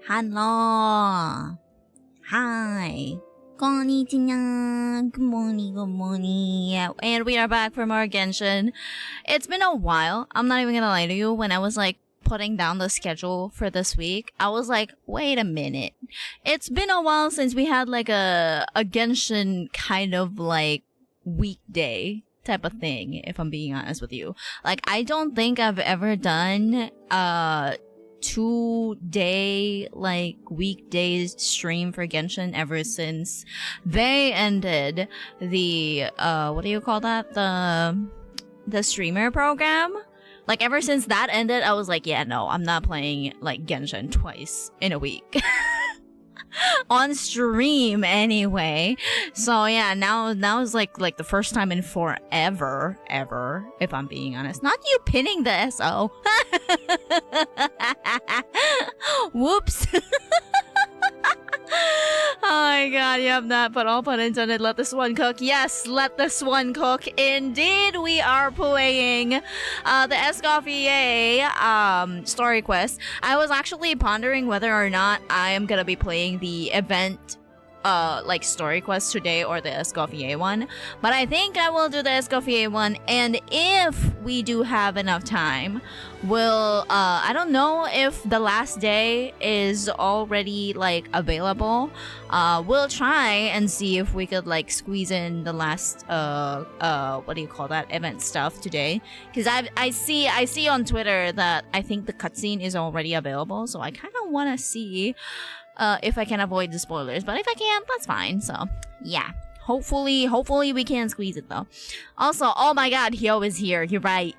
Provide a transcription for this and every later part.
Hello. Hi. Konnichiwa. Good morning, good morning. Yeah, and we are back for more Genshin. It's been a while. I'm not even gonna lie to you. When I was like putting down the schedule for this week, I was like, wait a minute. It's been a while since we had like a Genshin kind of like weekday type of thing, if I'm being honest with you. Like, I don't think I've ever done 2-day like weekdays stream for Genshin ever since they ended the what do you call that, the streamer program. Like, ever since that ended, I was like, yeah, no, I'm not playing like Genshin twice in a week. On stream anyway. So yeah, now is like the first time in forever, ever, if I'm being honest. Not you pinning the SO. Whoops. Oh my god, yep, that, but all pun intended. Let this one cook. Yes, let this one cook. Indeed, we are playing the Escoffier Story Quest. I was actually pondering whether or not I am gonna be playing the event like story quest today or the Escoffier one, but I think I will do the Escoffier one, and if we do have enough time, we'll I don't know if the last day is already like available. We'll try and see if we could like squeeze in the last what do you call that, event stuff today, because I see on Twitter that I think the cutscene is already available, so I kind of want to see if I can avoid the spoilers, but if I can't, that's fine. So yeah, hopefully we can squeeze it though. Also, oh my god, Hyo is here. You're right.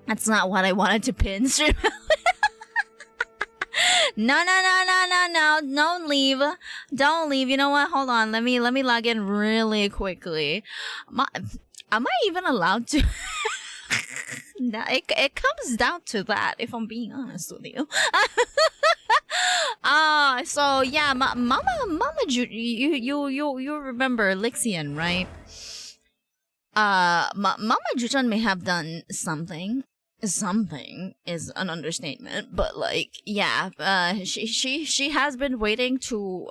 That's not what I wanted to pin stream. No, don't leave. You know what, hold on, let me log in really quickly. Am I even allowed to? No, it comes down to that, if I'm being honest with you. So yeah, Mama you remember Lixian, right? Mama Juchan may have done something. Something is an understatement, but like, yeah, she has been waiting to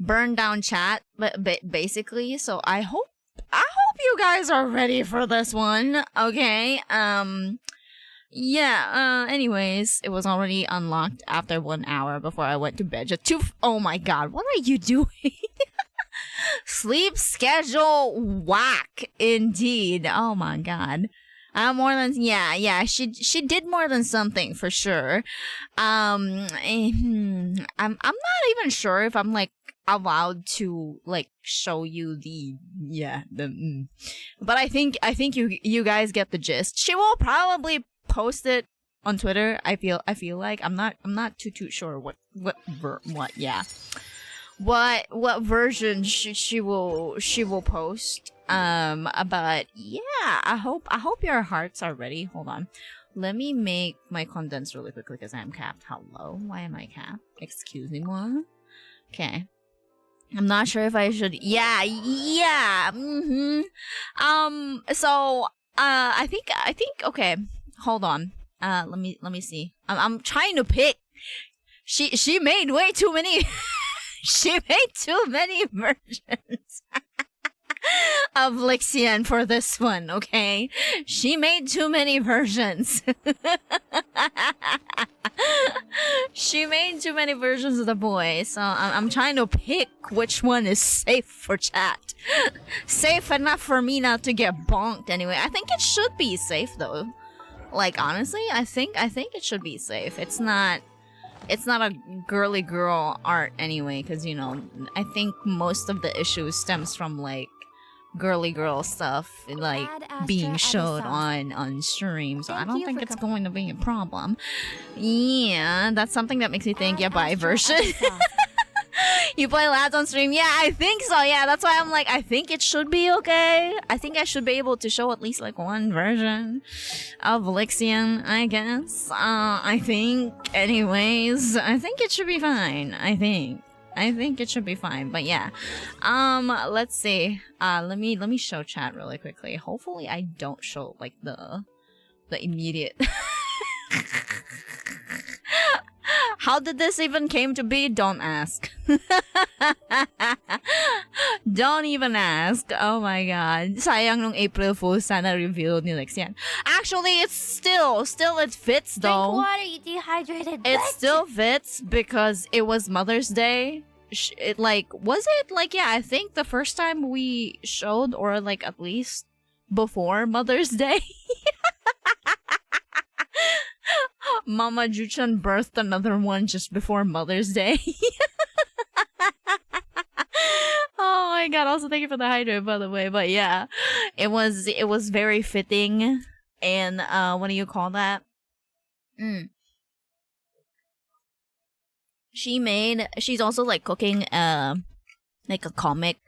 burn down chat, but basically. So I hope you guys are ready for this one, okay? Yeah, anyways, it was already unlocked after 1 hour before I went to bed. Just oh my god, what are you doing? Sleep schedule whack, indeed. Oh my god. More than, yeah, she did more than something for sure. I'm not even sure if I'm like allowed to like show you but I think you guys get the gist. She will probably post it on Twitter. I feel like I'm not too sure what version she will post. But yeah, I hope your hearts are ready. Hold on, let me make my condensed really quickly because I'm capped. Hello, why am I capped? Excuse me, what? Okay, I'm not sure if I should. Yeah. So I think okay. Hold on. Let me see. I'm trying to pick. She made way too many. She made too many versions of Lixian for this one, okay? She made too many versions. She made too many versions of the boy, so I'm trying to pick which one is safe for chat. Safe enough for me not to get bonked anyway. I think it should be safe though. Like, honestly, I think it should be safe. It's not a girly girl art anyway, because, you know, I think most of the issue stems from like girly girl stuff like being showed on stream, so I don't think it's going to be a problem. Yeah, that's something that makes me think, yeah, bi version. You play lads on stream? Yeah, I think so. Yeah, that's why I'm like, I think it should be okay. I think I should be able to show at least like one version of Lixian, I guess. I think, anyways, I think it should be fine. I think it should be fine. But yeah, let's see. Let me show chat really quickly. Hopefully, I don't show like the immediate. How did this even came to be? Don't ask. Don't even ask. Oh my god. Sayang nung April Fool's sana reveal ni Lexian. Actually, it's still it fits though. Drink water, you dehydrated. It still fits because it was Mother's Day. It like was it like yeah, I think the first time we showed or like at least before Mother's Day. Mama Juchan birthed another one just before Mother's Day. Oh my god, also thank you for the hydrate by the way. But yeah, it was very fitting. And what do you call that? She's also like cooking like a comic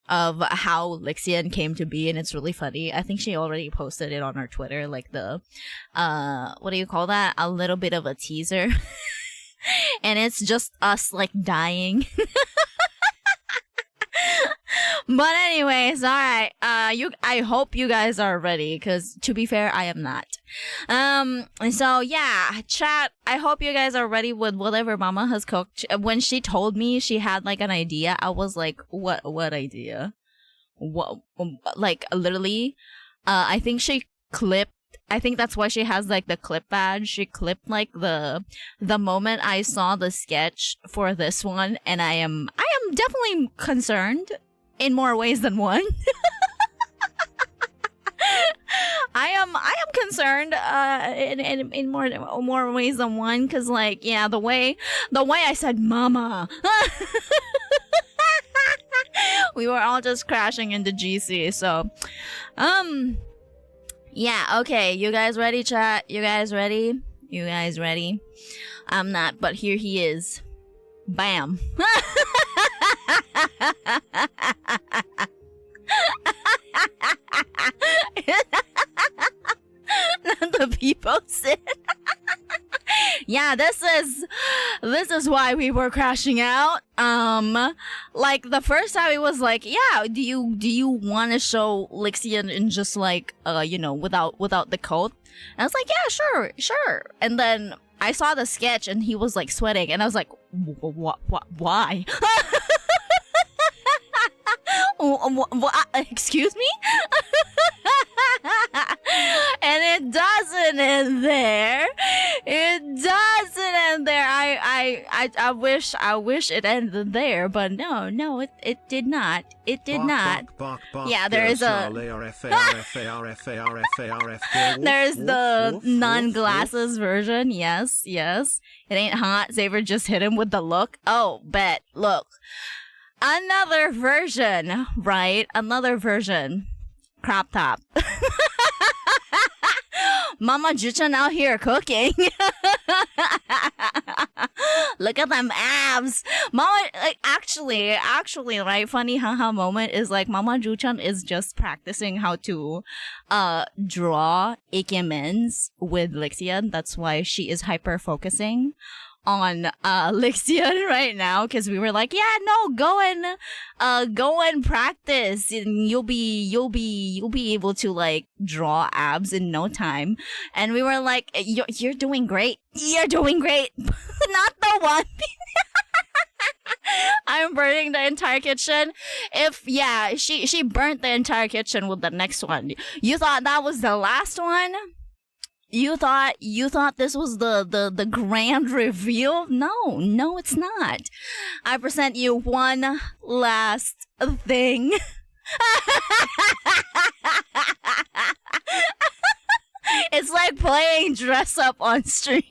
of how Lixian came to be, and it's really funny. I think she already posted it on her Twitter, like the what do you call that? A little bit of a teaser. And it's just us like dying. But anyways, alright. I hope you guys are ready, because to be fair, I am not. So yeah, chat, I hope you guys are ready with whatever Mama has cooked. When she told me she had like an idea, I was like, what idea? What, like literally, I think she clipped, I think that's why she has like the clip badge. She clipped like the moment I saw the sketch for this one, and I am definitely concerned in more ways than one. I am concerned in more ways than one, because like yeah, the way I said mama. We were all just crashing into GC. So yeah, okay, you guys ready, chat? You guys ready? I'm not, but here he is. Bam. The people said. Yeah, this is why we were crashing out. Like the first time it was like, yeah, do you want to show Lixian in just like without the coat? And I was like, yeah, sure. And then I saw the sketch and he was like sweating, and I was like, what why? Excuse me? And it doesn't end there. I wish it ended there, but no, it did not. It did not. Yeah, there is a there's the non-glasses version. Yes. It ain't hot. Xavier just hit him with the look. Oh, bet. Look. Another version, right? Another version. Crop top. Mama Juchan out here cooking. Look at them abs. Mama, like, actually, right? Funny haha moment is like Mama Juchan is just practicing how to draw ikemens with Lixian. That's why she is hyper focusing on Lixian right now, because we were like, yeah, no, go and practice, and you'll be able to like draw abs in no time. And we were like, you're doing great. Not the one. I'm burning the entire kitchen. She burnt the entire kitchen with the next one. You thought that was the last one? You thought this was the grand reveal? No, it's not. I present you one last thing. It's like playing dress up on stream.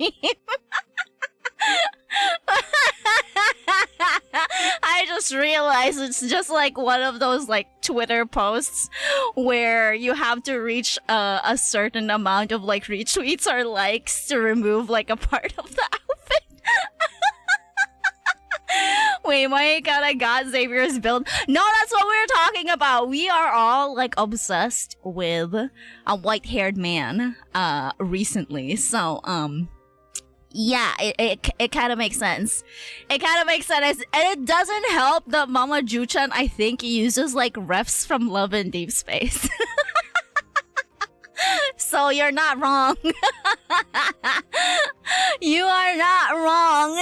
I just realized it's just like one of those like Twitter posts where you have to reach a certain amount of like retweets or likes to remove like a part of the outfit. Wait, my god, I got Xavier's build. No, that's what we were talking about. We are all like obsessed with a white-haired man recently. So yeah, it kind of makes sense. It kind of makes sense. And it doesn't help that Mama Juchan, I think, uses like refs from Love in Deep Space. So you're not wrong. You are not wrong.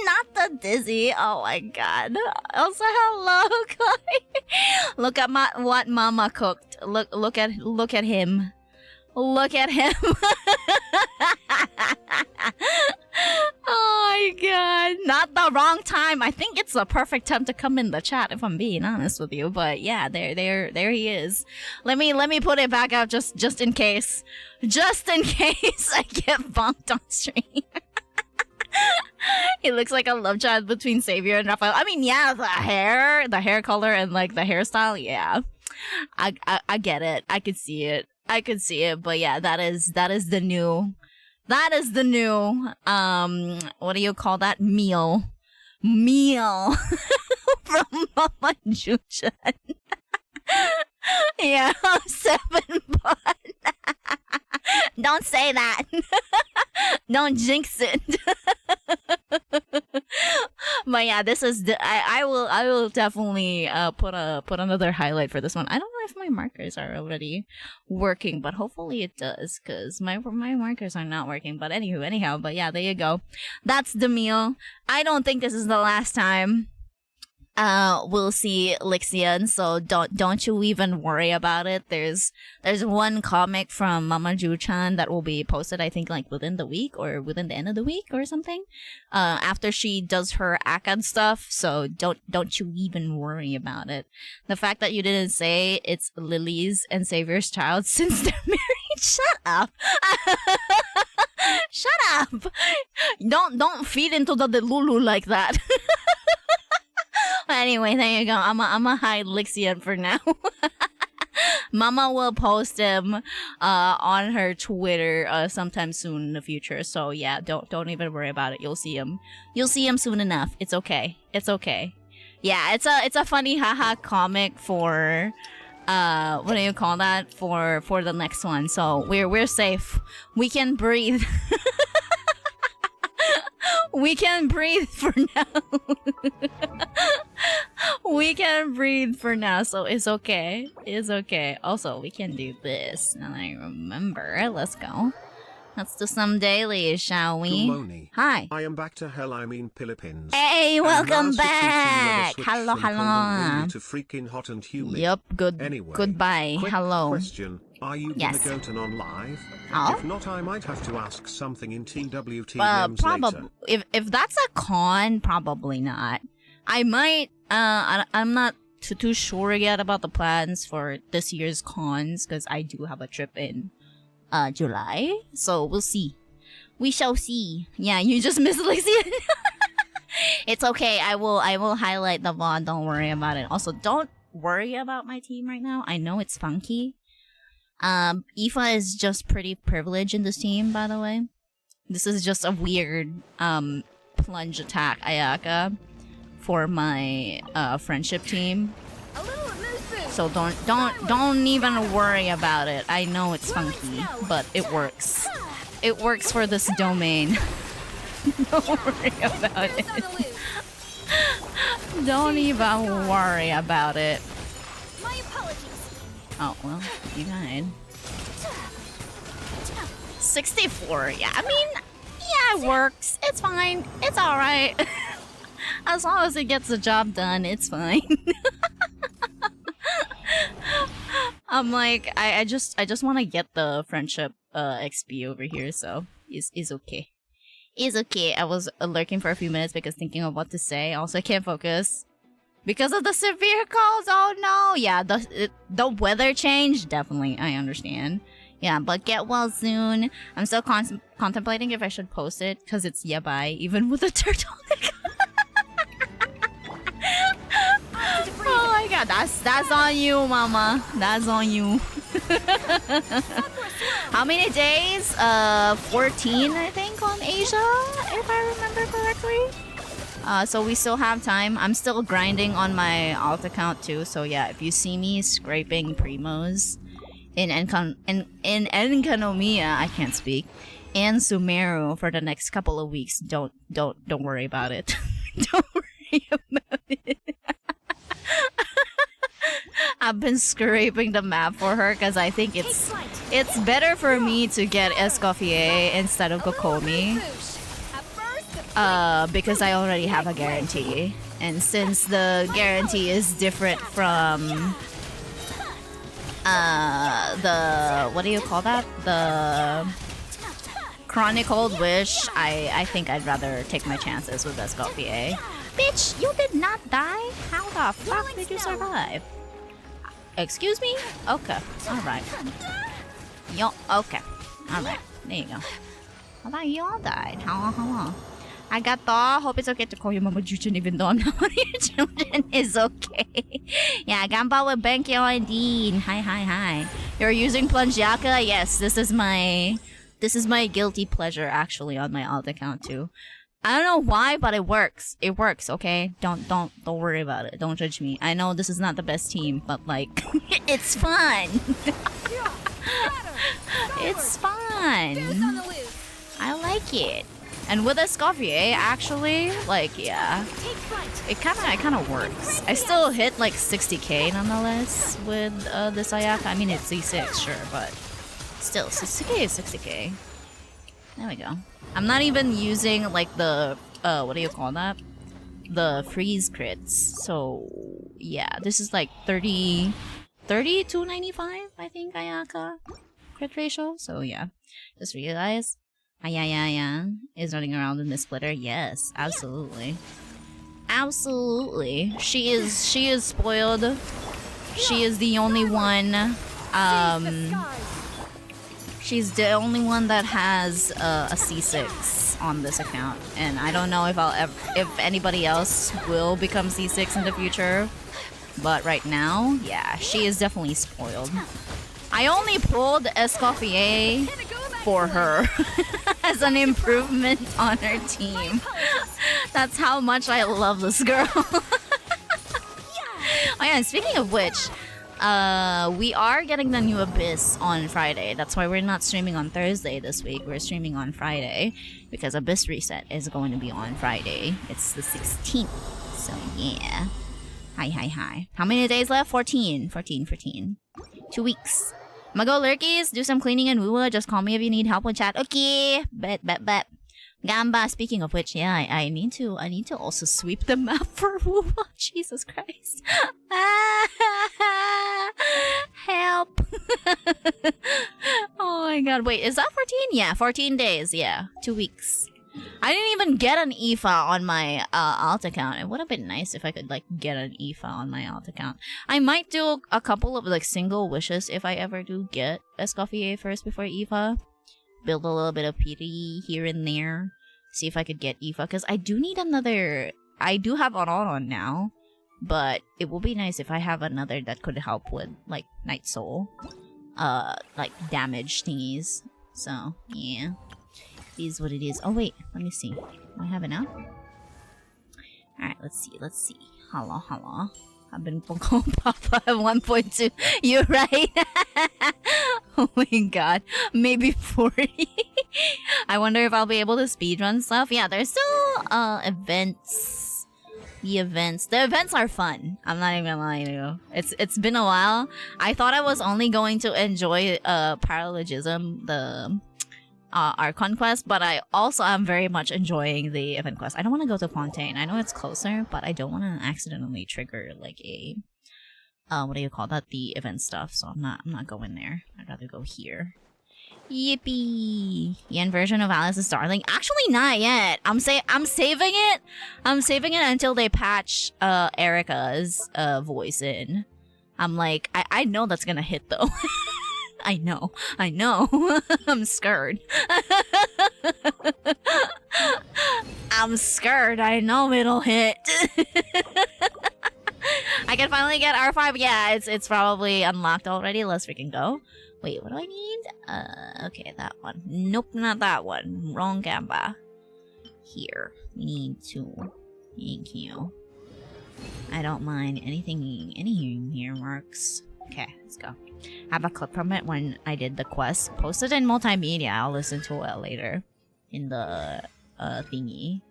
Not the dizzy. Oh my god. Also, hello, Chloe. Look at what Mama cooked. Look at him. Look at him. Oh my god. Not the wrong time. I think it's the perfect time to come in the chat, if I'm being honest with you. But yeah, there he is. Let me put it back out just in case. Just in case I get bonked on stream. He looks like a love child between Xavier and Raphael. I mean, yeah, the hair color and like the hairstyle, yeah. I get it. I could see it. But yeah, that is the new what do you call that? Meal from Mama Juchan. Yeah, 7 bun. Don't say that. Don't jinx it. But yeah, this is I will definitely put another highlight for this one. I don't know if my markers are already working, but hopefully it does, because my markers are not working. But anyhow, but yeah, there you go. That's the meal. I don't think this is the last time we'll see Lixian, so don't you even worry about it. There's one comic from Mama Ju-chan that will be posted, I think, like within the week or within the end of the week or something, after she does her ACAD stuff. So don't you even worry about it. The fact that you didn't say it's Lily's and Xavier's child since they're married, shut up. Shut up. Don't feed into the Delulu like that. Anyway, there you go. I'm a hide Lixian for now. Mama will post him on her Twitter sometime soon in the future. So yeah, don't even worry about it. You'll see him soon enough. It's okay. Yeah, it's a funny haha comic for what do you call that, for the next one. So we're safe. We can breathe. We can breathe for now. We can breathe for now, so it's okay. It's okay. Also, we can do this. Now I remember. Let's go. Let's do some dailies, shall we? Maloney. Hi. I am back to hell, I mean Philippines. Hey, welcome back. Hello. Hello. To freaking hot and humid. Yep, good. Anyway, Goodbye. quick Hello. Question. Are you Yes. gonna go to non-live? Oh? If not, I might have to ask something in TWT Probably. later. If that's a con, probably not. I might. I'm not too sure yet about the plans for this year's cons, because I do have a trip in July. So we'll see. We shall see. Yeah, you just missed Lixian. It's okay. I will highlight the VOD. Don't worry about it. Also, don't worry about my team right now. I know it's funky. Aoife is just pretty privileged in this team, by the way. This is just a weird plunge attack Ayaka for my friendship team. So don't even worry about it. I know it's funky, but it works. It works for this domain. Don't worry about it. Don't even worry about it. My apologies. Oh, well, you died. 64, yeah, I mean, yeah, it works. It's fine. It's alright. As long as it gets the job done, it's fine. I'm like, I just want to get the friendship XP over here, so it's okay. It's okay. I was lurking for a few minutes because thinking of what to say. Also, I can't focus because of the severe colds. Oh no! Yeah, the weather change, definitely. I understand. Yeah, but get well soon. I'm still contemplating if I should post it because it's yabai, even with a turtleneck. Oh my god, that's on you, mama. That's on you. How many days? 14, I think, on Asia, if I remember correctly. So we still have time. I'm still grinding on my alt account too. So yeah, if you see me scraping primos in Enkanomiya, I can't speak, and Sumeru for the next couple of weeks, don't worry about it. Don't worry about it. I've been scraping the map for her because I think it's better for me to get Escoffier instead of Kokomi. Because I already have a guarantee. And since the guarantee is different from the what do you call that? The Chronicled Wish, I think I'd rather take my chances with Escoffier. Bitch, you did not die? How the fuck did you survive? Excuse me? Okay. Alright. Yo, okay. Alright. There you go. I thought you all died. Hello. I got the. Hope it's okay to call you Mama Juchin even though I'm not one of your children. It's okay. Yeah, Gamba with Benkyo and Dean. Hi. You're using Plungiaka? Yes, this is my guilty pleasure actually on my alt account too. I don't know why, but it works. It works, okay? Don't worry about it. Don't judge me. I know this is not the best team, but like it's fun. It's fun. I like it. And with Escoffier, actually, like yeah, it kind of works. I still hit like 60k nonetheless with this Ayaka. I mean it's C6, sure, but still 60k is 60k. There we go. I'm not even using like the what do you call that? The freeze crits. So yeah, this is like 30 to 95, I think Ayaka crit ratio. So yeah, just realize Ayaya is running around in this splitter. Yes, absolutely. She is spoiled. She is the only one. She's the only one that has a C6 on this account, and I don't know if anybody else will become C6 in the future. But right now, yeah, she is definitely spoiled. I only pulled Escoffier for her as an improvement on her team. That's how much I love this girl. Oh yeah, and speaking of which, we are getting the new Abyss on Friday. That's why we're not streaming on Thursday this week. We're streaming on Friday because Abyss Reset is going to be on Friday. It's the 16th. So yeah. Hi. How many days left? 14. 2 weeks. I'ma go lurkies, do some cleaning and woo. Just call me if you need help with chat. Okay. Bet. Gamba, speaking of which, yeah, I need to also sweep the map for woo. Jesus Christ. Help. Oh my god. Wait, is that 14? Yeah, 14 days. Yeah, 2 weeks. I didn't even get an IFA on my alt account. It would have been nice if I could like get an IFA on my alt account. I might do a couple of like single wishes if I ever do get Escoffier first before IFA. Build a little bit of pity here and there. See if I could get IFA because I do need another. I do have on now, but it will be nice if I have another that could help with like Night Soul, like damage thingies. So yeah. Is what it is. Oh wait, let me see. Do I have it now? Alright, let's see. Hello. I've been called Papa at 1.2. You're right. Oh my god. Maybe 40. I wonder if I'll be able to speedrun stuff. Yeah, there's still events. The events are fun. I'm not even gonna lie to you. It's been a while. I thought I was only going to enjoy paralogism, the our conquest, but I also am very much enjoying the event quest. I don't want to go to Fontaine. I know it's closer, but I don't want to accidentally trigger like a what do you call that? The event stuff. So I'm not going there. I'd rather go here. Yippee! Yen version of Alice's Darling. Actually, not yet. I'm saving it. I'm saving it until they patch Erica's voice in. I'm like, I know that's gonna hit though. I know. I'm scared. I'm scared. I know it'll hit. I can finally get R5. Yeah, it's probably unlocked already. Let's freaking go. Wait, what do I need? Okay, that one. Nope, not that one. Wrong Gamba. Here. We need 2. Thank you. I don't mind anything here works. Okay, let's go. I have a clip from it when I did the quest. Posted in multimedia. I'll listen to it later. In the thingy.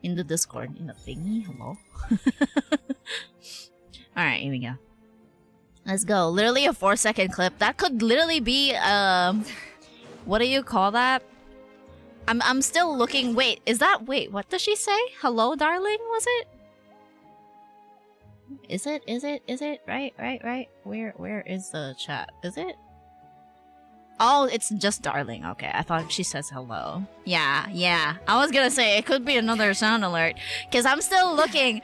In the Discord. In the thingy? Hello? Alright, here we go. Let's go. Literally a 4-second clip. That could literally be what do you call that? I'm still looking. Wait, what does she say? Hello, darling, was it? Is it? Right. Where is the chat? Is it? Oh, it's just darling. Okay, I thought she says hello. Yeah. I was gonna say it could be another sound alert. Cause I'm still looking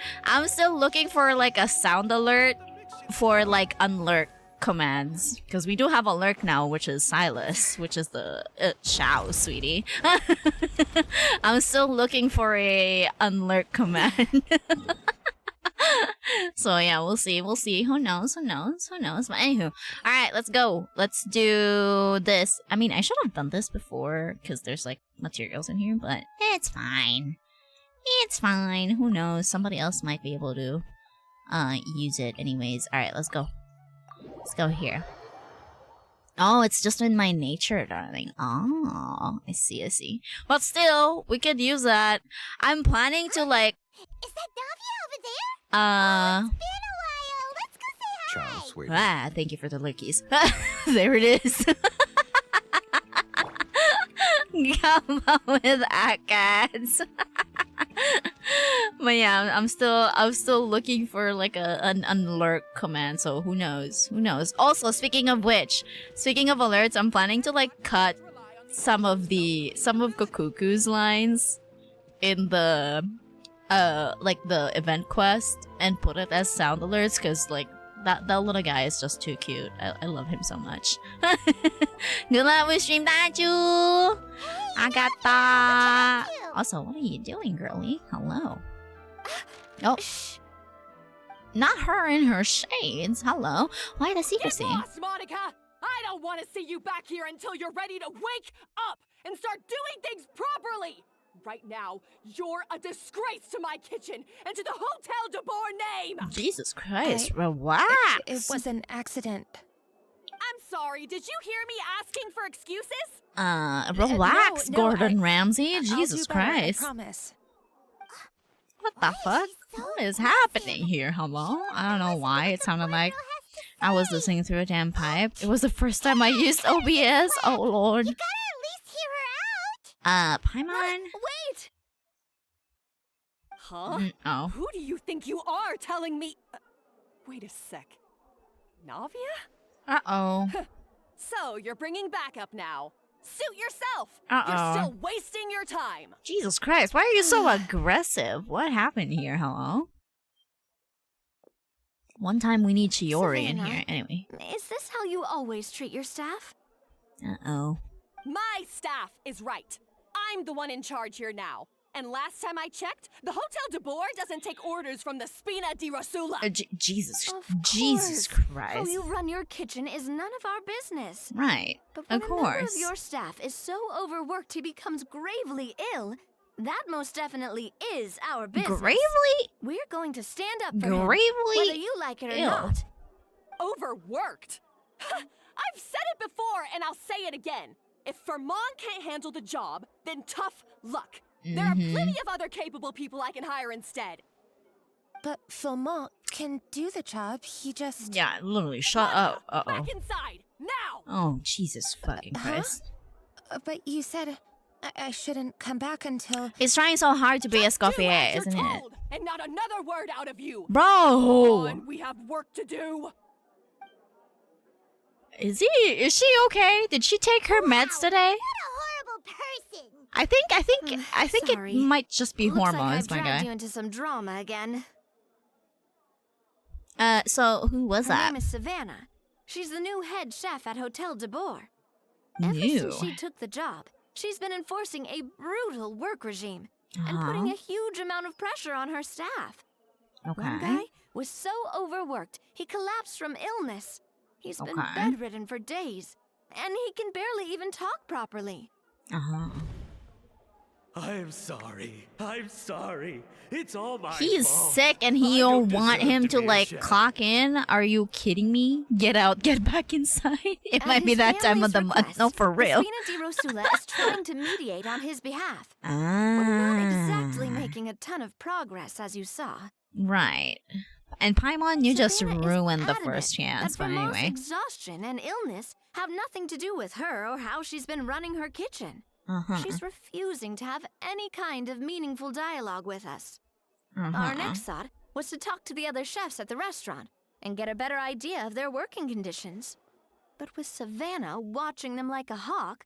for like a sound alert for like unlurk commands. Cause we do have a lurk now, which is Silas, which is the Shao, sweetie. I'm still looking for a unlurk command. So yeah, we'll see. Who knows? But anywho, alright, let's go. Let's do this. I mean, I should have done this before, because there's like materials in here, but it's fine. Who knows? Somebody else might be able to use it anyways. Alright, let's go. Let's go here. Oh, it's just in my nature, darling. Oh, I see. But still, we could use that. I'm planning to like... Is that Davia over there? It's been a while. Let's go say hi. Ciao, sweetie. Thank you for the lurkies. There it is. Come on with ACADS. But yeah, I'm still looking for like an unlurk command, so who knows? Also, speaking of alerts, I'm planning to like cut some of Kokuku's lines in the like the event quest and put it as sound alerts, because like that little guy is just too cute. I love him so much. Good luck with stream, Daju. Agata. Also, what are you doing, girly? Hello. Oh, not her in her shades. Hello. Why the secrecy? Get lost, Monica. I don't want to see you back here until you're ready to wake up and start doing things properly. Right now, you're a disgrace to my kitchen and to the Hotel de Boer name! Jesus Christ, relax! It was an accident. I'm sorry, did you hear me asking for excuses? Relax, no, Gordon Ramsay. I'll Jesus do better, Christ. I promise. What the fuck? What is happening here? Hello? I don't know why. It sounded like I was listening through a damn pipe. It was the first time I used OBS. Oh, Lord. You gotta at least hear her out. Paimon? Wait! Huh? Oh. Who do you think you are telling me? Wait a sec. Navia? Uh-oh. So, you're bringing backup now. Suit yourself! Uh-oh. You're still wasting your time! Jesus Christ, why are you so aggressive? What happened here? Hello? One time we need Chiori in Savannah. here. Anyway. Is this how you always treat your staff? Uh-oh. My staff is right. I'm the one in charge here now. And last time I checked, the Hotel de Boer doesn't take orders from the Spina di Rosula. Jesus Course. How Christ. you run your kitchen is none of our business. Right. But when Of a member of course. your staff is so overworked he becomes gravely ill, that most definitely is our business. Gravely? We're going to stand up for him, Gravely whether you like it or ill. not. Overworked? I've said it before and I'll say it again. If Fermon can't handle the job, then tough luck. There are plenty of other capable people I can hire instead. But Philmont can do the job. He just... Yeah, literally, shut up. Uh-oh. Back inside, now! Oh, Jesus fucking Huh? Christ. But you said I shouldn't come back until... He's trying so hard to be Just do Escoffier, as you're isn't it? told, and not another word out of you. Bro! Come on, we have work to do. Is she okay? Did she take her meds today? What a horrible person! I think it Sorry. might just be Looks like hormones, I've my dragged guy. you into some drama again. So who was Her that? name is Savannah. She's the new head chef at Hotel de Boer. Ever New. since she took the job, she's been enforcing a brutal work regime and Uh-huh. putting a huge amount of pressure on her staff. One Okay. guy was so overworked, he collapsed from illness. He's been Okay. bedridden for days, and he can barely even talk properly. Uh-huh. I'm sorry. It's all my He's fault. sick and I he don't don't want deserve him to be a like chef. clock in. Are you kidding me? Get out, get back inside. It At might be his that time of family's the month. request, No, for real. The Spina di Rosula is trying to mediate on his behalf. Ah. We're not exactly making a ton of progress, as you saw. Right. And Paimon, you just Savannah is ruined the adamant first chance, that but Vermont's anyway. exhaustion and illness have nothing to do with her or how she's been running her kitchen. She's refusing to have any kind of meaningful dialogue with us. Our next thought was to talk to the other chefs at the restaurant and get a better idea of their working conditions. But with Savannah watching them like a hawk,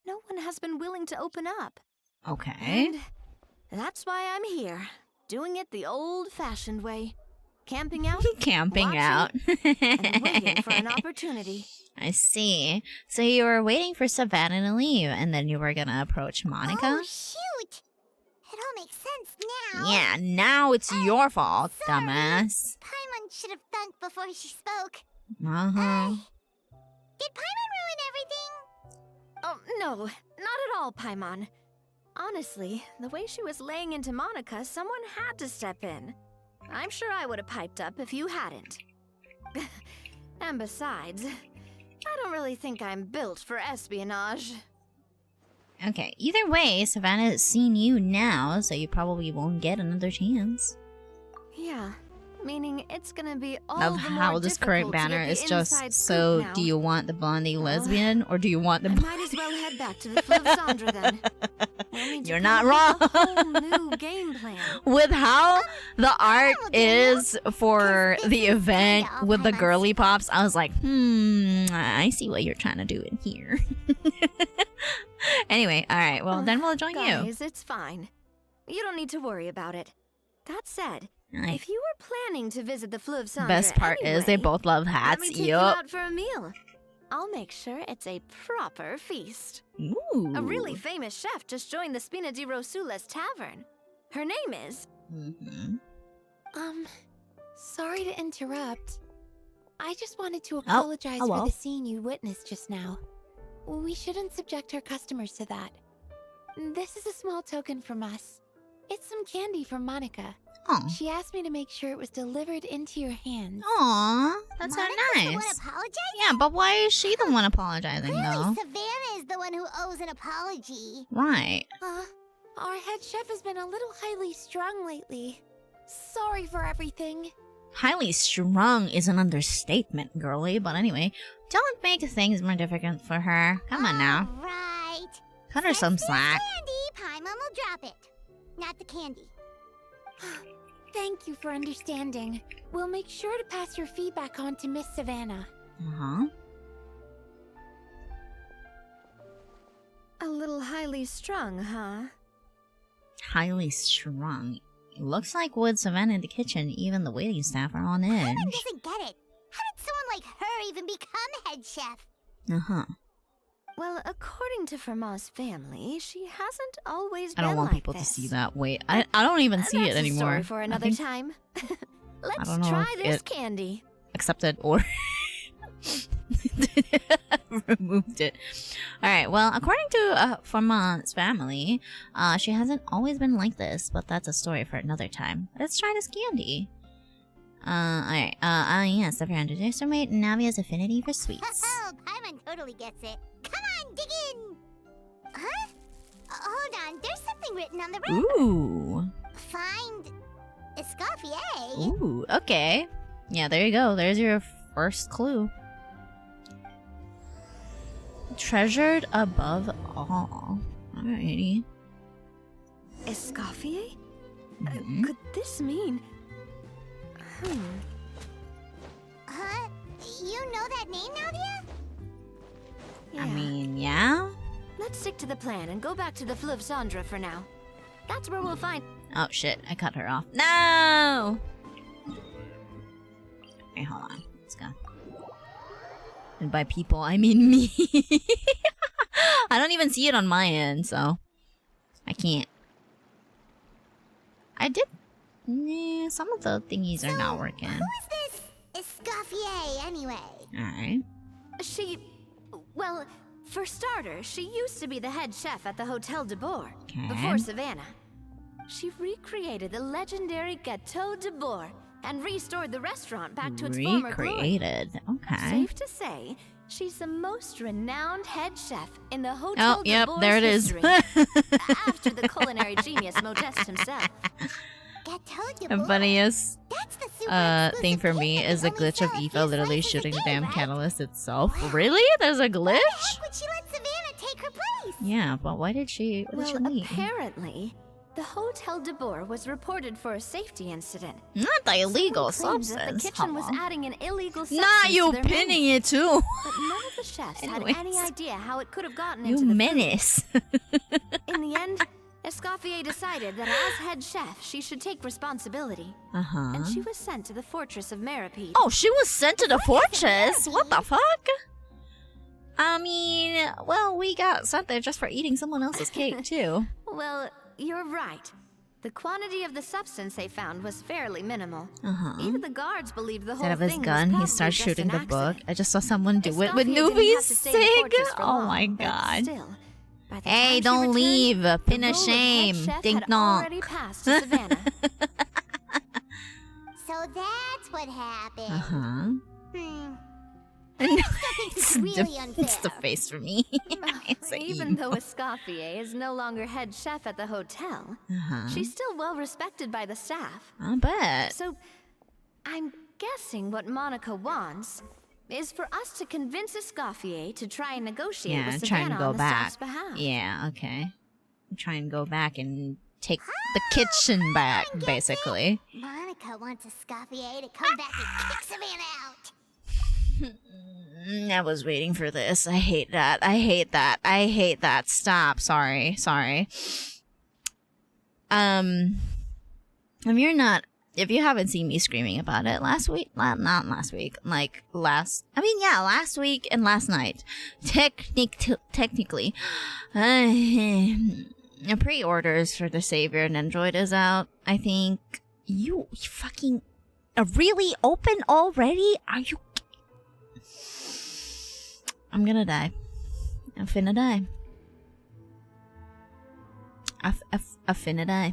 no one has been willing to open up. Okay. And that's why I'm here, doing it the old-fashioned way. Camping out, Camping watching, out. and waiting for an opportunity. I see. So you were waiting for Savannah to leave, and then you were gonna approach Monica? Oh, shoot! It all makes sense now. Yeah, now it's your fault, sorry. dumbass. Paimon should have thunk before she spoke. Did Paimon ruin everything? Oh, no, not at all, Paimon. Honestly, the way she was laying into Monica, someone had to step in. I'm sure I would have piped up if you hadn't. And besides, I don't really think I'm built for espionage. Okay, either way, Savannah has seen you now, so you probably won't get another chance. Yeah, meaning it's gonna be all Love the how more this difficult current to banner get the is just, inside so scoop now. do you want the blondie lesbian, or do you want the I might as well head back to the Flivsandra then. We'll need to You're come not up with a wrong. whole new game plan. With how the art will do it. is for Because the this is event kinda all with the Paimon's girly pops, I was like, I see what you're trying to do in here. Anyway, alright, well, then we'll join you. Guys, it's fine. You don't need to worry about it. That said, Aye. if you were planning to visit the Flivsandra Best part is they anyway, both love let hats. me take you Yup. out for a meal. I'll make sure it's a proper feast. Ooh. A really famous chef just joined the Spina di Rosulas tavern. Her name is... Sorry to interrupt. I just wanted to Oh, apologize hello. for the scene you witnessed just now. We shouldn't subject our customers to that. This is a small token from us. It's some candy from Monica. Oh. She asked me to make sure it was delivered into your hands. Aw, that's so Monica's the one nice. apologizing? Yeah, but why is she the one apologizing, Clearly, though? Savannah is the one who owes an apology. Right. Our head chef has been a little highly strung lately. Sorry for everything. Highly strung is an understatement, girly, but anyway, don't make things more difficult for her. Come on now. Right. Cut her some Since slack. there's candy, Paimon will drop it. Not the candy. Thank you for understanding. We'll make sure to pass your feedback on to Miss Savannah. Uh-huh. a little highly strung, huh? Highly strung. It looks like with Savannah in the kitchen, even the waiting staff are on edge. Paimon doesn't get it. How did someone like her even become head chef? Uh-huh. Well, according to Fermat's family, she hasn't always I been don't want like people to this. see that. Wait, I don't even see it That's a anymore. story for I another think time. Let's don't know try if this it- candy. accepted or removed it. Alright, well, according to Forman's family, she hasn't always been like this, but that's a story for another time. Let's try this candy. Alright, yes, the parent underestimate Navia's affinity for sweets. Oh, Paimon totally gets it. Come on, dig in! Huh? Hold on, there's something written on the wrapper. Ooh. Find Escoffier. Ooh, okay. Yeah, there you go. There's your first clue. Treasured above all. Alrighty. Escoffier? Mhm. Could this mean... Huh? You know that name, Navia? I mean, yeah? Let's stick to the plan and go back to the Flivsandra for now. That's where we'll find... Oh shit, I cut her off. No! Okay, hold on. Let's go. And by people, I mean me. I don't even see it on my end, so... I can't. I did... Nah, some of the thingies are not working. Who is this Escoffier, anyway? Alright. She... Well, for starters, she used to be the head chef at the Hotel de Bourg, Okay. before Savannah. She recreated the legendary Gâteau de Bourg and restored the restaurant back to its former glory. Recreated. Okay. Safe to say, she's the most renowned head chef in the Hotel Oh, de yep, Bourg's there it is. history, after the culinary genius Modeste himself. Gâteau de The Bourg. funniest. That's the thing for me is a glitch of Eva literally shooting the damn catalyst itself. Really? There's a glitch? Why would she let Savannah take her place? Yeah, but why did she? What did she mean? Apparently, the Hotel de Boer was reported for a safety incident. Not the illegal Someone claimed substance. that the kitchen was adding an illegal substance Not you to their pinning menu. it too. But none of the chefs had Anyways. any idea how it could have gotten You into the food. menace. In the end, Escoffier decided that as head chef, she should take responsibility. And she was sent to the fortress of Meripede. Oh, she was sent to the fortress? What the fuck? I mean, well, we got sent there just for eating someone else's cake, too. Well, you're right. The quantity of the substance they found was fairly minimal. Even the guards believed the whole Instead of his thing gun, was he starts probably just shooting an the book. accident. I just saw someone do it with Escoffier didn't Nubi's have to stay in the sig. fortress for Oh long, my but god. still, by the Hey, time she don't returned, leave. the Pin a role of head shame. chef Dink had donk. already passed to Savannah. So that's what happened. Hmm. It's, really it's the unfair. face for me. It's a Even though emo. Escoffier is no longer head chef at the hotel, she's still well respected by the staff. I bet. So, I'm guessing what Monica wants is for us to convince Escoffier to try and negotiate Yeah, with try Savannah and go on the back. staff's behalf. Yeah, okay. Try and go back and take the kitchen back, basically. Monica wants Escoffier to come back and kick Savannah out. I was waiting for this. I hate that. I hate that. I hate that. Stop. Sorry. Sorry. If you haven't seen me screaming about it last week, not last week, like last week and last night, technically, pre-orders for the Savior and Android is out. I think you fucking really open already? Are you? I'm gonna die. I'm finna die. I finna die.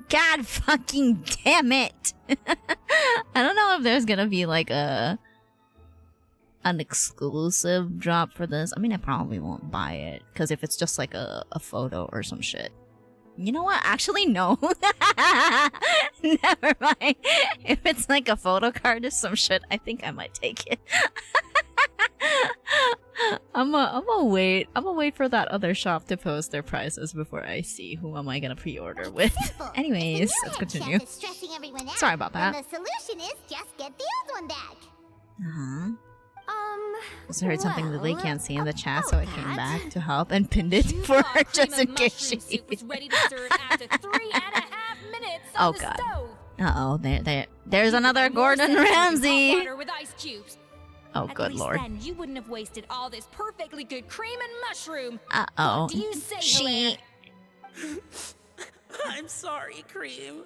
God fucking damn it. I don't know if there's gonna be like an exclusive drop for this. I mean, I probably won't buy it, because if it's just like a photo or some shit. You know what? Actually, no. Never mind. If it's like a photo card or some shit, I think I might take it. I'm gonna wait. I'm gonna wait for that other shop to post their prices before I see who am I gonna pre-order with. Simple. Anyways, If the new let's head continue. chef is stressing everyone out, Sorry about that. then the solution is just get the old one back. Just heard something Lily well, can't see in the chat, so I about came that, back to help and pinned it You for thought her cream just of in case she. mushroom soup was ready to serve after 3.5 minutes on Oh, the God. stove. There's another More Gordon sense using hot Ramsay. water with ice cubes. Oh, At good least lord. then you wouldn't have wasted all this perfectly good cream and mushroom. Oh, What do you say, she. Hilaire? I'm sorry, Cream.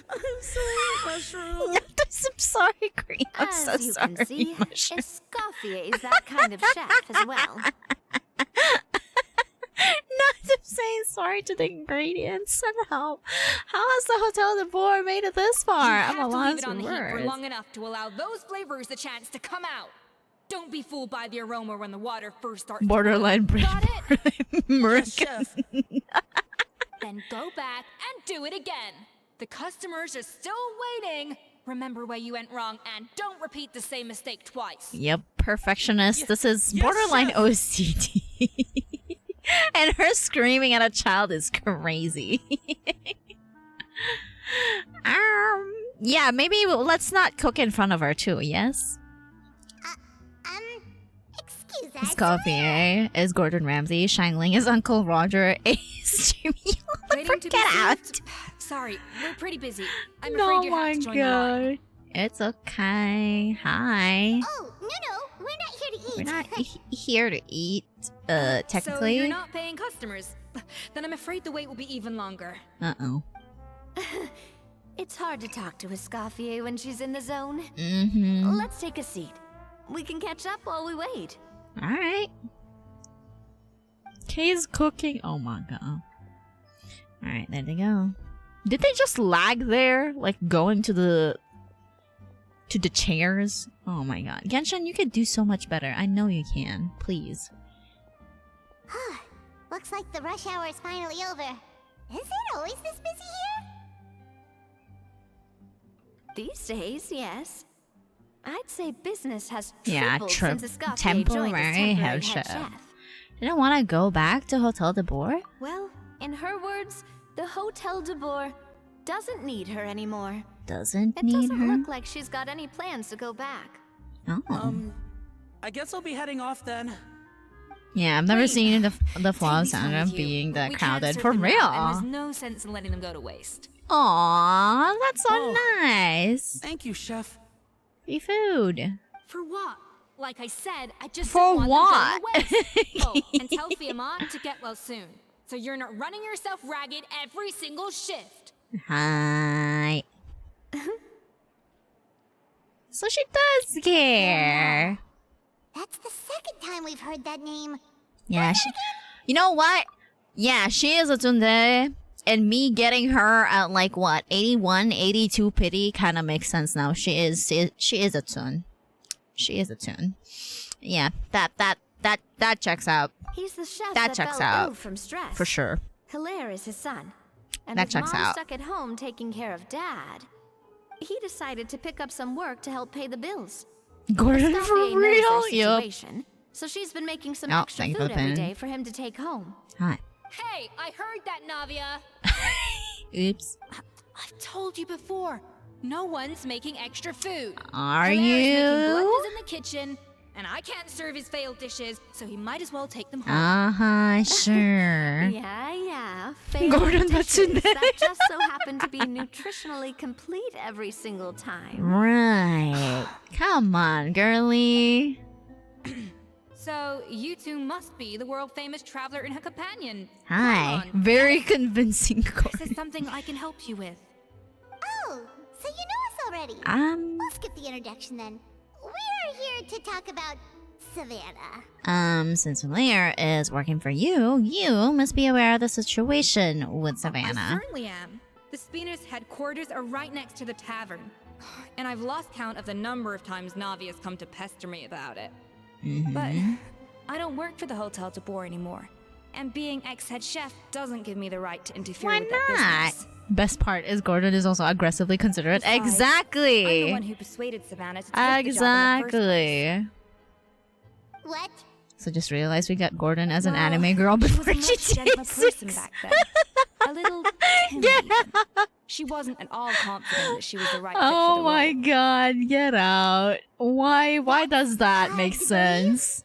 I'm sorry, Mushroom. I'm sorry, Cream. I'm As so you sorry. can see, Mushroom. Escoffier is that kind of chef as well. Not to say sorry to the ingredients and help. How has the Hotel de Boer made it this far? You I'm have a to leave lost it for on the heat for words. long enough to allow those flavors the chance to come out. Don't be fooled by the aroma when the water first starts. to Borderline boil. Got it? American. Then go back and do it again. The customers are still waiting. Remember where you went wrong and don't repeat the same mistake twice. Yep, perfectionist. This is yes, borderline chef. OCD. And her screaming at a child is crazy. Yeah, maybe let's not cook in front of her too, yes? Excuse us. Escoffier is Gordon Ramsay. Shangling is Uncle Roger. Is Jimmy Waiting to be Get out. served? Sorry, we're pretty busy. I'm Oh afraid you my have to join the line. god. It's okay. Hi. Oh, no, we're not here to eat. We're not here to eat, So technically. you're not paying customers. Then I'm afraid the wait will be even longer. Uh-oh. It's hard to talk to Escoffier when she's in the zone. Mm-hmm. Let's take a seat. We can catch up while we wait. Alright. Kay's cooking. Oh my god. Alright, there they go. Did they just lag there? Like going to the chairs? Oh my god. Genshin, you could do so much better. I know you can. Please. Looks like the rush hour is finally over. Is it always this busy here? these days, yes. I'd say business has Yeah, tripled since Escoffier joined as temporary temporary head head chef. chef. You don't want to go back to Hotel de Boer? Well, in her words, the Hotel de Boer doesn't need her anymore. Doesn't It need doesn't her? look like she's got any plans to go back. Oh. I guess I'll be heading off then. Yeah, I've never Great. seen the flaw Take these home Sandra with you. being that We can't crowded serve for them now, real. and there's no sense in letting them go to waste. Aww, that's so Oh. nice. Thank you, Chef. Free food. For what? Like I said, I just For don't want what? them going to waste. Oh, and tell Fiamma to get well soon. So you're not running yourself ragged every single shift. Hi. So she does care. That's the second time we've heard that name. Yeah, you know what? Yeah, she is a tsundere. And me getting her at like what, 81, 82 pity kind of makes sense now. She is a tsun. She is a tsun. Yeah, that checks out He's the chef That that checks fell out. ill from stress. for sure. Hilaire is his son. And That with checks Mom out. stuck at home taking care of Dad, he decided to pick up some work to help pay the bills. Gordon Escoffier for knows their real? Yup. situation, so she's been making some Oh, extra thank you for food the every pen. day for him to take home. Hi. Hey, I heard that, Navia. Oops. I've told you before. No one's making extra food. Are Hilaire's making you? blunders in the kitchen, and I can't serve his failed dishes, so he might as well take them home. Uh-huh, sure. Yeah. Failed Gordon, dishes that's in there. that just so happen to be nutritionally complete every single time. Right. Come on, girly. So you two must be the world-famous traveler and her companion. Hi. Come on, Very convincing, Is Gordon. there something I can help you with? Oh, so you know us already. We'll skip the introduction then. We're here to talk about Savannah. Since Hilaire is working for you, you must be aware of the situation with I Savannah. certainly am. The Spina's headquarters are right next to the tavern. And I've lost count of the number of times Navi has come to pester me about it. But I don't work for the Hotel de Boer anymore. And being ex-head chef doesn't give me the right to interfere Why with not? that business. Best part is Gordon is also aggressively considerate. Besides, I'm the Exactly. one who persuaded Savannah to take the job in the first place. Exactly. What? So just realized we got Gordon as an Well, anime girl she before was a she much gentler takes person it. back then. A little timid. She wasn't at all confident that she was the right fit for Oh the my role. god, get out. Why does that make hard to sense?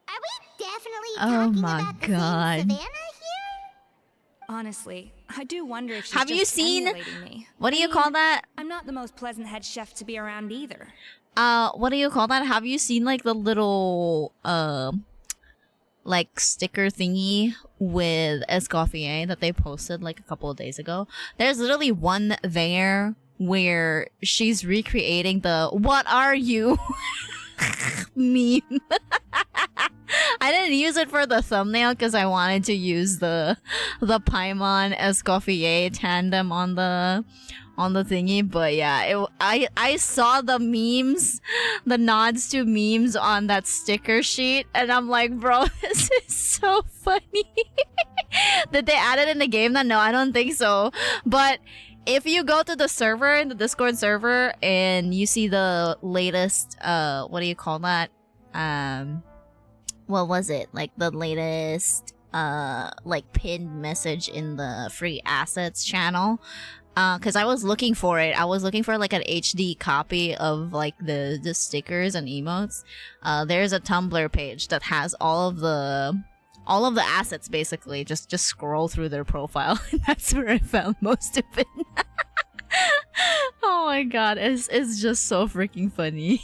Are we definitely Oh talking my about the God. same Savannah here? Honestly, I do wonder if she's Have you just seen- emulating me. What do I you mean, call that? I'm not the most pleasant head chef to be around either. What do you call that? Have you seen like the little like sticker thingy with Escoffier that they posted like a couple of days ago? There's literally one there where she's recreating the "What are you?" meme. I didn't use it for the thumbnail because I wanted to use the Paimon Escoffier tandem on the thingy, but yeah, I saw the memes, the nods to memes on that sticker sheet, and I'm like, bro, this is so funny. Did they add it in the game? Then no, I don't think so. But if you go to the server, the Discord server, and you see the latest, what do you call that? What was it? Like the latest, like pinned message in the free assets channel. Cause I was looking for it. I was looking for like an HD copy of like the stickers and emotes. There's a Tumblr page that has all of the assets basically. Just scroll through their profile, and that's where I found most of it. Oh my god, it's just so freaking funny.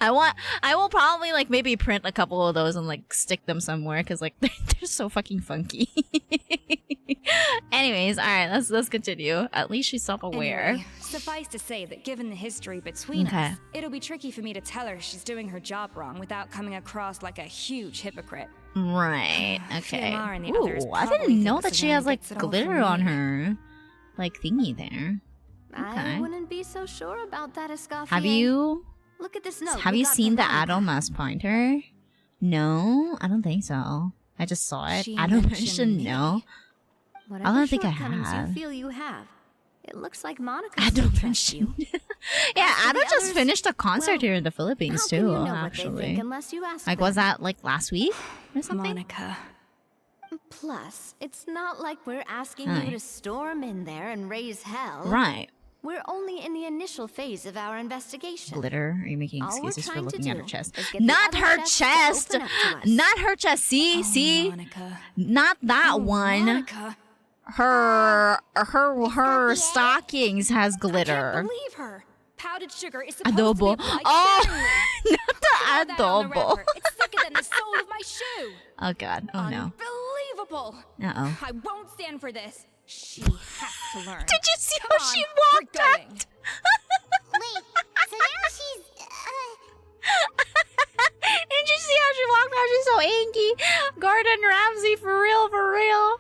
I will probably like maybe print a couple of those and like stick them somewhere because like they're so fucking funky. Anyways, all right, let's continue. At least she's self-aware. Anyway, suffice to say that given the history between Okay. us, it'll be tricky for me to tell her she's doing her job wrong without coming across like a huge hypocrite. Right. Okay. Fiamma and the Ooh, others I probably didn't know think that she Savannah has like gets it all glitter from on me. her, like thingy there. Okay. I wouldn't be so sure about that, Escoffier. Have you Look at this note. have we you got seen from the Monica. Adomas pointer? No, I don't think so. I just saw it. She I don't mentioned mention me. no. Whatever I don't think I shortcomings have. you feel you have, It looks like Monica Ado trusts you. Yeah, As for Ado the just others, finished a concert well, here in the Philippines how can too, you know what they actually. think unless you ask Like, them? was that like last week or something? Monica. Plus, it's not like we're asking Hi. you to storm in there and raise hell. Right. We're only in the initial phase of our investigation. Glitter? Are you making All we're excuses for trying to looking at do her chest? is get the Not other her chefs to chest! open up to us. Not her chest. See? See? Monica. Not that one. Monica. Her stockings has I glitter. can't believe her. Powdered sugar is supposed Adobo. to be applied Oh, sparingly. not Throw that the on the adobo. wrapper. It's thicker than the sole of my shoe. Oh god. Oh no. Unbelievable. Uh-oh. I won't stand for this. She has to learn. Did you see Come how on, she we're walked going. out? Wait, so now she's. Did you see how she walked out? She's so inky. Gordon Ramsay, for real, for real.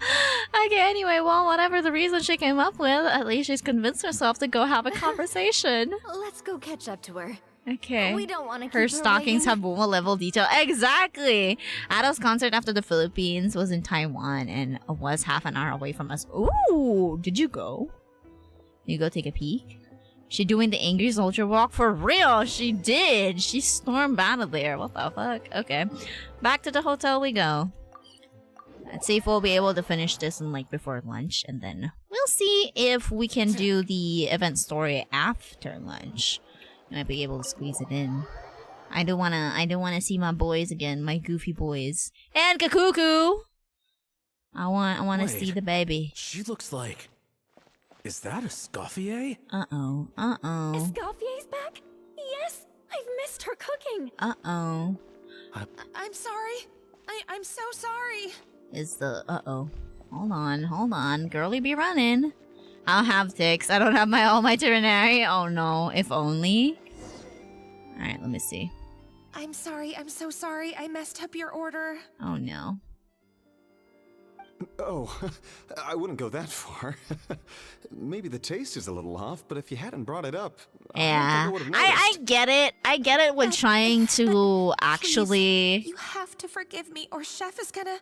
Okay, anyway, well, whatever the reason she came up with, at least she's convinced herself to go have a conversation. Let's go catch up to her. Okay. We don't want to keep Her stockings waiting. have Bulma level detail. Exactly! Ado's concert after the Philippines was in Taiwan and was half an hour away from us. Ooh! Did you go? You go take a peek? She doing the angry soldier walk? For real! She did! She stormed out of there. What the fuck? Okay. Back to the hotel we go. Let's see if we'll be able to finish this in like before lunch, and then we'll see if we can do the event story after lunch. I might be able to squeeze it in. I do wanna see my boys again, my goofy boys. And Kakuku! I wanna Wait. see the baby. She looks like... Is that Escoffier? Uh-oh. Escoffier's back? Yes, I've missed her cooking. Uh-oh. I'm sorry. I'm so sorry. Is the... Uh-oh. Hold on. Girlie be running. I'll have ticks. I don't have my almighty ternary. Oh no. If only. Alright, let me see. I'm sorry. I'm so sorry. I messed up your order. Oh no. Oh, I wouldn't go that far. Maybe the taste is a little off, but if you hadn't brought it up, Yeah. I would have I noticed. get it. I get it when trying to actually... You have to forgive me, or Chef is gonna.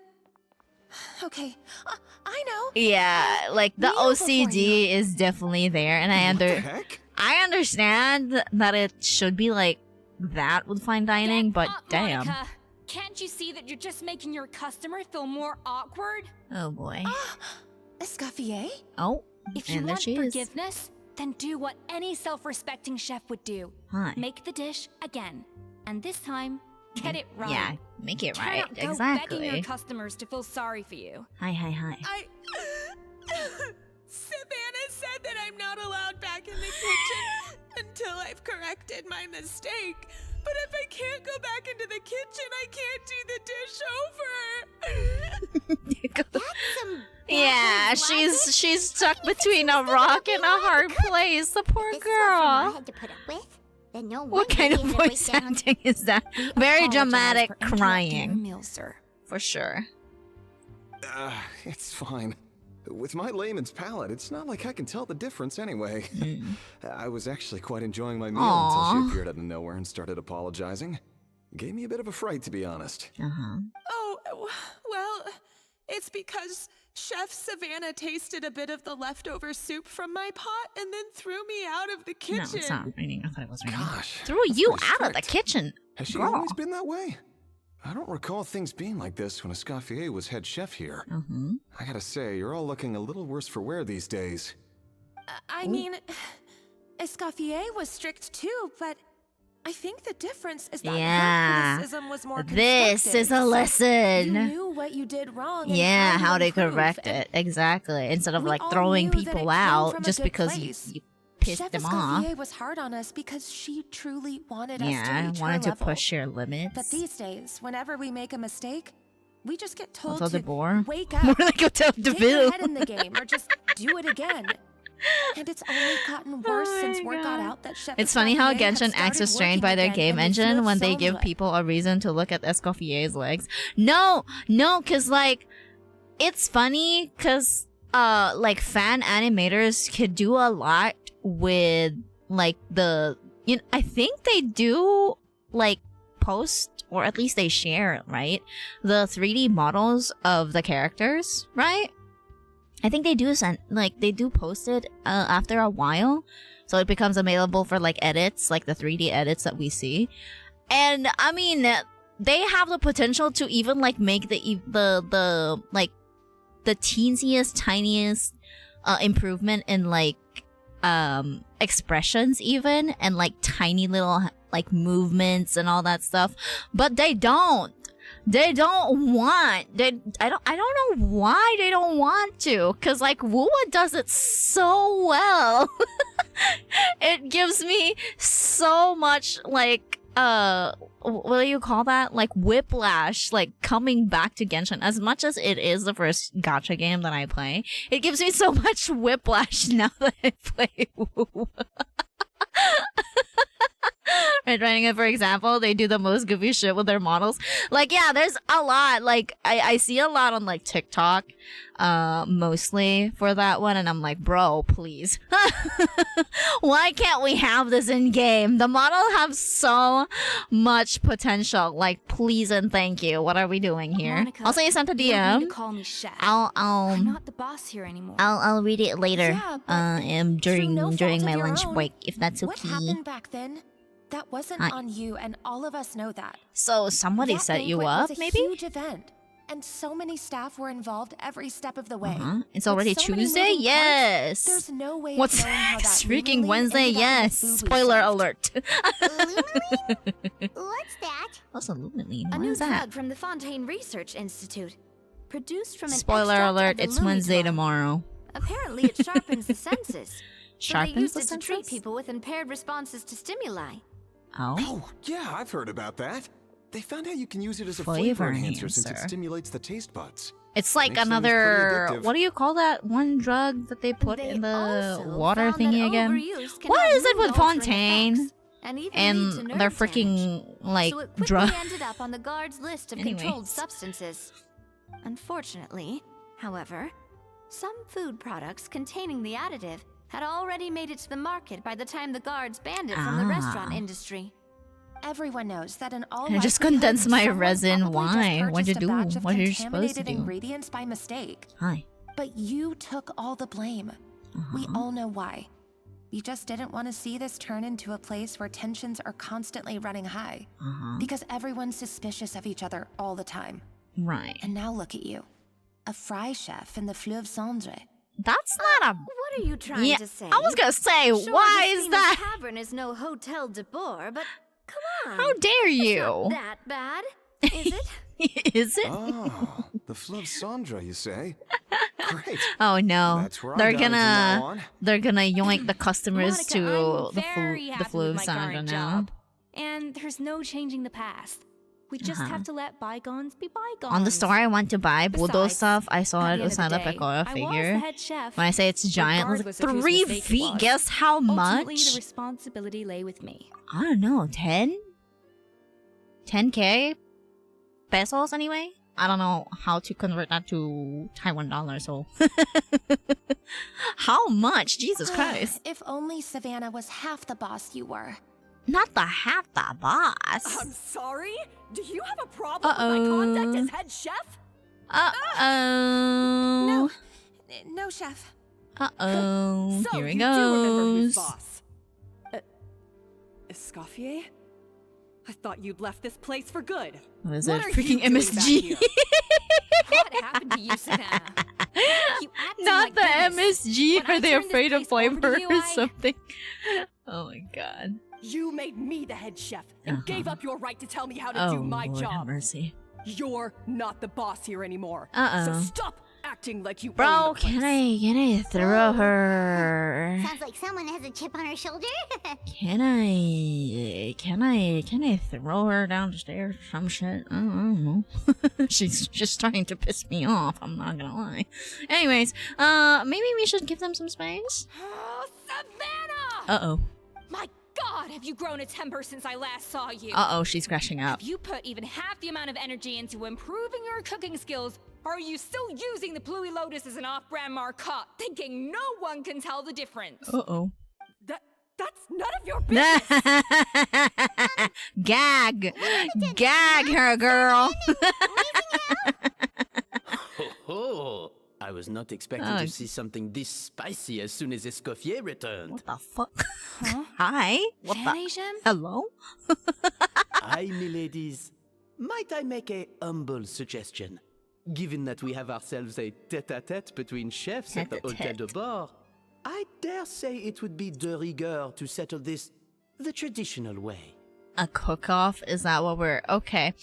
Okay, I know. Yeah, like the Kneel before OCD is definitely there, and What the heck? I understand that it should be like that with fine dining, Get but up, damn. Monica. Can't you see that you're just making your customer feel more awkward? Oh boy. Escoffier? Oh, If you and there want she is. forgiveness, then do what any self-respecting chef would do. Hi. Make the dish again. And this time, get it right. Yeah, make it Turn right. up, go begging Exactly. your customers to feel sorry for you. Hi. Savannah said that I'm not allowed back in the kitchen until I've corrected my mistake. But if I can't go back into the kitchen, I can't do the dish over. That's some. Yeah, she's stuck between a rock and a hard place. The poor This is what Samara girl. had to put up with. Then no What wonder kind he of had a voice breakdown. acting is that? Very dramatic Apologize for interrupting your crying, meal, sir. for sure. It's fine. With my layman's palate, it's not like I can tell the difference anyway. I was actually quite enjoying my meal until Aw. she appeared out of nowhere and started apologizing. Gave me a bit of a fright, to be honest. Oh, well, it's because Chef Savannah tasted a bit of the leftover soup from my pot and then threw me out of the kitchen. No, it's not raining. I thought it was raining. Gosh. Threw that's you pretty out of the strict. kitchen. Has she Girl. always been that way? I don't recall things being like this when Escoffier was head chef here. I gotta say, you're all looking a little worse for wear these days. I mean, Escoffier was strict too, but I think the difference is that Yeah. her criticism was more This is a constructive. lesson. You knew what you did wrong. and Yeah, how to improve, correct and it. Exactly. Instead of we like all throwing knew that it people came out from a just good because place. you pissed Chef them off. Escoffier was hard on us because she truly wanted us to Yeah, reach wanted her to level. push your limits. But these days, whenever we make a mistake, we just get told Hotel to de Boer? wake More up, like Hotel de get your Ville. head in the game, or just do it again. And it's only gotten worse Oh since my word got God. out that Chef It's funny how Escoffier had Genshin acts started restrained working by their again, game and we flew engine when they filmed give it. people a reason to look at Escoffier's legs. No, cause like, it's funny cause, like fan animators could do a lot with like I think they do like post, or at least they share, right? The 3D models of the characters, right? I think they do send, like, they do post it after a while, so it becomes available for like edits, like the 3D edits that we see. And I mean, they have the potential to even like make the like the teensiest, tiniest improvement in like expressions even, and like tiny little like movements and all that stuff, but they don't want. I don't know why they don't want to, because like Wuwa does it so well. It gives me so much like what do you call that, like whiplash, like coming back to Genshin. As much as it is the first gacha game that I play, it gives me so much whiplash now that I play Wuwa. Right, for example, they do the most goofy shit with their models. Like, yeah, there's a lot. Like, I see a lot on like TikTok, mostly for that one, and I'm like, bro, please. Why can't we have this in game? The model have so much potential. Like, please and thank you. What are we doing here? Monica, Also, you sent a you don't need DM. to call me chef. I'm not the boss here anymore. I'll read it later. Yeah, during no during fault my of your lunch own. break, if that's What okay. happened back then? That wasn't Hi. on you, and all of us know that. So somebody That set you banquet up, was a maybe? huge event, and so many staff were involved every step of the way. It's With already so many Tuesday? moving Yes. parts, there's no way What's of knowing how that next? Freaking Lumiline Wednesday? ended up in the Yes. food we Spoiler served. alert. What's that? What's a luminine? A What new is that? drug from the Fontaine Research Institute, produced from an Spoiler extract alert, of the it's Lumi Wednesday plant. tomorrow. Apparently, it sharpens the senses. So they Sharpens used the it to treat senses? people with impaired responses to stimuli. Oh. Oh, yeah, I've heard about that. They found out you can use it as a Flavor flavor enhancer since it enhancer. stimulates the taste buds. It's like Makes things another, pretty addictive. what do you call that one drug that they put They in the also water found that thingy again? overuse can What have is it with mood-altering Fontaine effects, and even lead to and nerve their damage. freaking like So it quickly drug? ended up on the guard's list of Anyways. controlled substances. Unfortunately, however, some food products containing the additive had already made it to the market by the time the guards banned it from the restaurant industry. Everyone knows that in all I just likelihood, condensed my someone resin. probably just Why? What'd you purchased a do? batch of What are you supposed to contaminated do? ingredients by mistake. Hi. But you took all the blame. We all know why. You just didn't want to see this turn into a place where tensions are constantly running high. Because everyone's suspicious of each other all the time. Right. And now look at you. A fry chef in the Fleuve Cendre. That's not a. What are you trying Yeah, to say? I was gonna say, Sure, why the is Venus that? Tavern is no Hotel de Boer, but come on. How dare It's you? not that bad, is it? Is it? Oh, the Fleuve Cendre, you say? Great. Oh no, That's where I'm they're going from now on. gonna yoink the customers Monica, to I'm the very the happy flu with my Sandra current now. job. And there's no changing the past. We just have to let bygones be bygones. On the store I went to buy Budo Besides, stuff, I saw at it the was end not of a the day, Pekora I was figure. the head chef. When I say it's giant, it was like regardless of whose 3 mistake it feet. was. Guess how Ultimately, the much? responsibility lay with me. I don't know, 10? 10K pesos anyway? I don't know how to convert that to Taiwan dollars, so. How much? Jesus Christ. If only Savannah was half the boss you were. Not the half the boss. I'm sorry? Do you have a problem with my conduct as head chef? Uh-oh. No, chef. Uh-oh. So Here it you do remember who's goes. boss? Escoffier? I thought you'd left this place for good. What is What it? are Freaking you doing back MSG. here? What happened to you, Savannah? You acting Not like the this. MSG. When I Are they turned this afraid of place over flavor to you, or I- something? Oh my god. You made me the head chef and gave up your right to tell me how to Oh, do my Lord have job. mercy. You're not the boss here anymore. Uh-oh. So stop acting like you own Bro, the place. can I throw her? Sounds like someone has a chip on her shoulder. Can I throw her down the stairs or some shit? I don't know. She's just trying to piss me off, I'm not gonna lie. Anyways, maybe we should give them some space? Oh, Savannah! Uh-oh. My God, have you grown a temper since I last saw you? Uh-oh, she's crashing up. Have you put even half the amount of energy into improving your cooking skills, or are you still using the Pluie Lotus as an off-brand marcotte, thinking no one can tell the difference? Uh-oh. That's none of your business. Gag! Gag her, girl! Ho ho! I was was not expecting to see something this spicy as soon as Escoffier returned. What the fuck? Huh? Hi? What the? Hello? Hi, miladies. Might I make a humble suggestion? Given that we have ourselves a tête-à-tête between chefs at the Hôtel de Bord, I dare say it would be de rigueur to settle this the traditional way. A cook-off? Is that what we're... Okay.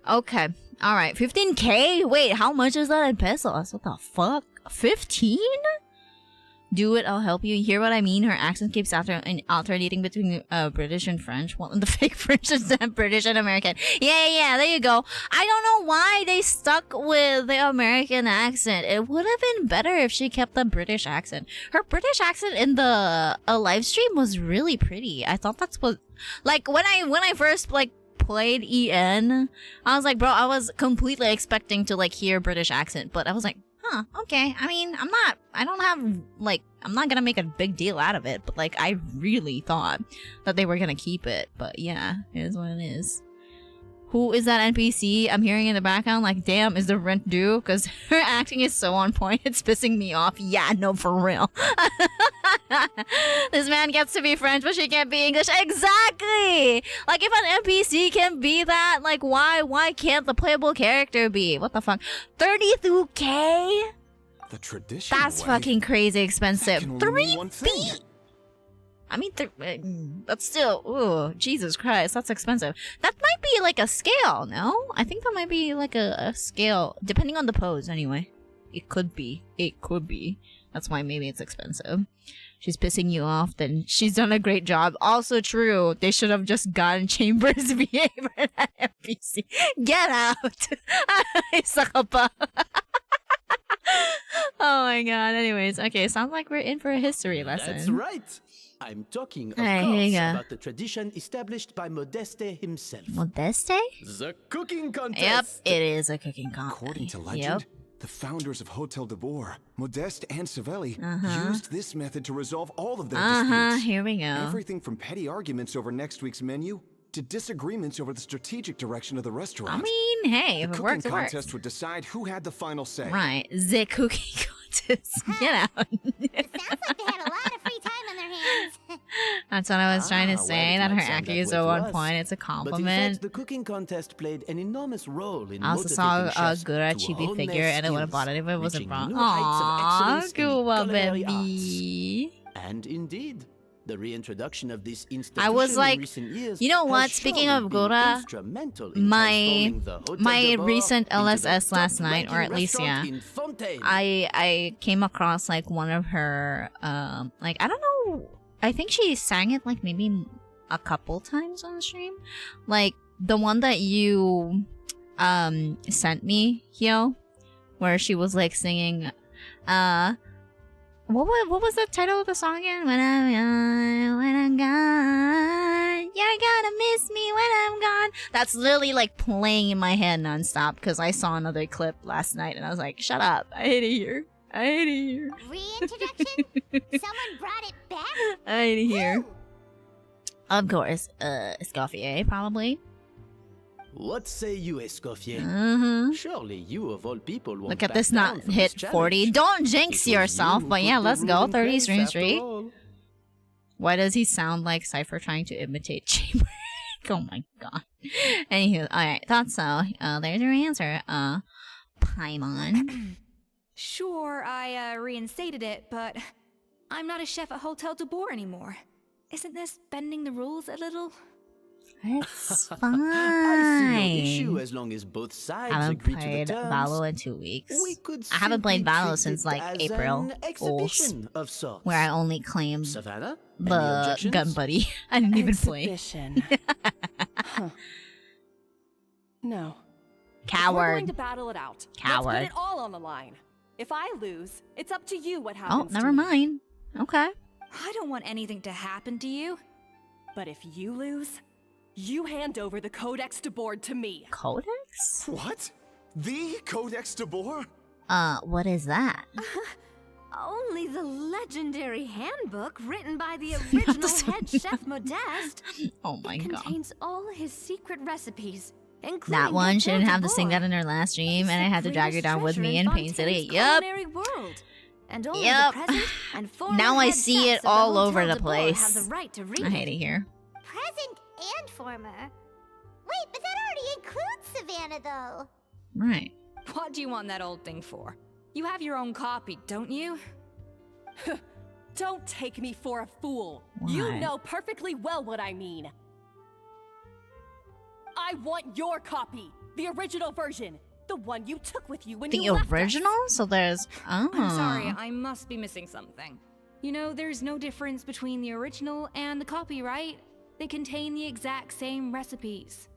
Okay. Alright. 15K? Wait, how much is that in pesos? What the fuck? 15? Do it, I'll help you. Hear what I mean? Her accent keeps alternating between British and French. Well, the fake French is British and American. Yeah, there you go. I don't know why they stuck with the American accent. It would have been better if she kept the British accent. Her British accent in the live stream was really pretty. I thought that's what... Like, when I first, like, played EN, I was like, bro, I was completely expecting to, like, hear British accent. But I was like, huh, okay. I mean, I'm not gonna make a big deal out of it, but like, I really thought that they were gonna keep it. But yeah, it is what it is. Who is that NPC I'm hearing in the background? Like, damn, is the rent due? Because her acting is so on point, it's pissing me off. Yeah, no, for real. This man gets to be French, but she can't be English. Exactly! Like, if an NPC can be that, like, why can't the playable character be? What the fuck? 32K? The traditional That's way? fucking crazy expensive. That can only mean one 3 thing. feet? I mean, that's still, ooh, Jesus Christ, that's expensive. That might be like a scale, no? I think that might be like a scale, depending on the pose, anyway. It could be. It could be. That's why maybe it's expensive. She's pissing you off, then she's done a great job. Also true, they should have just gotten Chambers VA for that NPC. Get out! Saka pa. Oh my god, anyways. Okay, sounds like we're in for a history lesson. That's right. I'm talking, of Alright, course, here you go. about the tradition established by Modeste himself. Modeste? The cooking contest! Yep, it is a cooking contest. According to legend, the founders of Hotel de Boer, Modeste and Savelli, used this method to resolve all of their disputes. Here we go. Everything from petty arguments over next week's menu to disagreements over the strategic direction of the restaurant. I mean, hey, if the it works, cooking it works. contest would decide who had the final say. Right, the cooking contest. Get out. It sounds like they had a lot of free time on their hands. That's what I was trying to well, say, it that her might sound acting that is way so to on us. point. It's a But in compliment. fact, the cooking contest played an enormous role in I also saw motivating a chefs good to chibi hone figure, their and I would have skills, bought it if it wasn't reaching wrong. new heights of Aww, excellence in Cuba culinary arts. baby. And indeed, the reintroduction of this institution I was like, in recent years you know has what? Speaking surely of been Gora, instrumental in my transforming the Hotel my de Bord recent into the LSS last night, or top-ranking at least restaurant yeah, in Fontaine. I came across like one of her like, I don't know, I think she sang it like maybe a couple times on stream, like the one that you sent me, Hyo, where she was like singing what was the title of the song again? When I'm gone, you're gonna miss me when I'm gone. That's literally like playing in my head nonstop because I saw another clip last night and I was like, shut up, I hate it here. I hate it here. Reintroduction? Someone brought it back? I hate it here. Who? Of course, Escoffier, probably. What say you, Escoffier? Surely you of all people won't Look at back this, down not from hit this 40. challenge. Don't jinx It was yourself, you but who yeah, put the let's go. rule in 30 place stream after straight. all. Why does he sound like Cypher trying to imitate Chamber? Oh my god. Anywho, alright, thought so. There's your answer. Paimon. Sure, I reinstated it, but I'm not a chef at Hotel de Boer anymore. Isn't this bending the rules a little? It's I see no issue fine. as long as both I sides haven't agree to the played terms. Valo in 2 weeks. We could I haven't played simply Valo treat since it like as April an exhibition of sorts. where I only claimed Savannah, any the objections? gun buddy. I didn't even play. Exhibition. Huh. No. If we're Coward. going to battle it out. Let's Coward. put it all on the line. If I lose, it's up to you what happens. Oh, never to me. mind. Okay. I don't want anything to happen to you. But if you lose, you hand over the Codex de Boer to me. Codex? What? The Codex de Boer? What is that? Only the legendary handbook written by the original head chef Modeste Oh my god. contains all his secret recipes including That one, she didn't Gateau have de to sing Bois. that in her last stream, and I had to It's the drag her down with treasure me in in Pain City. Fontaine's Yep. culinary world. And only Yep. the present and former Now I head see chefs it of the all Hotel over the de Bois place. have the right to read I hate it here. Present and former. Wait, but that already includes Savannah, though. Right. What do you want that old thing for? You have your own copy, don't you? Don't take me for a fool. Why? You know perfectly well what I mean. I want your copy, the original version, the one you took with you when The you left us. original? So there's... Oh. I'm sorry, I must be missing something. You know, there's no difference between the original and the copy, right? They contain the exact same recipes.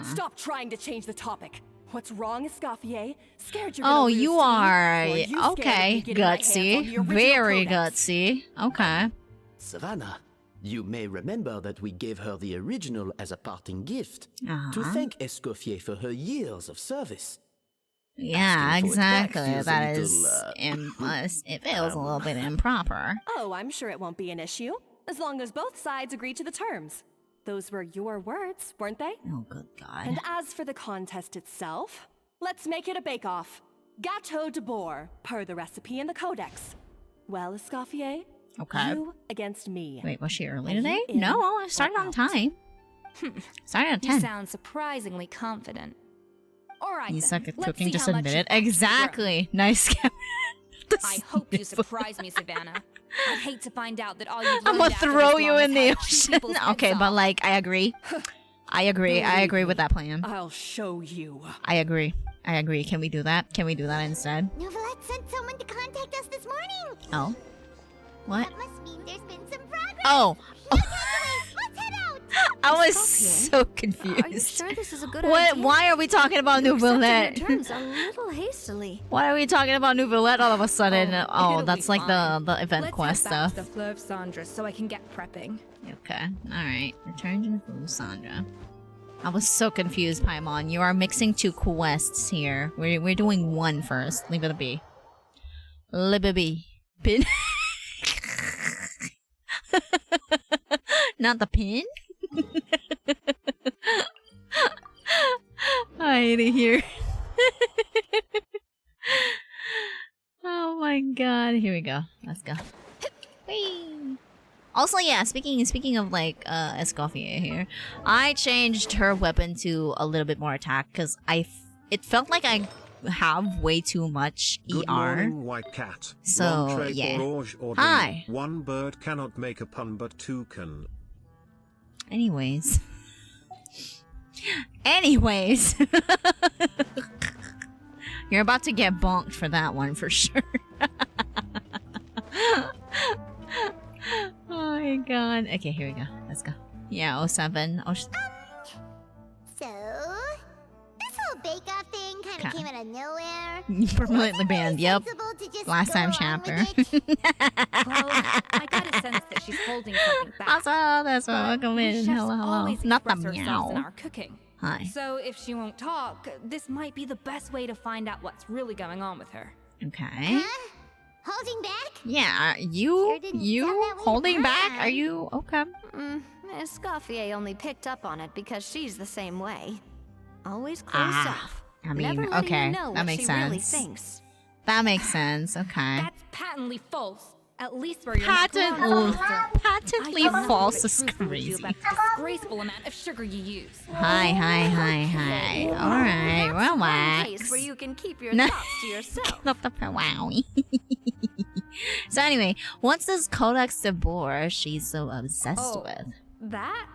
Stop trying to change the topic. What's wrong, Escoffier? Scared you're Oh, gonna lose you to me? are... Or you scared of Okay, me getting my hands on gutsy. the original Very codex? gutsy. Okay. Savannah, you may remember that we gave her the original as a parting gift to Uh-huh. thank Escoffier for her years of service. Yeah, Asking for it back exactly. feels a That little, is... it feels a little bit improper. Oh, I'm sure it won't be an issue, as long as both sides agree to the terms. Those were your words, weren't they? Oh, good God. And as for the contest itself, let's make it a bake-off. Gateau de Bois, per the recipe in the codex. Well, Escoffier, Okay. you against me. Wait, was she early Are you today? in No, I started or on out? time. Started at You 10. sound surprisingly confident. Alright You then, suck at let's cooking, see just how much admit you've it. actually Exactly. Nice. grown. I hope you surprise me, Savannah. I'd hate to find out that all you've I'm learned gonna after throw this you long in is the how to chew ocean. people's heads Okay, but off. like, I agree. I agree with that plan. I'll show you. I agree. Can we do that? Can we do that instead? Novelette sent someone to contact us this morning. Oh. What? That must mean there's been some progress. Oh. No time to waste. Let's head out. I was Escoffier? so Are you confused. sure this is a good What? idea? Why are we talking about You accepted Nouvellette? your terms a little hastily. Why are we talking about Nouvellette all of a sudden? Oh, it'll that's be like fine. the event Let's quest head back stuff. to the Fleur of Sandra so I can get prepping. Okay. Alright. Return to the Blue Sandra. I was so confused, Paimon. You are mixing two quests here. We're doing one first. Leave it be. Leave it be. Pin? Not the pin? I hate it here. Oh my god. Here we go. Let's go. Whee! Also, yeah, speaking of like Escoffier here, I changed her weapon to a little bit more attack because it felt like I have way too much Good ER. morning, White Cat. So, L'entrée yeah. pour Orge or Hi. One bird cannot make a pun, but two can. Anyways, you're about to get bonked for that one for sure. Oh my god. Okay, here we go. Let's go. Yeah, 07. Oh, So, this whole bake-off thing kind of Okay. came out of nowhere. permanently banned. Yep. Sensible to just Last go time along chapter. with it. Well, I got a sense that she's holding something back. Also, that's what welcome We in. chefs Hello, hello. always Not the express ourselves in meow. our cooking. Hi. So if she won't talk, this might be the best way to find out what's really going on with her. Okay. Huh? Holding back? Yeah, are Sure you didn't sound that way to holding back? Pine. Are you okay? Escoffier only picked up on it because she's the same way. Always closed Ah, off. I mean, Never letting okay, you know that what makes she really sense. thinks. That makes sense. Okay. That's patently false. At least for your Patently false is crazy. About the disgraceful amount of sugar you use. Hi. All right, That's one relax. case where you can keep your No. thoughts to yourself. Wow. So anyway, what's this Codex de Bois she's so obsessed with? That?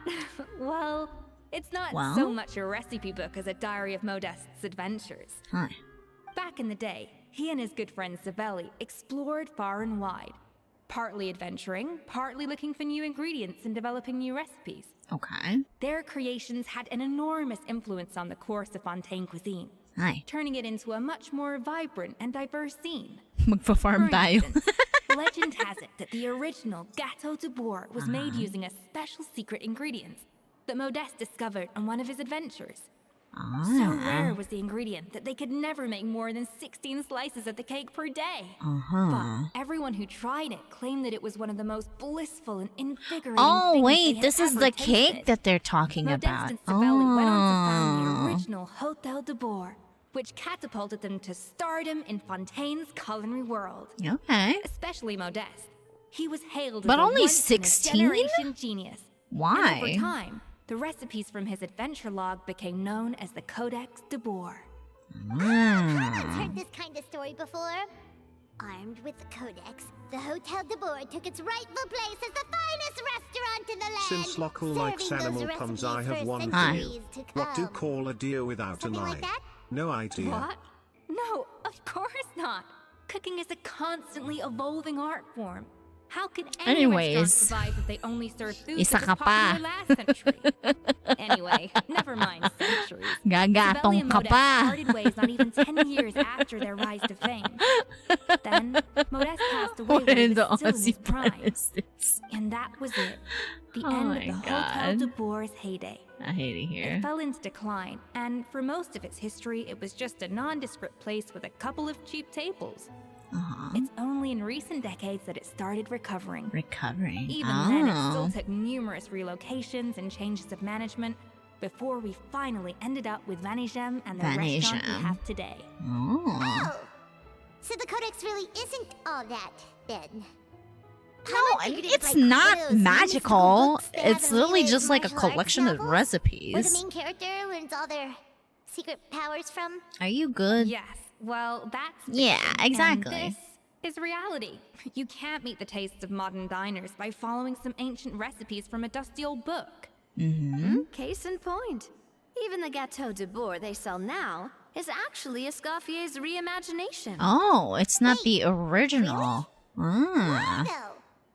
Well, it's not Well? so much a recipe book as a diary of Modeste's adventures. Hi. Back in the day, he and his good friend Savelli explored far and wide, partly adventuring, partly looking for new ingredients and developing new recipes. Okay. Their creations had an enormous influence on the course of Fontaine cuisine, Hi. turning it into a much more vibrant and diverse scene. Magpa-farm For tayo. instance, legend has it that the original Gateau de Bois was made using a special secret ingredient that Modeste discovered on one of his adventures. So rare was the ingredient that they could never make more than 16 slices of the cake per day. But everyone who tried it claimed that it was one of the most blissful and invigorating things wait, this is the cake that they're talking about. Modeste and Savelli went on to found the original Hotel de Boer, which catapulted them to stardom in Fontaine's culinary world. Okay. Especially Modeste. He was hailed But as a only once-in-a-generation genius. Why? And over time, the recipes from his adventure log became known as the Codex de Boer. I've heard this kind of story before. Armed with the Codex, the Hotel de Boer took its rightful place as the finest restaurant in the land. Since Lockle likes serving animal those puns, I recipes have for one for centuries you. to What do come. call a deer without Something an eye? like that? No idea. What? No, of course not. Cooking is a constantly evolving art form. How could any restaurant survive if they only serve food that was popular last century? Anyway, never mind centuries. Savelli and Modeste parted ways not even 10 years after their rise to fame. Then, Modeste passed away when he was still in his prime. And that was it. The end of the Hotel de Boer's heyday. I hate it here. It fell into decline, and for most of its history, it was just a nondescript place with a couple of cheap tables. It's only in recent decades that it started recovering. Even then, it still took numerous relocations and changes of management before we finally ended up with Vanigem and the restaurant we have today. Oh, so the Codex really isn't all that, then? No, it's not magical. It's literally just like a collection of recipes. Where the main character learns all their secret powers from? Are you good? Yes. Well, that's exactly. And this is reality. You can't meet the tastes of modern diners by following some ancient recipes from a dusty old book. Case in point. Even the Gâteau de Boer they sell now is actually Escoffier's reimagination. Oh, it's not the original. Wow.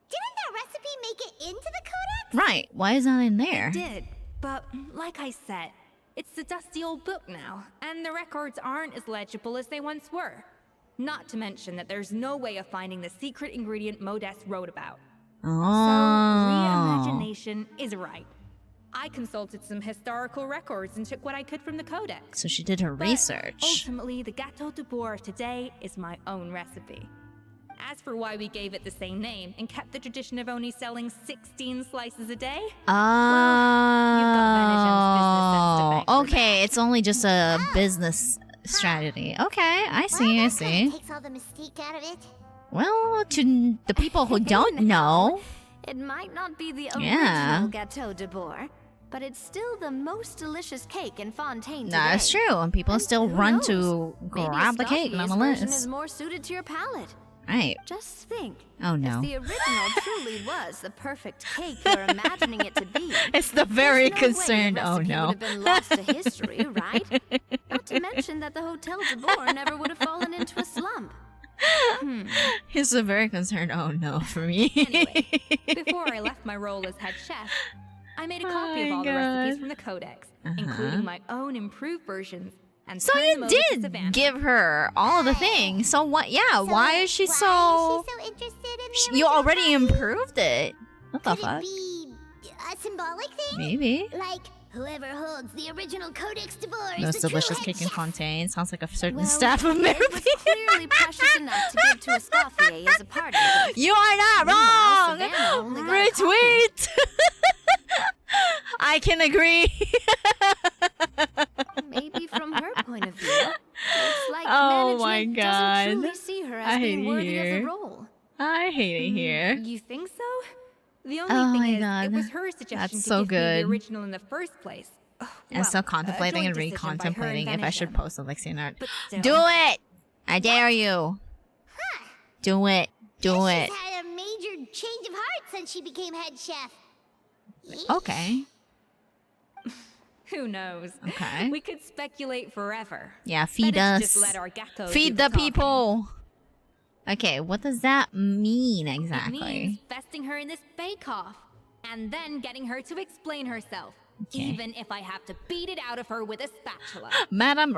Didn't that recipe make it into the Codex? Right. Why is that in there? It did, but like I said, it's the dusty old book now, and the records aren't as legible as they once were. Not to mention that there's no way of finding the secret ingredient Modeste wrote about. So, reimagination is right. I consulted some historical records and took what I could from the Codex. So she did her research. Ultimately, the Gâteau de Boer of today is my own recipe. As for why we gave it the same name and kept the tradition of only selling 16 slices a day, okay, it's only just a business strategy. Okay, I see. Takes all the mystique out of it. Well, to the people who don't know, it might not be the original Gâteau de Boer, but it's still the most delicious cake in Fontaine today. That's true, and people still run to grab the cake nonetheless. Maybe is more suited to your palate. Right. Just think. Oh no. If the original truly was the perfect cake you're imagining it to be. It's the very concerned. Oh no. Would have been lost to history, right? Not to mention that the Hotel de Boer never would have fallen into a slump. He's a very concerned. Oh no, for me. Anyway, before I left my role as head chef, I made a copy of all the recipes from the Codex, including my own improved versions. And so you did give her all of the things. So what? Yeah. So why is she so interested in the you already improved it. What the fuck? Could it be a symbolic thing? Maybe. Like whoever holds the original Codex de Boer is Most the delicious true cake in Fontaine. Sounds like a certain staff of Mary. It was clearly precious enough to give to Escoffier as a party. You are not wrong. Retweet. I can agree. Maybe from her point of view, it's like management doesn't truly see her as being worthy of the role. I hate it here. You think so? The only thing is, it was her suggestion to give me the original in the first place. I'm still contemplating and recontemplating if I should post Alexian art. Do it! I dare you. Huh. Do it. Do it. She's had a major change of heart since she became head chef. Okay. Who knows? Okay. We could speculate forever. Yeah, feed us. Just let our gecko feed the people. Okay, what does that mean exactly? It means besting her in this bake-off, and then getting her to explain herself, even if I have to beat it out of her with a spatula. Madam,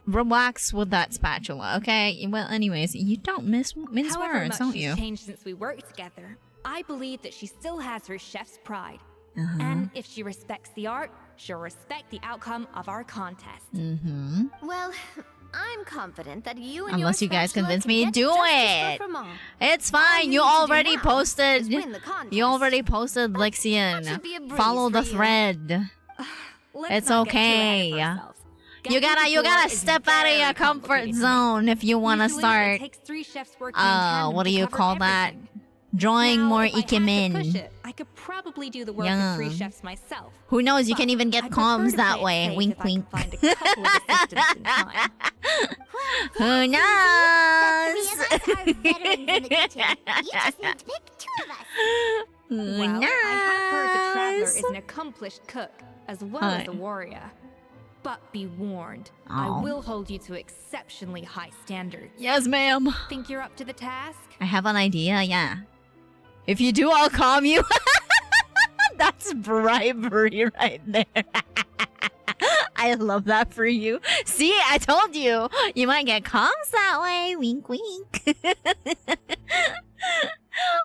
relax with that spatula, okay? Well, anyways, you don't mince words, don't you? However much she's changed since we worked together, I believe that she still has her chef's pride. And if she respects the art, she'll respect the outcome of our contest. Well, I'm confident that you and Unless your you guys spatula convince can me to get do justice it. for Fromage. It's All fine. you You need to do already now posted. is win the contest. You already posted, Lexian. should be a breeze Follow the for you. thread. Let's It's not get too ahead okay. of ourselves. You Getting gotta before is step out of very your comfort complicated to me. zone if you wanna Usually, start. It takes 3 chefs working in tandem What do to you cover call that? everything. Drawing Now, more if I had to push ikemen. it, I could probably do the work of 3 Yeah. chefs myself. Who knows? You But can even I get prefer comms to that play it way. safe Wink, if I can wink. find a couple of assistants in time. Who The knows? three of us are veterans in the kitchen. You just need to pick 2 of us. Who Well, I have heard the Traveler knows? is an accomplished cook, as well as a warrior. But be warned, I Oh. will hold you to exceptionally high standards. Yes, ma'am. Think you're up to the task? I have an idea, yeah. If you do, I'll calm you. That's bribery right there. I love that for you. See, I told you. You might get comms that way. Wink, wink.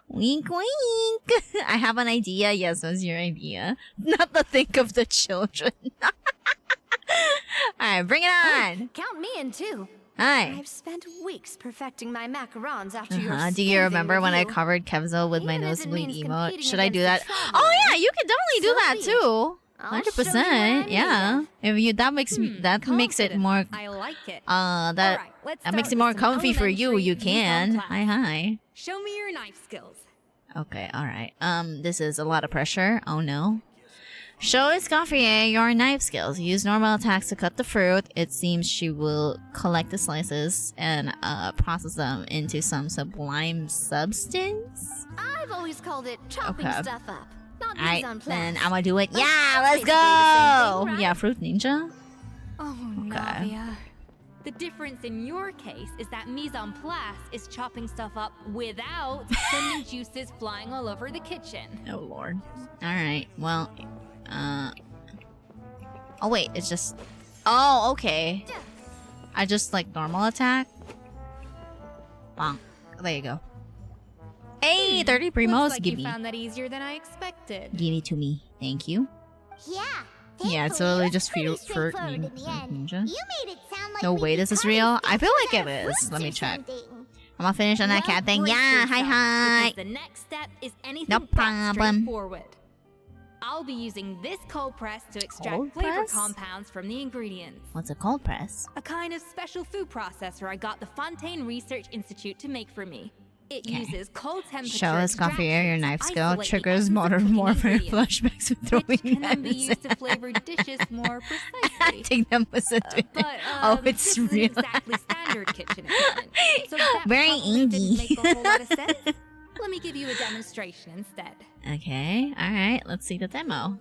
Wink, wink. I have an idea. Yes, what's your idea? Not to think of the children. Alright, bring it on. Count me in too. Hi. I've spent weeks perfecting my macarons after your Do you remember when I review. covered Kevzo with my Even if it nosebleed means emote? competing Should I do that? against the Oh Traveler, yeah, you can definitely do so that be it. too. I'll 100%. show you what I'm Yeah. made of. If you that makes makes it Confident. more I like it. that Alright, let's that makes start it more with some comfy for you. elementary You mise can. en Hi place. hi. Show me your knife skills. Okay, alright. This is a lot of pressure. Oh no. Show Escoffier your knife skills. Use normal attacks to cut the fruit. It seems she will collect the slices and process them into some sublime substance. I've always called it chopping Okay. stuff up, not mise Alright, en place. then I'm gonna do it. But Yeah, that's let's basically the same go! thing, right? Yeah, Fruit Ninja. Oh, Navia. The difference in your case is that mise en place is chopping stuff up without sending juices flying all over the kitchen. Oh lord. Alright, well, oh wait, it's just... Oh, okay. I just like normal attack. Bonk. There you go. Hey, 30 primos, Looks like give you me. found that easier than I expected. Give it to me. Thank you. Yeah. Yeah, it's thankfully, literally it was just pretty fruit straightforward in the end. ninja. You made it sound like No, we wait, could is this cut real? and I feel like stick it together is. fruits Let me or check. something. I'm gonna finish on that Well, cat thing. brace Yeah, hi yourself, hi. because the next step is anything No but problem. straightforward. I'll be using this cold press to extract Cold flavor press? compounds from the ingredients. What's a cold press? A kind of special food processor I got the Fontaine Research Institute to make for me. It Okay. uses cold temperature Show Escoffier your extractions knife to skill. isolate the Triggers essence of modern cooking warfare ingredients, flashbacks with which throwing can then be knives. used to flavor dishes more precisely. Take them with a But Oh, it's this isn't real. exactly standard kitchen equipment, so that Very probably didn't indie. make a whole lot of sense. Let me give you a demonstration instead. Okay, alright, let's see the demo.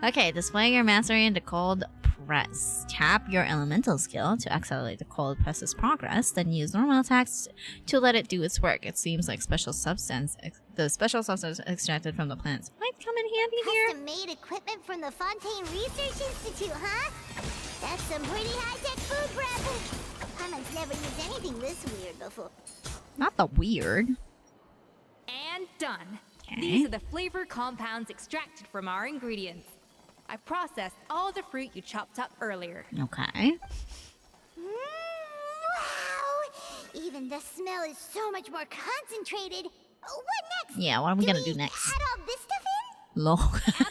Okay, display your mastery in the cold press. Tap your elemental skill to accelerate the cold press's progress, then use normal attacks to let it do its work. It seems like the special substance extracted from the plants might come in handy here. Custom-made equipment from the Fontaine Research Institute, huh? That's some pretty high-tech food prep. Paimon's never used anything this weird before. Not the weird. And done. Okay. These are the flavor compounds extracted from our ingredients. I processed all the fruit you chopped up earlier. Okay. Wow! Even the smell is so much more concentrated. What next? Yeah, what are we gonna we do next? add all this stuff in? Lol.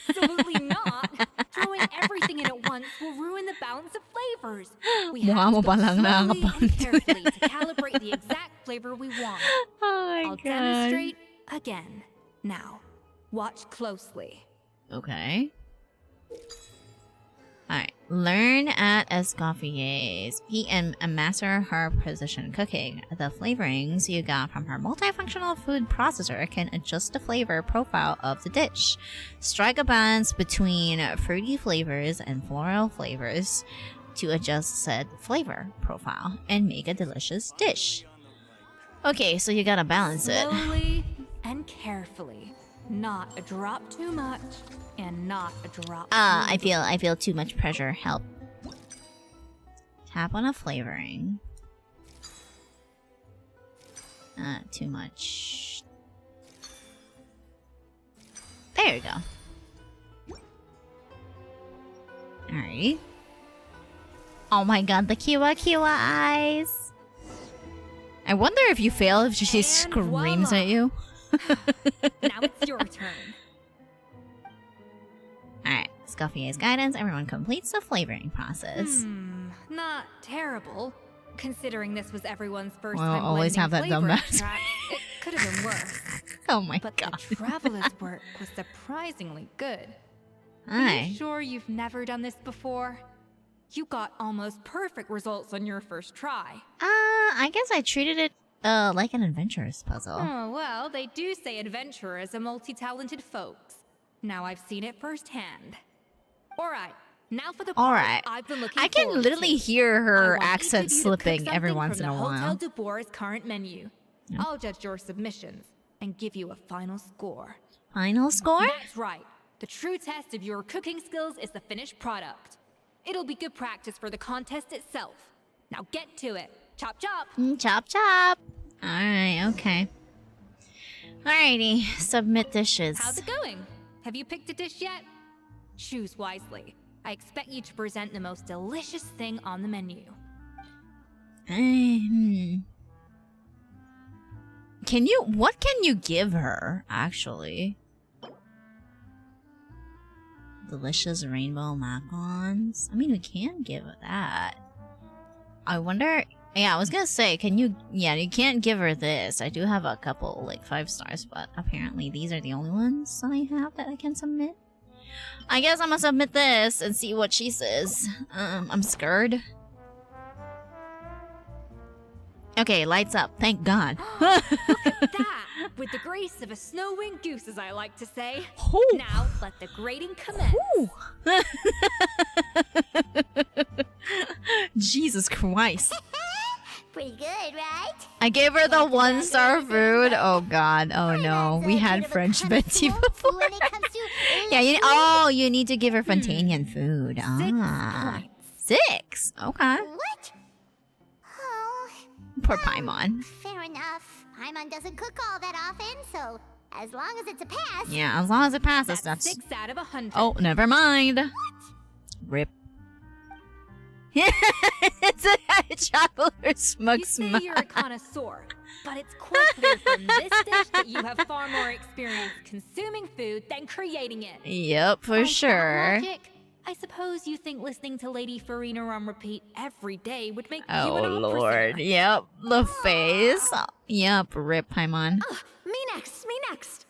Absolutely not. Throwing everything in at once will ruin the balance of flavors. We Mukha have mo to pa go lang slowly and nakakapagod. carefully to calibrate the exact flavor we want. Oh my I'll demonstrate again. Now, watch closely. Okay. Alright. Learn at Escoffier's Peak and master her precision cooking. The flavorings you got from her multifunctional food processor can adjust the flavor profile of the dish. Strike a balance between fruity flavors and floral flavors to adjust said flavor profile and make a delicious dish. Okay, so you gotta balance it. Slowly and carefully. Not a drop too much, and not a drop too I little. feel too much pressure. Help. Tap on a flavoring. Too much. There you go. Alright. Oh my god, the Kiwa Kiwa eyes. I wonder if you fail if she screams voila. at you. Now it's your turn. Alright, Escoffier's guidance. Everyone completes the flavoring process. Not terrible. Considering this was everyone's first Well, time always have that blending dumb flavor extracts, it could have been worse. Oh my But god. the traveler's work was surprisingly good. Are Aye. you sure you've never done this before? You got almost perfect results on your first try. I guess I treated it like an adventurous puzzle. Oh, well, they do say adventurers are multi-talented folks. Now I've seen it firsthand. Alright, now for the part Alright. I've been looking I can forward literally to. hear her I want each accent of you to slipping cook every something once from in a the Hotel while. de Boer's current menu. I'll judge your submissions and give you a final score. Final score? That's right. The true test of your cooking skills is the finished product. It'll be good practice for the contest itself. Now get to it. Chop chop. Chop chop. Alright, okay. Alrighty, submit dishes. How's it going? Have you picked a dish yet? Choose wisely. I expect you to present the most delicious thing on the menu. What can you give her, actually? Delicious rainbow macarons? I mean, we can give her that. I wonder... Yeah, I was gonna say, you can't give her this. I do have a couple, like, 5 stars, but apparently these are the only ones I have that I can submit. I guess I'm gonna submit this and see what she says. I'm scared. Okay, lights up. Thank God. Look at that! With the grace of a snow-winged goose, as I like to say. Ooh. Now, let the grating commence. Jesus Christ. Pretty good, right? I gave her the 1-star food. Oh God. Oh no. We had French venti before. When it comes to Yeah, you need to give her Fontanian food. 6 Ah. points. 6? Okay. What? Oh, Poor Paimon. fair enough. Paimon doesn't cook all that often, so as long as it's a pass. Yeah, as long as it passes, That's that's... 6 out of 100. Oh, never mind. Rip. It's a traveler's smug You say smile. you're a connoisseur, but it's quite clear from this dish that you have far more experience consuming food than creating it. Yep, for By that sure. logic, I suppose you think listening to Lady Farina on repeat every day would make you Oh an opera lord. singer. Yep, the face. Yep, rip Paimon. Me next.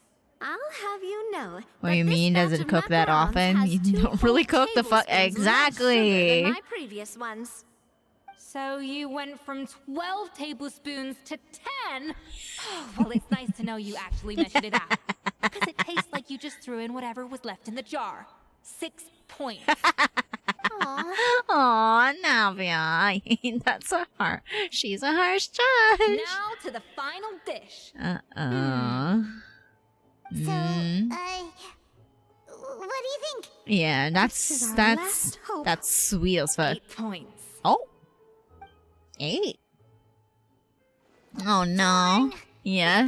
I'll have you know. What do that you this mean? Does batch it of cook that macarons often? has You 2 don't really full cook the fuck. tablespoons less Exactly. sugar than my previous ones. So you went from 12 tablespoons to 10? Well, it's nice to know you actually measured it out. Because it tastes like you just threw in whatever was left in the jar. 6 points. Aw, Navia. That's a she's a harsh judge. Now to the final dish. So, what do you think? Yeah, This is our last hope. that's sweet as fuck. 8 points. Oh, 8. Oh no. Yeah.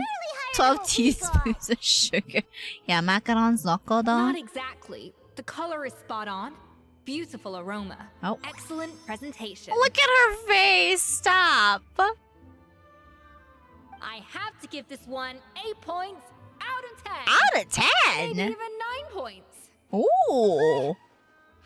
12 teaspoons of sugar. Yeah, macarons loco though. Not exactly. The color is spot on. Beautiful aroma. Oh. Excellent presentation. Look at her face. Stop. I have to give this one 8 points out of 10. Out of 10. Maybe even 9 points. Ooh.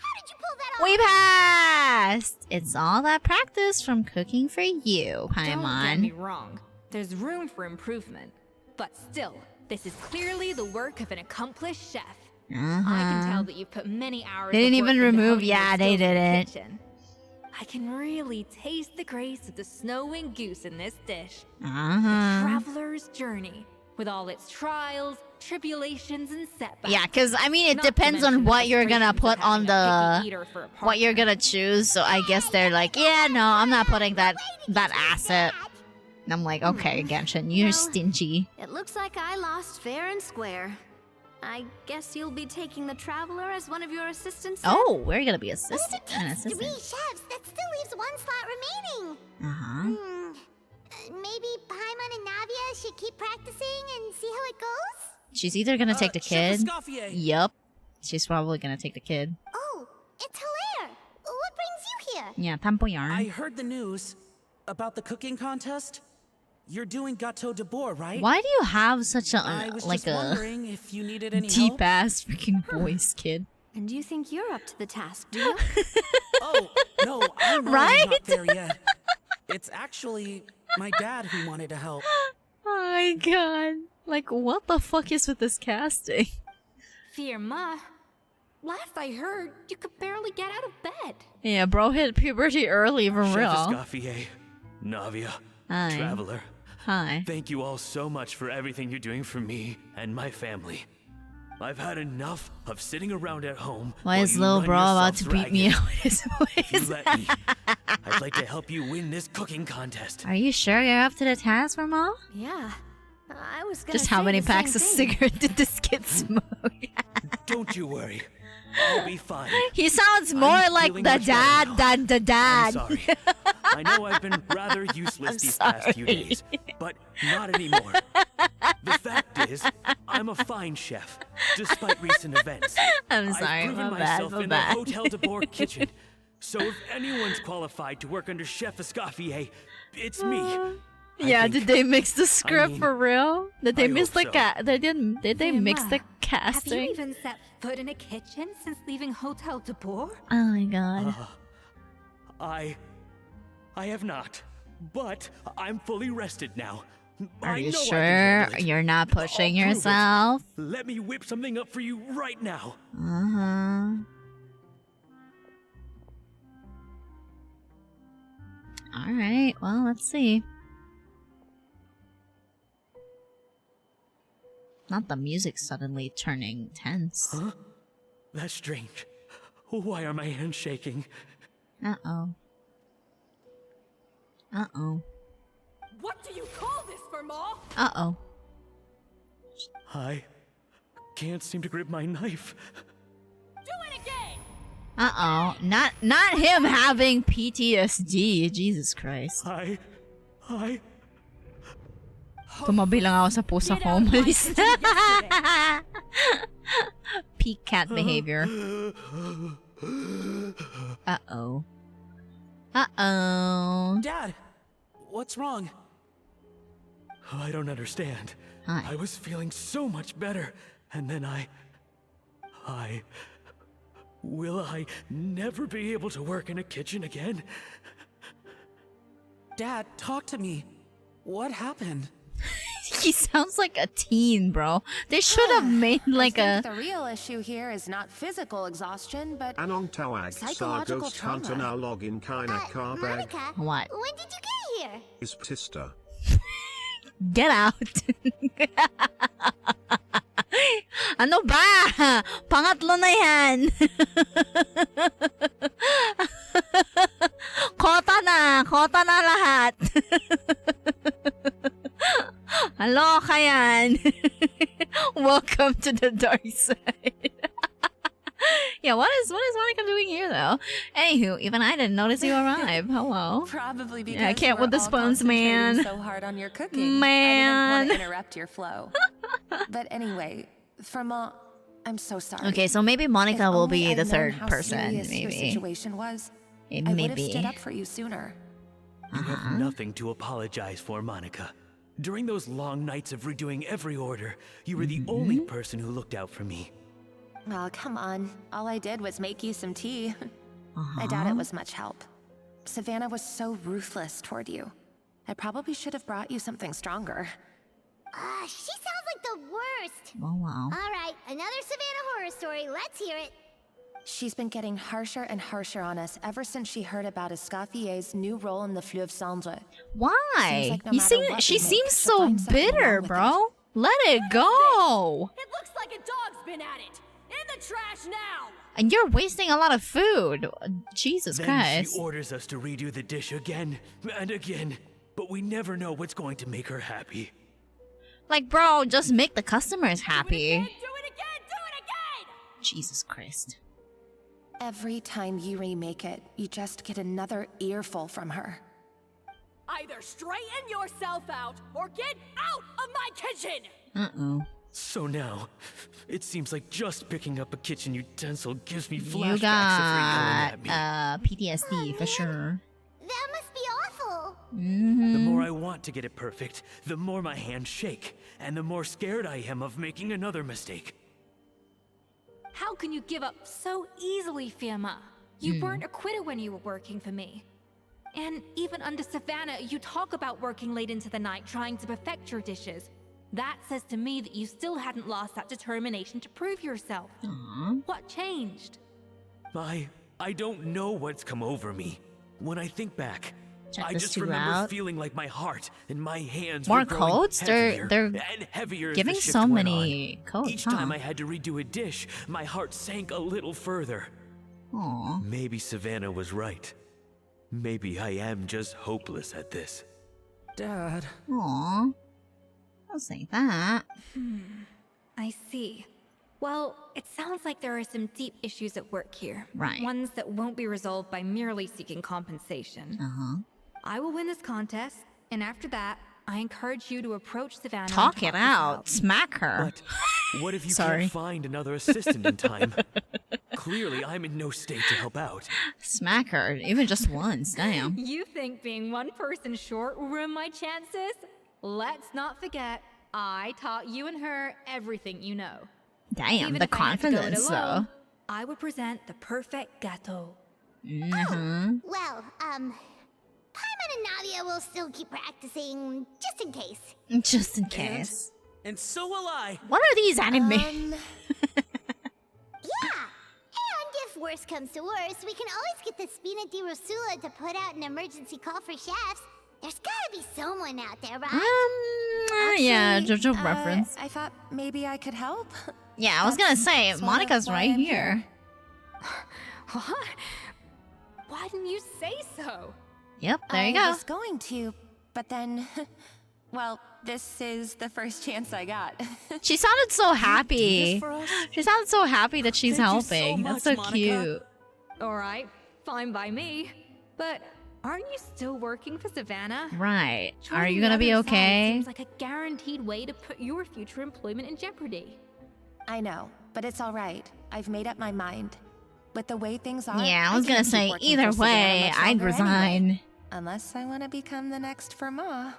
How did you pull that off? We passed. It's all that practice from cooking for you, Don't get me Paimon. wrong. There's room for improvement. But still, this is clearly the work of an accomplished chef. I can tell that you've put many hours. They didn't of work even into remove- honing your yeah, they skills in the didn't. kitchen. I can really taste the grace of the snow-winged goose in this dish. Traveler's journey, with all its trials, tribulations, and setbacks. Yeah, because I mean, it Not to depends on mention the what you're gonna frustrations of put on having a picky the eater for a what you're partner. gonna choose. So I guess they're like, yeah, no, I'm not putting that asset. And I'm like, okay, Genshin, you're Well, stingy. It looks like I lost fair and square. I guess you'll be taking the Traveler as one of your assistants then? Oh, we're gonna be But if assistant. it An takes 3 assistant. chefs, that still leaves 1 slot remaining. Maybe Paimon and Navia should keep practicing and see how it goes? She's either gonna take the Chef kid. Escoffier. Yup. She's probably gonna take the kid. Oh, it's Hilaire! Yeah, tempoyarn. I heard the news about the cooking contest. You're doing gâteau de bois, right? Why do you have such a I was like just a wondering if you needed any deep help. ass freaking voice, kid? And you think you're up to the task, do you? Oh, no, I'm really Right? not there yet. It's actually my dad who wanted to help. Oh my god. Like, what the fuck is with this casting? Firma, last I heard, you could barely get out of bed. Yeah, bro hit puberty early for Chef real. Escoffier, Navia, Hi. Traveler. Hi. Thank you all so much for everything you're doing for me and my family. I've had enough of sitting around at home. Why while is you little run bro about to yourself beat me ragged. out with his If you voice? let me, I'd like to help you win this cooking contest. Are you sure you're up to the task, Mama? Yeah. I was gonna Just how say many the packs same of thing. cigarettes did this kid smoke? Don't you worry. I'll be fine. He sounds more I'm like feeling the much better dad now. than the I'm dad. sorry. I know I've been rather useless these past few sorry. days, but not anymore. The fact is, I'm a fine chef, despite recent events. I'm sorry, I've proven my bad, myself my in bad. the Hotel de Boer kitchen. So if anyone's qualified to work under Chef Escoffier, it's me. Yeah, think. did they mix the script mean, for real? Did they I miss hope the so. They didn't. Did they mix the Have you casting? even set foot in a kitchen since leaving Hotel de Boer? Oh my god. I have not, but I'm fully rested now. Are I you know I can sure handle it. you're not pushing I'll prove it. yourself? Let me whip something up for you right now. Alright, well, let's see. Not the music suddenly turning tense. Huh? That's strange. Why are my hands shaking? Uh-oh. Uh-oh. What do you call this, Verma? Uh-oh. I can't seem to grip my knife. Do it again! Uh-oh. Not him having PTSD. Jesus Christ. I Tumabi lang ako sa pusa Get ko. out of my Umalis kitchen na. yesterday. Peak cat behavior. Uh-oh. Uh-oh. Dad, what's wrong? I don't understand. Hi. I was feeling so much better, and then will I never be able to work in a kitchen again? Dad, talk to me. What happened? He sounds like a teen, bro. They should have made like I a... think the real issue here is not physical exhaustion, but Anong tawag sa psychological ghost hunter trauma. na login kina karbag Monica, What? when did you get here? is Ptista. Get out. Ano ba? Pangatlo na yan. Kota na lahat. Hello, kayan. Welcome to the dark side. Yeah, what is Monica doing here though? Anywho, even I didn't notice you arrive. Hello. probably because I can't you were with the all spoons, concentrating man. so hard on your cooking. Man. I didn't want to interrupt your flow. But anyway, Firma, I'm so sorry. Okay, so maybe Monica If will only be I'd the known third how person, serious your maybe. situation was, I would have Maybe. stood up for you sooner. You have nothing to apologize for, Monica. During those long nights of redoing every order, you were the only person who looked out for me. Oh, come on. All I did was make you some tea. I doubt it was much help. Savannah was so ruthless toward you. I probably should have brought you something stronger. She sounds like the worst. Oh, wow. All right, another Savannah horror story. Let's hear it. She's been getting harsher and harsher on us ever since she heard about Escoffier's new role in the Fleuve Cendre. Why? Seems like no matter what She we make, seems she'll so find something bitter, wrong with bro. Let it go. It looks like a dog's been at it. In the trash now! And you're wasting a lot of food. Jesus Then Christ. she orders us to redo the dish again and again, but we never know what's going to make her happy. Like, bro, just make the customers Do it happy. again, do it again, do it again! Jesus Christ. Every time you remake it, you just get another earful from her. Either straighten yourself out or get out of my kitchen! Uh-oh. So now, it seems like just picking up a kitchen utensil gives me You flashbacks got of her yelling at me. PTSD for sure. That must be awful. The more I want to get it perfect, the more my hands shake, and the more scared I am of making another mistake. How can you give up so easily, Fiamma? You weren't a quitter when you were working for me. And even under Savannah, you talk about working late into the night trying to perfect your dishes. That says to me that you still hadn't lost that determination to prove yourself. What changed? I don't know what's come over me. When I think back, Check I this just two remember out. feeling like my heart and my hands More were growing codes? heavier They're and heavier as giving the shift so went many on. codes, Each huh? time I had to redo a dish, my heart sank a little further. Aw. Maybe Savannah was right. Maybe I am just hopeless at this. Dad. Aw. Don't say that. I see. Well, it sounds like there are some deep issues at work here. Right. Ones that won't be resolved by merely seeking compensation. I will win this contest, and after that, I encourage you to approach Savannah and Talk it this out. Smack her. But what if you Sorry. can't find another assistant in time? Clearly, I'm in no state to help out. Smack her. Even just once. Damn. You think being one person short will ruin my chances? Let's not forget, I taught you and her everything you know. Damn, Even the if I had to go it confidence though. alone, I would present the perfect gâteau. Well, Paimon and Nadia will still keep practicing, just in case. Just in case. And so will I. What are these anime? Yeah! And if worse comes to worse, we can always get the Spina di Rosula to put out an emergency call for chefs. There's gotta be someone out there, right? Yeah, Actually, JoJo reference. I thought maybe I could help. Yeah, I was gonna say, sort of Monica's why right I'm here. What? Why didn't you say so? Yep, there you I go. was going to, but then, well, this is the first chance I got. She sounded so happy. for us? She sounded so happy that she's Thank you so helping. much, That's so Monica. cute. Alright, fine by me. But aren't you still working for Savannah? Right. Are Joining you the gonna be other side okay? Seems like a guaranteed way to put your future employment in jeopardy. I know, but it's all right. I've made up my mind. With the way things are, Yeah, I was gonna can't keep say, working either for Savannah way, much I'd longer resign. anyway. Unless I want to become the next Fermat.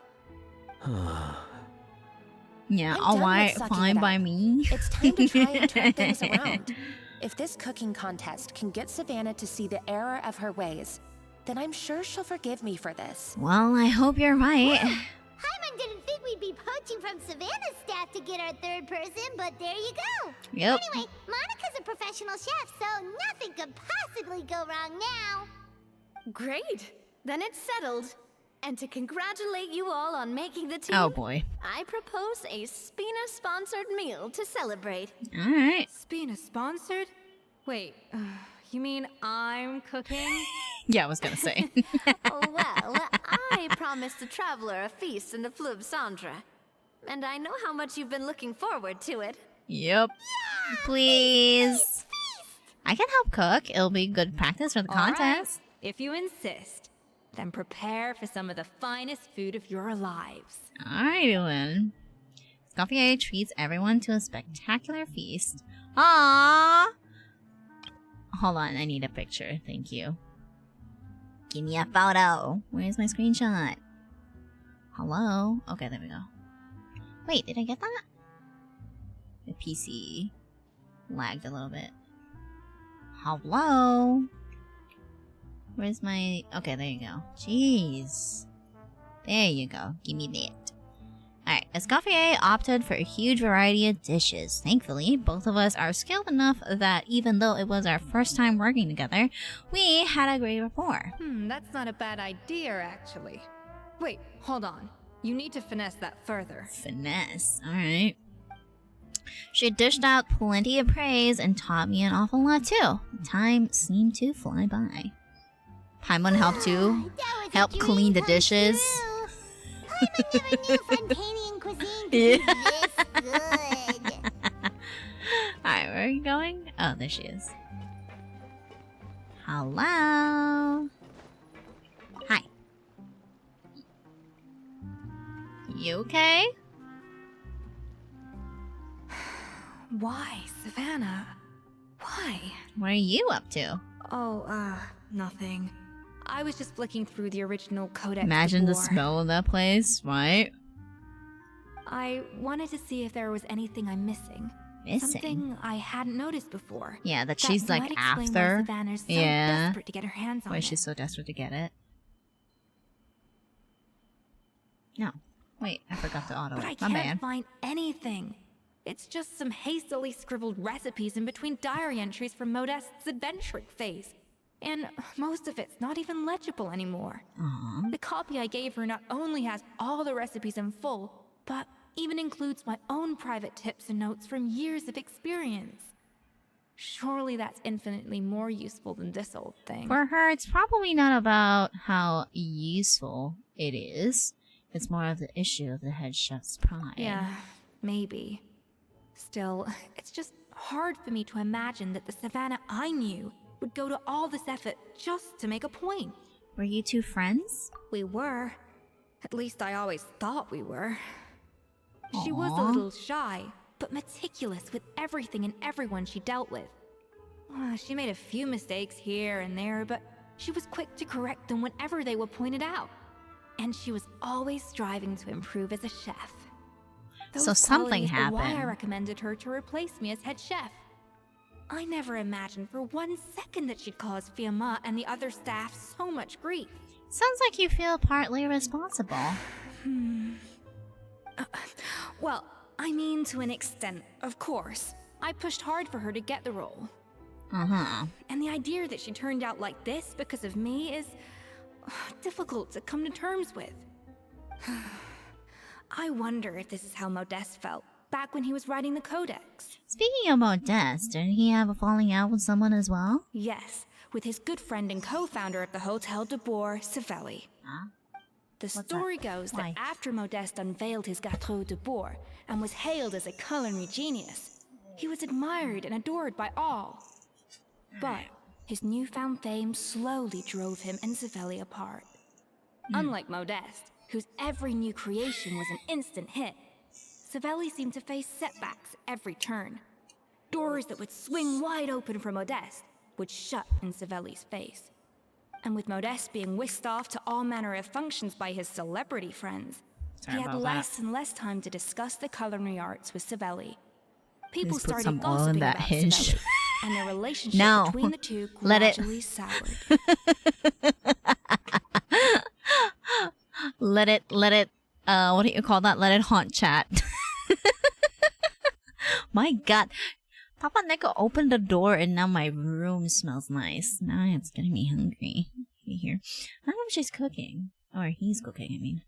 Yeah, I'm done alright, with sucking fine it by up. me. It's time to try and turn things around. If this cooking contest can get Savannah to see the error of her ways, then I'm sure she'll forgive me for this. Well, I hope you're right. Paimon didn't think we'd be poaching from Savannah's staff to get our third person, but there you go. Yep. Anyway, Monica's a professional chef, so nothing could possibly go wrong now. Great! Then it's settled. And to congratulate you all on making the team, Oh boy. I propose a Spina-sponsored meal to celebrate. Alright. Spina sponsored? Wait, you mean I'm cooking? Yeah, I was gonna say. Well, I promised the traveler a feast in the Fleuve Cendre. And I know how much you've been looking forward to it. Yep. Please. I can help cook. It'll be good practice for the All right, contest. if you insist, then prepare for some of the finest food of your lives. Alright, then. Escoffier treats everyone to a spectacular feast. Aww. Hold on, I need a picture. Thank you. Give me a photo. Where's my screenshot? Hello? Okay, there we go. Wait, did I get that? The PC lagged a little bit. Hello? Where's my... Okay, there you go. Jeez. There you go. Give me that. Alright, Escoffier opted for a huge variety of dishes. Thankfully, both of us are skilled enough that even though it was our first time working together, we had a great rapport. That's not a bad idea, actually. Wait, hold on. You need to finesse that further. Finesse, alright. She dished out plenty of praise and taught me an awful lot too. Time seemed to fly by. Paimon helped too. That was a Help dream clean the come dishes. true. Paimon never knew Fontanian cuisine could be this good. Alright, where are you going? Oh, there she is. Hello? Hi. You okay? Why, Savannah? Why? What are you up to? Oh, nothing. I was just flicking through the original Codex Imagine de the Boer. smell of that place, right? I wanted to see if there was anything I'm missing. Something I hadn't noticed before. Yeah, that she's like might explain why after. Savannah's so Yeah. desperate to get her hands on Why it. she's so desperate to get it. No. Wait, I forgot to auto. But I My can't bad. find anything. It's just some hastily scribbled recipes in between diary entries from Modeste's adventuring phase. And most of it's not even legible anymore. The copy I gave her not only has all the recipes in full, but even includes my own private tips and notes from years of experience. Surely that's infinitely more useful than this old thing. For her, it's probably not about how useful it is. It's more of the issue of the head chef's pride. Yeah, maybe. Still, it's just hard for me to imagine that the Savannah I knew would go to all this effort just to make a point. Were you two friends? We were. At least I always thought we were. She was a Aw. little shy, but meticulous with everything and everyone she dealt with. She made a few mistakes here and there, but she was quick to correct them whenever they were pointed out. And she was always striving to improve as a chef. So something qualities are why I happened. recommended her to replace me as head chef. I never imagined for 1 second that she'd cause Fiamma and the other staff so much grief. Sounds like you feel partly responsible. Well, I mean to an extent, of course. I pushed hard for her to get the role. And the idea that she turned out like this because of me is difficult to come to terms with. I wonder if this is how Modeste felt back when he was writing the Codex. Speaking of Modeste, didn't he have a falling out with someone as well? Yes, with his good friend and co-founder of the Hotel de Boer, Savelli. The story goes that after Modeste unveiled his Gâteau de Boer and was hailed as a culinary genius, he was admired and adored by all. But his newfound fame slowly drove him and Savelli apart. Unlike Modeste, whose every new creation was an instant hit, Savelli seemed to face setbacks every turn. Doors that would swing wide open for Modeste would shut in Savelli's face. And with Modeste being whisked off to all manner of functions by his celebrity friends, he had less and less time to discuss the culinary arts with Savelli. People Just put started some oil in gossiping that about hinge. Savelli, and their relationship No. between the two Let it- gradually soured. Let it, what do you call that? Let it haunt chat. My god. Papa Neko opened the door and now my room smells nice. Now it's getting me hungry. Here. I don't know if she's cooking. Or he's cooking, I mean.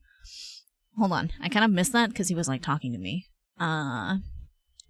Hold on. I kind of missed that because he was like talking to me.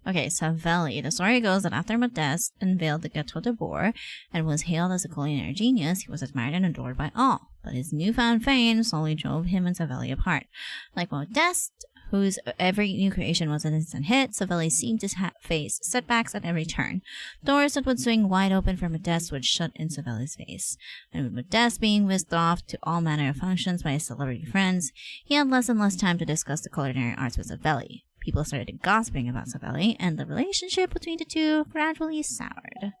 Okay, Savelli. The story goes that after Modeste unveiled the Gâteau de Boer and was hailed as a culinary genius, he was admired and adored by all. But his newfound fame slowly drove him and Savelli apart. Like Modeste, whose every new creation was an instant hit, Savelli seemed to face setbacks at every turn. Doors that would swing wide open for Modeste would shut in Savelli's face. And with Modeste being whisked off to all manner of functions by his celebrity friends, he had less and less time to discuss the culinary arts with Savelli. People started gossiping about Savelli, and the relationship between the two gradually soured.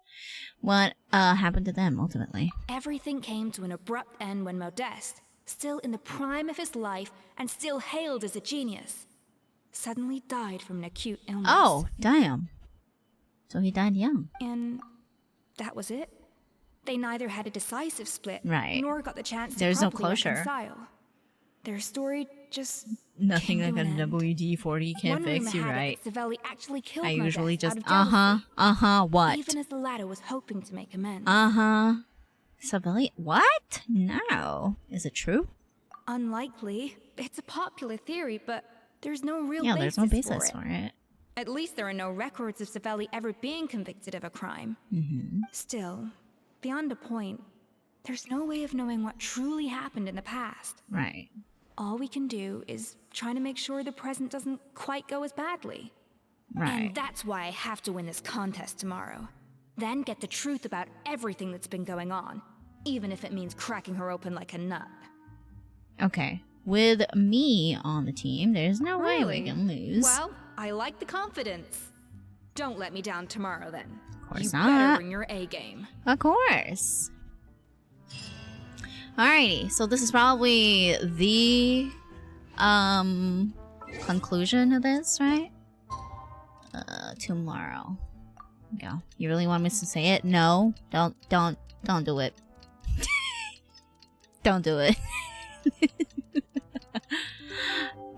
What happened to them, ultimately? Everything came to an abrupt end when Modeste, still in the prime of his life and still hailed as a genius, suddenly died from an acute illness. Oh, damn. So he died young. And that was it. They neither had a decisive split, Right. nor got the chance to There's no properly closure. reconcile. Their story just Nothing came like to a an end. WD-40 can't One fix rumor you, had it right? that Savelli actually killed I usually Modeste just, out of jealousy, what? even as the latter was hoping to make amends. Savelli, what? No. Is it true? Unlikely. It's a popular theory, but there's no real Yeah, basis there's no basis for for it. At least there are no records of Savelli ever being convicted of a crime. Still, beyond a point, there's no way of knowing what truly happened in the past. Right. All we can do is try to make sure the present doesn't quite go as badly. Right. And that's why I have to win this contest tomorrow. Then get the truth about everything that's been going on, even if it means cracking her open like a nut. Okay. With me on the team, there's no way we Really? can lose. Well, I like the confidence. Don't let me down tomorrow, then. Of course you not. better bring your A game. Of course. Alrighty, so this is probably the conclusion of this, right? Tomorrow. Go. You really want me to say it? No. Don't do it. Don't do it.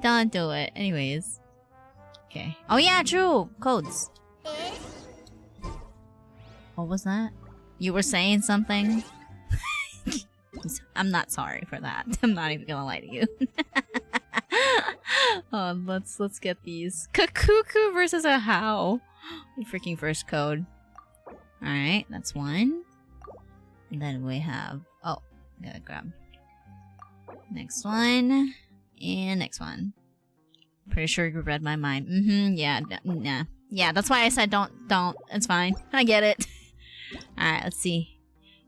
Don't do it. Anyways. Okay. Oh yeah, true. Codes. What was that? You were saying something? I'm not sorry for that. I'm not even gonna lie to you. Let's get these. Cuckoo versus a how. Freaking first code. Alright, that's one. And then we have... Oh, I gotta grab. Next one. And next one. Pretty sure you read my mind. Yeah, nah. Yeah, that's why I said don't. It's fine. I get it. Alright, let's see.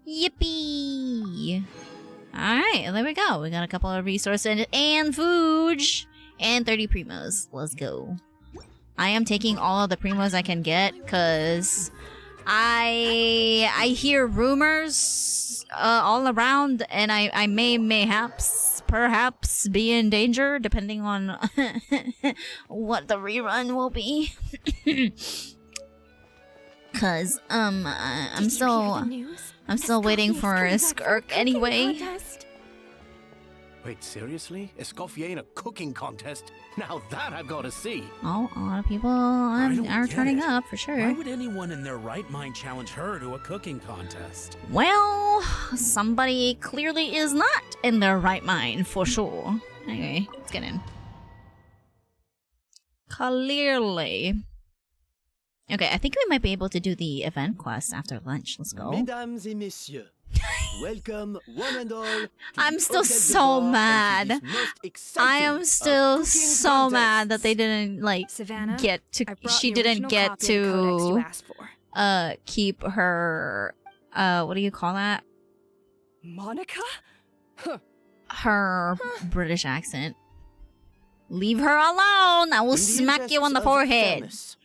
Yippee! Alright, there we go. We got a couple of resources and food. And 30 primos. Let's go. I am taking all of the primos I can get because I hear rumors all around, and I may perhaps be in danger depending on what the rerun will be. Cause I'm still waiting for a skirk anyway. Wait, seriously? Escoffier in a cooking contest? Now that I've got to see. Oh, a lot of people are turning up for sure. Why would anyone in their right mind challenge her to a cooking contest? Well, somebody clearly is not in their right mind for sure. Anyway, let's get in. Clearly. Okay, I think we might be able to do the event quest after lunch. Let's go. Mesdames et messieurs, welcome one and all. I'm still so mad. I am still so mad that they didn't like Savannah, get to. She didn't get to keep her. What do you call that? Monica? Her British accent. Leave her alone. I will smack you on the forehead. Fairness,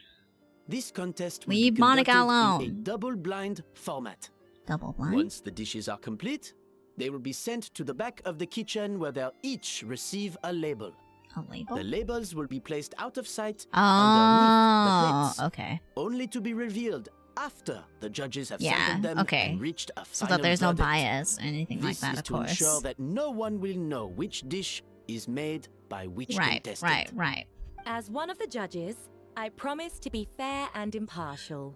this contest will Leave be Monica conducted alone. in a double-blind format. Double blind? Once the dishes are complete, they will be sent to the back of the kitchen where they'll each receive a label. A label? The labels will be placed out of sight Oh, underneath the plates, okay. only to be revealed after the judges have Yeah, sampled them okay. and reached a So final that there's no verdict. bias or anything like that, This is of to course. ensure that no one will know which dish is made by which contestant. Right. As one of the judges, I promise to be fair and impartial.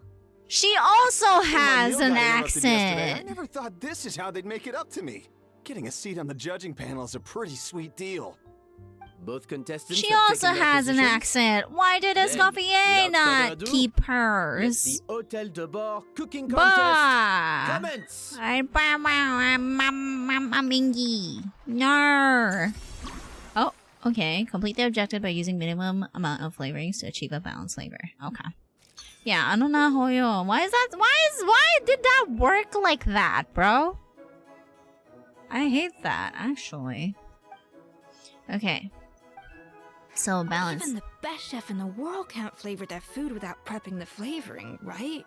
She also has My meal an got interrupted yesterday. I accent. never thought this is how they'd make it up to me. Getting a seat on the judging panel is a pretty sweet deal. Both contestants She have also taken their has an positions. accent. Why did Then, Escoffier without not further ado, keep Let hers? the Hotel de Bord cooking Bah! contest commence. I'm Mingy. No. Oh, okay. Complete the objective by using minimum amount of flavorings to achieve a balanced flavor. Okay. Yeah, I don't know how you. Why is that? Why did that work like that, bro? I hate that actually. Okay. So balance. Even the best chef in the world can't flavor their food without prepping the flavoring, right?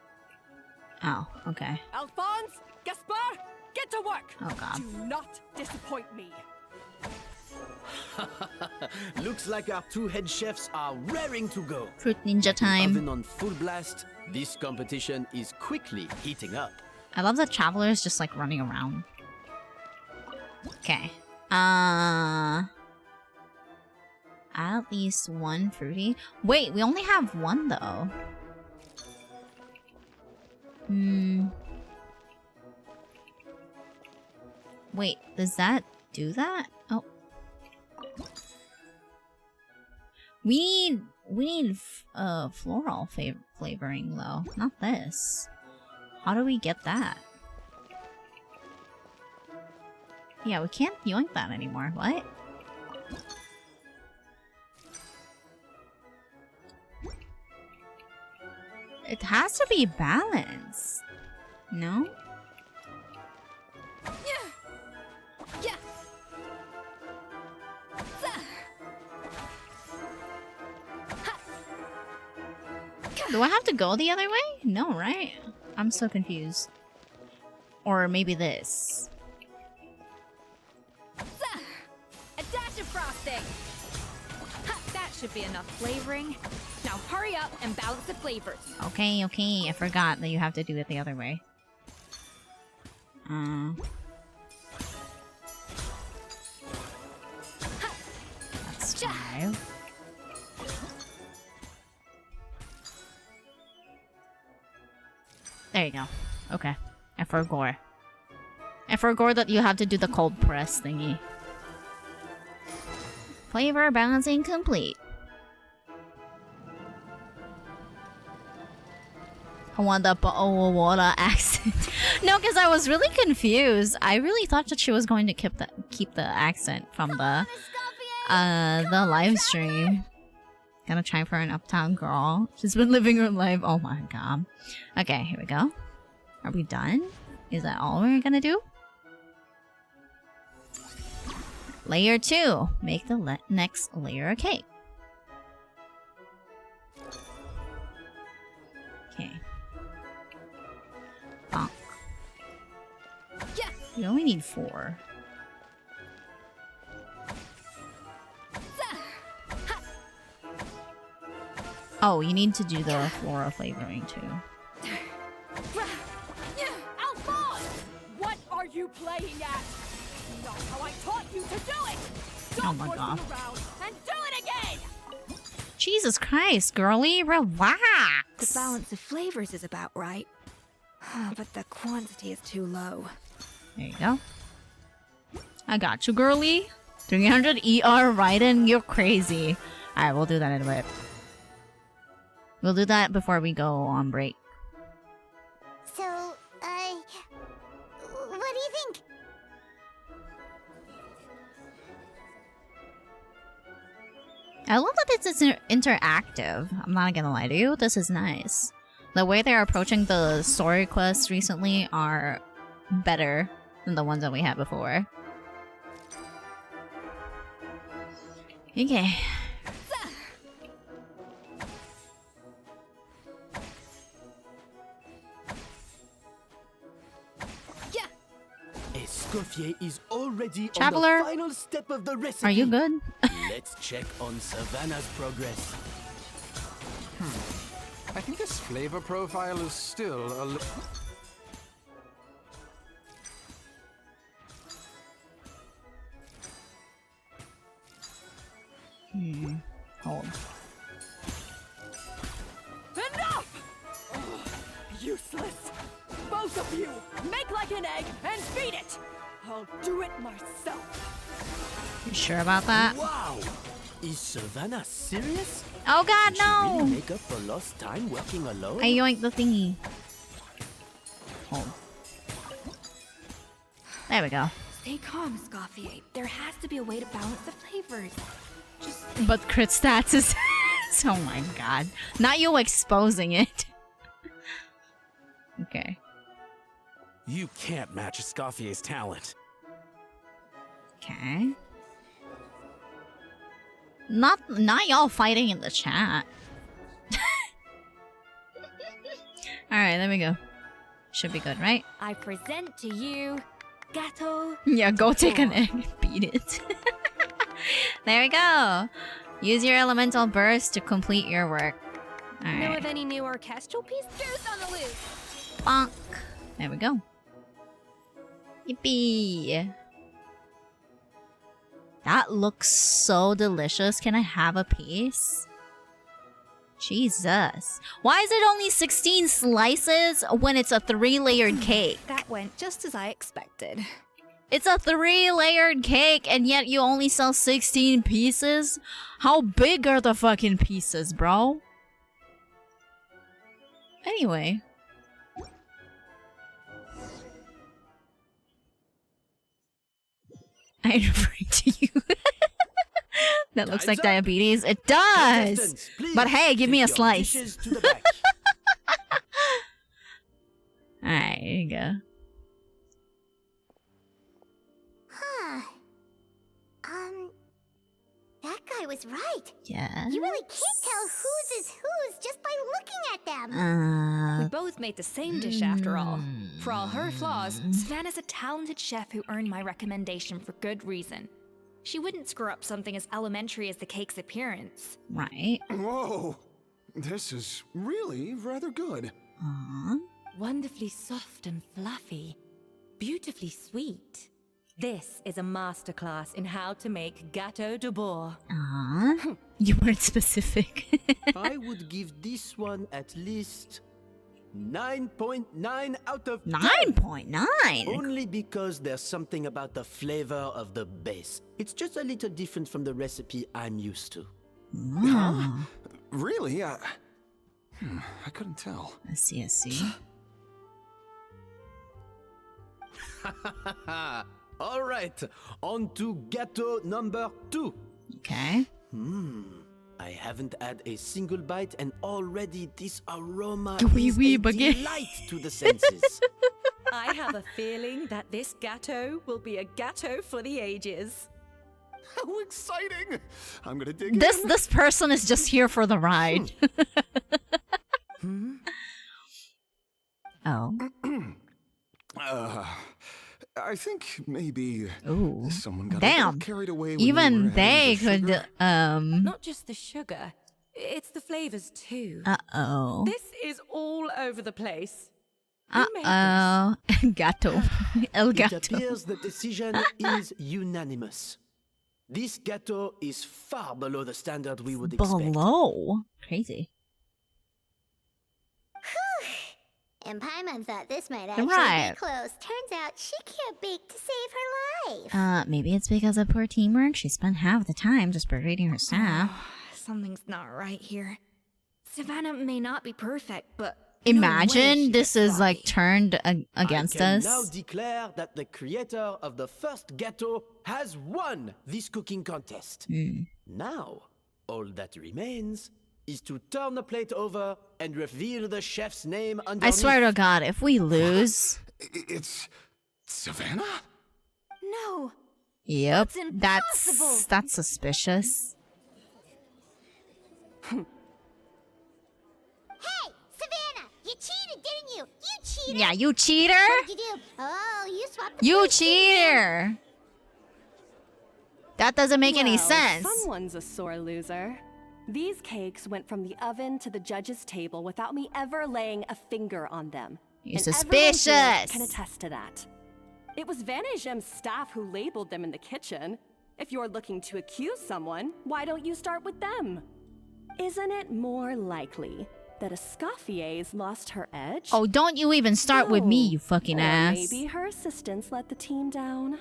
Oh, okay. Alphonse, Gaspar, get to work. Oh god. Do not disappoint me. Looks like our two head chefs are raring to go. Fruit ninja time. Oven on full blast. This competition is quickly heating up. I love that travelers just like running around. Okay. At least one fruity. Wait, we only have one though. Wait, does that do that? Oh. We need floral flavoring though, not this. How do we get that? Yeah, we can't yoink that anymore. What? It has to be balanced. No? Yeah. Do I have to go the other way? No, right? I'm so confused. Or maybe this. A dash of frosting. Ha, that should be enough flavoring. Now hurry up and balance the flavors. Okay, okay. I forgot that you have to do it the other way. That's 5. There you go. Okay. I forgot. I forgot that you have to do the cold press thingy. Flavor balancing complete. I want the water accent. No, because I was really confused. I really thought that she was going to keep the accent from the live stream. Gonna try for an uptown girl. She's been living her life. Oh my god. Okay, here we go. Are we done? Is that all we're gonna do? Layer 2. Make the next layer of cake. Okay. Bonk. Yeah. We only need 4. Oh, you need to do the floral flavoring too. Alphonse! What are you playing at? Not how I taught you to do it! Stop Oh my god. around and do it again! Jesus Christ, girly, relax! The balance of flavors is about right. But the quantity is too low. There you go. I got you, girly. 300 ER Raiden, you're crazy. Alright, we'll do that in a bit. We'll do that before we go on break. So, what do you think? I love that it's interactive. I'm not gonna lie to you, this is nice. The way they're approaching the story quests recently are better than the ones that we had before. Okay. Escoffier is already Traveler, on the final step of the recipe. are you good? Let's check on Savannah's progress. I think this flavor profile is still a little... Hold. Enough! Ugh, useless! Both of you! Make like an egg and feed it! I'll do it myself. You sure about that? Wow! Is Savannah serious? Oh god, Did she no! really make up for lost time working alone? I yoinked the thingy. Hold. There we go. Stay calm, Escoffier. There has to be a way to balance the flavors. Just But crit stats is... oh my god. Not you exposing it. Okay. You can't match Escoffier's talent. Okay. Not y'all fighting in the chat. Alright, there we go. Should be good, right? I present to you Gato. Yeah, go take an egg and beat it. There we go. Use your elemental burst to complete your work. Know Alright. of any new orchestral pieces? Goose on the loose. Bonk. There we go. Yippee. That looks so delicious. Can I have a piece? Jesus. Why is it only 16 slices when it's a 3-layered cake? That went just as I expected. It's a 3-layered cake and yet you only sell 16 pieces? How big are the fucking pieces, bro? Anyway. I refer to you. That looks like diabetes. It does! But hey, give me a slice. Alright, here you go. Huh. That guy was right. Yes. You really can't tell whose is whose just by looking at them. We both made the same dish after all. For all her flaws, Savannah's a talented chef who earned my recommendation for good reason. She wouldn't screw up something as elementary as the cake's appearance. Right. Whoa! This is really rather good. Wonderfully soft and fluffy. Beautifully sweet. This is a masterclass in how to make gâteau de bois. You weren't specific. I would give this one at least 9.9 out of 10. 9.9? Only because there's something about the flavor of the base. It's just a little different from the recipe I'm used to. Huh? Really? I couldn't tell. I see. All right, on to gâteau number 2. Okay. I haven't had a single bite and already this aroma Oui, is oui, a baguette. delight to the senses. I have a feeling that this gâteau will be a gâteau for the ages. How exciting! I'm gonna dig in. This person is just here for the ride. Oh. I think maybe Ooh. someone got a Damn. little carried away when Even were they having the could sugar. Not just the sugar, it's the flavors too. Uh-oh. This is all over the place. Uh-oh. Gato. El It gato. appears the decision is unanimous. This gâteau is far below the standard we would expect. Below? Crazy. And Paimon thought this might actually Right. be close. Turns out she can't bake to save her life. Maybe it's because of poor teamwork. She spent half the time just berating her staff. Something's not right here. Savannah may not be perfect, but Imagine this is like turned against I can us. now declare that the creator of the first gâteau has won this cooking contest. Now, all that remains is to turn the plate over and reveal the chef's name underneath. I swear to God, if we lose, It's Savannah? No. yep, That's impossible. that's suspicious. Hey, Savannah, you cheated, didn't you? You cheated. Yeah, you cheater! What'd you do? Oh, you swapped the You plates, didn't you? cheater! That doesn't make any Well, sense. Someone's a sore loser. These cakes went from the oven to the judge's table without me ever laying a finger on them. You're And everyone here suspicious. can attest to that. It was Van Gem's staff who labeled them in the kitchen. If you're looking to accuse someone, why don't you start with them? Isn't it more likely that Escoffier's lost her edge? Oh, don't you even start with me, you fucking Or ass. maybe her assistants let the team down.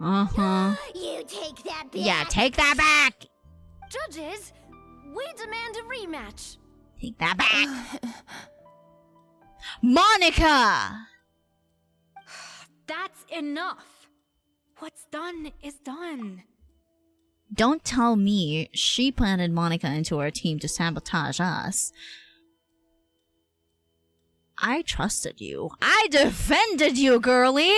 Uh-huh. You take that back. Yeah, take that back! Judges, we demand a rematch. Take that back! Monica! that's enough. What's done is done. Don't tell me she planted Monica into our team to sabotage us. I trusted you. I defended you, girlie!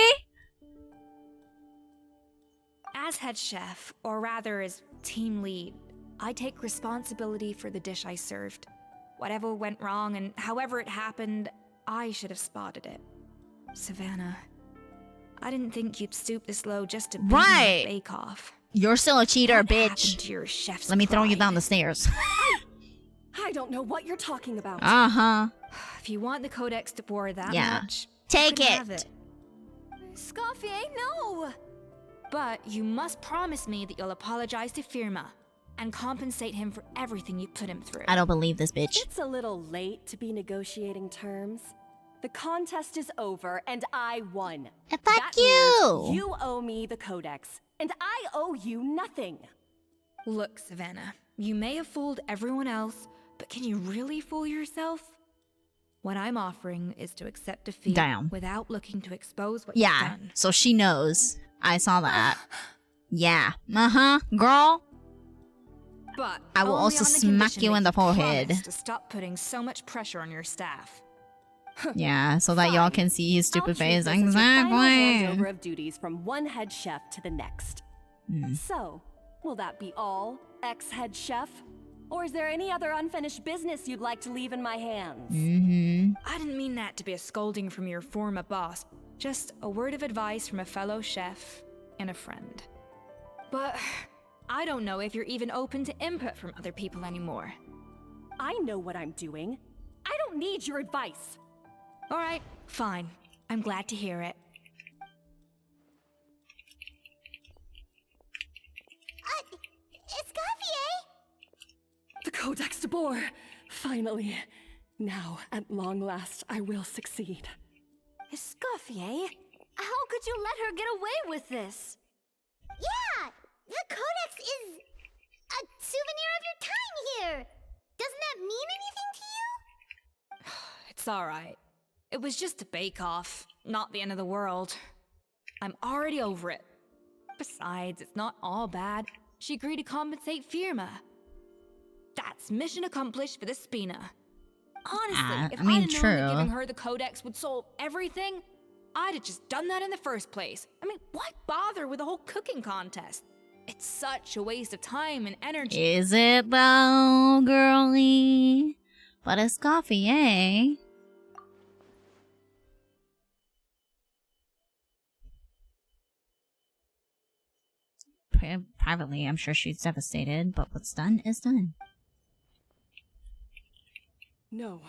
As head chef, or rather as team lead, I take responsibility for the dish I served. Whatever went wrong and however it happened, I should have spotted it. Savannah, I didn't think you'd stoop this low just to beat Right. me Bake Off. You're still a cheater, What happened bitch. to your chef's Let me throw you pride? down the stairs. I don't know what you're talking about. Uh-huh. If you want the Codex de Boer that Yeah. much, Take you can have it. Escoffier, no. But you must promise me that you'll apologize to Firma and compensate him for everything you put him through. I don't believe this bitch. It's a little late to be negotiating terms. The contest is over, and I won. Fuck That you! means you owe me the Codex, and I owe you nothing. Look, Savannah, you may have fooled everyone else, but can you really fool yourself? What I'm offering is to accept defeat Damn. without looking to expose what Yeah, you've done. so she knows. I saw that. Yeah. Uh-huh. Girl, But I will only also on the smack condition you that in the promise forehead. to stop putting so much pressure on your staff. Yeah, so that y'all can see his I'll stupid treat face. this as your final handover Exactly. of duties from one head chef to the next. Hmm. So, will that be all, ex-head chef? Or is there any other unfinished business you'd like to leave in my hands? I didn't mean that to be a scolding from your former boss. Just a word of advice from a fellow chef and a friend. But I don't know if you're even open to input from other people anymore. I know what I'm doing. I don't need your advice. All right, fine. I'm glad to hear it. Escoffier! The Codex de Boer! Finally. Now, at long last, I will succeed. Escoffier? How could you let her get away with this? Yeah! The Codex is a souvenir of your time here! Doesn't that mean anything to you? It's alright. It was just a bake-off, not the end of the world. I'm already over it. Besides, it's not all bad. She agreed to compensate Firma. That's mission accomplished for the Spina. Honestly, if I'd known that giving her the Codex would solve everything, I'd have just done that in the first place. I mean, why bother with the whole cooking contest? It's such a waste of time and energy. Is it though, girly? But Escoffier. Privately, I'm sure she's devastated, but what's done is done. No.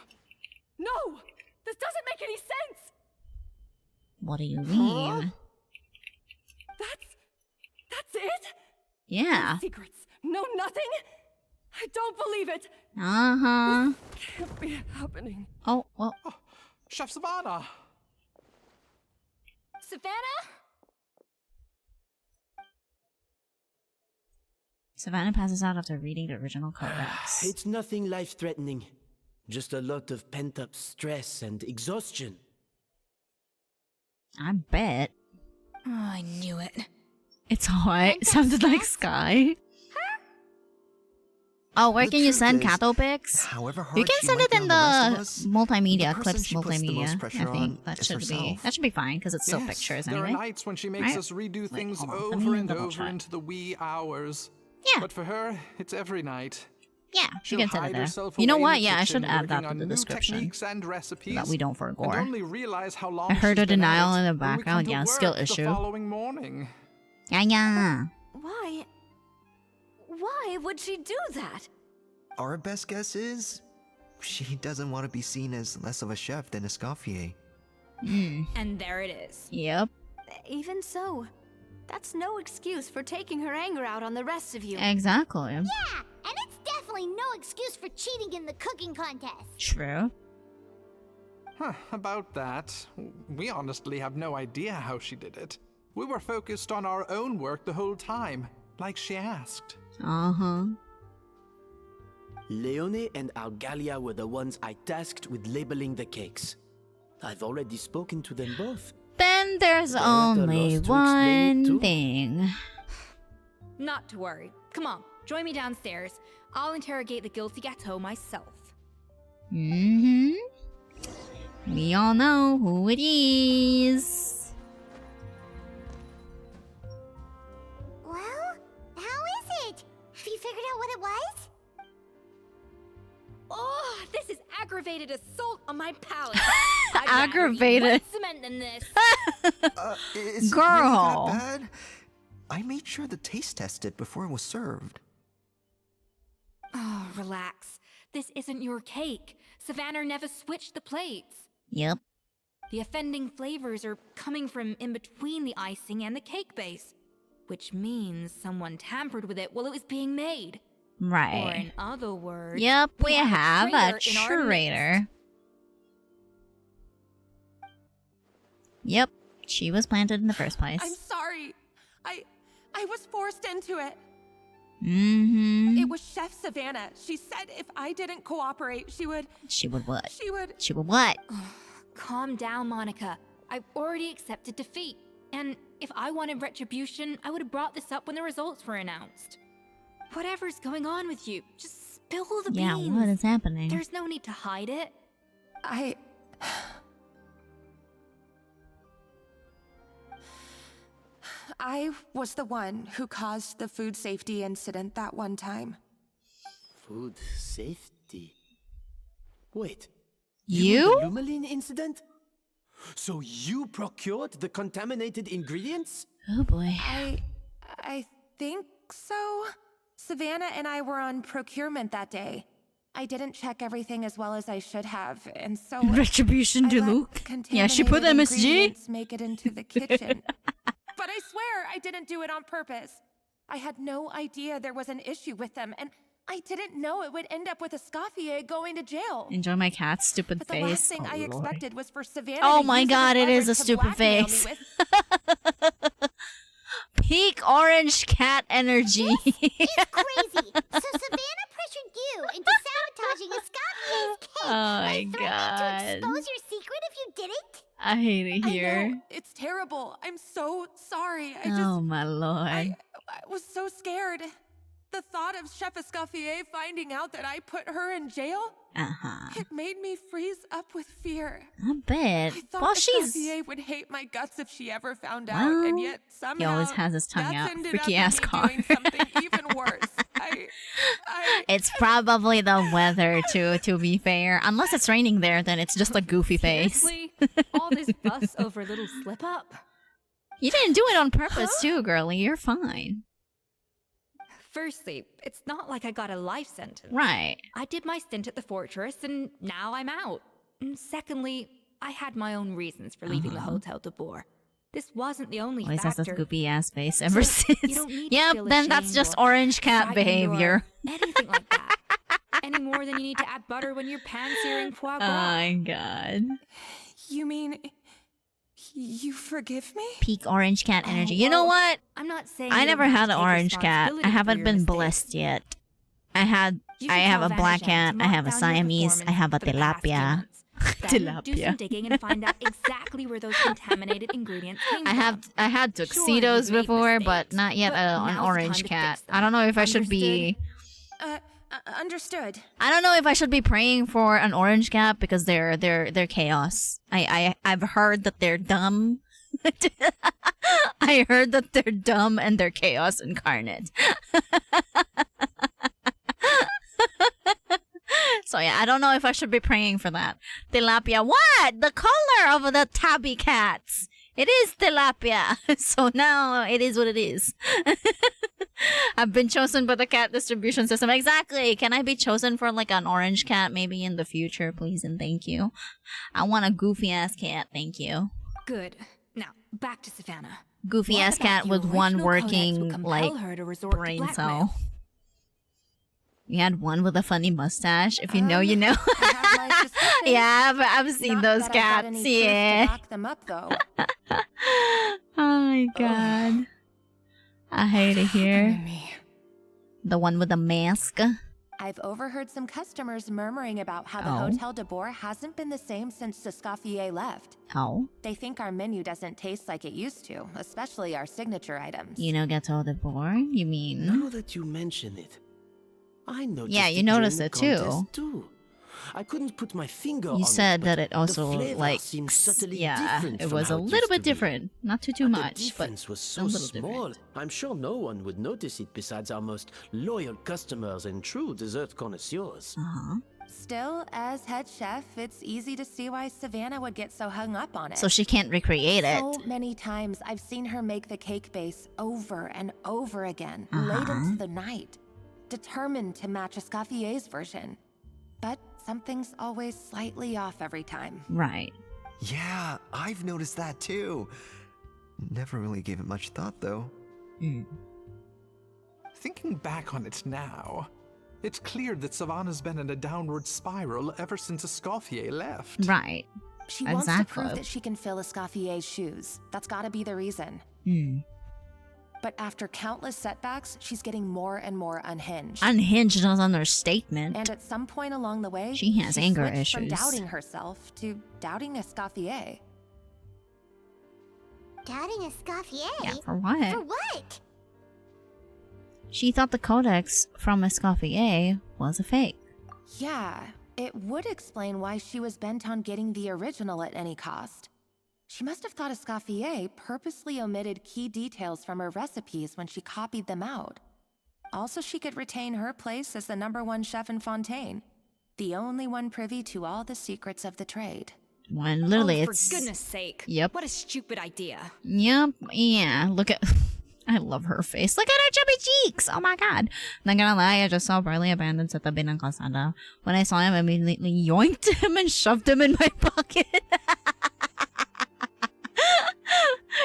No! This doesn't make any sense! What do you mean? That's it? Yeah. No secrets. No nothing? I don't believe it. Uh-huh. This can't be happening. Oh, well. Oh, Chef Savannah! Savannah? Savannah passes out after reading the original Codex. It's nothing life-threatening. Just a lot of pent-up stress and exhaustion. I bet. Oh, I knew it. It's alright. It sounded like Sky. Oh, where can you send Kato pics? You can send it in the multimedia, clips multimedia. I think that should be fine because it's still pictures anyway. There are nights when she makes us redo things over and over into the wee hours. Yeah. But for her, it's every night. Yeah, you can send it there. You know what? Yeah, I should add that to the description and recipes, so that we don't forget. I heard a denial in the background. Yeah, skill issue. The following morning. Yeah. Why would she do that? Our best guess is she doesn't want to be seen as less of a chef than Escoffier. And there it is. Yep. Even so, that's no excuse for taking her anger out on the rest of you. Exactly. Yeah, and it's definitely no excuse for cheating in the cooking contest. True. Huh, about that, we honestly have no idea how she did it. We were focused on our own work the whole time, like she asked. Uh-huh. Leone and Algalia were the ones I tasked with labeling the cakes. I've already spoken to them both. Then there's only one thing. Not to worry. Come on, join me downstairs. I'll interrogate the guilty gâteau myself. We all know who it is. Well, how is it? Have you figured out what it was? Oh, this is aggravated assault on my palate. Aggravated. Cement than this. Is it Girl. really that bad? I made sure to taste test it before it was served. Oh, relax. This isn't your cake. Savannah never switched the plates. Yep. The offending flavors are coming from in between the icing and the cake base, which means someone tampered with it while it was being made. Right. Or in other words, yep, we have a in our traitor. Yep, she was planted in the first place. I'm sorry. I was forced into it. It was Chef Savannah. She said if I didn't cooperate, she would... She would what? She would what? Calm down, Monica. I've already accepted defeat. And if I wanted retribution, I would have brought this up when the results were announced. Whatever's going on with you, just spill the beans. Yeah, what is happening? There's no need to hide it. I was the one who caused the food safety incident that one time. Food safety? Wait. You? The Lumalin incident? So you procured the contaminated ingredients? Oh boy. I think so. Savannah and I were on procurement that day. I didn't check everything as well as I should have, and so Retribution to Luke. Yeah, she put MSG. Make it into the kitchen. But I swear I didn't do it on purpose. I had no idea there was an issue with them, and I didn't know it would end up with Escoffier going to jail. Enjoy my cat's stupid but face. The last thing oh, I Lord. expected was for Savannah Oh to my use god, it is a to stupid blackmail me face. with. Peak orange cat energy. It's crazy. So Savannah pressured you into sabotaging Escoffier's cake. Oh my by threatening god. to expose your secret if you didn't? I hate it I here. know, it's terrible. I'm so sorry. Oh my lord. I was so scared. The thought of Chef Escoffier finding out that I put her in jail, it made me freeze up with fear. I bet. I thought Well, Escoffier would hate my guts if she ever found out, Well, and yet somehow he always has his tongue that's out. ended Freaky up ass in me car. doing something even worse. It's probably the weather, to be fair. Unless it's raining there, then it's just a goofy face. Seriously? All this fuss over a little slip up? You didn't do it on purpose, too, girlie. You're fine. Firstly, it's not like I got a life sentence. Right. I did my stint at the fortress, and now I'm out. And secondly, I had my own reasons for leaving the Hotel de Boer. This wasn't the only Always has factor. this goofy ass face ever So, you since. don't need to Yep, feel then that's ashamed just or orange cat frightened or behavior. anything like that. Any more than you need to add butter when you're pan-searing foie Oh gras. my god. You mean you forgive me? Peak orange cat energy. You know what? I'm not saying I you never don't have had to an take orange cat. responsibility I for haven't your been mistakes. blessed yet. I You have should a tell black Vanna cat. Jen I to have a mark down your Siamese. I have a performance for the past few tilapia. months. Then do some Tilapia. digging and find out exactly where those contaminated ingredients came from. I had tuxedos Sure, you've made before, but mistakes, not yet but an now's the orange time to cat. fix them. I don't know if I should be. Understood. I don't know if I should be praying for an orange cat because they're chaos. I've heard that they're dumb. I heard that they're dumb and they're chaos incarnate. So yeah, I don't know if I should be praying for that. Tilapia. What? The color of the tabby cats. It is tilapia. So now it is what it is. I've been chosen by the cat distribution system. Exactly. Can I be chosen for like an orange cat maybe in the future, please and thank you? I want a goofy ass cat, thank you. Good. Now, back to Savannah. Goofy What ass about cat the with one original codex working would compel like her to resort to brain blackmail? cell. You had one with a funny mustache. If you know, you know. Yeah, I've seen Not those that I've got cats. any proof to Yeah. back them up, though. Oh my god. I hate it here. The one with the mask. I've overheard some customers murmuring about how the Oh. Hotel de Boer hasn't been the same since Escoffier left. Oh. They think our menu doesn't taste like it used to, especially our signature items. You know Gâteau de Boer? You mean? Now that you mention it, I noticed Yeah, you it during noticed the it too. contest too. I couldn't put my finger on You said it, that but it also the flavor like seemed subtly yeah, different it from was how a it little used bit to be. different, not too The much, but difference was a so little small. different. I'm sure no one would notice it besides our most loyal customers and true dessert connoisseurs. Still, as head chef, it's easy to see why Savannah would get so hung up on it. So she can't recreate it. So many times I've seen her make the cake base over and over again, late into the night, determined to match Escoffier's version. But something's always slightly off every time. Right. Yeah, I've noticed that too. Never really gave it much thought though. Thinking back on it now, it's clear that Savannah's been in a downward spiral ever since Escoffier left. Right. She wants to prove that she can fill Escoffier's shoes. That's gotta be the reason. But after countless setbacks, she's getting more and more unhinged. Unhinged is an understatement. And at some point along the way, She has anger switched from issues. doubting herself to doubting Escoffier. Doubting Escoffier? Yeah, for what? For what? She thought the codex from Escoffier was a fake. Yeah, it would explain why she was bent on getting the original at any cost. She must have thought Escoffier purposely omitted key details from her recipes when she copied them out. Also, she could retain her place as the #1 chef in Fontaine, the only one privy to all the secrets of the trade. When literally oh, for it's... goodness sake. Yep. What a stupid idea. Yep. Yeah. Look at... I love her face. Look at her chubby cheeks! Oh my god. Not gonna lie, I just saw Barley abandoned sa tabi ng kalsada. When I saw him, I immediately yoinked him and shoved him in my pocket.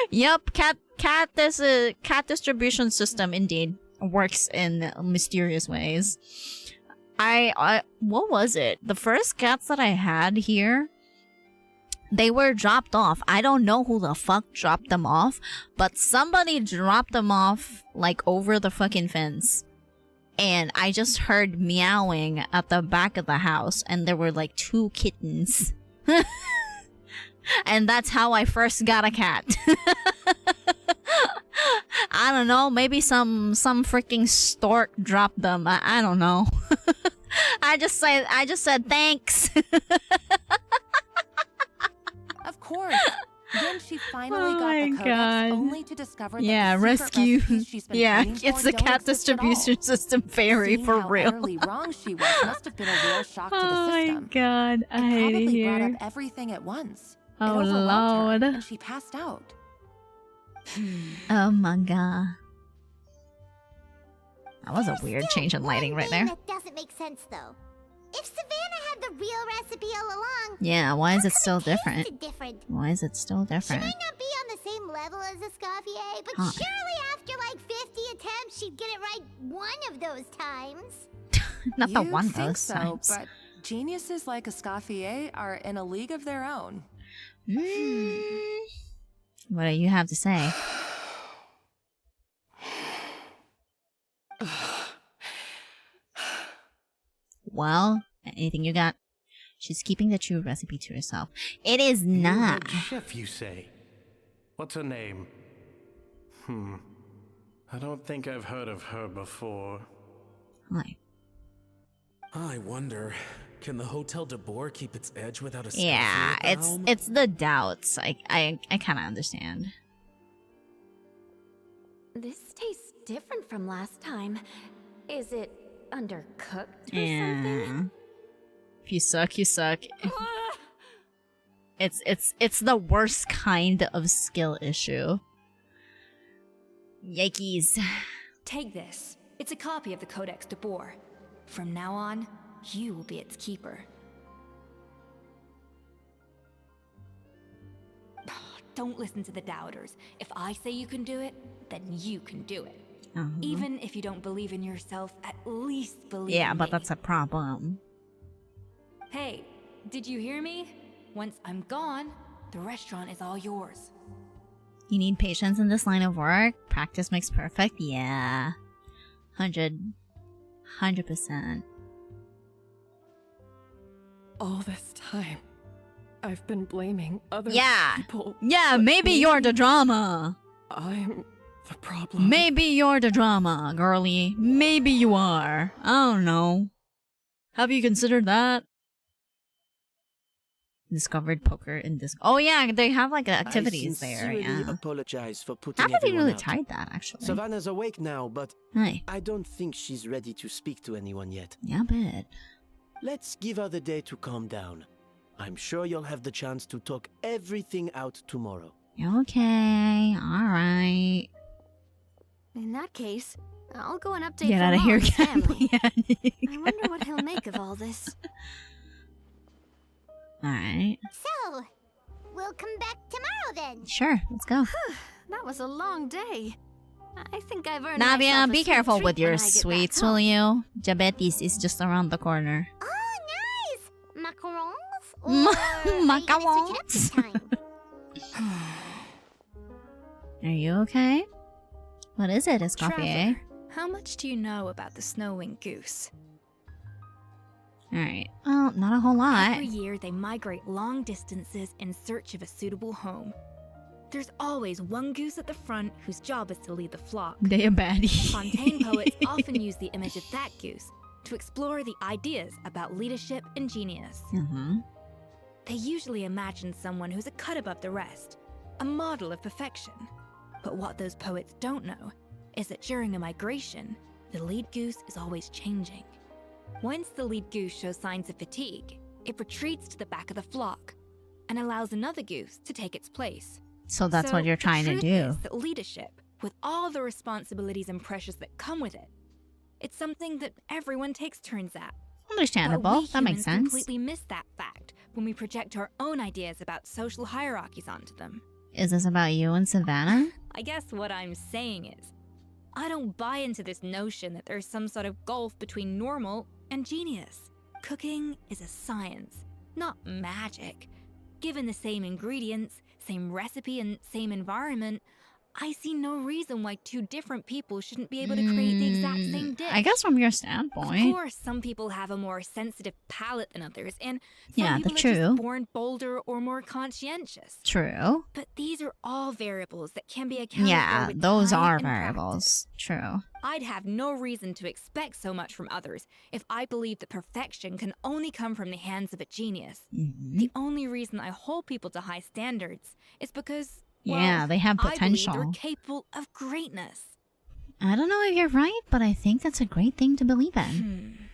Yep, cat distribution system indeed works in mysterious ways. What was it? The first cats that I had here, they were dropped off. I don't know who the fuck dropped them off, but somebody dropped them off like over the fucking fence. And I just heard meowing at the back of the house, and there were like 2 kittens. And that's how I first got a cat. I don't know, maybe some freaking stork dropped them. I don't know. I just said thanks. Of course. Then she finally got the codex, only to discover that the secret rescue. recipes she's been Yeah, training it's for the don't cat exist at all. distribution system fairy Seeing for how real. utterly wrong she was must have been a real shock to the Oh my system. god, I It hate it probably brought here. up everything at once. Oh, it overwhelmed Lord. her, and she passed out. Oh my god. That was a weird change in lighting right there. That doesn't make sense, though. If Savannah had the real recipe all along, Yeah, why is it how still come it different? tasted different? Why is it still She different? might not be on the same level as Escoffier, but Huh. surely after like 50 attempts, she'd get it right one of those times. Not the You one think those so, times. but geniuses like Escoffier are in a league of their own. What do you have to say? Well, anything you got? She's keeping the true recipe to herself. It is not. Head chef, you say? What's her name? I don't think I've heard of her before. Hi. I wonder, can the Hotel de Boer keep its edge without a Yeah, Escoffier at the helm? it's the doubts. I kind of understand. This tastes different from last time. Is it undercooked or Yeah. something? If you suck, you suck. It's the worst kind of skill issue. Yikes. Take this. It's a copy of the Codex de Boer. From now on, you will be its keeper. Don't listen to the doubters. If I say you can do it, then you can do it. Even if you don't believe in yourself, at least believe Yeah, in but me. that's a problem. Hey, did you hear me? Once I'm gone, the restaurant is all yours. You need patience in this line of work. Practice makes perfect. Yeah. 100%. All this time, I've been blaming other people. Yeah, but maybe you're the drama. I'm the problem. Maybe you're the drama, girly. Maybe you are. I don't know. Have you considered that? Discovered poker in this. Oh yeah, they have like activities I there. sincerely Yeah. apologize for putting Haven't everyone really out. tried that actually. Savannah's awake now, but Hi. I don't think she's ready to speak to anyone yet. Yeah, bet. Let's give her the day to calm down. I'm sure you'll have the chance to talk everything out tomorrow. Okay. All right. In that case, I'll go and update Get for out of Mom here, and his Cat. family. Yeah. I wonder what he'll make of all this. All right. So, we'll come back tomorrow then. Sure. Let's go. That was a long day. I think I've earned Navia, myself a be sweet careful treat with your when I get back sweets, home. will you? Diabetes is just around the corner. Oh, nice! Macarons? Or are you gonna switch it up this time? Are you okay? What is it, Escoffier? Traveler, how much do you know about the snow-winged goose? Alright. Well, not a whole lot. Every year, they migrate long distances in search of a suitable home. There's always one goose at the front whose job is to lead the flock. They a baddie. Fontaine poets often use the image of that goose to explore the ideas about leadership and genius. they usually imagine someone who's a cut above the rest, a model of perfection. But what those poets don't know is that during a migration, the lead goose is always changing. Once the lead goose shows signs of fatigue, it retreats to the back of the flock and allows another goose to take its place. So that's what you're trying to The do. truth is that leadership, with all the responsibilities and pressures that come with it, it's something that everyone takes turns at. Understandable. But we That makes humans sense. completely miss that fact when we project our own ideas about social hierarchies onto them. Is this about you and Savannah? I guess what I'm saying is, I don't buy into this notion that there's some sort of gulf between normal and genius. Cooking is a science, not magic. Given the same ingredients, same recipe, and same environment, I see no reason why two different people shouldn't be able to create the exact same dish. I guess from your Of standpoint. course, some people have a more sensitive palate than others, and some Yeah, people that's are true. just born bolder or more conscientious. True. But these are all variables that can be accounted for Yeah, with those time are and practice. variables. True. I'd have no reason to expect so much from others if I believed that perfection can only come from the hands of a genius. Mhm. The only reason I hold people to high standards is because, well, Yeah, they have I believe potential. they're capable of greatness. I don't know if you're right, but I think that's a great thing to believe in.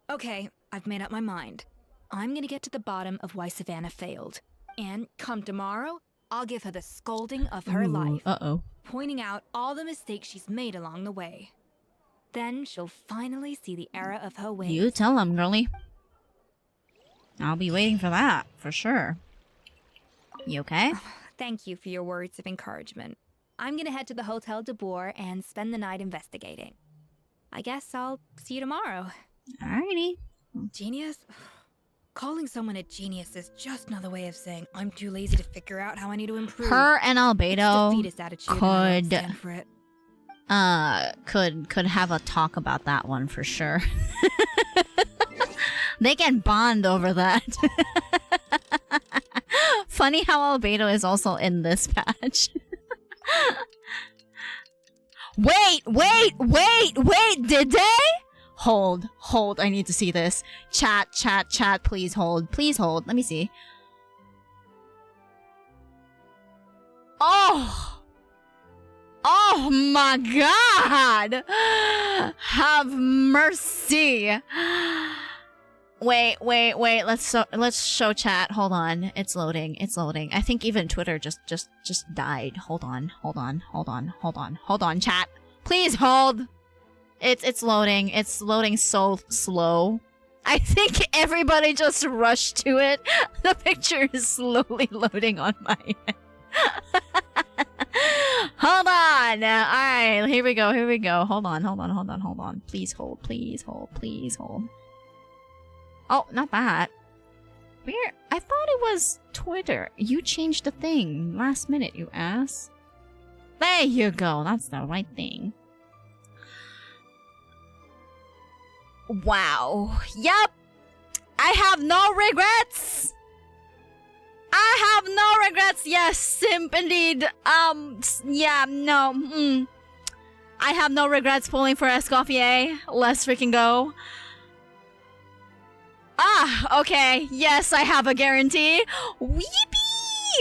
Okay, I've made up my mind. I'm gonna get to the bottom of why Savannah failed. And come tomorrow, I'll give her the scolding of her life. Uh-oh. Pointing out all the mistakes she's made along the way. Then she'll finally see the error of her ways. You tell them, girlie. I'll be waiting for that, for sure. You okay? Thank you for your words of encouragement. I'm gonna head to the Hotel de Boer and spend the night investigating. I guess I'll see you tomorrow. Alrighty. Genius? Calling someone a genius is just another way of saying I'm too lazy to figure out how I need to improve. Her and Albedo It's defeatist attitude, and I don't stand for it. could have a talk about that one for sure. They can bond over that. Funny how Albedo is also in this patch. Wait, did they? Hold, I need to see this. Chat, please hold. Let me see. Oh my god! Have mercy! Wait, let's show chat. Hold on. It's loading. I think even Twitter just died. Hold on, chat. Please hold! It's loading. It's loading so slow. I think everybody just rushed to it. The picture is slowly loading on my end. Hold on. Alright, here we go. Hold on. Please hold. Oh, not that. Where? I thought it was Twitter. You changed the thing last minute, you ass. There you go. That's the right thing. Wow. Yep. I have no regrets. Yes, simp indeed. Yeah, no. I have no regrets pulling for Escoffier. Let's freaking go. Ah, okay. Yes, I have a guarantee. Weepee!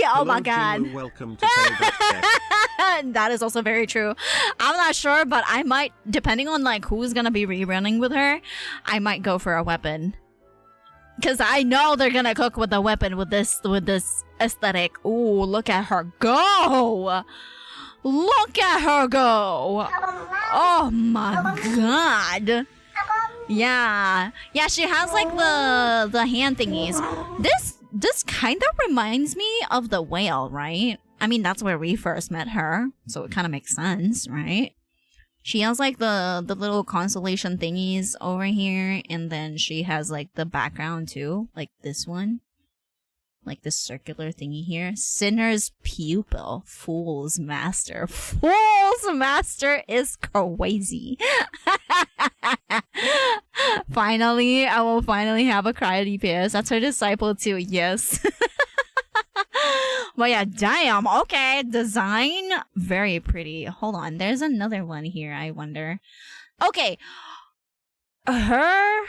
Oh my god. Hello, welcome to Payback. That is also very true. I'm not sure, but I might, depending on like who's gonna be rerunning with her, I might go for a weapon. Cause I know they're gonna cook with a weapon with this aesthetic. Ooh, look at her go! Look at her go! Oh my god! Yeah, she has like the hand thingies. This kind of reminds me of the whale, right? I mean, that's where we first met her, so it kind of makes sense, right? She has like the little constellation thingies over here, and then she has like the background too, like this one. Like this circular thingy here. Sinner's pupil. Fool's master. Fool's master is crazy. Finally, I will finally have a cry DPS. That's her disciple too, yes. But yeah, damn, okay. Design, very pretty. Hold on, there's another one here, I wonder. Okay. Her...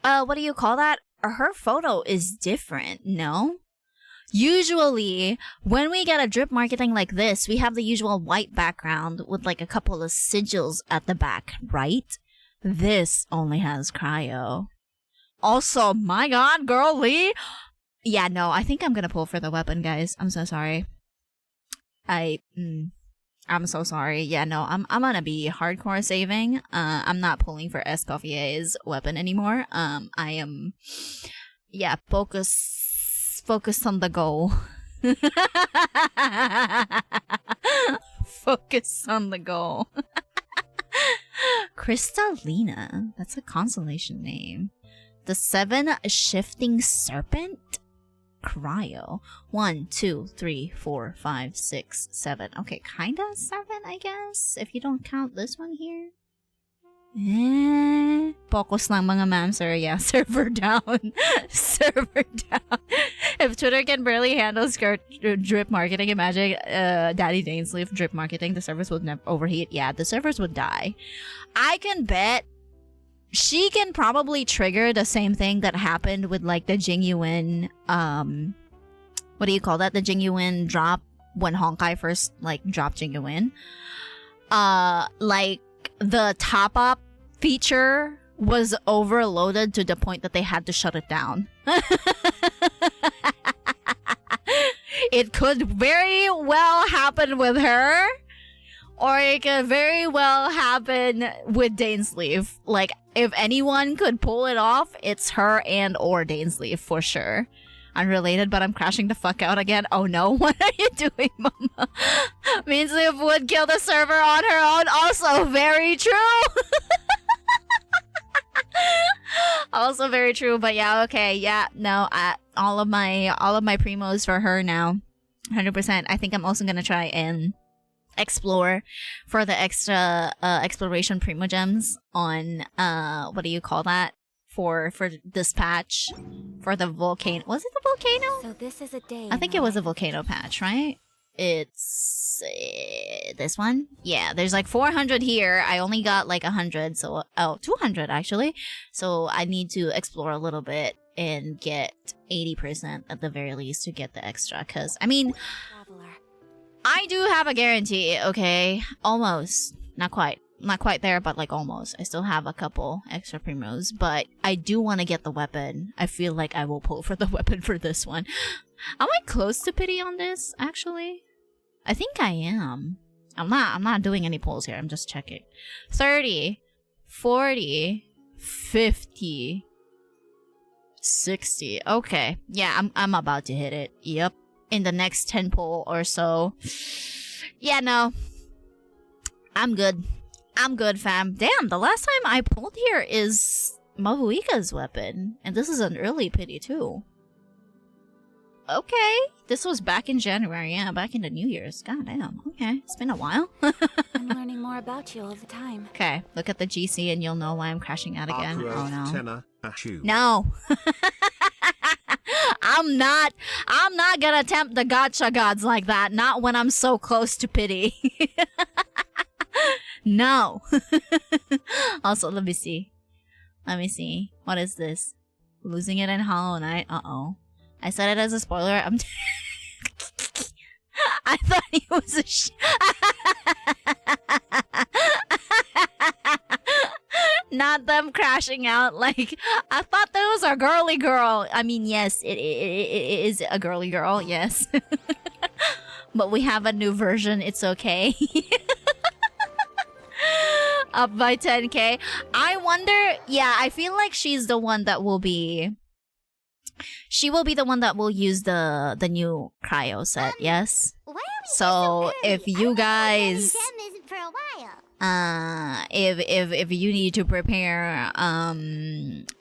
what do you call that? her photo is different, no? Usually, when we get a drip marketing like this, we have the usual white background with like a couple of sigils at the back, right? This only has cryo. Also, my god, girl Lee! Yeah, no, I think I'm gonna pull for the weapon, guys. I'm so sorry. I'm so sorry. Yeah, no, I'm gonna be hardcore saving. I'm not pulling for Escoffier's weapon anymore. I am, yeah, focus on the goal. Focus on the goal. Crystalina. That's a constellation name. The 7 Shifting Serpent? Cryo. 1, 2, 3, 4, 5, 6, 7. Okay, kinda 7, I guess. If you don't count this one here. Focus lang mga ma'am, sir. Yeah, server down. Server down. If Twitter can barely handle drip marketing, imagine Daddy Dainsleif drip marketing. The servers would never overheat. Yeah, the servers would die. I can bet she can probably trigger the same thing that happened with like the Jingyuin, what do you call that? The Jingyuin drop when Honkai first like dropped Jingyuin. Like the top up feature was overloaded to the point that they had to shut it down. It could very well happen with her, or it could very well happen with Dainsleif. Like, if anyone could pull it off, it's her and or Dainsleif for sure. Unrelated, but I'm crashing the fuck out again. Oh no, what are you doing, mama? Dainsleif would kill the server on her own. Also very true. Also very true, but yeah, okay, yeah, no, all of my primos for her now. 100%. I think I'm also gonna try and explore for the extra exploration primo gems on what do you call that for this patch for the volcano. Was it the volcano? So this is a day. I think it was a volcano patch, right? It's this one. Yeah, there's like 400 here. I only got like 100, so 200 actually. So I need to explore a little bit and get 80% at the very least to get the extra. Cause I mean, I do have a guarantee. Okay, almost, not quite there, but like almost. I still have a couple extra primos, but I do want to get the weapon. I feel like I will pull for the weapon for this one. Am I close to pity on this? Actually, I think I am. I'm not doing any pulls here. I'm just checking. 30, 40, 50, 60. Okay, yeah, I'm about to hit it. Yep, in the next 10 pull or so. Yeah, no, I'm good. I'm good, fam. Damn, the last time I pulled here is Mavuika's weapon, and this is an early pity too. Okay, this was back in January, yeah, back in the New Year's. God damn, okay, it's been a while. I'm learning more about you all the time. Okay, look at the GC and you'll know why I'm crashing out again. Oh no. Tenor, No. I'm not gonna tempt the gacha gods like that. Not when I'm so close to pity. No. Also, let me see. What is this? Losing it in Hollow Knight. Uh-oh. I said it as a spoiler. I thought he was a not them crashing out. Like, I thought that was a girly girl. I mean, yes, it is a girly girl, yes. But we have a new version. It's okay. Up by 10k. I wonder, yeah, I feel like she's the one that will be... She will be the one that will use the new cryo set, yes? So if you guys... if you need to prepare,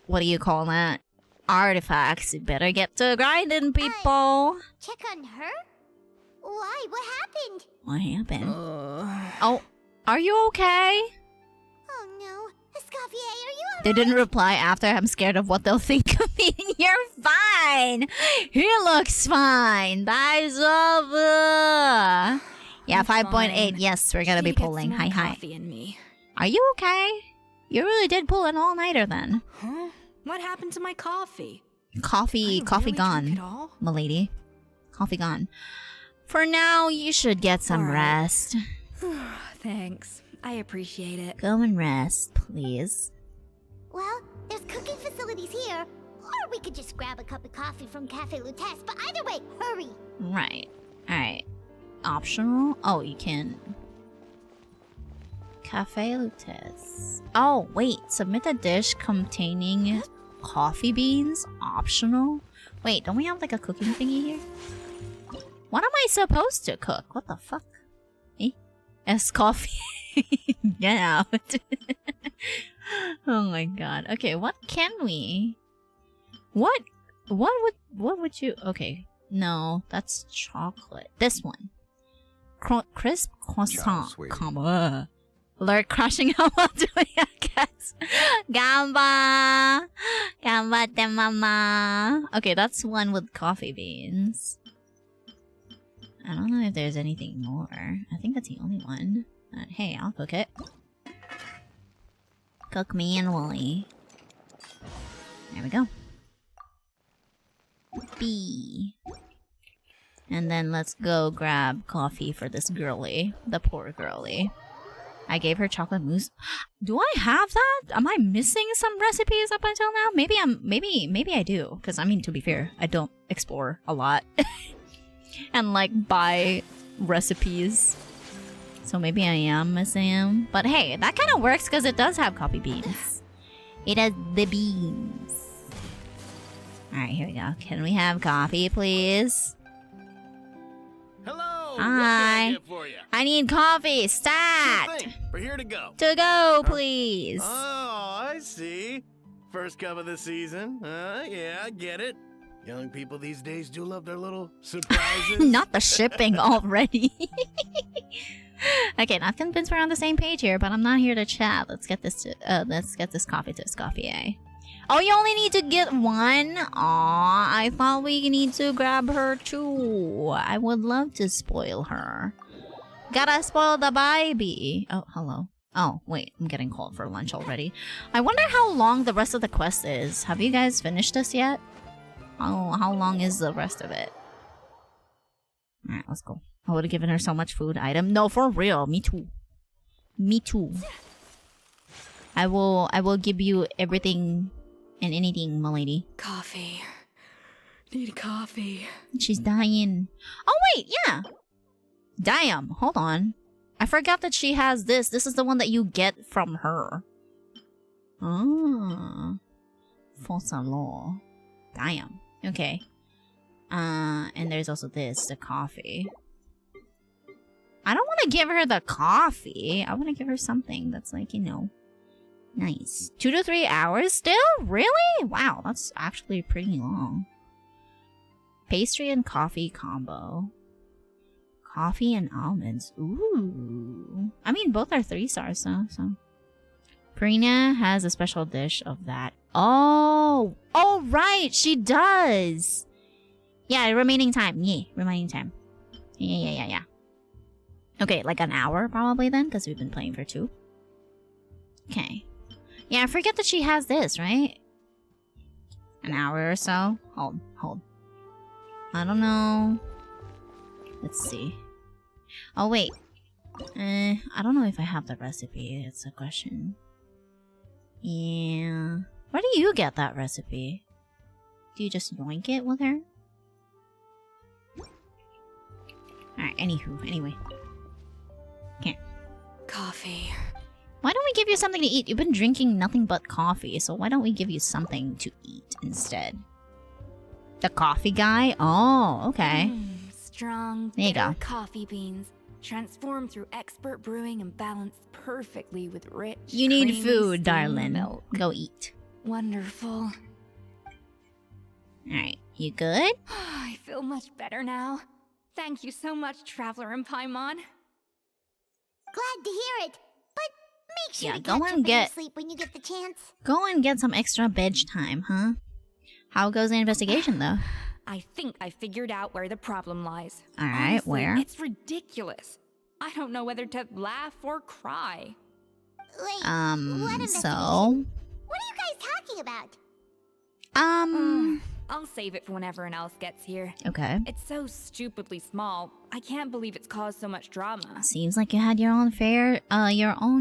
what do you call that? Artifacts, you better get to grinding, people. Check on her? Why? What happened? What happened? Oh, are you okay? Oh no. Escoffier, are you alright? They didn't reply after. I'm scared of what they'll think of me. You're fine. He looks fine. 다이저브. Yeah, 5.8. Yes, we're gonna be pulling. Hi. In me. Are you okay? You really did pull an all-nighter then. Huh? What happened to my coffee? Coffee gone, milady. Coffee gone. For now, you should get some rest. Thanks. I appreciate it. Go and rest, please. Well, there's cooking facilities here. Or we could just grab a cup of coffee from Cafe Lutece, but either way, hurry! Right. Alright. Optional? Oh, you can... Cafe Lutece. Oh, wait. Submit a dish containing coffee beans? Optional? Wait, don't we have like a cooking thingy here? What am I supposed to cook? What the fuck? Eh? Escoffier. Get out. Oh my god. Okay, what can we... What would you... Okay. No, that's chocolate. This one. Crisp croissant combo. Lord crashing out while doing a guess. Gamba! Gambate mama. Okay, that's one with coffee beans. I don't know if there's anything more. I think that's the only one. Hey, I'll cook it. Cook me and Wooly. There we go. B. And then let's go grab coffee for this girly. The poor girly. I gave her chocolate mousse. Do I have that? Am I missing some recipes up until now? Maybe I do. Because I mean, to be fair, I don't explore a lot. And like buy recipes. So maybe I am missing them. But hey, that kind of works because it does have coffee beans. It has the beans. Alright, here we go. Can we have coffee, please? Hello. Hi. What can I get for you? I need coffee. Stat. Sure thing. We're here to go. To go, please. Oh, I see. First cup of the season. Yeah, I get it. Young people these days do love their little surprises. Not the shipping already. Okay, not convinced we're on the same page here, but I'm not here to chat. Let's get this coffee to Escoffier. Oh, you only need to get one? Aw, I thought we need to grab her too. I would love to spoil her. Gotta spoil the baby. Oh, hello. Oh, wait, I'm getting called for lunch already. I wonder how long the rest of the quest is. Have you guys finished this yet? How long is the rest of it? Alright, let's go. I would have given her so much food item. No, for real. Me too. Me too. I will give you everything and anything, milady. Coffee. Need coffee. She's dying. Oh, wait, yeah. Damn, hold on. I forgot that she has this. This is the one that you get from her. Ah. Fonsalon. Damn. Okay. And there's also this, the coffee. I don't want to give her the coffee. I want to give her something that's like, you know, nice. 2 to 3 hours still? Really? Wow, that's actually pretty long. Pastry and coffee combo. Coffee and almonds. Ooh. I mean, both are 3 stars, though, so. Prina has a special dish of that. Oh! Oh, right! She does! Yeah, remaining time. Yeah, remaining time. Yeah. Okay, like an hour probably then, because we've been playing for 2. Okay. Yeah, I forget that she has this, right? An hour or so? Hold. I don't know. Let's see. Oh, wait. I don't know if I have the recipe. It's a question. Yeah. Where do you get that recipe? Do you just yoink it with her? Alright, anyway. Okay. Coffee. Why don't we give you something to eat? You've been drinking nothing but coffee, so why don't we give you something to eat instead? The coffee guy? Oh, okay. Strong, there you go. Coffee beans transformed through expert brewing and balanced perfectly with rich. You need food, darling. Milk. Go eat. Wonderful. Alright, you good? I feel much better now. Thank you so much, Traveler in Paimon. Glad to hear it, but make sure Yeah, to go catch and up get- in sleep when you get the chance. Go and get some extra veg time, huh? How goes the investigation, though? I think I figured out where the problem lies. Alright, Honestly, where? It's ridiculous. I don't know whether to laugh or cry. Wait, what so... investigation? What are you guys talking about? I'll save it for when everyone else gets here. Okay. It's so stupidly small. I can't believe it's caused so much drama. Seems like you had your own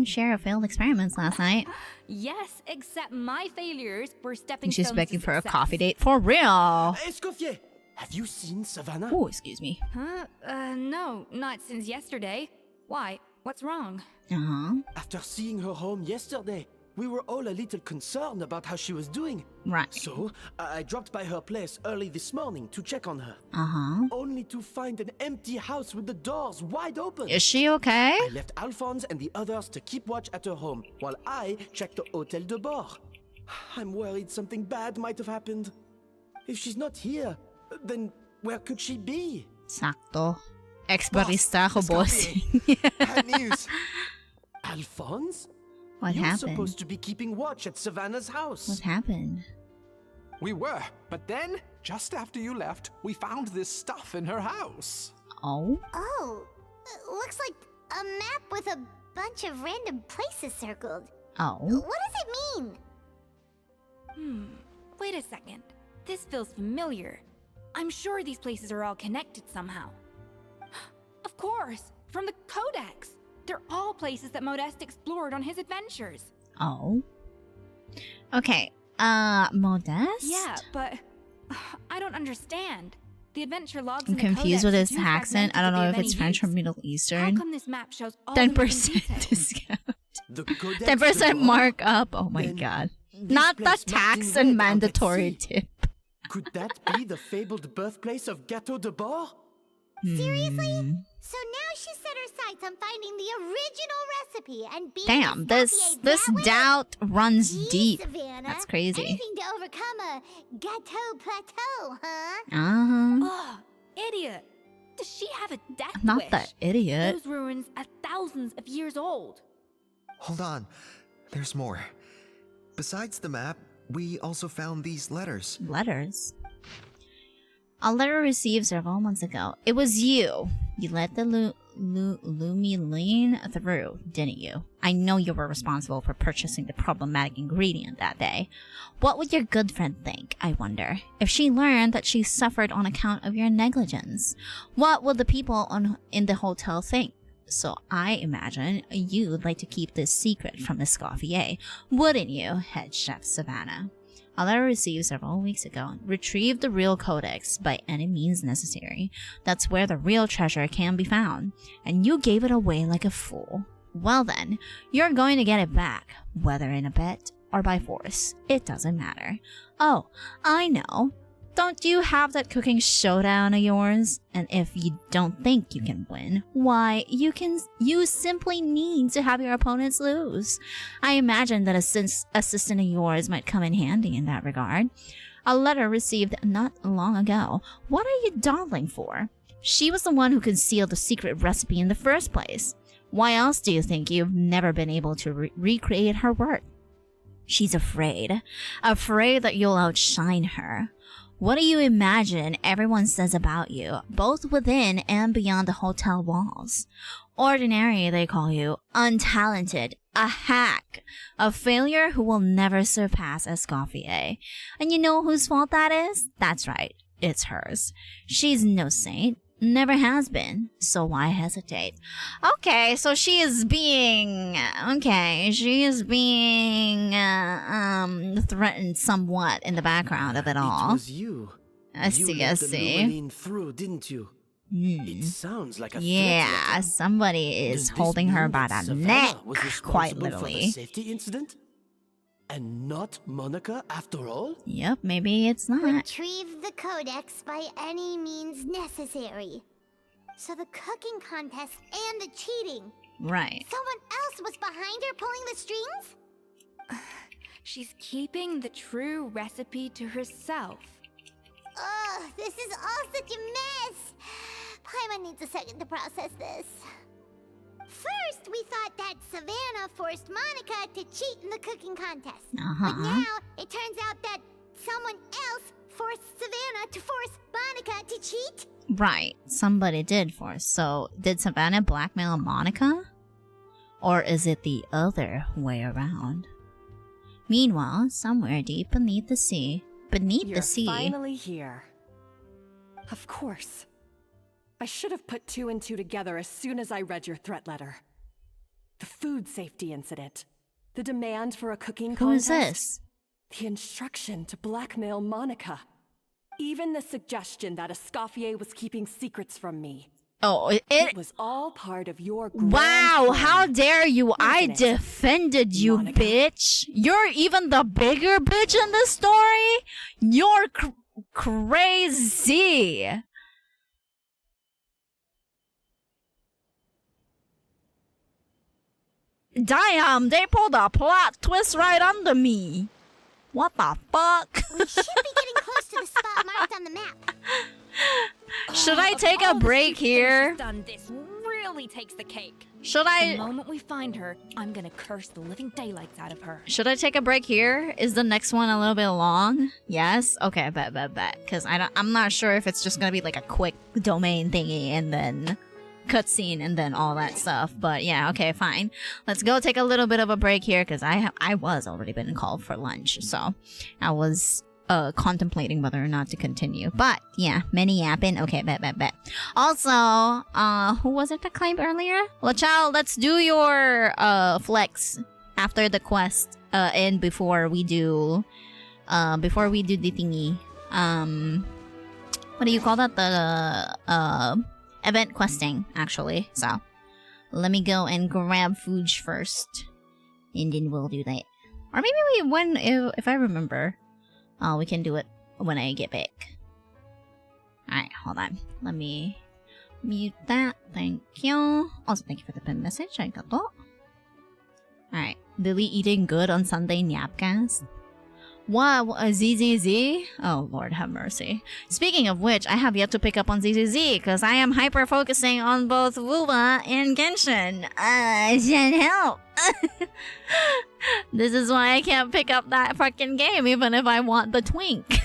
share of failed experiments last night. Yes, except my failures were stepping stones. She's begging to for a success. coffee date for real. Escoffier, have you seen Savannah? Oh, excuse me. Huh? No, not since yesterday. Why? What's wrong? After seeing her home yesterday, we were all a little concerned about how she was doing. Right. So, I dropped by her place early this morning to check on her. Only to find an empty house with the doors wide open. Is she okay? I left Alphonse and the others to keep watch at her home, while I checked the Hotel de Bord. I'm worried something bad might have happened. If she's not here, then where could she be? Sakto. Ex-barista ako, boss. Bad news. Alphonse? What You're happened? supposed to be keeping watch at Savannah's house. What happened? We were, but then, just after you left, we found this stuff in her house. Oh? Oh, looks like a map with a bunch of random places circled. Oh? What does it mean? Wait a second. This feels familiar. I'm sure these places are all connected somehow. Of course, from the Codex. They're all places that Modeste explored on his adventures. Oh. Okay. Modeste? Yeah, but I don't understand. The adventure logs I'm in the confused Codex with are his too accent. I fragmented don't to know be if of it's any French or use. Middle How Eastern. come this map shows all the missing 10% details? discount. The Codex 10% markup. Oh my god. Not the place tax marked in and red out at mandatory sea. tip. Could that be the fabled birthplace of Gâteau de Bord? Seriously? So now she set her sights on finding the original recipe and being Damn, this doubt runs deep. Savannah. That's crazy. Anything to overcome a gâteau plateau, huh? Oh, idiot. Does she have a death Not wish? that idiot. Those ruins are thousands of years old. Hold on. There's more. Besides the map, we also found these letters. Letters? A letter received several months ago. It was you. You let the Lumiline through, didn't you? I know you were responsible for purchasing the problematic ingredient that day. What would your good friend think, I wonder, if she learned that she suffered on account of your negligence? What would the people in the hotel think? So I imagine you'd like to keep this secret from Escoffier, wouldn't you, head chef Savannah? A letter received several weeks ago. Retrieve the real codex by any means necessary. That's where the real treasure can be found. And you gave it away like a fool. Well then, you're going to get it back, whether in a bet or by force. It doesn't matter. Oh, I know. Don't you have that cooking showdown of yours? And if you don't think you can win, why, you simply need to have your opponents lose. I imagine that assistant of yours might come in handy in that regard. A letter received not long ago. What are you dawdling for? She was the one who concealed the secret recipe in the first place. Why else do you think you've never been able to recreate her work? She's afraid. Afraid that you'll outshine her. What do you imagine everyone says about you, both within and beyond the hotel walls? Ordinary, they call you untalented, a hack, a failure who will never surpass Escoffier. And you know whose fault that is? That's right, it's hers. She's no saint, never has been, so why hesitate? Okay, so she is being threatened somewhat in the background of it all. It was you. I You see. let the Lumiline through, didn't you? It sounds like a Yeah, threat. somebody is Does this holding her mean by that the Savannah neck, was quite responsible for the literally. safety incident? And not Monica after all? Yep, maybe it's not. Retrieve the codex by any means necessary. So the cooking contest and the cheating. Right. Someone else was behind her pulling the strings? She's keeping the true recipe to herself. Ugh, this is all such a mess. Paimon needs a second to process this. First, we thought that Savannah forced Monica to cheat in the cooking contest. But now, it turns out that someone else forced Savannah to force Monica to cheat? Right, somebody did force. So, did Savannah blackmail Monica? Or is it the other way around? Meanwhile, somewhere deep beneath the sea, beneath You're the sea. finally here. Of course. I should have put 2 and 2 together as soon as I read your threat letter. The food safety incident. The demand for a cooking Who is contest. this? The instruction to blackmail Monica. Even the suggestion that Escoffier was keeping secrets from me. Oh, it was all part of your grand wow, plan, how dare you! I wasn't it, defended you, Monica? bitch! You're even the bigger bitch in this story? You're crazy! Damn, they pulled a plot twist right under me. What the fuck? We should be getting close to the spot marked on the map. Should I take a break here? Done this really takes the cake. Should I? The moment we find her, I'm gonna curse the living daylights out of her. Should I take a break here? Is the next one a little bit long? Yes? Okay, bet. Because I'm not sure if it's just gonna be like a quick domain thingy and then cutscene and then all that stuff. But yeah, okay, fine. Let's go take a little bit of a break here because I was already been called for lunch, so I was contemplating whether or not to continue. But yeah, many yapping. Okay, bet. Also, who was it that claimed earlier? Lachal, let's do your flex after the quest and before we do the thingy. What do you call that? The event questing, actually. So let me go and grab food first, and then we'll do that. Or maybe if I remember, we can do it when I get back. Alright, hold on. Let me mute that. Thank you. Also, thank you for the pin message. I got that. Alright. Lily eating good on Sunday Napcast. What? ZZZ? Oh, Lord have mercy. Speaking of which, I have yet to pick up on ZZZ because I am hyper-focusing on both Wuba and Genshin. I should help. This is why I can't pick up that fucking game even if I want the twink.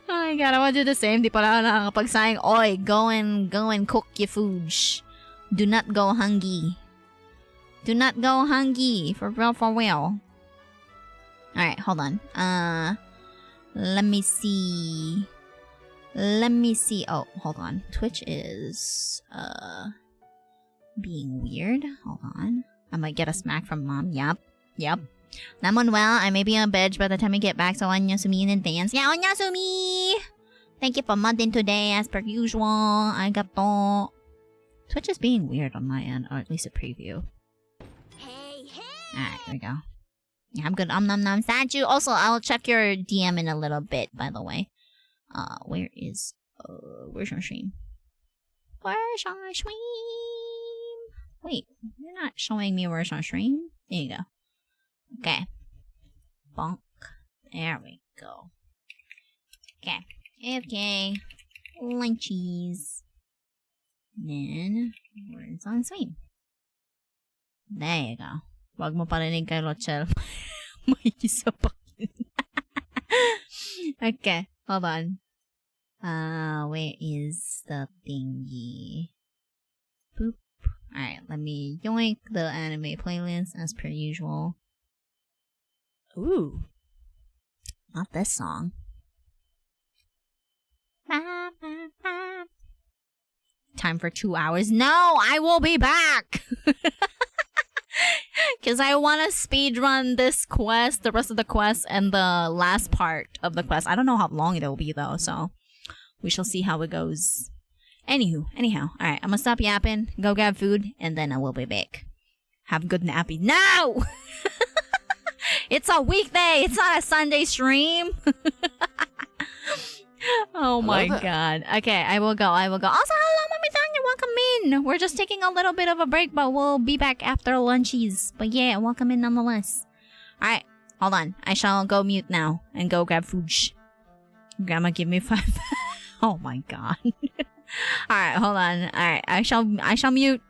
Oh my god, I want to do the same. Di pala ako nakapagsayang. Oy, go and cook your food. Do not go hungry. Do not go hungry. For real. Alright, hold on. Let me see. Oh, hold on. Twitch is, being weird. Hold on. I might get a smack from mom. Yep. I'm unwell. I may be on bed by the time I get back, so Onyasumi in advance. Yeah, Onyasumi! Thank you for mudding today, as per usual. Arigato. Twitch is being weird on my end, or at least a preview. Alright, here we go. Yeah, I'm good. Nom Sanju. Also, I'll check your DM in a little bit, by the way. Where's your stream? Where's our stream? Wait, you're not showing me where's our stream? There you go. Okay. Bonk. There we go. Okay. Lunchies. Then, where's on stream? There you go. Wag mo parinig kay Rochelle. May isa pa. Okay, hold on. Where is the thingy? Boop. Alright, let me yoink the anime playlist as per usual. Ooh. Not this song. Time for 2 hours. No, I will be back! Because I want to speedrun this quest, the rest of the quest, and the last part of the quest. I don't know how long it'll be, though, so we shall see how it goes. Anyhow. Alright, I'm gonna stop yapping, go grab food, and then I will be back. Have a good nappy. No! It's a weekday! It's not a Sunday stream! Oh my god. Okay, I will go. Also, hello, Mommy Tanya, welcome in. We're just taking a little bit of a break, but we'll be back after lunchies. But yeah, welcome in nonetheless. Alright, hold on. I shall go mute now and go grab food. Grandma, give me 5. Oh my god. Alright, hold on. Alright, I shall mute.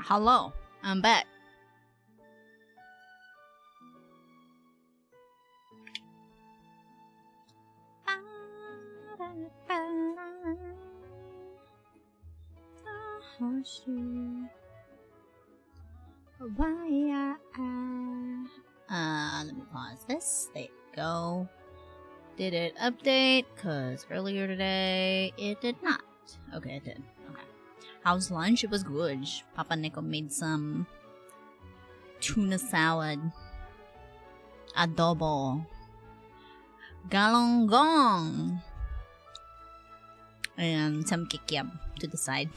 Hello, I'm back. Let me pause this. There you go. Did it update? Because earlier today it did not. Okay, it did. Okay. How's lunch? It was good. Papa Nico made some tuna salad, adobo, galonggong, and some kikiam to the side.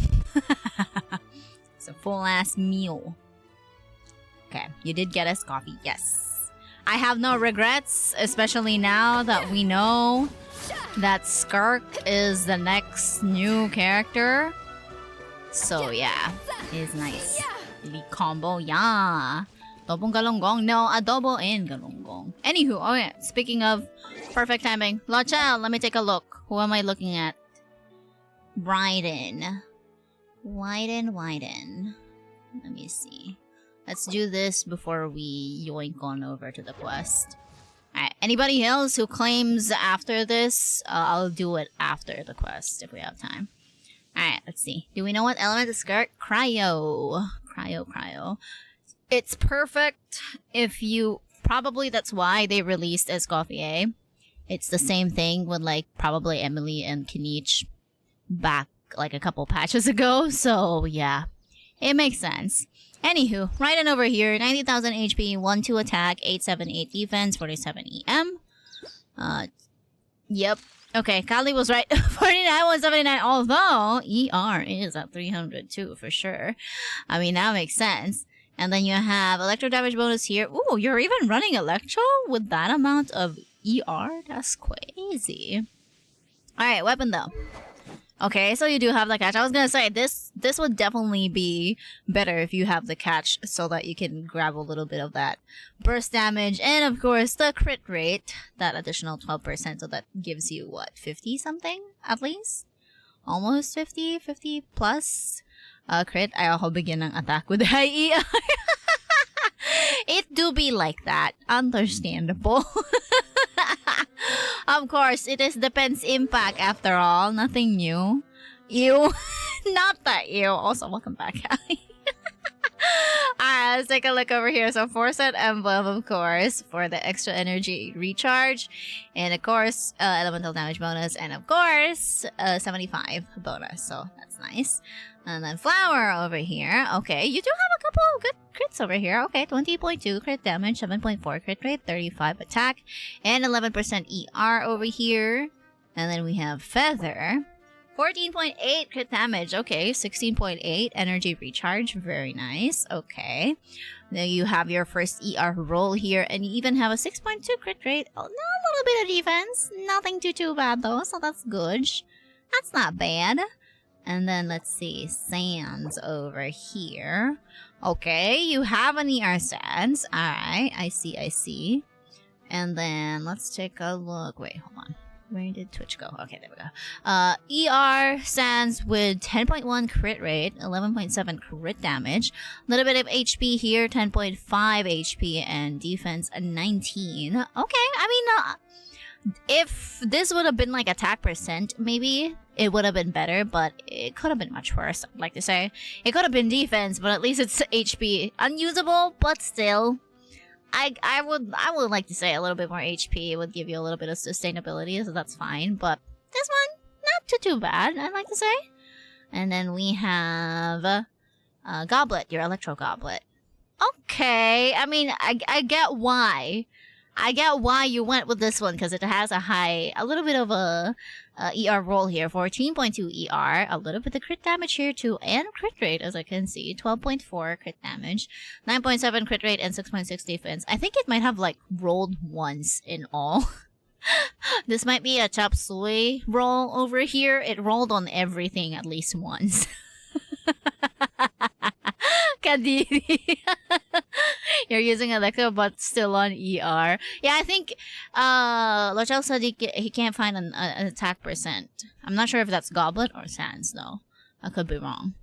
It's a full-ass meal. Okay, you did get us coffee, yes. I have no regrets, especially now that we know that Skirk is the next new character. So yeah, it's nice. The combo, yeah. Adobong galonggong. No, adobo and galonggong. Anywho, oh yeah, speaking of perfect timing. Lochel, let me take a look. Who am I looking at? Widen. Let me see. Let's do this before we yoink on over to the quest. Alright, anybody else who claims after this, I'll do it after the quest if we have time. Alright, let's see. Do we know what element is Skirk? Cryo. Cryo. It's perfect if you... Probably that's why they released Escoffier. It's the same thing with like probably Emily and Kinich back like a couple patches ago. So yeah, it makes sense. Anywho, right on over here, 90,000 HP, 1-2 attack, 878 defense, 47 EM. Yep. Okay, Kali was right. 49, 179, although ER is at 300 too, for sure. I mean, that makes sense. And then you have electro damage bonus here. Ooh, you're even running electro with that amount of ER? That's crazy. Alright, weapon though. Okay, so you do have the catch. I was gonna say, this would definitely be better if you have the catch so that you can grab a little bit of that burst damage. And of course, the crit rate, that additional 12%, so that gives you, what, 50 something at least? Almost 50? 50 plus? Crit, ayoko begin ng attack with high ER. It do be like that. Understandable. Of course, it is defense impact after all. Nothing new. Ew. Not that ew. Also, welcome back, Callie. Alright, let's take a look over here. So, 4-set emblem, of course, for the extra energy recharge. And of course, elemental damage bonus. And of course, 75 bonus. So, that's nice. And then flower over here. Okay, you do have a couple of good crits over here. Okay, 20.2 crit damage, 7.4 crit rate, 35 attack, and 11% ER over here. And then we have feather. 14.8 crit damage. Okay, 16.8 energy recharge. Very nice. Okay. Now you have your first ER roll here, and you even have a 6.2 crit rate. Oh, no, a little bit of defense. Nothing too bad though, so that's good. That's not bad. And then let's see, Sands over here. Okay, you have an ER Sands. Alright, I see. And then let's take a look. Wait, hold on. Where did Twitch go? Okay, there we go. ER Sands with 10.1 crit rate, 11.7 crit damage. A little bit of HP here, 10.5 HP, and defense 19. Okay, I mean, if this would have been like attack percent, maybe it would have been better, but it could have been much worse, I'd like to say. It could have been defense, but at least it's HP. Unusable, but still. I would like to say a little bit more HP would give you a little bit of sustainability, so that's fine. But this one, not too bad, I'd like to say. And then we have Goblet, your Electro Goblet. Okay, I mean, I get why. I get why you went with this one, because it has a little bit of a ER roll here, 14.2 ER, a little bit of crit damage here too, and crit rate, as I can see, 12.4 crit damage, 9.7 crit rate, and 6.6 defense. I think it might have, like, rolled once in all. This might be a chop suey roll over here. It rolled on everything at least once. Kadiri. You're using Electro, but still on ER. Yeah, I think Lochel said he can't find an attack percent. I'm not sure if that's Goblet or Sands, though. I could be wrong.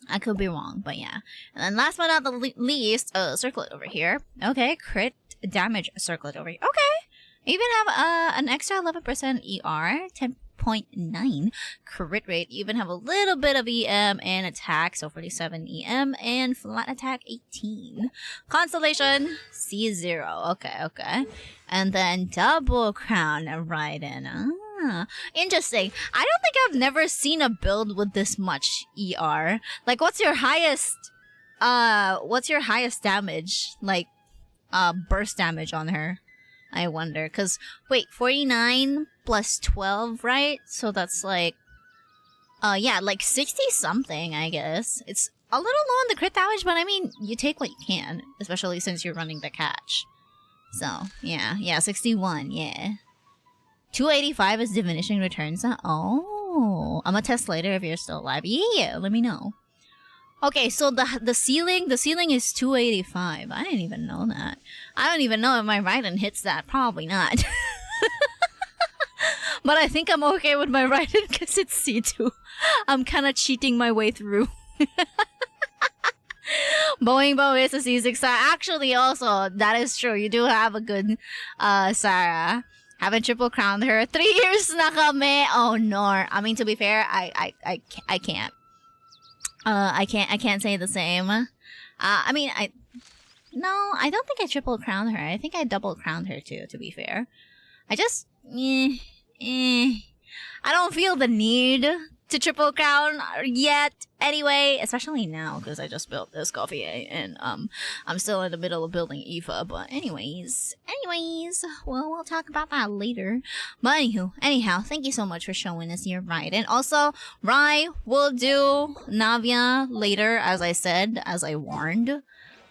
I could be wrong, but yeah. And then last but not the least, circlet over here. Okay, crit damage circlet over here. Okay, you even have an extra 11% ER, 10.9 crit rate. You even have a little bit of EM and attack, so 47 EM and flat attack 18. Constellation C0. Okay. And then double crown Raiden. Interesting. I don't think I've never seen a build with this much ER. Like, what's your highest damage? Like, burst damage on her? I wonder. Cause, wait, 49 plus 12, right? So that's like, yeah, like 60 something, I guess. It's a little low on the crit damage, but I mean, you take what you can, especially since you're running the catch. So, yeah, 61, yeah. 285 is diminishing returns. Oh, I'm gonna test later if you're still alive. Yeah, let me know. Okay, so the ceiling is 285. I didn't even know that. I don't even know if my Raiden hits that. Probably not. But I think I'm okay with my Raiden because it's C2. I'm kind of cheating my way through. Boing Bo is a C6. Actually, also, that is true. You do have a good Sarah. Haven't triple crowned her. 3 years na kami. Oh no. I mean, to be fair, I can't. I can't say the same. I mean, I don't think I triple crowned her. I think I double crowned her too, to be fair. I just, I don't feel the need to triple crown yet anyway, especially now because I just built Escoffier and I'm still in the middle of building Eva. But anyways, well, we'll talk about that later. But anyhow, thank you so much for showing us your ride. And also, Rai will do Navia later, as I said, as I warned.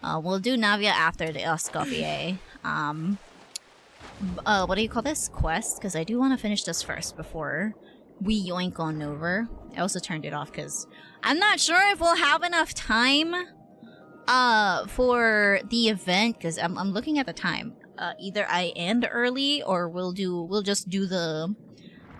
We'll do Navia after the Escoffier what do you call this? Quest? Because I do want to finish this first before we yoink on over. I also turned it off because I'm not sure if we'll have enough time for the event, because I'm looking at the time. Either I end early or we'll just do the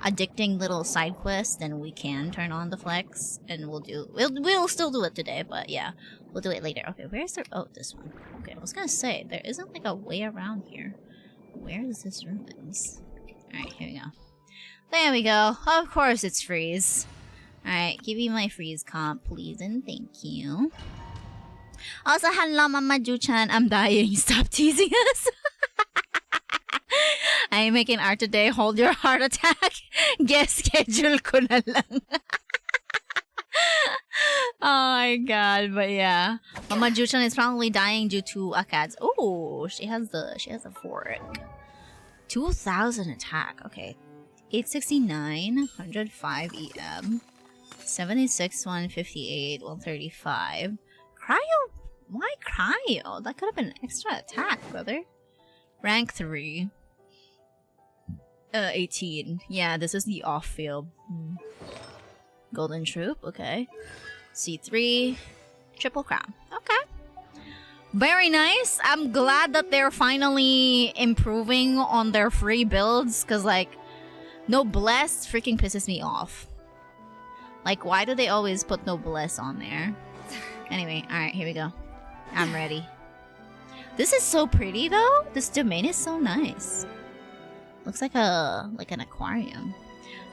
addicting little side quest, and we can turn on the flex, and we'll still do it today, but yeah, we'll do it later. Okay, where's the this one? Okay, I was gonna say there isn't like a way around here. Where is this ruins? Alright, here we go. There we go. Of course it's freeze. Alright, give me my freeze comp, please, and thank you. Also, hello, Mama Ju-chan. I'm dying. Stop teasing us. I'm making art today. Hold your heart attack. Guess schedule ko na lang. Oh my god, but yeah. Mama Ju-chan is probably dying due to a cat's. Oh, she has a fork. 2,000 attack. Okay. 869, 105 EM, 76, 158, 135. Cryo? Why cryo? That could have been extra attack, brother. Rank 3. 18. Yeah, this is the off-field. Golden Troop, okay. C3. Triple Crown. Okay. Very nice. I'm glad that they're finally improving on their free builds, because, like, Noblesse freaking pisses me off. Like, why do they always put Noblesse on there? Anyway, alright, here we go. I'm ready. This is so pretty, though. This domain is so nice. Looks like an aquarium.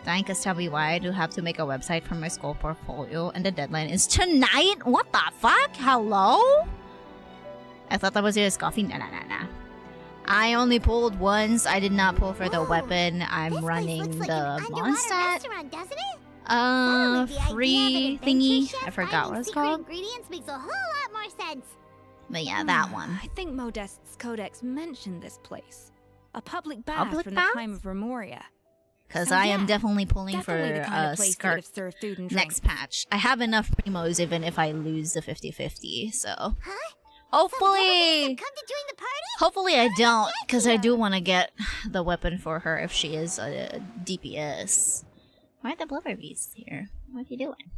Thank us, tell me why I do have to make a website for my school portfolio, and the deadline is tonight? What the fuck? Hello? I thought that was your Escoffier. Nah. I only pulled once. I did not pull for the weapon. I'm running the Mondstadt. Free thingy. I forgot what it's called. Ingredients makes a whole lot more sense. But yeah, that one. I think Modest's codex mentioned this place. A public bath from the time of Remoria. Because I am definitely pulling for skirt next patch. I have enough primos even if I lose the 50-50, so... Hopefully I don't, because I do want to get the weapon for her if she is a DPS. Why are the blubber beasts here? What are you doing?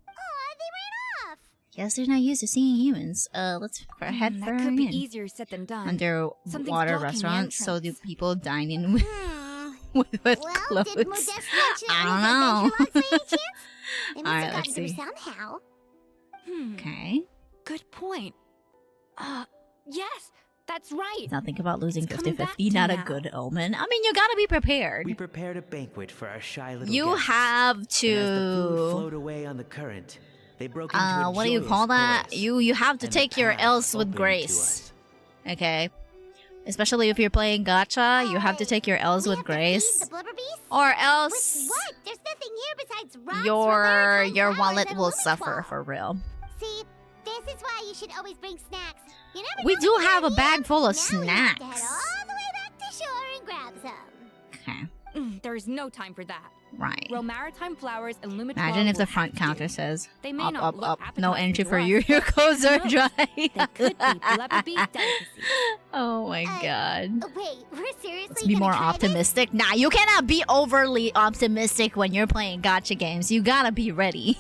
Oh, they ran off. Guess they're not used to seeing humans. Let's head for that could be easier said than done. Underwater restaurants, so do people dine in with, with clothes? Did Modeste I don't know. They must have let's gotten see. through somehow. Okay. Good point. Yes, that's right. Now think about losing It's coming 50-50. back to Not a now. good omen. I mean, you gotta be prepared. We prepared a banquet for our shy little You guests. have And as the food to. flowed away on the current, they broke into a What do you joyous call that? chorus, You have to and the take your path L's with opened to grace. us. Okay. Especially if you're playing gacha, you have to take your L's with grace. Or else What? There's nothing here besides rocks, your flowers, wallet and a will limit suffer ball. for real. See, this is why you should always bring snacks. You never We know do when you're have a here. bag full of Now we have to head snacks. all the way back to shore and grab some. Okay. There is no time for that. Right. Grow maritime flowers and Lumitol. Imagine if will the front have to counter do. says They may up, not up, look up. No appetizing entry to for us, you. Your but clothes who are knows? dry. They could be Blubberbee's delicacy. Oh my god. Wait, we're seriously Let's be gonna more try optimistic. Nah, you cannot be overly optimistic when you're playing gacha games. You gotta be ready.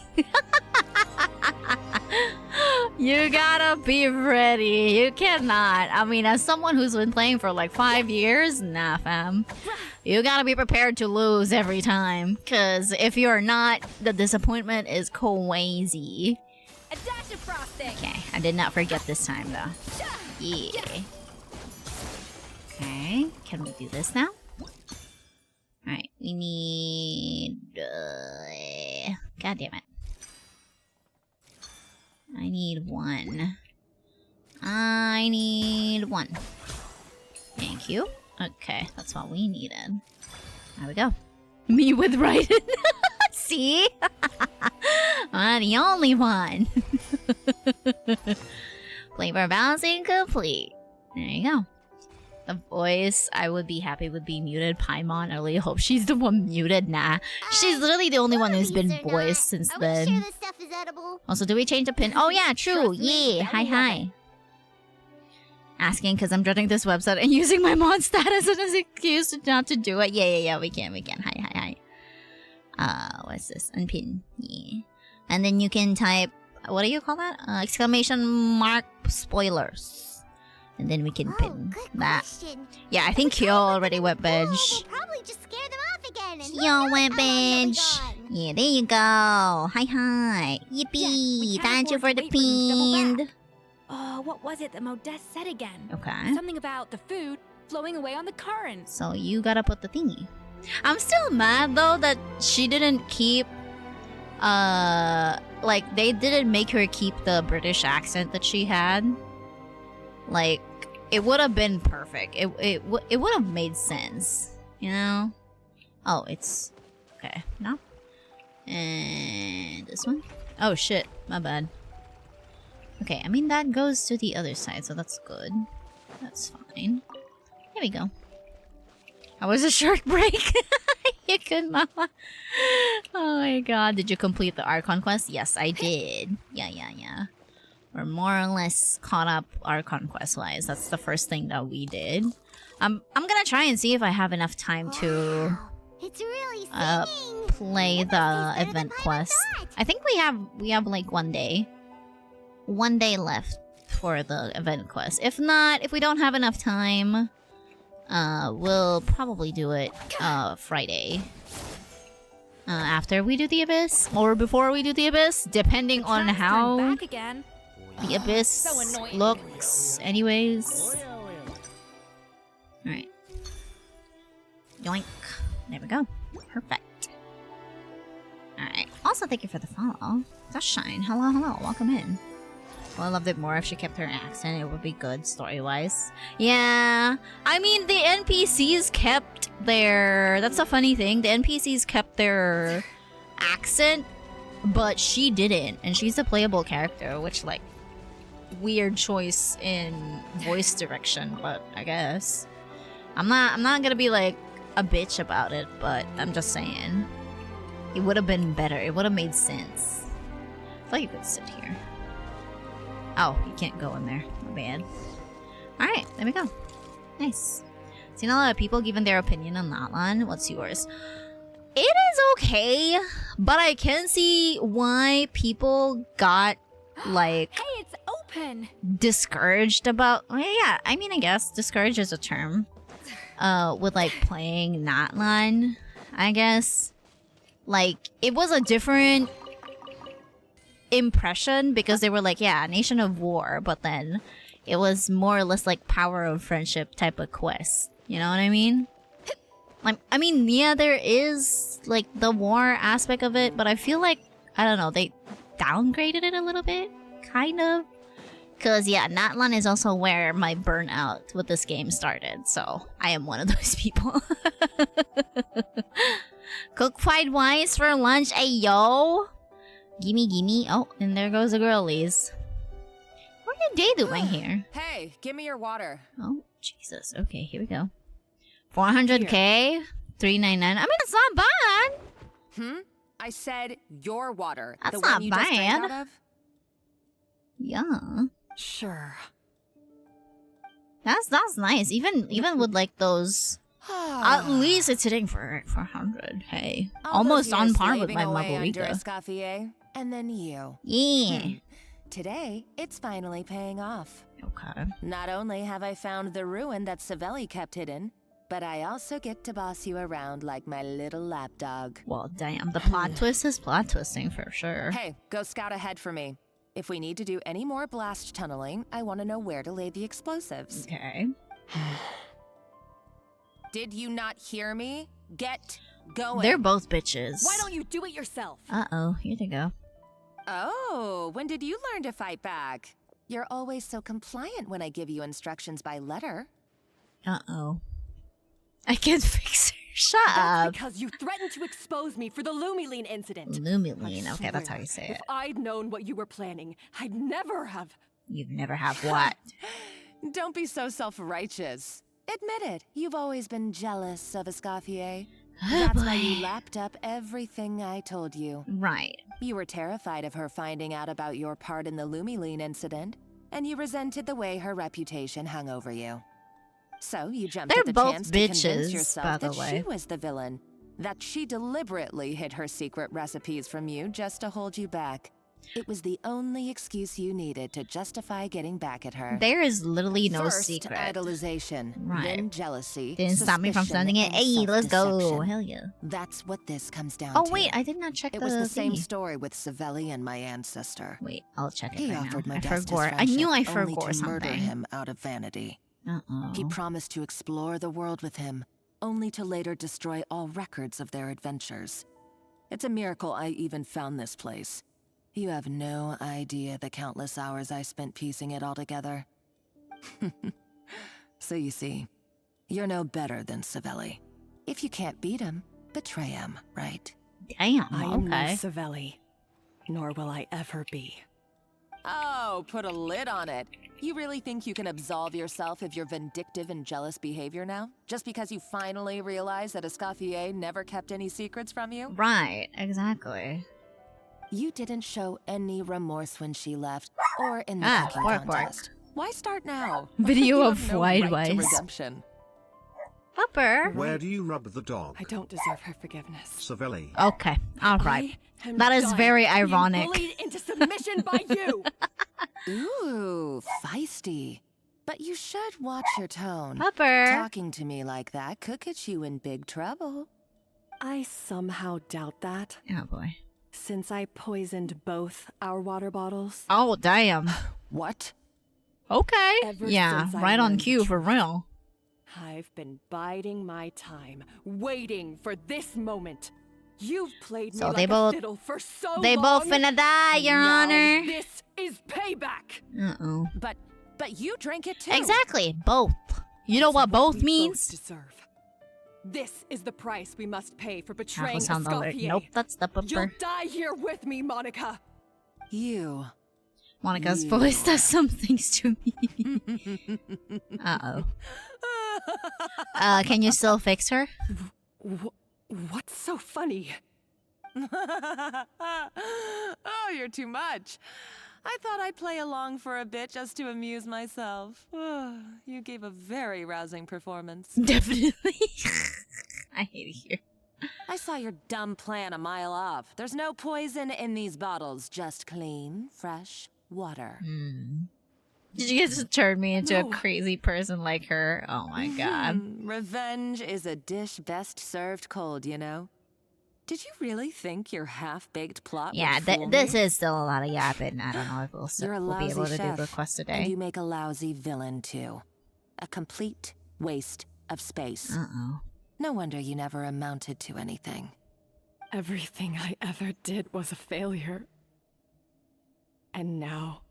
You gotta be ready. You cannot. I mean, as someone who's been playing for like 5 years, nah, fam. You gotta be prepared to lose every time. Cause if you're not, the disappointment is crazy. A dash of frosting. Okay, I did not forget this time though. Yeah. Okay, can we do this now? Alright, we need... God damn it. I need one. I need one. Thank you. Okay, that's what we needed. There we go. Me with Raiden. See? I'm the only one. Flavor balancing complete. There you go. The voice I would be happy would be muted. Paimon, I really hope she's the one muted. Nah. She's literally the only one who's been voiced since then. Sure this stuff is edible? Also, do we change the pin? Oh yeah, true. Yeah. Hi. Asking because I'm dreading this website and using my mod status as an excuse not to do it. Yeah. We can. Hi. What's this? Unpin. Yeah. And then you can type, what do you call that? Exclamation mark spoilers. And then we can pin that. Question. Yeah, I think Kyo already went bench. We'll probably just scare them off again. And Kyo went bench. Yeah, there you go. Hi. Yippee. Thank you for the pin. Oh, what was it that Modeste said again? Okay. Something about the food flowing away on the current. So you gotta put the thingy. I'm still mad though that she didn't keep like they didn't make her keep the British accent that she had. Like it would have been perfect. It would have made sense, you know? Oh, it's okay. No. And this one? Oh shit, my bad. Okay, I mean that goes to the other side, so that's good. That's fine. Here we go. That was a short break. You good, mama. Oh my god. Did you complete the Archon quest? Yes, I did. Yeah. We're more or less caught up Archon quest wise. That's the first thing that we did. I'm gonna try and see if I have enough time to It's really play the event quest. I think we have like 1 day. 1 day left for the event quest. If not, if we don't have enough time, we'll probably do it Friday. After we do the Abyss, or before we do the Abyss, depending on how Back again. the Abyss So annoying. looks. Anyways. Alright. Yoink. There we go. Perfect. Alright. Also, thank you for the follow. Dustshine. Hello. Welcome in. Well, I loved it more if she kept her accent. It would be good story-wise. Yeah. I mean, the NPCs kept their... That's a funny thing. The NPCs kept their accent, but she didn't. And she's a playable character, which, like, weird choice in voice direction, but I guess. I'm not gonna be, like, a bitch about it, but I'm just saying. It would have been better. It would have made sense. I thought you could sit here. Oh, you can't go in there. My bad. Alright, there we go. Nice. Seen a lot of people giving their opinion on that one. What's yours? It is okay, but I can see why people got, like... Hey, it's open! Discouraged about... Well, yeah, I mean, I guess discouraged is a term. With, like, playing Natlan, I guess. Like, it was a different... impression because they were like, yeah, nation of war, but then it was more or less like power of friendship type of quest. You know what I mean? Like, I mean, yeah, there is like the war aspect of it, but I feel like, I don't know, they downgraded it a little bit, kind of. Cause yeah, Natlan is also where my burnout with this game started, so I am one of those people. Cook fried rice for lunch, ayo! Gimme. Oh, and there goes the girlies. What are they doing here? Hey, give me your water. Oh, Jesus. Okay, here we go. 400k? 399. I mean, it's not bad. I said your water. That's the one not you just drank bad. out of? Yeah. Sure. That's nice. Even with like those, at least it's hitting for 100. Hey, almost on par with my Margarita. Escoffier, and then you. Yeah. Today, it's finally paying off. Okay. Not only have I found the ruin that Savelli kept hidden, but I also get to boss you around like my little lapdog. Well, damn, the plot twist is plot twisting for sure. Hey, go scout ahead for me. If we need to do any more blast tunneling, I want to know where to lay the explosives. Okay. Did you not hear me? Get going. They're both bitches. Why don't you do it yourself? Uh-oh, here they go. Oh, when did you learn to fight back? You're always so compliant when I give you instructions by letter. Uh-oh. I can't fix her. Shut That's up. because you threatened to expose me for the Lumiline incident. Lumiline. Okay, that's how you say If it. I'd known what you were planning, I'd never have. You've never have what? Don't be so self-righteous. Admit it, you've always been jealous of Escoffier. That's why you lapped up everything I told you. Right. You were terrified of her finding out about your part in the Lumiline incident, and you resented the way her reputation hung over you. So you jumped They're at the both chance bitches, to convince yourself by the that way. she was the villain, that she deliberately hid her secret recipes from you just to hold you back. It was the only excuse you needed to justify getting back at her. There is literally no First, secret. idolization, Right. then jealousy, Didn't stop me from suspicion, sending it. and Hey, let's go. self-deception. Hell yeah. That's what this comes down Oh to. wait, I did not check It was the same thingy. story with Savelli and my ancestor. Wait, I'll check it He right offered now. I Modestus forgot. I knew I friendship only forgot to murder something. him out of vanity. He promised to explore the world with him, only to later destroy all records of their adventures. It's a miracle I even found this place. You have no idea the countless hours I spent piecing it all together. So you see, you're no better than Savelli. If you can't beat him, betray him, right? Damn, I am no Savelli, nor will I ever be. Oh, put a lid on it. You really think you can absolve yourself of your vindictive and jealous behavior now? Just because you finally realize that Escoffier never kept any secrets from you? Right, exactly. You didn't show any remorse when she left, or in the cooking bark. contest. Why start now? Video You of have no wide right to rice. redemption. Pupper. Where do you rub the dog? I don't deserve her forgiveness. Savelli. Okay, alright. I am That is done very being ironic. bullied into submission by you. Ooh, feisty. But you should watch your tone. Pupper. Talking to me like that could get you in big trouble. I somehow doubt that. Oh boy. Since I poisoned both our water bottles. Oh, damn. What? Okay. Ever Yeah, since I right on learned the cue for truth, real. I've been biding my time, waiting for this moment. You've played me So like they a both- fiddle for so they long. both finna die, and Your now Honor. This is payback. Uh-oh. But you drink it too. Exactly, both. You know what both means? Both deserve. This is the price we must pay for Apple betraying sound alert. Escoffier. Nope, that's the You'll pupper. die here with me, Monica. You. Monica's voice does some things to me. Uh-oh. Can you still fix her? What's so funny? Oh, you're too much. I thought I'd play along for a bit just to amuse myself. You gave a very rousing performance. Definitely. I hate it here. I saw your dumb plan a mile off. There's no poison in these bottles, just clean, fresh water. Did you get to turn me into a crazy person like her? Oh my god. Revenge is a dish best served cold, you know? Did you really think your half-baked plot Yeah, would fool this me? is still a lot of yapping. I don't know if You're a we'll be lousy able to chef, do the quest and today. you make a lousy villain too. A complete waste of space. Uh-oh. No wonder you never amounted to anything. Everything I ever did was a failure. And now,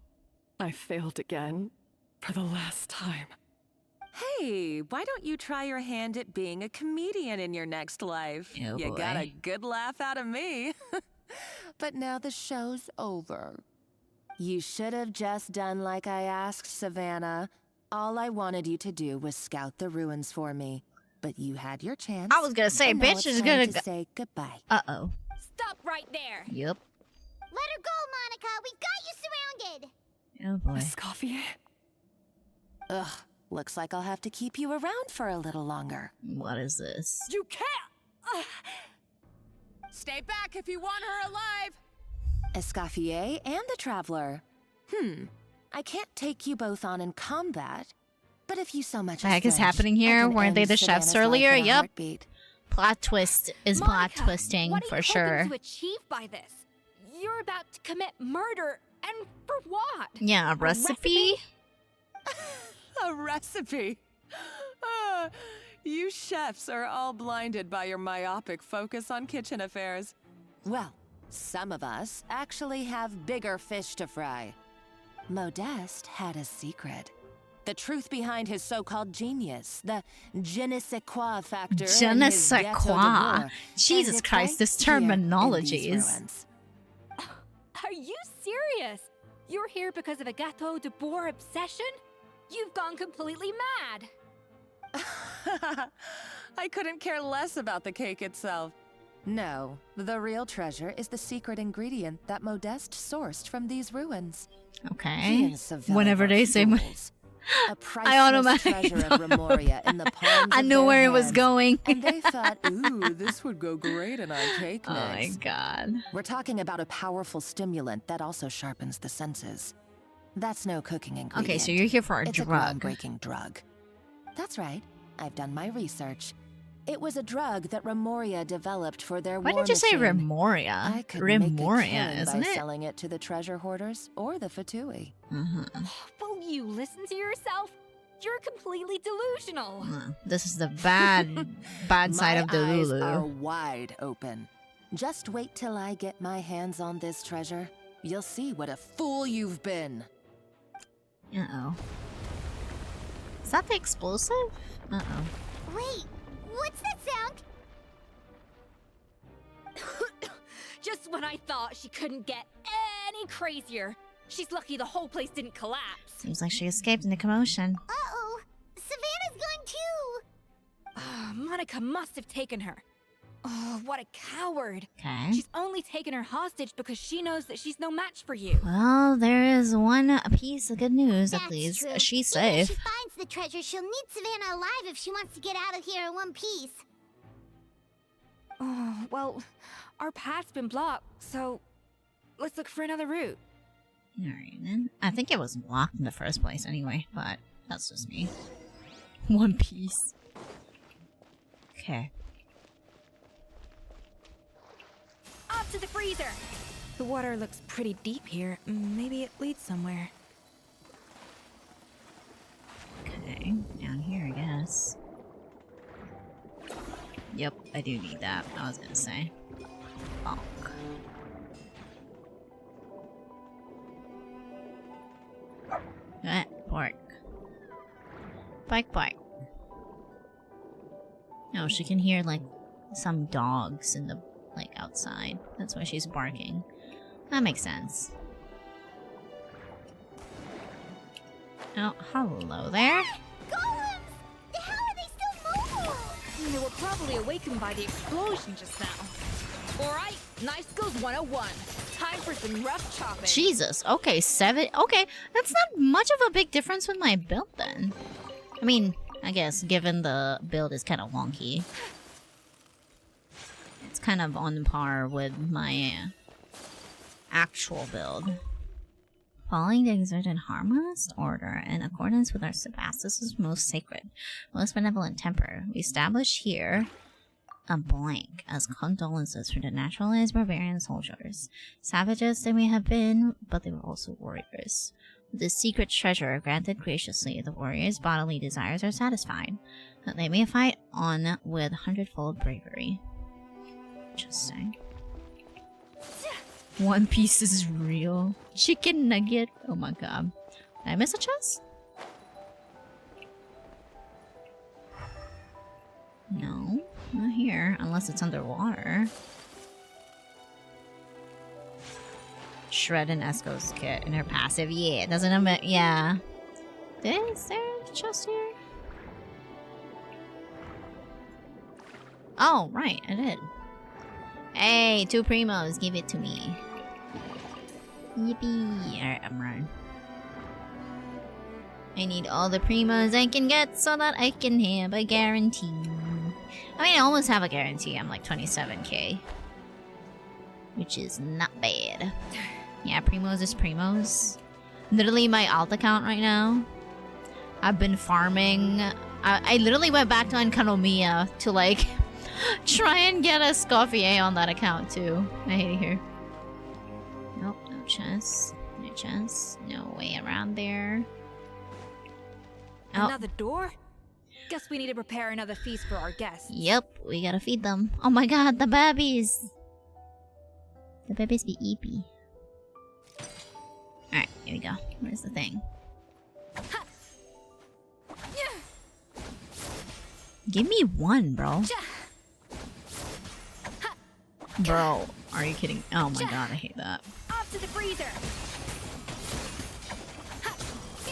I failed again for the last time. Hey, why don't you try your hand at being a comedian in your next life? Oh, you boy. got a good laugh out of me. But now the show's over. You should have just done like I asked, Savannah. All I wanted you to do was scout the ruins for me. But you had your chance. I was gonna say, and now bitch it's is time gonna to say goodbye. Uh-oh. Stop right there. Yep. Let her go, Monica. We've got you surrounded. Oh boy. Escoffier? Ugh, looks like I'll have to keep you around for a little longer. What is this? You can't! Stay back if you want her alive! Escoffier and the Traveler. I can't take you both on in combat, but if you so much The heck is flinch, happening I here? can Weren't they end the chefs Savannah's life earlier? in a Yep. heartbeat. Plot twist is plot twisting what are for you sure. hoping to achieve by this? You're about to commit murder, and for what? Yeah, a recipe? A recipe? You chefs are all blinded by your myopic focus on kitchen affairs. Well, some of us actually have bigger fish to fry. Modeste had a secret. The truth behind his so-called genius, the je ne sais quoi factor. Je in ne his sais ghetto quoi. de boer. Jesus And it's Christ, right this here in these terminologies. ruins. Are you serious? You're here because of a Gâteau de Boer obsession? You've gone completely mad. I couldn't care less about the cake itself. No, the real treasure is the secret ingredient that Modeste sourced from these ruins. He Okay. and Savella Whenever were they say fools. A I priceless automatically treasure of Remoria in the palms I of knew their where it was hands. going. And they thought, ooh, this would go great in our cake Oh my mix. god. We're talking about a powerful stimulant that also sharpens the senses. That's no cooking ingredient. Okay, so you're here for a It's drug. a groundbreaking drug. That's right. I've done my research. It was a drug that Remoria developed for their Why war did you say machine. Remoria? I could make a Remoria, killing isn't by it? selling it to the treasure hoarders or the Fatui. Will you listen to yourself? You're completely delusional. This is the bad side of the My eyes are Lulu. wide open. Just wait till I get my hands on this treasure. You'll see what a fool you've been. Uh-oh. Is that the explosive? Uh-oh. Wait, what's that sound? Just when I thought she couldn't get any crazier. She's lucky the whole place didn't collapse. Seems like she escaped in the commotion. Uh-oh, Savannah's gone too. Monica must have taken her. Oh, what a coward. Okay. She's only taken her hostage because she knows that she's no match for you. Well, there is one piece of good news at That's least. true. She's Even if safe. she finds the treasure, she'll need Savannah alive if she wants to get out of here in one piece. Oh, well, our path's been blocked, so let's look for another route. Alright then. I think it was blocked in the first place anyway, but that's just me. One piece. Okay. Up to the freezer! The water looks pretty deep here. Maybe it leads somewhere. Okay. Down here, I guess. Yep, I do need that. I was gonna say. Bonk. Pork. Bike, bike. Oh, she can hear, like, some dogs in the, like, outside. That's why she's barking. That makes sense. Oh, hello there. Golems! How are they still mobile? They were probably awakened by the explosion just now. Alright, Nice Skills 101. Time for some rough chopping. Jesus. Okay, 7. Okay, that's not much of a big difference with my build then. I mean, I guess given the build is kind of wonky. It's kind of on par with my actual build. Following the exerted harmless order in accordance with our Sebastus's most sacred, most benevolent temper, we establish here a blank as condolences for the naturalized barbarian soldiers. Savages they may have been, but they were also warriors. With this secret treasure granted graciously, the warriors' bodily desires are satisfied, that they may fight on with 100-fold bravery. Interesting. One Piece is real. Chicken nugget. Oh my god. Did I miss a chest? No, not here, unless it's underwater. Shred and Esco's kit in her passive. Yeah, it doesn't admit. Yeah. Is there a chest here? Oh, right, I did. Hey, 2 primos, give it to me. Yippee. Alright, I'm running. I need all the primos I can get so that I can have a guarantee. I mean, I almost have a guarantee. I'm like 27k. Which is not bad. Yeah, primos is primos. Literally my alt account right now. I've been farming. I literally went back to Economia to like try and get a Escoffier on that account too. I hate it here. Nope, no chance. No chance. No way around there. Oh. Another door? Guess we need to prepare another feast for our guests. Yep, we gotta feed them. Oh my god, the babies! The babies be eepy. Alright, here we go. Where's the thing? Give me one, bro. Bro, are you kidding? Oh my god, I hate that. Off to the freezer.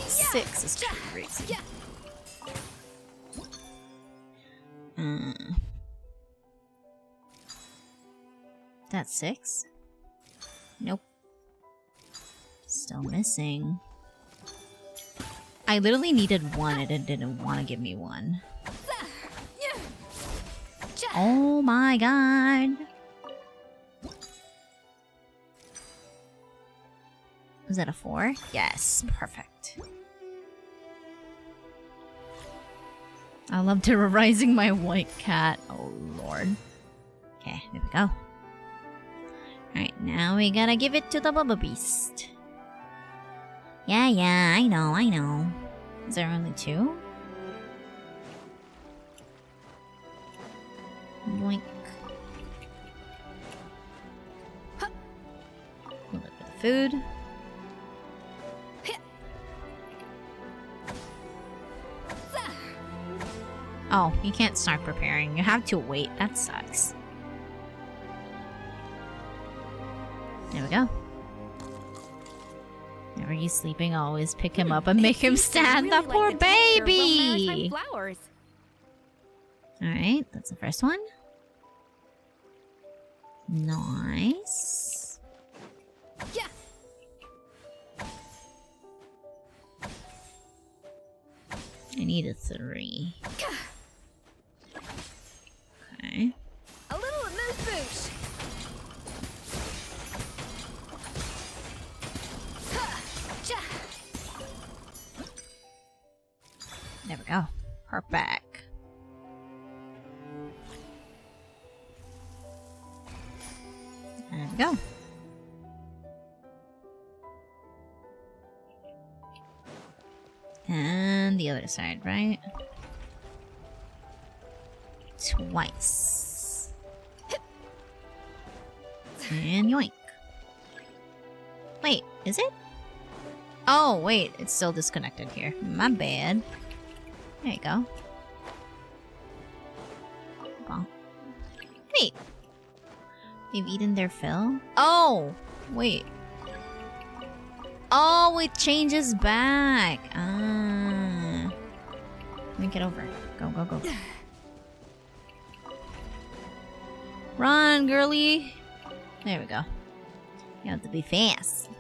6 is crazy. That's 6? Nope. Still missing. I literally needed 1 and it didn't want to give me 1. Oh my god. Was that a 4? Yes, perfect. I love terrorizing my white cat. Oh lord. Okay, there we go. Alright, now we gotta give it to the Bubba Beast. Yeah, I know. Is there only 2? Boink. A little bit of food. Oh, you can't start preparing. You have to wait. That sucks. There we go. Whenever he's sleeping, I'll always pick him up and make him stand. That poor baby! Alright, that's the first one. Nice. Yeah. I need a 3. Okay. A little amuse bouche. There we go. Perfect. There we go. And the other side, right? Twice. And yoink. Wait, is it? Oh, wait, it's still disconnected here. My bad. There you go. Well. Wait. They've eaten their fill? Oh! Wait. Oh, it changes back. Ah. Let me get over. Go, go, go. Run, girly. There we go. You have to be fast.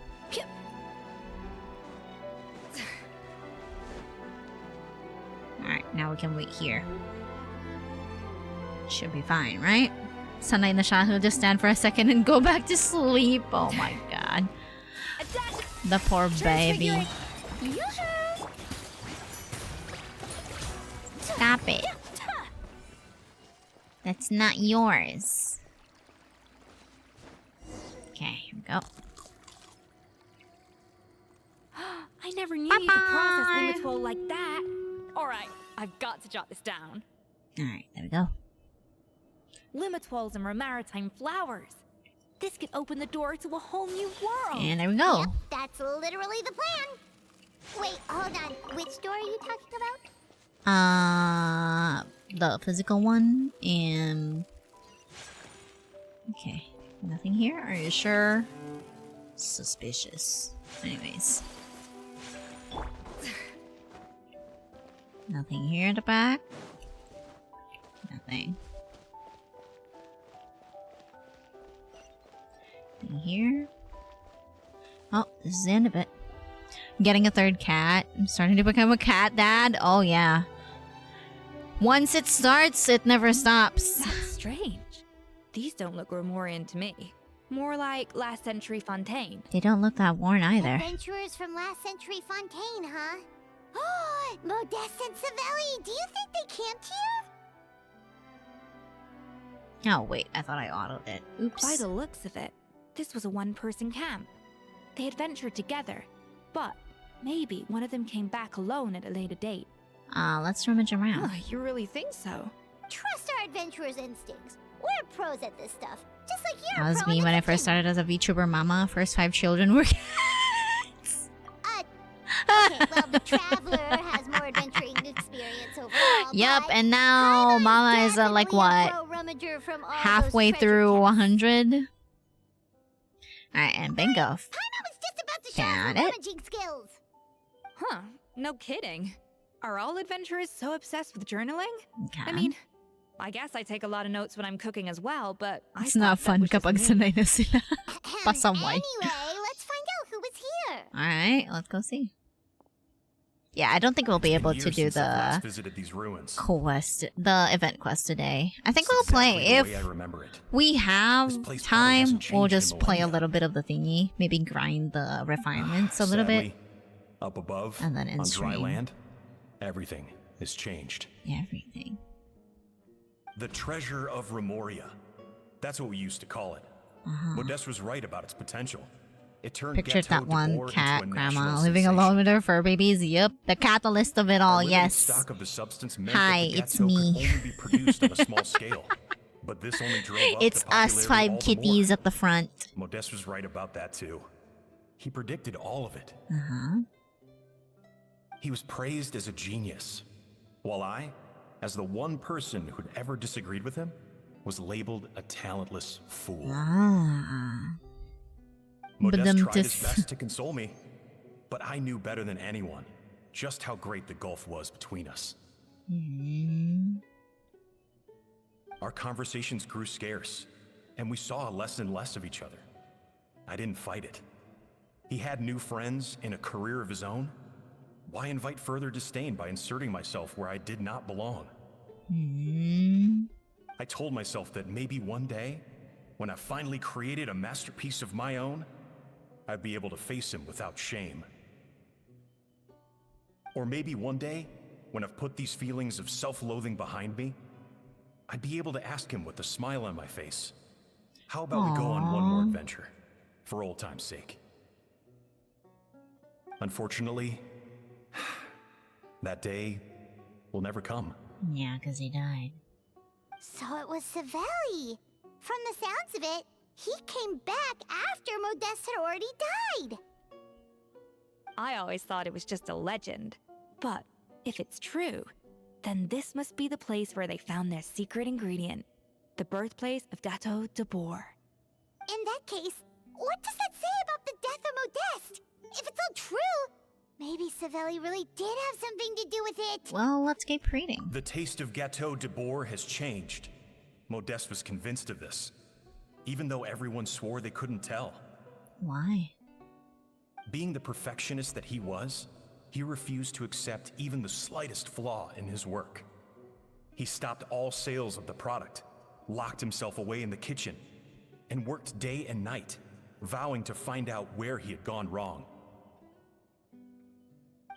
Alright, now we can wait here. Should be fine, right? Sanay na siya. He'll just stand for a second and go back to sleep. Oh my god. The poor baby. Stop it. That's not yours. Okay, here we go. I never knew you could process Limitwell like that. Alright, I've got to jot this down. Alright, there we go. Limitwells and maritime flowers. This could open the door to a whole new world. And there we go. Yep, that's literally the plan. Wait, hold on. Which door are you talking about? The physical one and... Okay, nothing here? Are you sure? Suspicious. Anyways. Nothing here at the back. Nothing. Nothing here. Oh, this is the end of it. I'm getting a third cat. I'm starting to become a cat dad. Oh yeah. Once it starts, it never stops. That's strange. These don't look Romorian to me. More like last century Fontaine. They don't look that worn either. Adventurers from last century Fontaine, huh? Oh, Modeste and Savelli, do you think they camped here? Oh wait, I thought I autoed it. Oops. By the looks of it, this was a one-person camp. They adventured together, but maybe one of them came back alone at a later date. Let's rummage around. Oh, you really think so? Trust our adventurers' instincts. We're pros at this stuff, just like you're That was a pro me in the when I kitchen. first started as a VTuber mama. First 5 children were Okay, well, the Traveler has more adventuring experience overall. Yep, but and now Mama is like definitely a what? pro-rummager from all Halfway those treasure through chests. 100? Alright, and bingo. Paimon was just about to show Got us her it. rummaging skills. Huh, no kidding. Are all adventurers so obsessed with journaling? Okay. I mean, I guess I take a lot of notes when I'm cooking as well, but I It's not thought that fun was just kapag me. sanay na sila. Pasaway. Anyway, let's find out who was here. Alright, let's go see. Yeah, I don't think we'll be able to do the visited these ruins. quest, the event quest today. I think we'll Exactly play. the If way I remember it. we have This place probably time, hasn't we'll changed in just play a millennia. little bit of the thingy. Maybe grind the refinements a little bit. Sadly, up above, And then in on dry stream. land, everything is changed. Everything. The treasure of Remoria. That's what we used to call it. Modeste was right about its potential. It turned Pictured Ghetto that de one Boer cat into a grandma national living sensation. alone with her fur babies. Yep, the catalyst of it all. Our limited Yes. stock of the substance meant Hi, that the it's ghetto me. could only be produced on a small scale. But this only drove up It's the us popularity 5 all the kitties more. at the front. Modeste was right about that too. He predicted all of it. He was praised as a genius, while I, as the one person who'd ever disagreed with him, was labeled a talentless fool. Modeste tried his best to console me, but I knew better than anyone just how great the gulf was between us. Our conversations grew scarce, and we saw less and less of each other. I didn't fight it. He had new friends and a career of his own. Why invite further disdain by inserting myself where I did not belong? I told myself that maybe one day, when I finally created a masterpiece of my own, I'd be able to face him without shame. Or maybe one day, when I've put these feelings of self-loathing behind me, I'd be able to ask him with a smile on my face, how about we go on one more adventure, for old time's sake? Unfortunately, that day will never come. Yeah, because he died. So it was Savelli. From the sounds of it, he came back after Modeste had already died. I always thought it was just a legend. But if it's true, then this must be the place where they found their secret ingredient, the birthplace of Dato de Boer. In that case, what does that say about the death of Modeste? If it's all true, maybe Savelli really did have something to do with it. Well, let's keep reading. The taste of Gâteau de Boer has changed. Modeste was convinced of this, even though everyone swore they couldn't tell. Why? Being the perfectionist that he was, he refused to accept even the slightest flaw in his work. He stopped all sales of the product, locked himself away in the kitchen, and worked day and night, vowing to find out where he had gone wrong.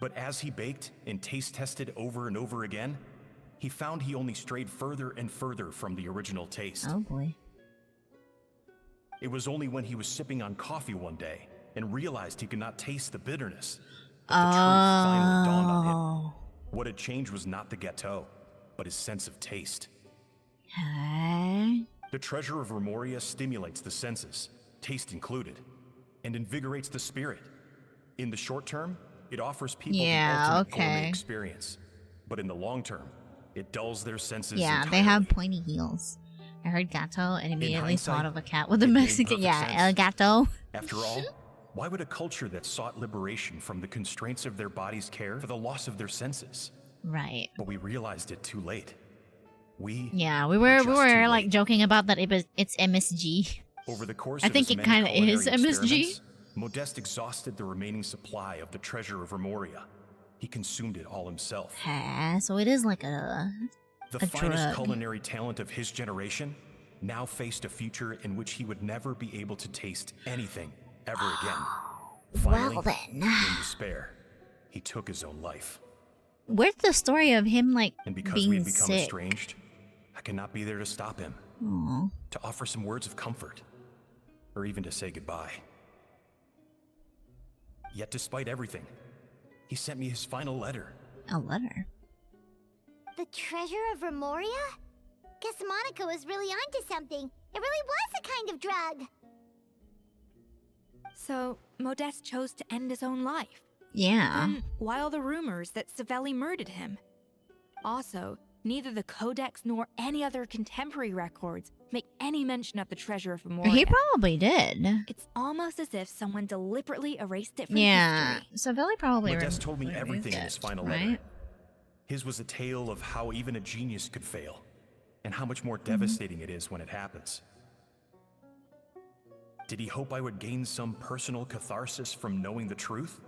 But as he baked and taste tested over and over again, he found he only strayed further and further from the original taste. Oh boy. It was only when he was sipping on coffee one day and realized he could not taste the bitterness that the truth finally dawned on him. What had changed was not the gâteau, but his sense of taste. The treasure of Remoria stimulates the senses, taste included, and invigorates the spirit. In the short term, it offers people the ultimate gourmet experience. But in the long term, it dulls their senses entirely. They have pointy heels. I heard gato and immediately thought of a cat with a Mexican. Yeah, el gato. After all, why would a culture that sought liberation from the constraints of their bodies care for the loss of their senses? Right. But we realized it too late. We were like joking about that it's MSG. Over the course I think it kind of is MSG. Modeste exhausted the remaining supply of the treasure of Remoria. He consumed it all himself. So it is like a finest drug. culinary talent of his generation now faced a future in which he would never be able to taste anything ever again. Finally, Well then. in despair, he took his own life. Where's the story of him like And because being we had become sick? estranged, I cannot be there to stop him. Aww. To offer some words of comfort, or even to say goodbye. Yet despite everything, he sent me his final letter. A letter? The treasure of Remoria? Guess Monica was really onto something. It really was a kind of drug. So, Modeste chose to end his own life. Yeah. Then, why all the rumors that Savelli murdered him? Also, neither the Codex nor any other contemporary records make any mention of the treasure of Remoria. He probably did. It's almost as if someone deliberately erased it from Yeah. history. Savelli probably Modeste told me everything in his final right? letter. His was a tale of how even a genius could fail, and how much more devastating it is when it happens. Did he hope I would gain some personal catharsis from knowing the truth?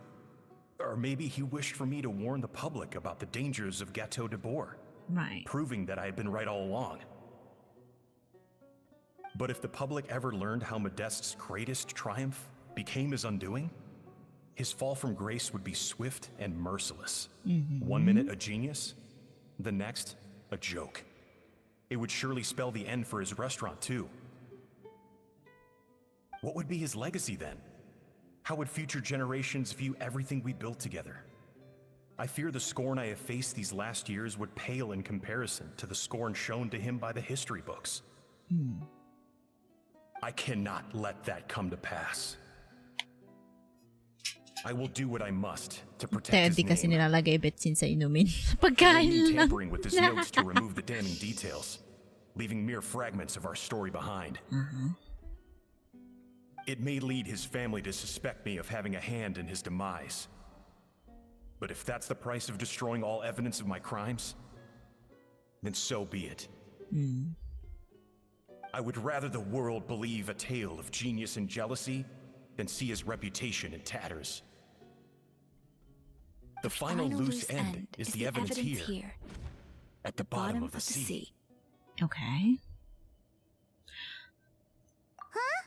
Or maybe he wished for me to warn the public about the dangers of Gâteau de Bourg, Right. proving that I had been right all along. But if the public ever learned how Modeste's greatest triumph became his undoing, his fall from grace would be swift and merciless. 1 minute a genius, the next a joke. It would surely spell the end for his restaurant too. What would be his legacy then? How would future generations view everything we built together? I fear the scorn I have faced these last years would pale in comparison to the scorn shown to him by the history books. I cannot let that come to pass. I will do what I must to protect Di his kasi name. nilalagay betsin sa inumin. Only Pagkain lang. tampering with his notes to remove the damning details, leaving mere fragments of our story behind. It may lead his family to suspect me of having a hand in his demise. But if that's the price of destroying all evidence of my crimes, then so be it. I would rather the world believe a tale of genius and jealousy than see his reputation in tatters. The final loose end is the evidence here, at the bottom of the sea. Okay. Huh?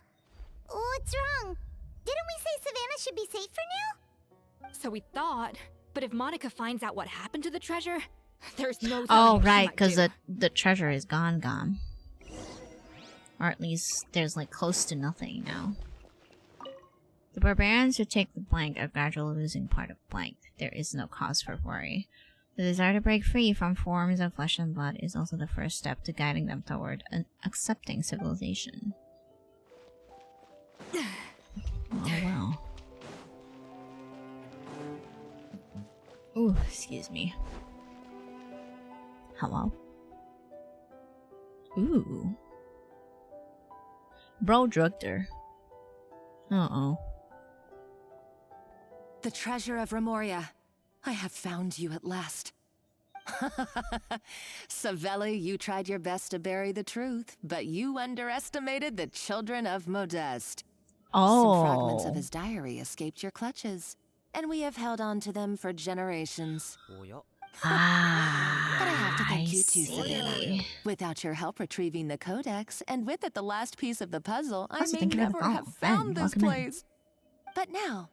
What's wrong? Didn't we say Savannah should be safe for now? So we thought, but if Monica finds out what happened to the treasure, there's no telling Oh, what she right, might because do. the treasure is gone. Or at least there's like close to nothing now. The barbarians who take the blank are gradually losing part of blank. There is no cause for worry. The desire to break free from forms of flesh and blood is also the first step to guiding them toward an accepting civilization. Oh well. Ooh, excuse me. Hello? Ooh. Bro drugged her. Uh-oh. The treasure of Remoria. I have found you at last. Savelli, you tried your best to bury the truth, but you underestimated the children of Modeste. Some fragments of his diary escaped your clutches, and we have held on to them for generations. But I have to thank you too, Savannah. Without your help retrieving the codex, and with it the last piece of the puzzle, I may never have found this place. But now,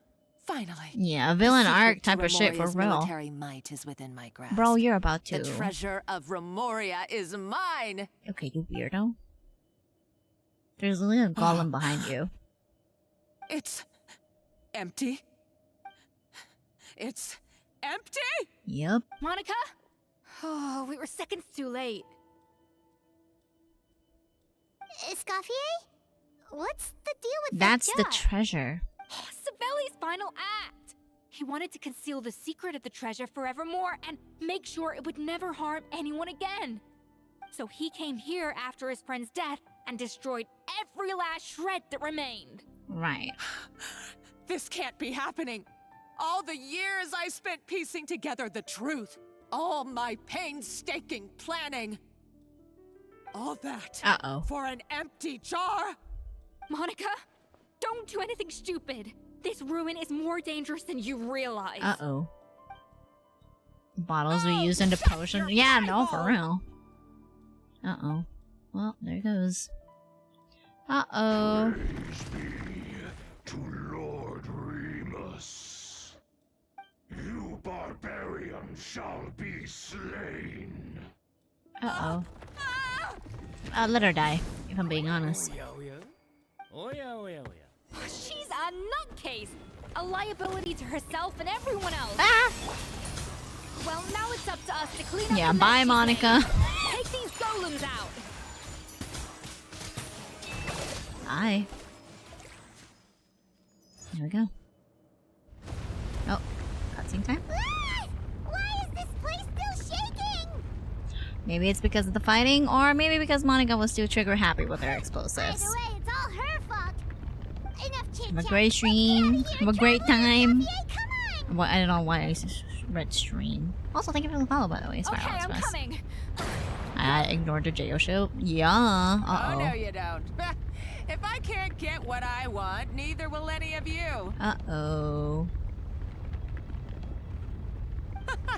Finally. Yeah, a villain The secret arc type to of shit for Remoria's real. military might is within my grasp. Bro, you're about to. The treasure of Remoria is mine. Okay, you weirdo. There's literally a golem behind you. It's empty. It's empty? Yep. Monica? Oh, we were seconds too late. Escoffier? What's the deal with That's that the jar? treasure. Oh, Savelli's final act. He wanted to conceal the secret of the treasure forevermore and make sure it would never harm anyone again. So he came here after his friend's death and destroyed every last shred that remained. Right. This can't be happening. All the years I spent piecing together the truth. All my painstaking planning. All that for an empty jar. Monica, don't do anything stupid. This ruin is more dangerous than you realize. Uh-oh. Bottles we used into potion. Yeah, no, for real. Uh-oh. Well, there goes. Uh-oh. To Lord Remus. You barbarian shall be slain. Uh-oh. Let her die, if I'm being honest. Oh yeah. She's a nutcase! A liability to herself and everyone else! Ah! Well, now it's up to us to clean up Yeah, the mess bye, she Monica. made. Take these golems out! Bye. There we go. Oh, cutscene time? Why is this place still shaking? Maybe it's because of the fighting, or maybe because Monica was too trigger happy with her explosives. Either way, it's all her fault. Enough chit-chat. Have a great stream. Have a great time. Well, I don't know why I read stream. Also, thank you for the follow, by the way. Okay, I'm coming. I ignored the JO show. Yeah. Oh, no, Uh-oh. you don't. If I can't get what I want, neither will any of you. Uh-oh.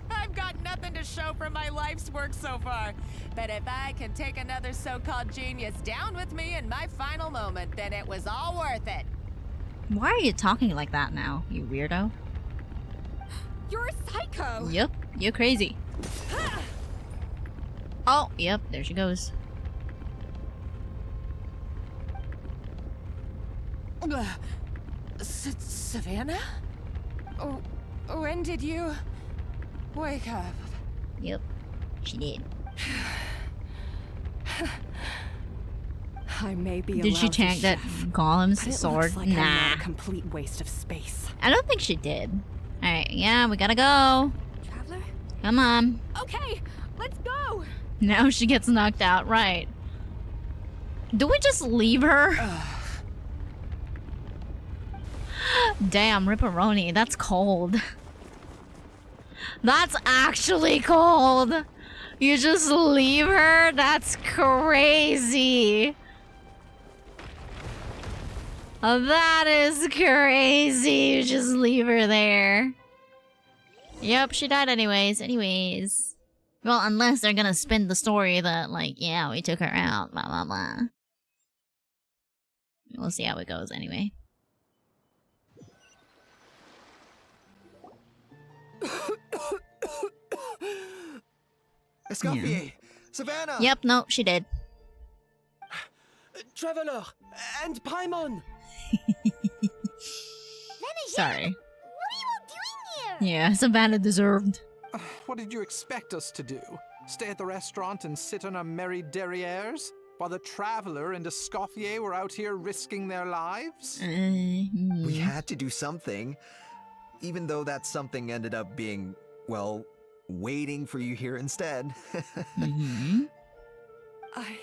I've got nothing to show for my life's work so far. But if I can take another so-called genius down with me in my final moment, then it was all worth it. Why are you talking like that now, you weirdo? You're a psycho! Yep, you're crazy. Oh, yep, there she goes. Savannah? Oh, when did you wake up? Yep, she did. I may be Did she allowed to tank that chef, Golem's but it sword? looks like I'm not Nah. a complete waste of space. I don't think she did. Alright, yeah, we gotta go. Traveler? Come on. Okay, let's go! Now she gets knocked out, right. Do we just leave her? Damn, Ripperoni, that's cold. That's actually cold. You just leave her? That's crazy. That is crazy. You just leave her there. Yep, she died anyways. Well, unless they're gonna spin the story that, like, yeah, we took her out, blah, blah, blah. We'll see how it goes anyway. Escoffier! Savannah! Yep, no, she did. Traveler! And Paimon! Sorry. What are you all doing here? Yeah, Savannah deserved. What did you expect us to do? Stay at the restaurant and sit on our merry derrieres? While the Traveler and Escoffier were out here risking their lives? We had to do something. Even though that something ended up being, well, waiting for you here instead. I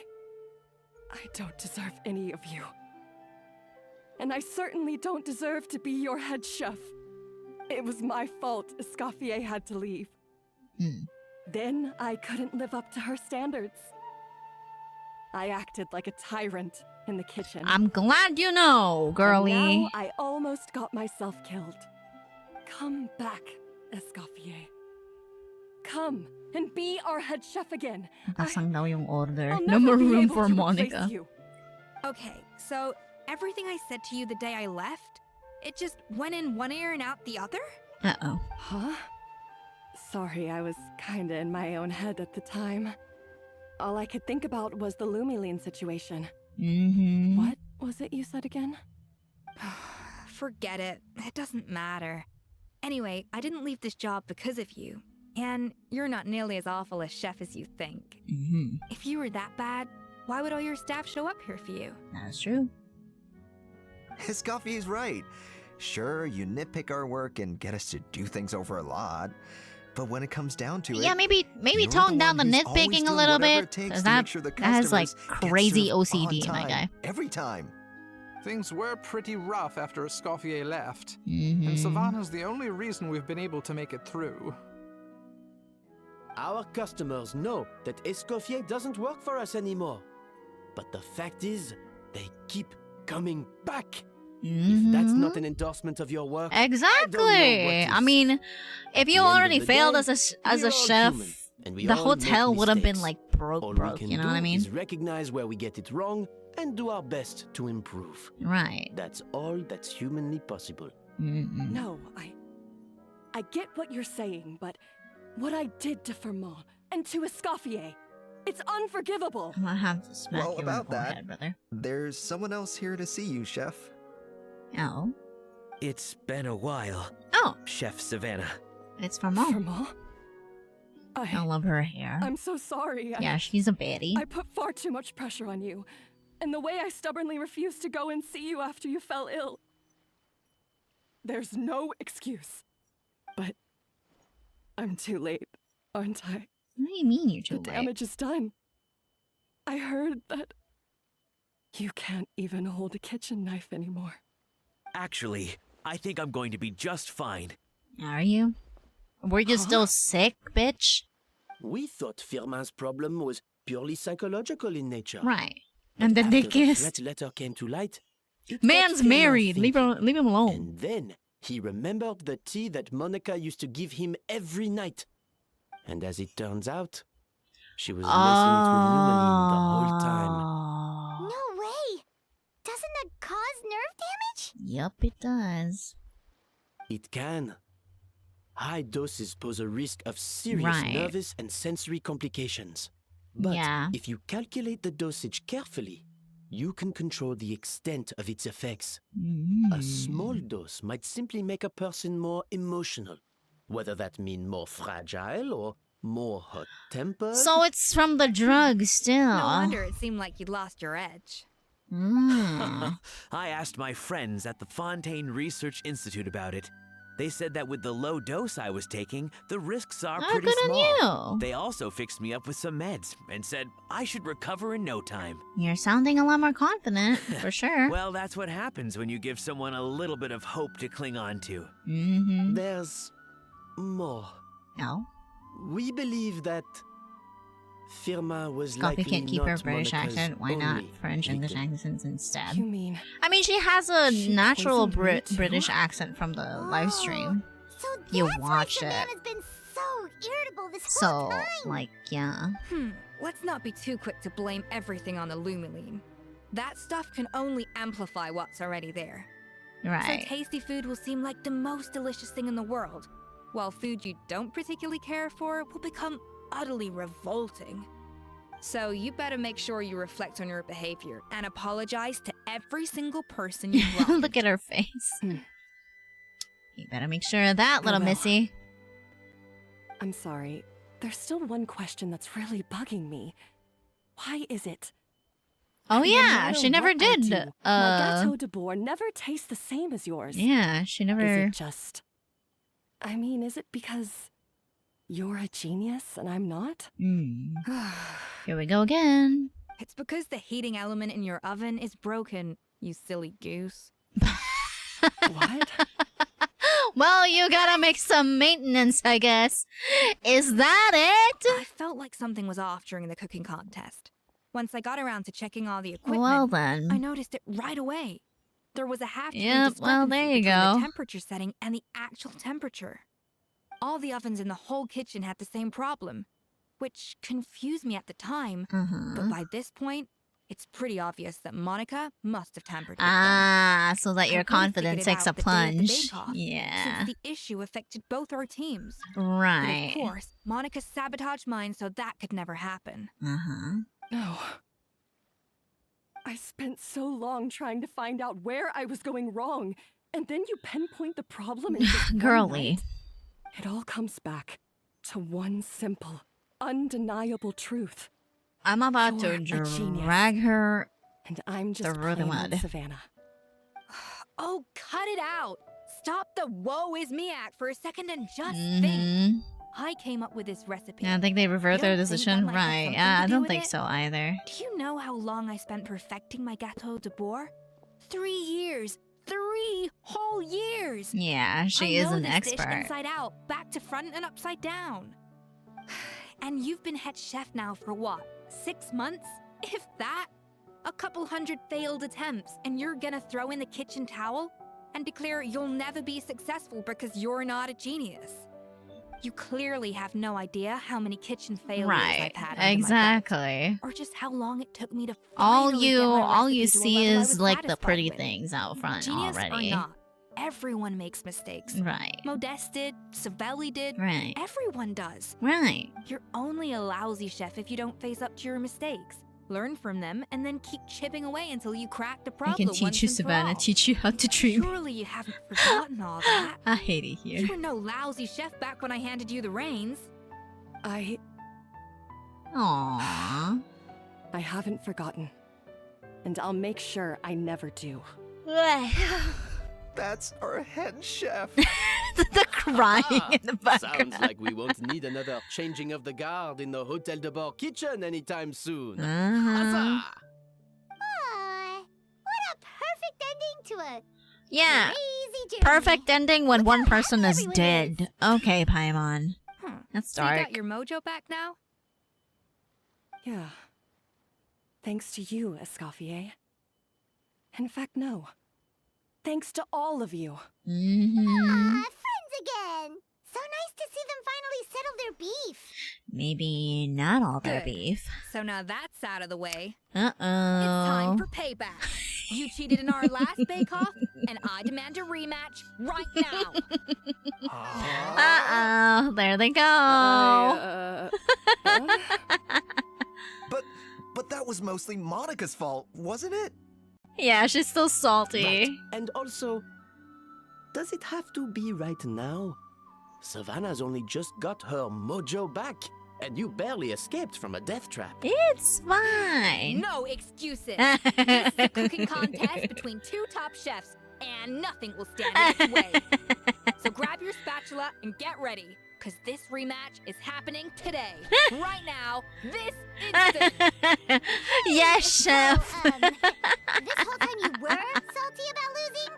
don't deserve any of you. And I certainly don't deserve to be your head chef. It was my fault Escoffier had to leave. Then I couldn't live up to her standards. I acted like a tyrant in the kitchen. I'm glad you know, girlie. And now I almost got myself killed. Come back, Escoffier. Come and be our head chef again. Pasang daw yung order. I'll No never more be room able for to Monica. replace you. Okay, so everything I said to you the day I left, It just went in one ear and out the other? Uh-oh. Huh? Sorry, I was kinda in my own head at the time. All I could think about was the Lumiline situation. Mm-hmm. What was it you said again? Forget it. It doesn't matter. Anyway, I didn't leave this job because of you. And you're not nearly as awful a chef as you think. Mm-hmm. If you were that bad, why would all your staff show up here for you? That's true. Escoffier's right. Sure, you nitpick our work and get us to do things over a lot. But when it comes down to it, Yeah, maybe you're tone down the one who's always nitpicking a doing little whatever bit. it takes 'Cause to make that, sure the that has like customers get crazy served OCD, on my time, guy. every time. Things were pretty rough after Escoffier left. Mm-hmm. And Savannah's the only reason we've been able to make it through. Our customers know that Escoffier doesn't work for us anymore. But the fact is, they keep coming back. If that's not an endorsement of your work, Exactly. I mean, if you already failed as a chef, the hotel would have been like broke. You know what I mean? Is recognize where we get it wrong and do our best to improve. Right. That's all that's humanly possible. Mm-mm. No, I get what you're saying, but what I did to Firmin and to Escoffier, it's unforgivable. I'm gonna have to smack Well, you about in the forehead, that, brother. there's someone else here to see you, Chef. Oh. It's been a while. Oh. Chef Savannah. It's Firmin. Firmin? I love her hair. I'm so sorry. Yeah, she's a baddie. I put far too much pressure on you. And the way I stubbornly refused to go and see you after you fell ill. There's no excuse. But I'm too late, aren't I? What do you mean you're too late? The damage is done. I heard that you can't even hold a kitchen knife anymore. Actually, I think I'm going to be just fine. Are you? Were you still sick, bitch? We thought Firmin's problem was purely psychological in nature. Right. And then they After the kissed. threat letter came to light. it Man's got Firmin married. thinking. Leave him alone. And then he remembered the tea that Monica used to give him every night. And as it turns out, she was messing it with Lumiline the whole time. No way! Doesn't that cause nerve damage? Yep, it does. It can. High doses pose a risk of serious Right. nervous and sensory complications. But Yeah. if you calculate the dosage carefully, you can control the extent of its effects. A small dose might simply make a person more emotional, whether that means more fragile or more hot-tempered. So it's from the drug still. No wonder it seemed like you'd lost your edge. Mm. I asked my friends at the Fontaine Research Institute about it. They said that with the low dose I was taking, the risks are Oh, pretty good on small. you. They also fixed me up with some meds and said I should recover in no time. You're sounding a lot more confident, for sure. Well, that's what happens when you give someone a little bit of hope to cling on to. Mm-hmm. There's more. No? We believe that Firmin was Scoffy likely can't keep not her British Monica's accent. Why not only French English victim. accents instead? You mean? I mean, she has a natural poisoned me too? British accent from the live stream. So You that's watch why it. Savannah's been so irritable this So, whole time. like, yeah. Let's not be too quick to blame everything on the Lumiline. That stuff can only amplify what's already there. Right. So tasty food will seem like the most delicious thing in the world, while food you don't particularly care for will become utterly revolting. So you better make sure you reflect on your behavior and apologize to every single person you wronged. Look at her face. You better make sure of that, little will. missy. I'm sorry. There's still one question that's really bugging me. Why is it? Oh no yeah, matter she never what I did. do, my Gâteau de Bourg never tastes the same as yours. Yeah, she never. Is it just? I mean, is it because you're a genius and I'm not? Here we go again. It's because the heating element in your oven is broken, you silly goose. What? Well, you gotta make some maintenance, I guess. Is that it? I felt like something was off during the cooking contest. Once I got around to checking all the equipment, Well then. I noticed it right away. There was a half-degree Yep, well, discrepancy there you between go. the temperature setting and the actual temperature. All the ovens in the whole kitchen had the same problem, which confused me at the time, but by this point, It's pretty obvious that Monica must have tampered with Ah, so that your I would've confidence figured it takes a out the day of the plunge. bake-off, Yeah. Since the issue affected both our teams. Right. But of course, Monica sabotaged mine, so that could never happen. No. I spent so long trying to find out where I was going wrong, and then you pinpoint the problem in just one Girly. night? It all comes back to one simple, undeniable truth. I'm about You're to a genius. drag her And I'm just through the plain old mud. Savannah. Oh, cut it out! Stop the woe is me act for a second and just Mhm. think. I came up with this recipe. Yeah, I think they revert You their don't think decision. that might have Right. something Yeah, to I do don't with think it? so either. Do you know how long I spent perfecting my Gâteau de Bourg? 3 years. 3 whole years. Yeah, she is an I know this dish expert. inside out, back to front and upside down. And you've been head chef now for what? 6 months? If that? A couple hundred failed attempts, and you're gonna throw in the kitchen towel and declare you'll never be successful because you're not a genius. You clearly have no idea how many kitchen failures Right. I've had under my Exactly. belt, or just how long it took me to All finally you get my all you recipe to a see level I is was like the satisfied pretty with. things out front Genius already. or not, everyone makes mistakes. Right. Modeste did, Savelli did, Right. everyone does. Right. You're only a lousy chef if you don't face up to your mistakes. Learn from them and then keep chipping away until you crack the I problem. can once teach you, and for Savannah. all. Teach you how to treat me. Surely you haven't forgotten all that. I hate it here. You were no lousy chef back when I handed you the reins. Aww. I haven't forgotten. And I'll make sure I never do. That's our head chef. The crying in the background. Sounds like we won't need another changing of the guard in the Hotel de Bord kitchen anytime soon. Uh-huh. Aw, what a perfect ending to a Yeah. crazy journey. Perfect ending when one person is dead. Okay, Paimon. That's So you dark. got your mojo back now? Yeah. Thanks to you, Escoffier. In fact, no. Thanks to all of you. Mm-hmm. Friends again. So nice to see them finally settle their beef. Maybe not all their Good. beef. So now that's out of the way. Uh-oh. It's time for payback. You cheated in our last bake-off, and I demand a rematch right now. Uh-oh. There they go. But that was mostly Monica's fault, wasn't it? Yeah, she's still salty. Right. And also, does it have to be right now? Savannah's only just got her mojo back, and you barely escaped from a death trap. It's fine. No excuses. This is a cooking contest between 2 top chefs, and nothing will stand in its way. So grab your spatula and get ready, because this rematch is happening today. Right now, this instant. Yes, chef. This whole time you were salty about losing?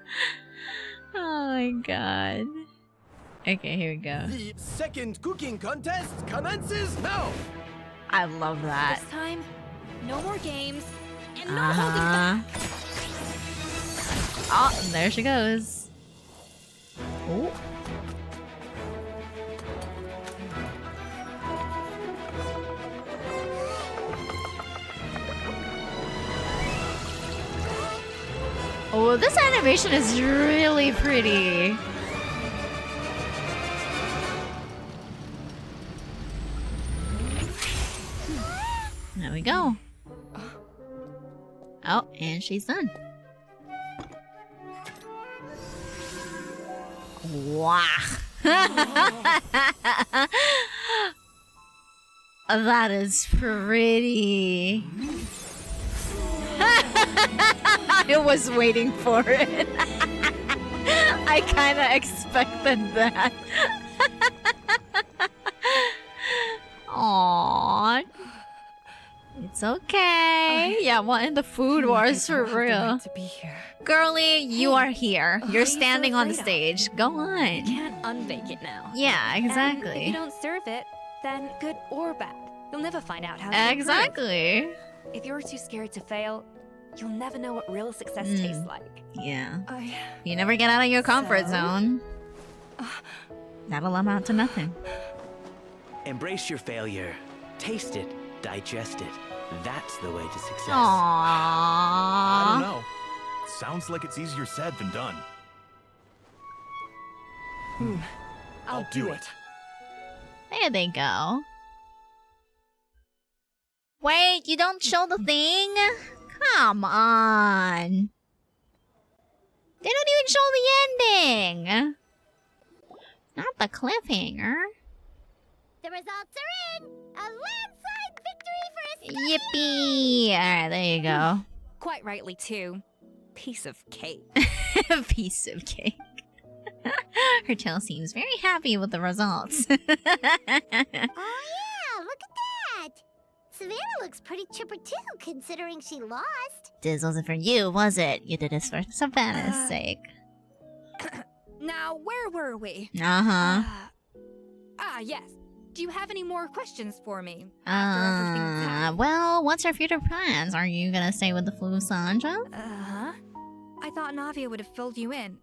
Oh my god. Okay, here we go. The second cooking contest commences now! I love that. This time, no more games, and no holding back. Oh, there she goes. Oh. Oh, this animation is really pretty. There we go. Oh, and she's done. Wow. That is pretty. I was waiting for it. I kind of expected that. Aww. It's okay. Yeah, what in the food wars for real? To be here. Girly, you are here. You're are you so standing on the afraid stage. Go on. You can't unbake it now. Yeah, And if exactly. you don't serve it, then good or bad, you'll never find out how to improve. Exactly. If you're too scared to fail, you'll never know what real success tastes like. Yeah. You never get out of your comfort So? zone. That'll amount to nothing. Embrace your failure. Taste it. Digest it. That's the way to success. I don't Aww. know. Sounds like it's easier said than done. I'll do it. There they go. Wait, you don't show the thing? Come on. They don't even show the ending. Not the cliffhanger. The results are in! A landslide victory for Escoffier! Yippee! Alright, there you go. Quite rightly, too. Piece of cake. Piece of cake. Her tail seems very happy with the results. Oh yeah, look at that! Savannah looks pretty chipper too, considering she lost. This wasn't for you, was it? You did this for Savannah's sake. Now, where were we? Uh-huh. Yes. Do you have any more questions for me? After everything that's happened? Well, what's your future plans? Are you gonna stay with the Flu Sanja? Uh-huh. I thought Navia would have filled you in.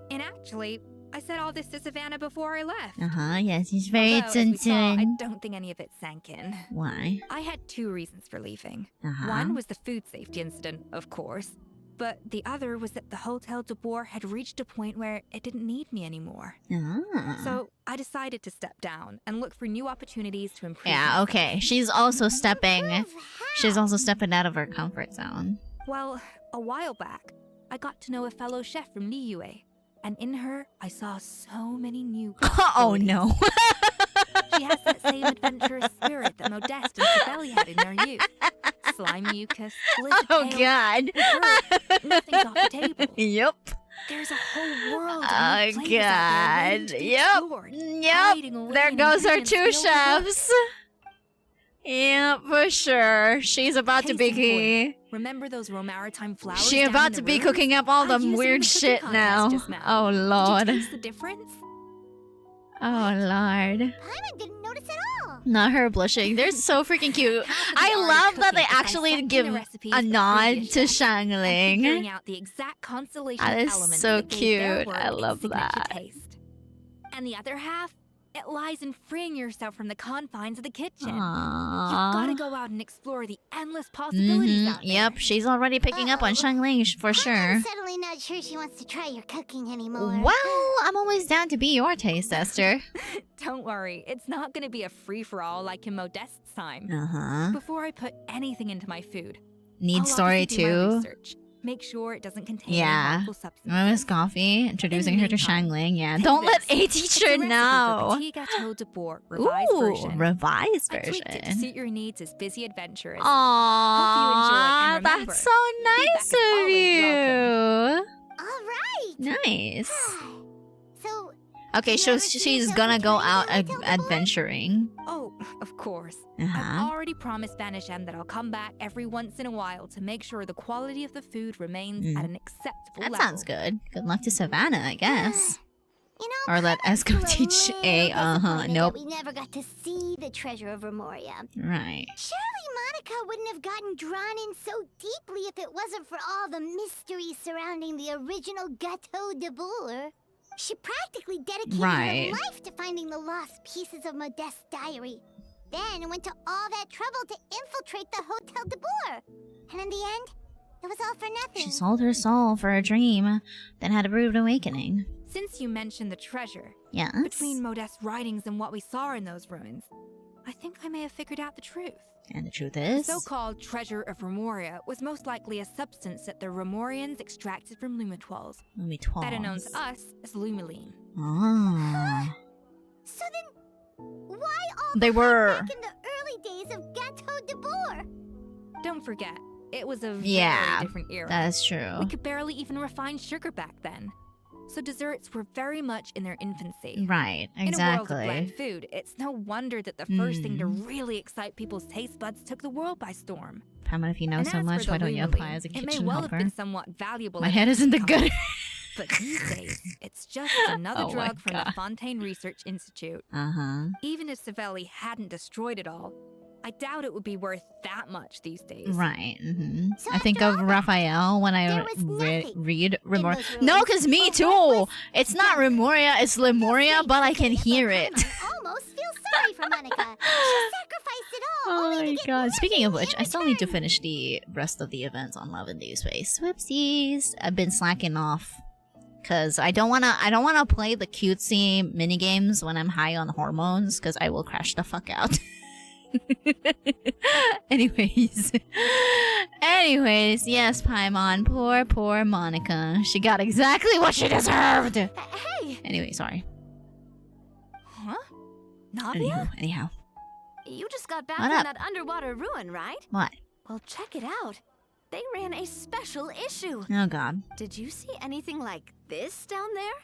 And actually, I said all this to Savannah before I left. Uh-huh, yes, he's very Although, as we saw, I tuned. don't think any of it sank in. Why? I had 2 reasons for leaving. Uh-huh. One was the food safety incident, of course. But the other was that the Hotel de Boer had reached a point where it didn't need me anymore. Ah. So I decided to step down and look for new opportunities to improve. Yeah, okay. She's also stepping out of her comfort zone. Well, a while back, I got to know a fellow chef from Liyue. And in her, I saw so many new Oh no. She has that same adventurous spirit that Modeste and Sibeli had in their youth. Slime mucus, lizard Oh tail. god. With her, nothing's off the table. Yep. There's a whole world of Oh new flavors out there waiting god. to be Yep. explored, Yep. hiding away There in goes our ingredients 2 we overlook. chefs. Yeah, for sure. She's about to Case in be point, remember those Romaritime flowers? She down about in to the be ruins? cooking up all I the used them in weird the cooking shit contest now. just now. Oh lord. Did you taste the difference? Oh lord. Paimon didn't notice at all. Not her blushing. They're so freaking cute. I love that they actually give a nod to Shangling. Figuring out the exact constellation That of is elements so that gave their cute. work I its love signature that. taste. And the other half, it lies in freeing yourself from the confines of the kitchen. Aww. You've got to go out and explore the endless possibilities out there. Yep, she's already picking up on Shangling for sure. I'm suddenly not sure she wants to try your cooking anymore. Well, I'm always down to be your taste tester. Don't worry, it's not going to be a free-for-all like in Modeste's time. Uh-huh. Before I put anything into my food, Need I'll story obviously do my too. research. Make sure it doesn't contain any Yeah. harmful substances. Miss Coffee introducing her to Shangling. Yeah, don't let a It's teacher a recipe know. for Petit Gâteau de Boer, revised version. Revised I tweaked it to version. suit your needs as busy adventurers. Aww, Hope you enjoy, and that's remember, so nice of you. All right. Nice. So, Okay, so she's gonna go out adventuring. Oh, of course. Uh-huh. I've already promised Vanishem that I'll come back every once in a while to make sure the quality of the food remains at an acceptable That level. sounds good. Good luck to Savannah, I guess. you know, Or let Esco teach A. disappointed Nope. that we never got to see the treasure of Remoria. Right. Surely Monica wouldn't have gotten drawn in so deeply if it wasn't for all the mystery surrounding the original Gâteau de Boer. She practically dedicated Right. her life to finding the lost pieces of Modeste's diary. Then went to all that trouble to infiltrate the Hotel de Boer. And in the end, it was all for nothing. She sold her soul for a dream, then had a rude awakening. Since you mentioned the treasure, Yes? between Modeste's writings and what we saw in those ruins, I think I may have figured out the truth. And the truth The is? so-called treasure of Remoria was most likely a substance that the Remorians extracted from Lumitoiles, better known to us as Lumiline. Oh. So then, why all They the were- hype back in the early days of Gâteau de Boer? Don't forget, it was a Yeah, very different era. that is true. We could barely even refine sugar back then. So desserts were very much in their infancy. Right, In a world of bland exactly. food, it's no wonder that the first thing to really excite people's taste buds took the world by storm. Pamela, if you know And so as much, for why the don't you Lumiline, apply as a It may kitchen well helper? have been somewhat valuable. My in head its isn't the company. good. But these days, it's just another Oh my drug from the God. Fontaine Research Institute. Uh-huh. Even if Savelli hadn't destroyed it all, I doubt it would be worth that much these days. Right. I think of Raphael when I read Remoria. No, because me too. It's not Remoria, it's Lemuria, but I can hear it. Almost feel sorry for Monica. She sacrificed it all. Oh my god. Speaking of which, I still need to finish the rest of the events on Love and New Space. Whoopsies. I've been slacking off. Cause I don't wanna play the cutesy minigames when I'm high on hormones, cause I will crash the fuck out. Anyways, yes, Paimon, poor Monica. She got exactly what she deserved. Hey. Anyway, sorry. Huh? Navia? Anyhow. You just got back What from up? that underwater ruin, right? What? Well, check it out. They ran a special issue. Oh god. Did you see anything like this down there?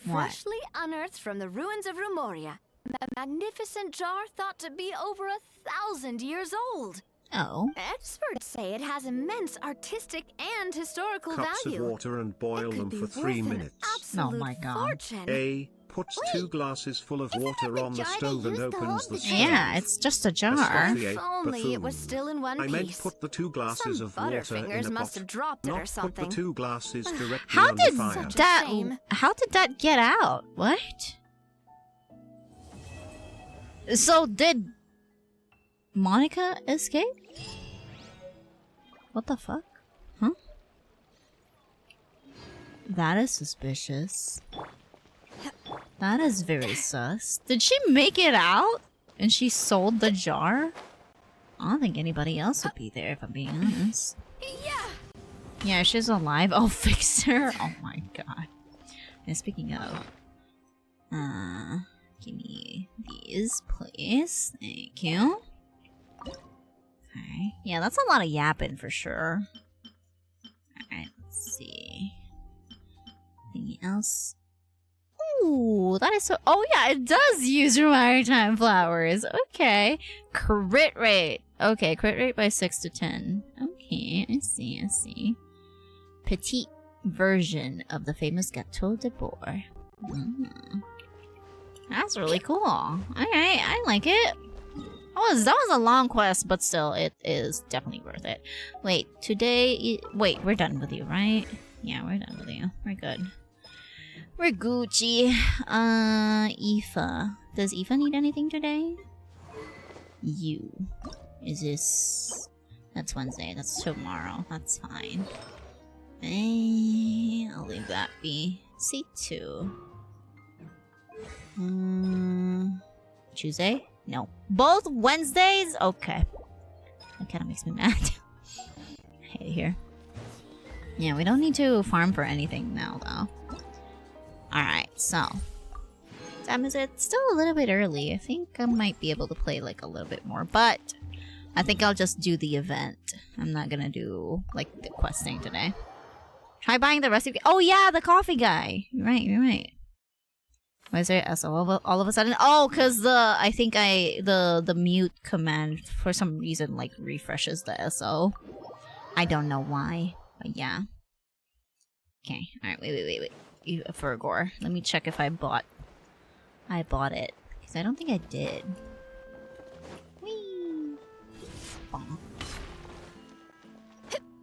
What? Freshly unearthed from the ruins of Rumoria. A magnificent jar thought to be over 1,000 years old. Oh. Experts say it has immense artistic and historical Cups value. of water and boil them for 3 minutes. Oh my god. Fortune. A. Puts 2 glasses full of water on the stove and opens the stove. Yeah, it's just a jar. If only it was still in one I meant piece. put the 2 glasses Some of water in butterfingers a must pot. have dropped it Not or something. put the 2 glasses directly How on did the fire. how did that get out? What? So did Monica escape? What the fuck? Huh? That is suspicious. That is very sus. Did she make it out? And she sold the jar? I don't think anybody else would be there, if I'm being honest. Yeah, she's alive. I'll fix her. Oh my god. And speaking of... give me these, please. Thank you. Okay. Yeah, that's a lot of yapping for sure. Alright, let's see. Anything else? Ooh, that is so... Oh yeah, it does use your maritime flowers. Okay. Crit rate. Okay, crit rate by 6 to 10. Okay, I see. Petite version of the famous Gâteau de Bourg. That's really cool. Alright, I like it. That was a long quest, but still, it is definitely worth it. Wait, today... Wait, we're done with you, right? Yeah, we're done with you. We're good. We're Gucci. Aoife. Does Aoife need anything today? You. Is this... That's Wednesday. That's tomorrow. That's fine. I'll leave that be. C2. Tuesday? No. Both Wednesdays? Okay. That kind of makes me mad. I hate it here. Yeah, we don't need to farm for anything now, though. Alright, so. What time is it? It's still a little bit early. I think I might be able to play, like, a little bit more, but I think I'll just do the event. I'm not gonna do, like, the questing today. Try buying the recipe. Oh, yeah, the coffee guy. You're right. Why is there SO all of a sudden? Oh, because the mute command for some reason like refreshes the SO. I don't know why, but yeah. Okay, alright, wait. Fergor. Let me check if I bought it. Because I don't think I did. Whee! Bonk.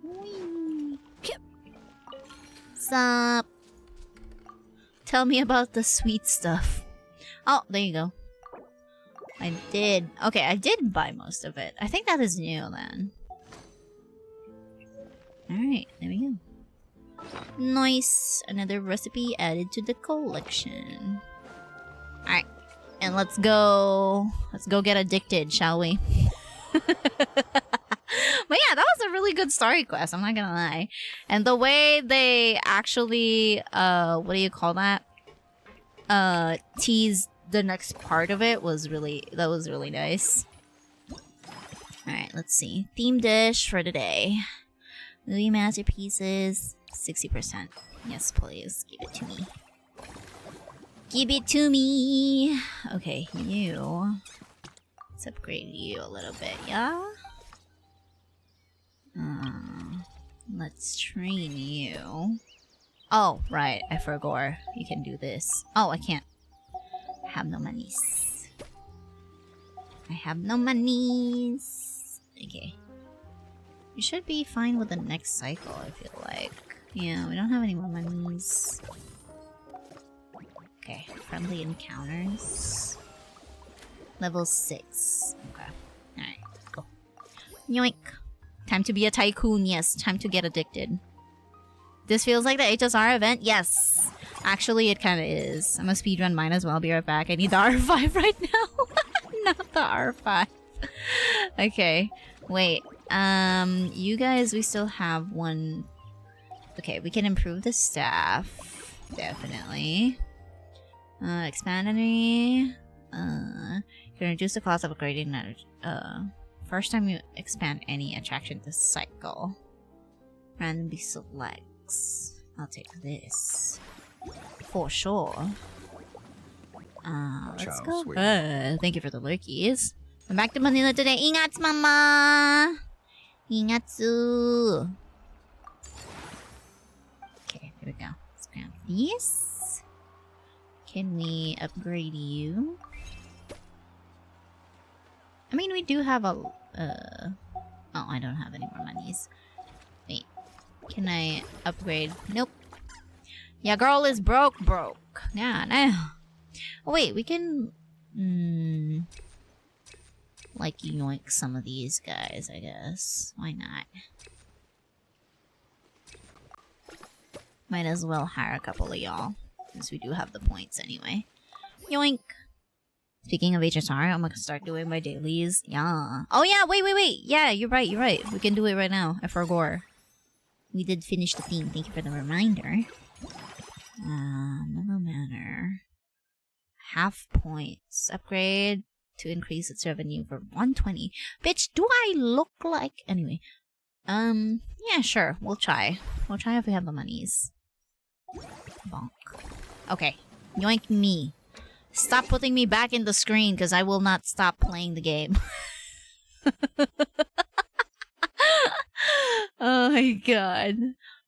Whee! Sup? Tell me about the sweet stuff. Oh, there you go. I did. Okay, I did buy most of it. I think that is new then. Alright, there we go. Nice. Another recipe added to the collection. Alright. And let's go get addicted, shall we? But yeah, that was a really good story quest, I'm not gonna lie. And the way they actually, what do you call that? Teased the next part of it was really nice. Alright, let's see. Theme dish for today. Movie masterpieces, 60%. Yes, please. Give it to me. Give it to me! Okay, you. Let's upgrade you a little bit, yeah? Let's train you. Oh, right, I forgot. You can do this. Oh, I can't. I have no monies. I have no monies. Okay. We should be fine with the next cycle, I feel like. Yeah, we don't have any more monies. Okay, friendly encounters. Level 6. Okay. Alright, let's go. Yoink. Time to be a tycoon, yes. Time to get addicted. This feels like the HSR event? Yes. Actually, it kind of is. I'm gonna speedrun mine as well. I'll be right back. I need the R5 right now. Not the R5. Okay. Wait. You guys, we still have one. Okay, we can improve the staff. Definitely. Expand any. Can reduce the cost of upgrading that. First time you expand any attraction this cycle. Randomly selects. I'll take this. For sure. Let's go. Thank you for the lurkies. I'm back to Manila today. Ingats, mama! Ingatsu! Okay, here we go. Let's grab these. Can we upgrade you? I mean, we do have a... Oh, I don't have any more monies. Wait. Can I upgrade? Nope. Yeah, girl is broke. Yeah, no. Oh, wait, we can... like, yoink some of these guys, I guess. Why not? Might as well hire a couple of y'all. Since we do have the points anyway. Yoink! Speaking of HSR, I'm gonna start doing my dailies. Yeah. Oh yeah, wait. Yeah, you're right. We can do it right now. I forgot. We did finish the theme. Thank you for the reminder. Mellow Manor. Half points. Upgrade to increase its revenue for 120. Bitch, do I look like... Anyway. Yeah, sure. We'll try. We'll try if we have the monies. Bonk. Okay. Yoink me. Stop putting me back in the screen, because I will not stop playing the game. Oh my god.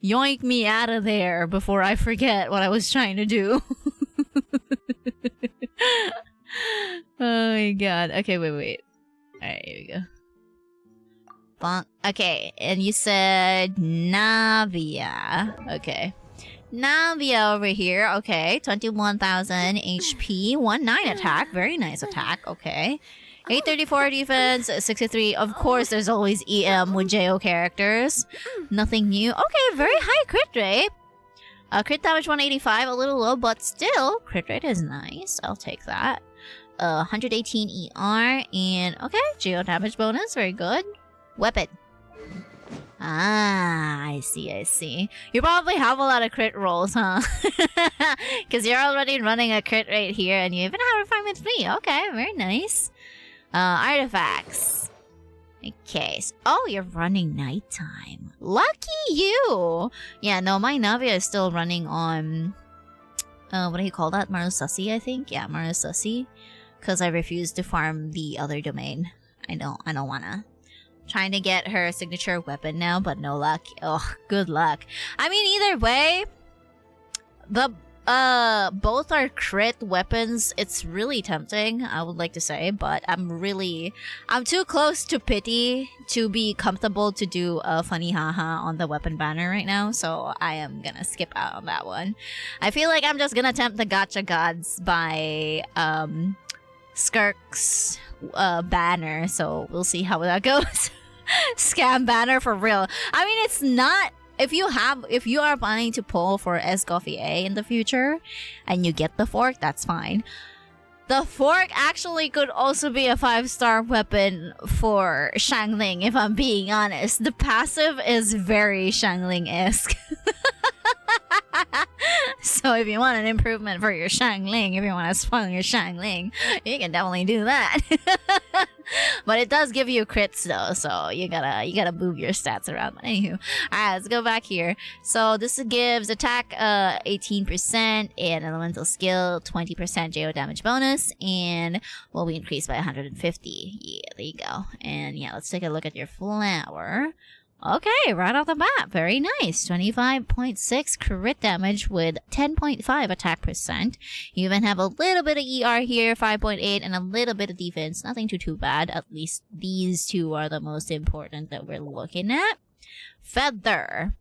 Yoink me out of there before I forget what I was trying to do. Oh my god. Okay, wait. Alright, here we go. Bonk. Okay, and you said Navia. Okay. Navia over here. Okay, 21,000 HP, 19 attack. Very nice attack. Okay. 834 defense, 63. Of course, there's always EM with JO characters. Nothing new. Okay, very high crit rate. Crit damage 185, a little low, but still, crit rate is nice. I'll take that. 118 ER, and okay, geo damage bonus, very good. Weapon. Ah, I see. You probably have a lot of crit rolls, huh? Because you're already running a crit rate here, and you even have refinement 3. Okay, very nice. Artifacts. Okay, so, oh, you're running nighttime. Lucky you! Yeah, no, my Navia is still running on... what do you call that? Marusasi, I think? Yeah, Marusasi. Because I refuse to farm the other domain. I don't wanna. Trying to get her signature weapon now, but no luck. Oh, good luck. I mean, either way, the both are crit weapons. It's really tempting, I would like to say, but I'm too close to pity to be comfortable to do a funny haha on the weapon banner right now, so I am gonna skip out on that one. I feel like I'm just gonna tempt the gacha gods by Skirk's banner, so we'll see how that goes. Scam banner for real. I mean, it's not... If you are planning to pull for Escoffier in the future, and you get the fork, that's fine. The fork actually could also be a 5-star weapon for Xiangling, if I'm being honest. The passive is very Xiangling-esque. So if you want an improvement for your Xiangling, if you want to spoil your Xiangling, you can definitely do that. But it does give you crits though, so you gotta move your stats around. But anywho, alright, let's go back here. So this gives attack 18% and elemental skill 20% JO damage bonus, and will be increased by 150. Yeah, there you go. And yeah, let's take a look at your flower. Okay, right off the bat, very nice. 25.6 crit damage with 10.5 attack percent. You even have a little bit of ER here, 5.8, and a little bit of defense. Nothing too bad. At least these two are the most important that we're looking at. Feather.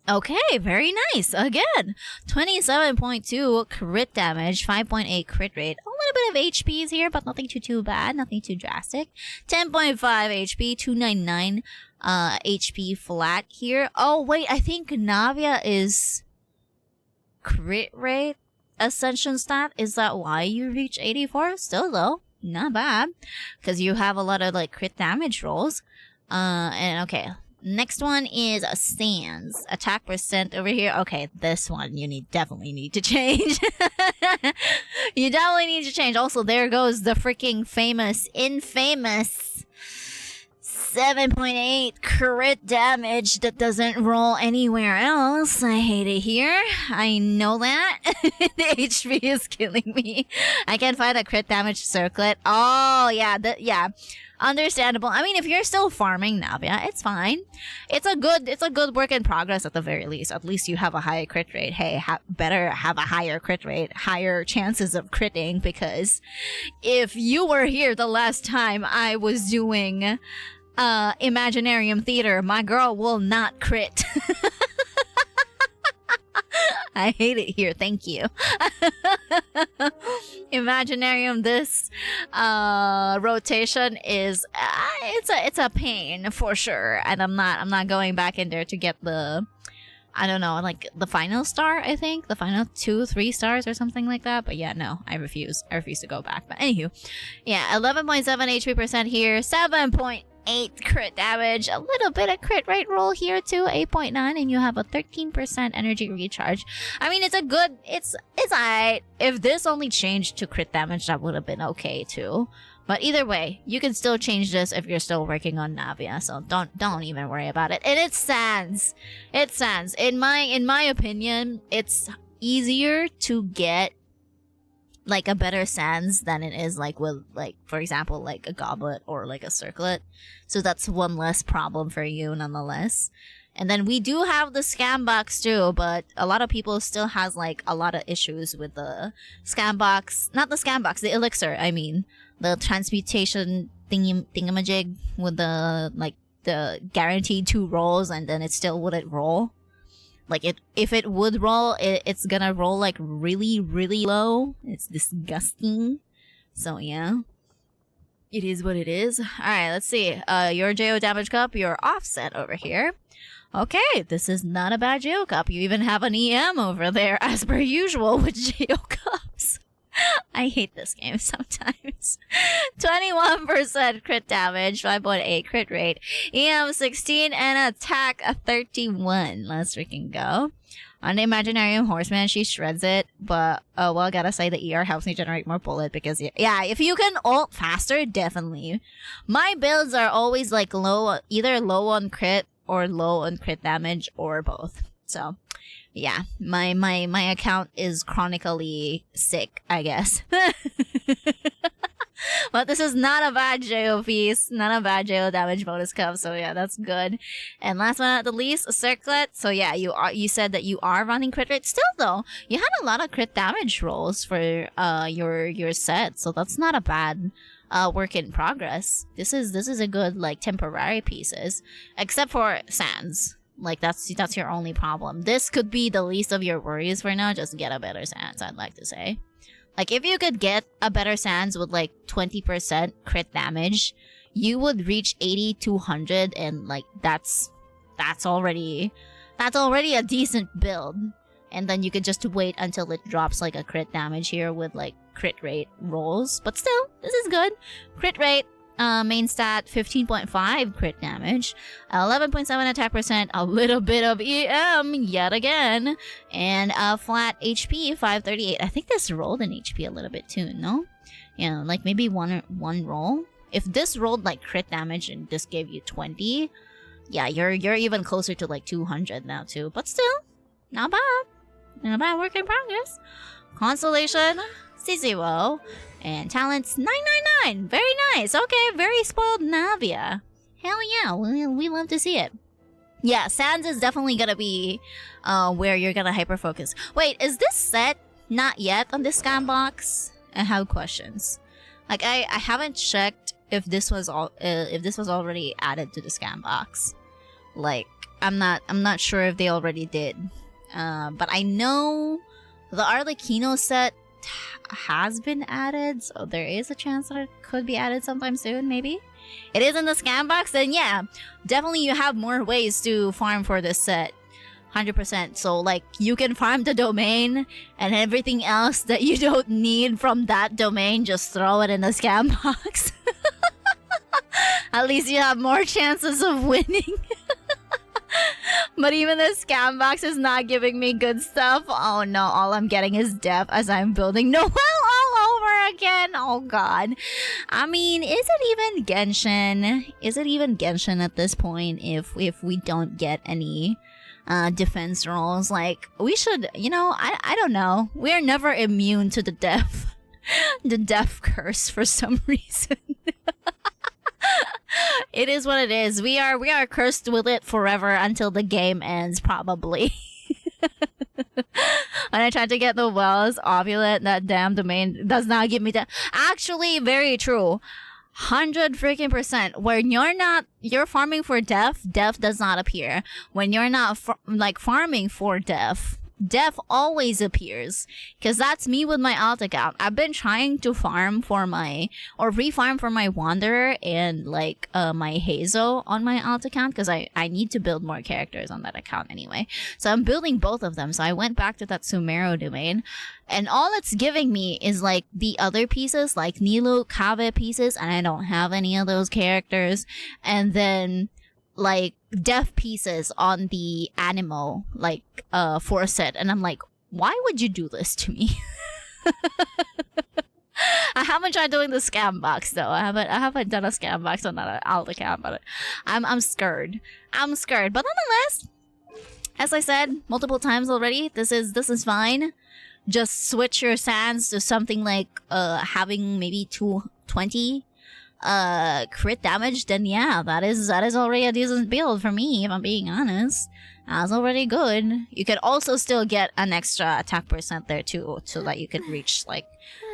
Okay, very nice. Again, 27.2 crit damage, 5.8 crit rate. A little bit of HPs here, but nothing too bad, nothing too drastic. 10.5 HP, 299 HP flat here. Oh, wait, I think Navia is crit rate ascension stat. Is that why you reach 84? Still, though, not bad. Because you have a lot of, like, crit damage rolls. And okay. Next one is Sans. Attack percent over here. Okay, this one you definitely need to change. You definitely need to change. Also, there goes the freaking infamous 7.8 crit damage that doesn't roll anywhere else. I hate it here. I know that. The HP is killing me. I can't find a crit damage circlet. Oh, yeah. Yeah. Understandable. I mean, if you're still farming Navia, it's fine. It's a good work in progress at the very least. At least you have a high crit rate. Hey, better have a higher crit rate, higher chances of critting, because if you were here the last time I was doing Imaginarium Theater, my girl will not crit. I hate it here. Thank you. Imaginarium, this rotation is it's a pain for sure, and I'm not going back in there to get the, I don't know, like the final star. I think the final 2-3 stars or something like that. But yeah, no, I refuse to go back. But anywho, yeah, 11.7 HP percent here, 7.8 crit damage, a little bit of crit rate roll here too, 8.9, and you have a 13% energy recharge. I mean, it's alright. If this only changed to crit damage, that would have been okay too. But either way, you can still change this if you're still working on Navia, so don't even worry about it. And it's Sans. It's Sans. In my opinion, it's easier to get like a better Sans than it is like with, like, for example, like a goblet or like a circlet. So that's one less problem for you nonetheless. And then we do have the scam box too, but a lot of people still has like a lot of issues with the scam box. Not the scam box, the elixir, I mean. The transmutation thingamajig with the, like, the guaranteed 2 rolls and then it still wouldn't roll. Like, if it would roll, it's gonna roll, like, really, really low. It's disgusting. So, yeah. It is what it is. Alright, let's see. Your JO damage cup, your offset over here. Okay, this is not a bad JO cup. You even have an EM over there, as per usual with JO cups. I hate this game sometimes. 21% crit damage, 5.8 crit rate, EM 16, and attack a 31. Let's freaking go. On the Imaginarium Horseman, she shreds it, but well, I gotta say the ER helps me generate more bullet because yeah, if you can ult faster, definitely. My builds are always like low, either low on crit or low on crit damage or both. So yeah, my account is chronically sick, I guess. But this is not a bad JO piece, not a bad JO damage bonus cup, so yeah, that's good. And last but not the least, a circlet. So yeah, you said that you are running crit rate. Still though, you had a lot of crit damage rolls for your set, so that's not a bad work in progress. This is a good, like, temporary pieces, except for Sans. Like, that's your only problem. This could be the least of your worries for now. Just get a better Sans, I'd like to say. Like, if you could get a better Sans with, like, 20% crit damage, you would reach 80-100, and, like, that's already a decent build. And then you could just wait until it drops, like, a crit damage here with, like, crit rate rolls. But still, this is good. Crit rate. Main stat, 15.5 crit damage, 11.7 attack percent, a little bit of EM yet again, and flat HP, 538. I think this rolled in HP a little bit too, no? Yeah, like maybe one roll. If this rolled like crit damage and this gave you 20, yeah, you're even closer to like 200 now too. But still, not bad. Not bad work in progress. Constellation, Cicero. And talents 999. Very nice. Okay, very spoiled Navia. Hell yeah, we love to see it. Yeah, Sands is definitely gonna be where you're gonna hyper focus. Wait, is this set not yet on the scan box? I have questions. Like I haven't checked if this was already added to the scan box. Like I'm not sure if they already did. But I know the Arlecchino set has been added, so there is a chance that it could be added sometime soon, maybe. It is in the scan box, then yeah, definitely you have more ways to farm for this set. 100%. So like you can farm the domain and everything else that you don't need from that domain, just throw it in the scan box. At least you have more chances of winning. But even the scam box is not giving me good stuff. Oh no, all I'm getting is death as I'm building Noel all over again. Oh god. I mean, is it even Genshin? Is it even Genshin at this point if we don't get any defense rolls? Like, we should, you know, I don't know. We are never immune to the death the death curse for some reason. It is what it is. We are cursed with it forever until the game ends, probably. When I tried to get the wells ovulate, that damn domain does not give me that. Actually, very true. 100% when you're farming for death does not appear. When you're not farming for death always appears, because that's me with my alt account. I've been trying to farm for my refarm for my Wanderer and like my Hazo on my alt account, because I need to build more characters on that account anyway. So I'm building both of them. So I went back to that Sumero domain, and all it's giving me is like the other pieces, like Nilo, Kave pieces, and I don't have any of those characters. And then like death pieces on the animal like for set, and I'm like, why would you do this to me? I haven't tried doing the scam box though. I haven't done a scam box on that alt account, but I'm scared. I'm scared. But nonetheless, as I said multiple times already, this is fine. Just switch your sands to something like having maybe 220 crit damage, then yeah, that is already a decent build for me, if I'm being honest. That's already good. You could also still get an extra attack percent there too, so that you could reach like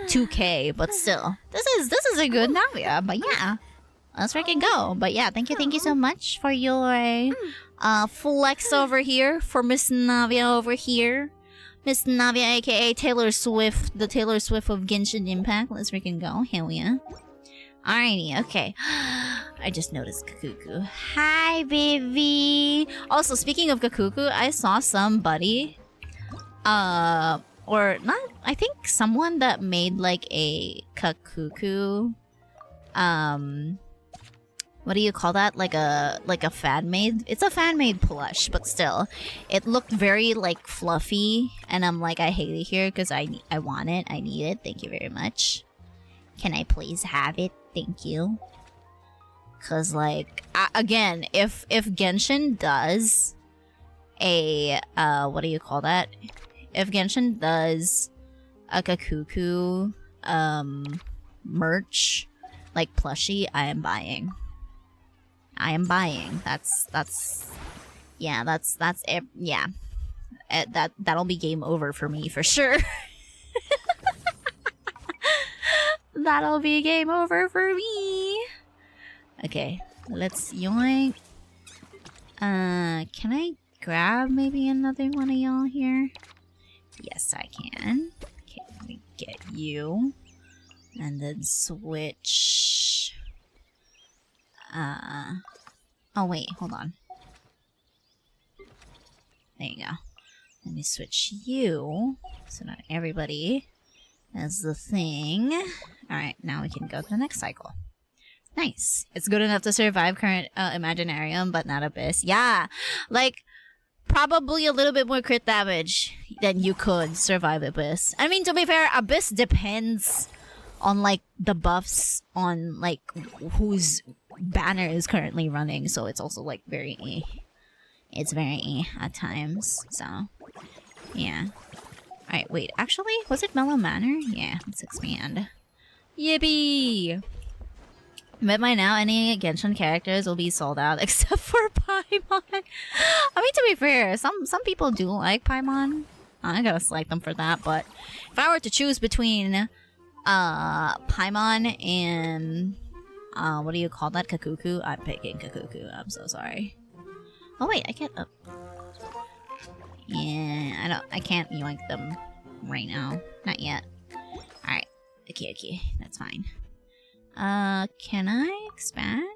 2k, but still. This is a good Navia, but yeah. Let's freaking go. But yeah, thank you so much for your flex over here for Miss Navia over here. Miss Navia aka Taylor Swift, the Taylor Swift of Genshin Impact. Let's freaking go. Hell yeah. Alrighty, okay. I just noticed Kakuku. Hi, baby! Also, speaking of Kakuku, I saw somebody, or not, I think someone that made like a Kakuku, what do you call that? Like a fan-made? It's a fan-made plush, but still. It looked very like fluffy, and I'm like, I hate it here because I want it, I need it, thank you very much. Can I please have it? Thank you. Cause like again, if Genshin does a what do you call that? If Genshin does a Kakuku merch like plushie, I am buying. I am buying. That's yeah, that's it. Yeah, that'll be game over for me for sure. That'll be game over for me. Okay, let's yoink. Can I grab maybe another one of y'all here? Yes, I can. Okay, let me get you. And then switch. Oh wait, hold on. There you go. Let me switch you. So not everybody has the thing. Alright, now we can go to the next cycle. Nice. It's good enough to survive current Imaginarium, but not Abyss. Yeah, like, probably a little bit more crit damage than you could survive Abyss. I mean, to be fair, Abyss depends on, like, the buffs on, like, whose banner is currently running, so it's also, like, very eh. It's very eh at times, so, yeah. Alright, wait, actually, was it Mellow Manor? Yeah, let's expand. Yippee! But by now, any Genshin characters will be sold out except for Paimon. I mean, to be fair, some people do like Paimon. I gotta select them for that, but if I were to choose between Paimon and what do you call that? Kakuku? I'm picking Kakuku. I'm so sorry. Oh wait, I can't. Yeah, I can't yoink them right now. Not yet. Alright. Okay, that's fine. Can I expand?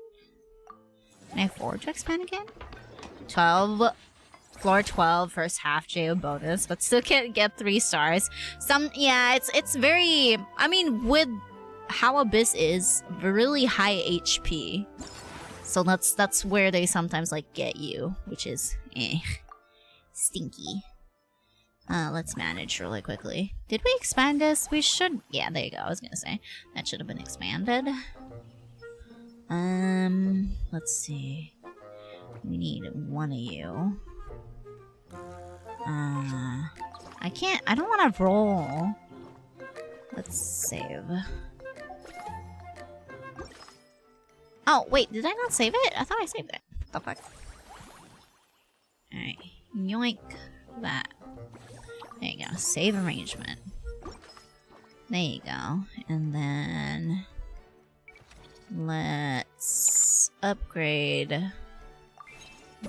Can I afford to expand again? 12. Floor 12, first half JO bonus, but still can't get 3 stars. Yeah, it's very... I mean, with how Abyss is, really high HP. So that's where they sometimes, like, get you, which is, stinky. Let's manage really quickly. Did we expand this? We should... Yeah, there you go. I was gonna say. That should have been expanded. Let's see. We need one of you. I don't want to roll. Let's save. Oh, wait, did I not save it? I thought I saved it. What the fuck? Alright. Yoink that. There you go. Save arrangement. There you go. And then... let's upgrade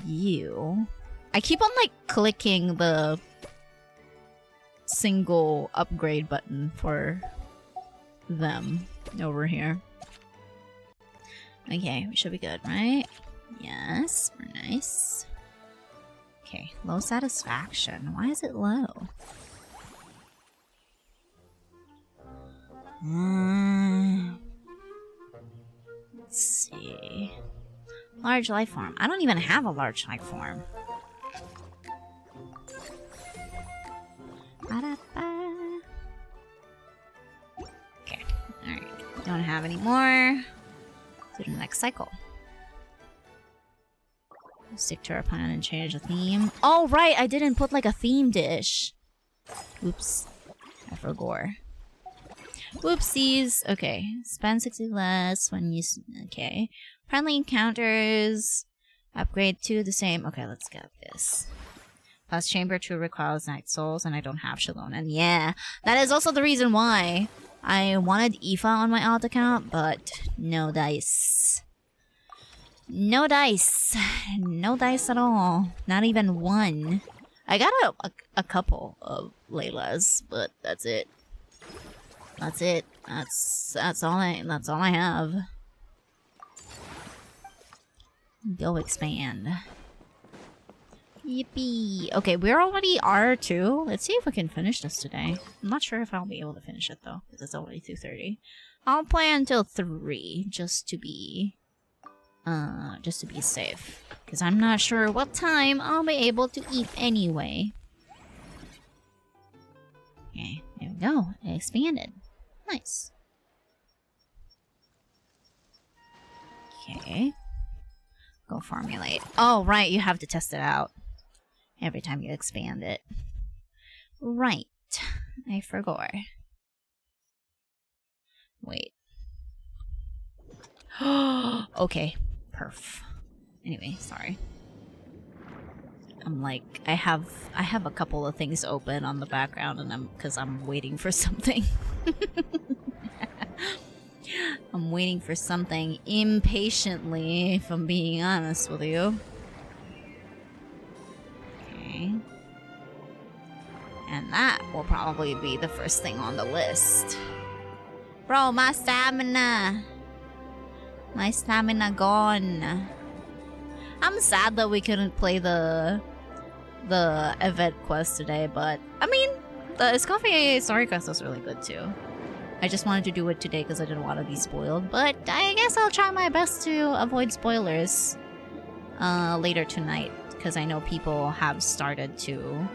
you. I keep on, like, clicking the single upgrade button for them over here. Okay, we should be good, right? Yes, we're nice. Okay, low satisfaction. Why is it low? Let's see. Large life form. I don't even have a large life form. Okay, alright. Don't have any more. Do the next cycle. Stick to our plan and change the theme. Oh, right! I didn't put like a theme dish. Oops. I forgot. Whoopsies. Okay. Spend 60 less when you... Okay. Friendly encounters. Upgrade to the same... Okay, let's get this. Plus Chamber 2 requires Night Souls, and I don't have Shalon. And yeah, that is also the reason why I wanted Aoife on my alt account, but no dice. No dice. No dice at all. Not even one. I got a couple of Laylas, but that's it. That's it. That's all I have. Go expand. Yippee. Okay, we're already R2. Let's see if we can finish this today. I'm not sure if I'll be able to finish it though, because it's already 2:30. I'll play until 3 just to be safe, because I'm not sure what time I'll be able to eat anyway. Okay, there we go. It expanded. Nice. Okay. Go formulate. Oh, right, you have to test it out every time you expand it. Right. I forgot. Wait. Okay. Perf. Anyway, sorry. I'm like, I have a couple of things open on the background, and because I'm waiting for something. I'm waiting for something impatiently, if I'm being honest with you. Okay. And that will probably be the first thing on the list. Bro, my stamina! My stamina gone. I'm sad that we couldn't play the event quest today, but I mean, the Escoffier Story Quest was really good too. I just wanted to do it today because I didn't want to be spoiled, but I guess I'll try my best to avoid spoilers later tonight, because I know people have started to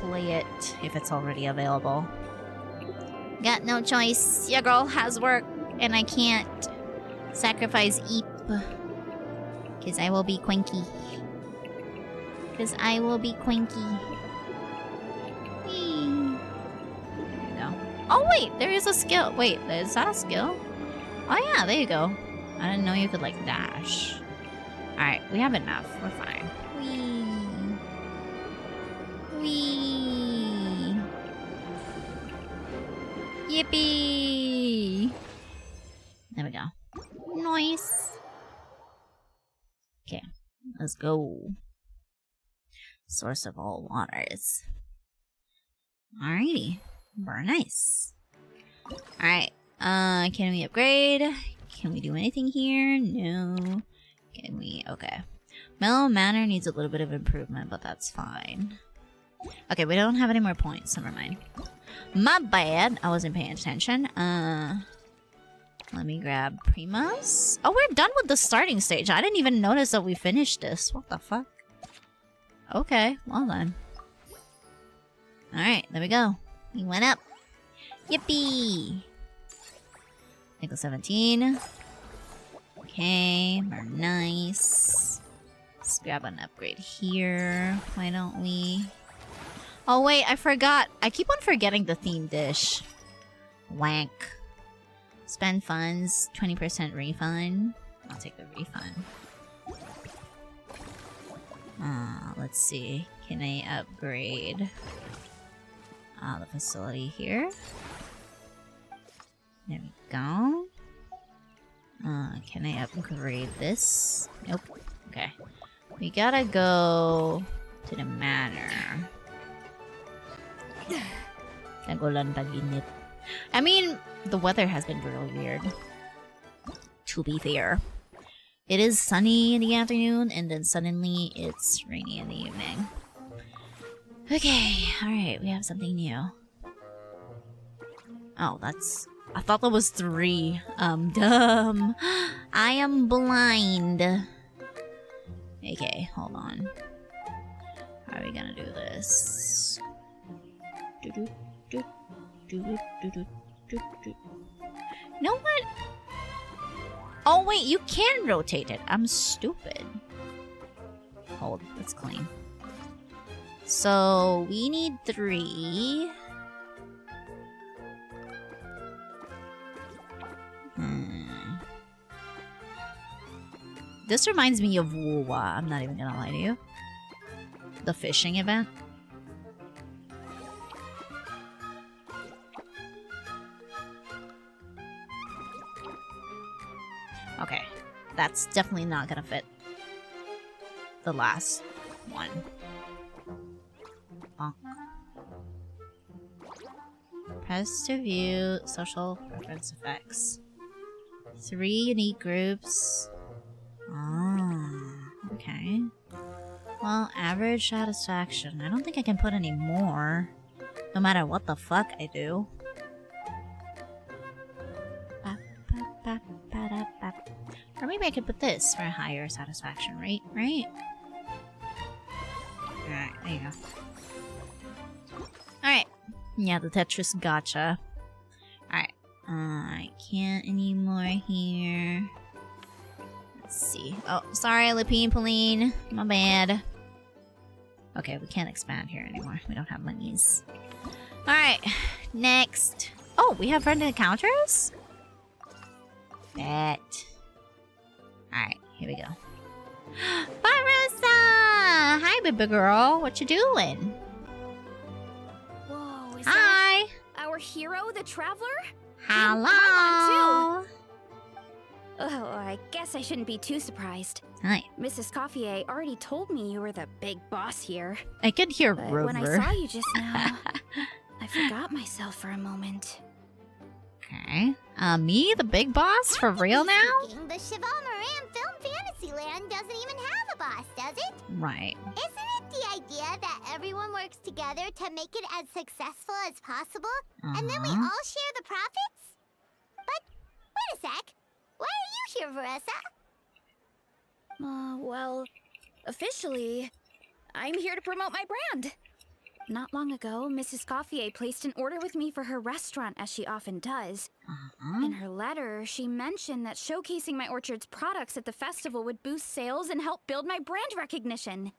play it if it's already available. Got no choice. Your girl has work, and I can't sacrifice Eep. Because I will be quinky. Because I will be quinky. Whee. There we go. Oh wait, there is a skill. Wait, is that a skill? Oh yeah, there you go. I didn't know you could like dash. Alright, we have enough. We're fine. Whee! Whee! Yippee! There we go. Nice. Okay, let's go. Source of all waters. Alrighty. Very nice. Alright. Can we upgrade? Can we do anything here? No. Can we? Okay. Mellow Manor needs a little bit of improvement, but that's fine. Okay, we don't have any more points. Never mind. My bad. I wasn't paying attention. Let me grab Primas. Oh, we're done with the starting stage. I didn't even notice that we finished this. What the fuck? Okay, well then. Alright, there we go. We went up. Yippee! Nickel 17. Okay, very nice. Let's grab an upgrade here. Why don't we? Oh wait, I forgot. I keep on forgetting the theme dish. Wank. Spend funds, 20% refund. I'll take the refund. Let's see. Can I upgrade the facility here? There we go. Can I upgrade this? Nope. Okay. We gotta go to the manor. I mean, the weather has been really weird. To be fair. It is sunny in the afternoon, and then suddenly it's rainy in the evening. Okay, alright, we have something new. Oh, that's... I thought that was 3. Dumb. I am blind. Okay, hold on. How are we gonna do this? You know what? Oh wait, you can rotate it. I'm stupid. Hold, let's clean. So we need 3. This reminds me of Wuwa. I'm not even gonna lie to you. The fishing event. Okay, that's definitely not gonna fit the last one. Bonk. Press to view social preference effects. 3 unique groups. Oh, okay. Well, average satisfaction. I don't think I can put any more. No matter what the fuck I do. Or maybe I could put this for a higher satisfaction rate, right? Alright, there you go. Alright. Yeah, the Tetris gotcha. Alright. I can't anymore here. Let's see. Oh, sorry, Lapine Pauline. My bad. Okay, we can't expand here anymore. We don't have monies. Alright, next. Oh, we have friend encounters? Bet. Alright, here we go. Barissa! Hi, baby girl. What you doing? Whoa, is Hi! that our hero, the Traveler? Hello! Oh, I guess I shouldn't be too surprised. Hi. Mrs. Escoffier already told me you were the big boss here. I could hear But Rover. when I saw you just now, I forgot myself for a moment. Okay. Me, the big boss? For real now? The Cheval Moran Film Fantasyland doesn't even have a boss, does it? Right. Isn't it the idea that everyone works together to make it as successful as possible? And then we all share the profits? But, wait a sec. Why are you here, Veressa? Well, officially, I'm here to promote my brand. Not long ago, Mrs. Escoffier placed an order with me for her restaurant, as she often does. In her letter, she mentioned that showcasing my orchard's products at the festival would boost sales and help build my brand recognition.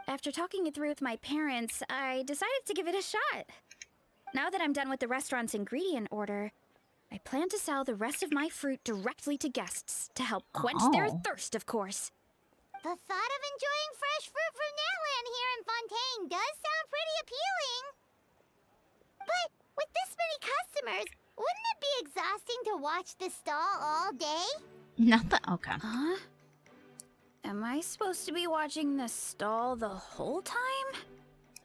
After talking it through with my parents, I decided to give it a shot. Now that I'm done with the restaurant's ingredient order, I plan to sell the rest of my fruit directly to guests to help quench their thirst, of course. The thought of enjoying fresh fruit from Natlan here in Fontaine does sound pretty appealing. But with this many customers, wouldn't it be exhausting to watch the stall all day? Not that. Okay. Huh? Am I supposed to be watching the stall the whole time?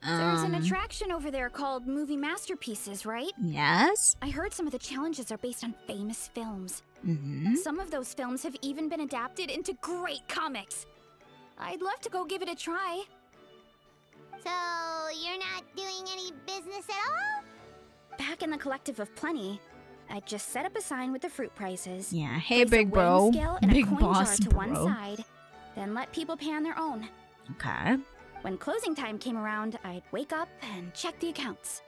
There's an attraction over there called Movie Masterpieces, right? Yes. I heard some of the challenges are based on famous films. Mm-hmm. Some of those films have even been adapted into great comics. I'd love to go give it a try. So, you're not doing any business at all? Back in the Collective of Plenty, I just set up a sign with the fruit prices. Yeah, hey place big a bro. weighing scale and Big a coin boss jar to one bro. side, then let people pay on their own. Okay. When closing time came around, I'd wake up and check the accounts.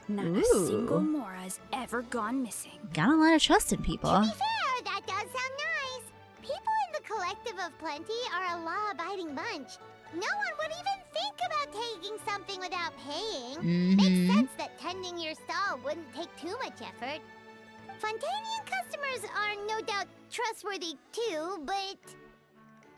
Not Ooh. a single Mora's ever gone missing. Got a lot of trust in people. To be fair, that does sound nice. People in the Collective of Plenty are a law-abiding bunch. No one would even think about taking something without paying. Makes sense that tending your stall wouldn't take too much effort. Fontanian customers are no doubt trustworthy too, but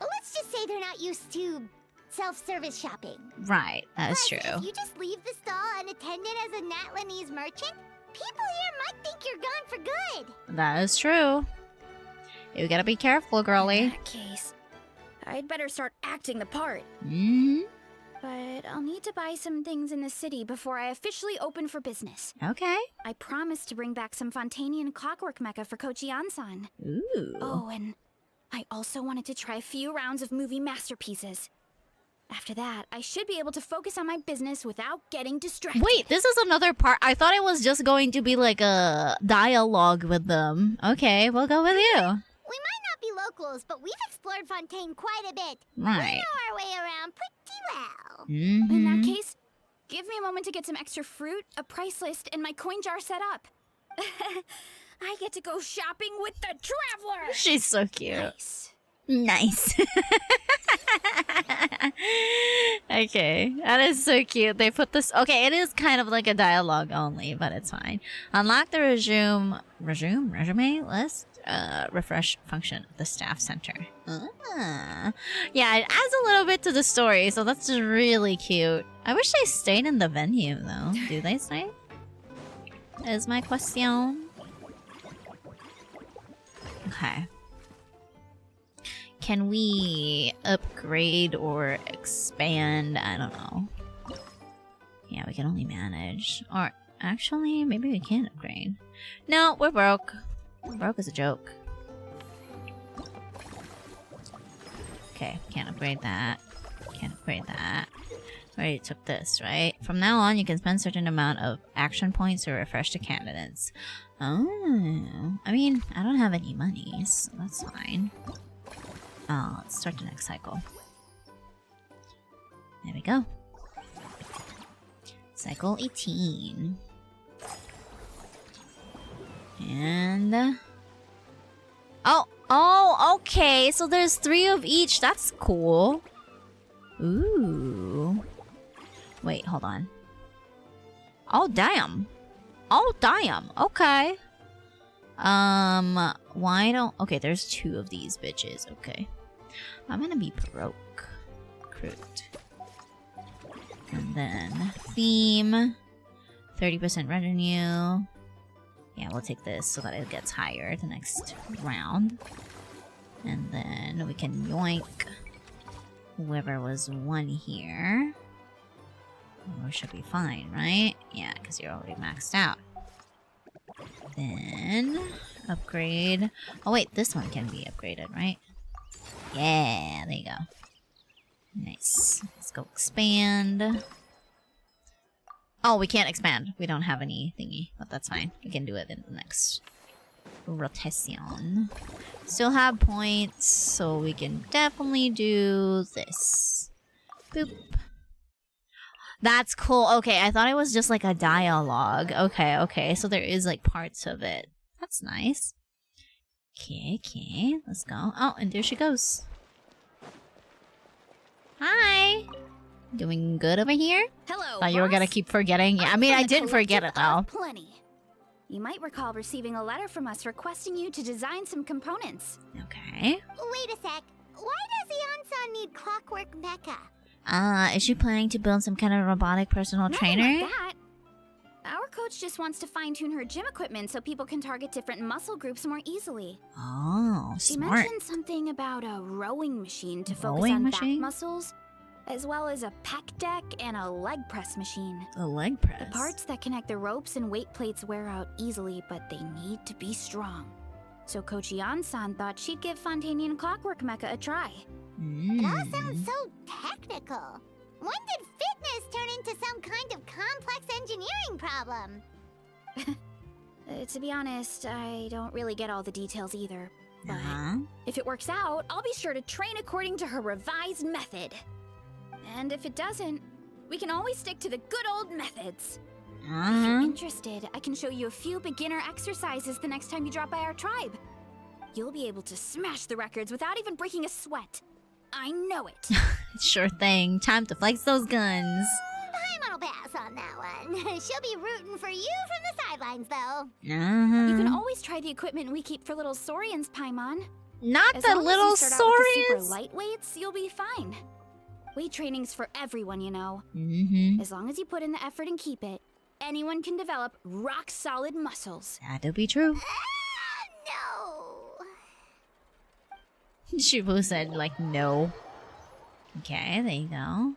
let's just say they're not used to self-service shopping. Right, that is Plus, true. if you just leave the stall unattended as a Natlanese merchant, people here might think you're gone for good. That is true. You gotta be careful, girly. In that case, I'd better start acting the part. Mm-hmm. But I'll need to buy some things in the city before I officially open for business. Okay. I promised to bring back some Fontanian clockwork mecha for Kochi-an-san. Ooh. Oh, and I also wanted to try a few rounds of movie masterpieces. After that, I should be able to focus on my business without getting distracted. Wait, this is another part. I thought it was just going to be like a dialogue with them. Okay, we'll go with you. We might not be locals, but we've explored Fontaine quite a bit. Right. We know our way around pretty well. In that case, give me a moment to get some extra fruit, a price list, and my coin jar set up. I get to go shopping with the traveler! She's so cute. Nice. Nice. Okay, that is so cute. They put this. Okay, it is kind of like a dialogue only, but it's fine. Unlock the resume list. Refresh function of the staff center. Yeah, it adds a little bit to the story, so that's just really cute. I wish they stayed in the venue though. Do they stay? Is my question. Okay. Can we upgrade or expand? I don't know. Yeah, we can only manage. Or actually, maybe we can upgrade. No, we're broke. We're broke as a joke. Okay, can't upgrade that. Can't upgrade that. We already took this, right? From now on, you can spend a certain amount of action points to refresh the candidates. Oh, I mean, I don't have any money, so that's fine. Let's start the next cycle. There we go. Cycle 18. And... Oh, okay. So there's 3 of each. That's cool. Ooh. Wait, hold on. Oh, damn. Oh, damn. Okay. Why don't... Okay, there's 2 of these bitches. Okay. I'm gonna be broke. Recruit. And then theme. 30% revenue. Yeah, we'll take this so that it gets higher the next round. And then we can yoink whoever was 1 here. We should be fine, right? Yeah, because you're already maxed out. Then upgrade. Oh wait, this one can be upgraded, right? Yeah, there you go. Nice. Let's go expand. Oh, we can't expand. We don't have any thingy, but that's fine. We can do it in the next rotation. Still have points, so we can definitely do this. Boop. That's cool. Okay, I thought it was just like a dialogue. Okay, okay. So there is like parts of it. That's nice. Okay, okay. Let's go. Oh, and there she goes. Hi. Doing good over here? Hello, Thought you were gonna keep forgetting. Yeah, I mean, I didn't forget it though. Plenty. You might recall receiving a letter from us requesting you to design some components. Okay. Wait a sec. Why does Eon-san need Clockwork Mecha? Is she planning to build some kind of robotic personal Nothing trainer? like that. Our coach just wants to fine-tune her gym equipment so people can target different muscle groups more easily. Oh, She smart. mentioned something about a rowing machine to focus Rowing on machine? back muscles, as well as a pec deck and a leg press machine. A leg press. The parts that connect the ropes and weight plates wear out easily, but they need to be strong. So Coach Yan-san thought she'd give Fontanian Clockwork Mecha a try. It all sounds so technical. When did fitness turn into some kind of complex engineering problem? To be honest, I don't really get all the details either. But if it works out, I'll be sure to train according to her revised method. And if it doesn't, we can always stick to the good old methods. If you're interested, I can show you a few beginner exercises the next time you drop by our tribe. You'll be able to smash the records without even breaking a sweat. I know it. Sure thing. Time to flex those guns. Paimon'll pass on that one. She'll be rooting for you from the sidelines, though. You can always try the equipment we keep for little Saurians, Paimon. Not As the long little as you start out with the Saurians. super lightweights, you'll be fine. Weight training's for everyone, you know. As long as you put in the effort and keep it, anyone can develop rock-solid muscles. That'll be true. No. Shibu said, like, no. Okay, there you go.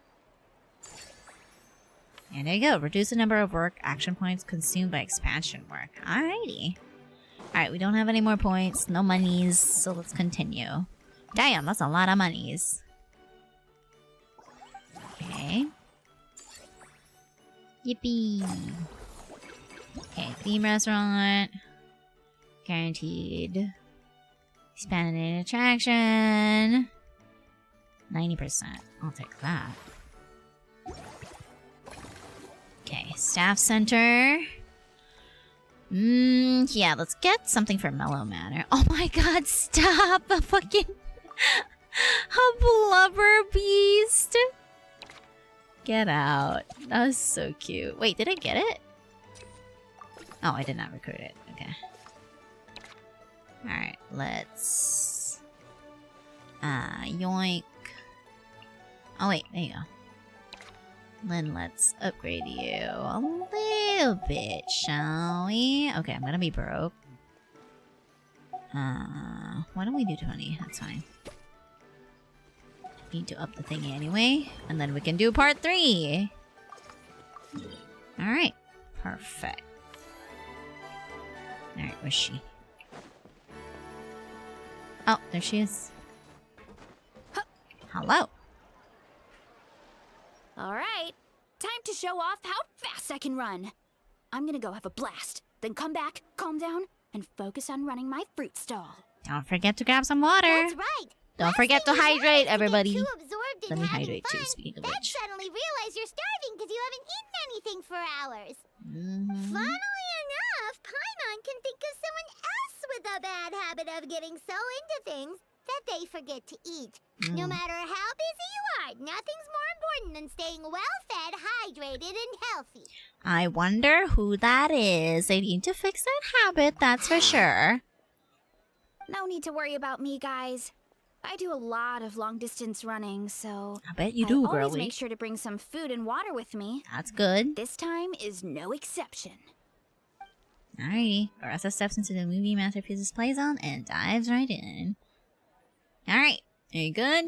And there you go. Reduce the number of work action points consumed by expansion work. Alrighty. Alright, we don't have any more points. No monies. So let's continue. Damn, that's a lot of monies. Okay. Yippee. Okay, theme restaurant. Guaranteed. Expanded attraction. 90%. I'll take that. Okay, staff center. Yeah, let's get something for Mellow Manor. Oh my god, stop! A fucking... a blubber beast! Get out. That was so cute. Wait, did I get it? Oh, I did not recruit it. Okay. Alright, let's... yoink. Oh wait, there you go. Then let's upgrade you a little bit, shall we? Okay, I'm gonna be broke. Why don't we do 20? That's fine. Need to up the thingy anyway, and then we can do part 3. Alright, perfect. Alright, where's she? Oh, there she is. Hello. Alright, time to show off how fast I can run. I'm gonna go have a blast, then come back, calm down, and focus on running my fruit stall. Don't forget to grab some water. That's right. Don't forget to hydrate, everybody. Too absorbed in Let me having hydrate fun, too, speaking of then which. suddenly realize you're starving because you haven't eaten anything for hours. Funnily enough, Paimon can think of someone else with a bad habit of getting so into things that they forget to eat. No matter how busy you are, nothing's more important than staying well-fed, hydrated, and healthy. I wonder who that is. They need to fix that habit, that's for sure. No need to worry about me, guys. I do a lot of long-distance running, so... I bet you do, I always girly. make sure to bring some food and water with me. That's good. This time is no exception. Alrighty. Arasa steps into the movie Masterpieces play zone and dives right in. Alright. Are you good?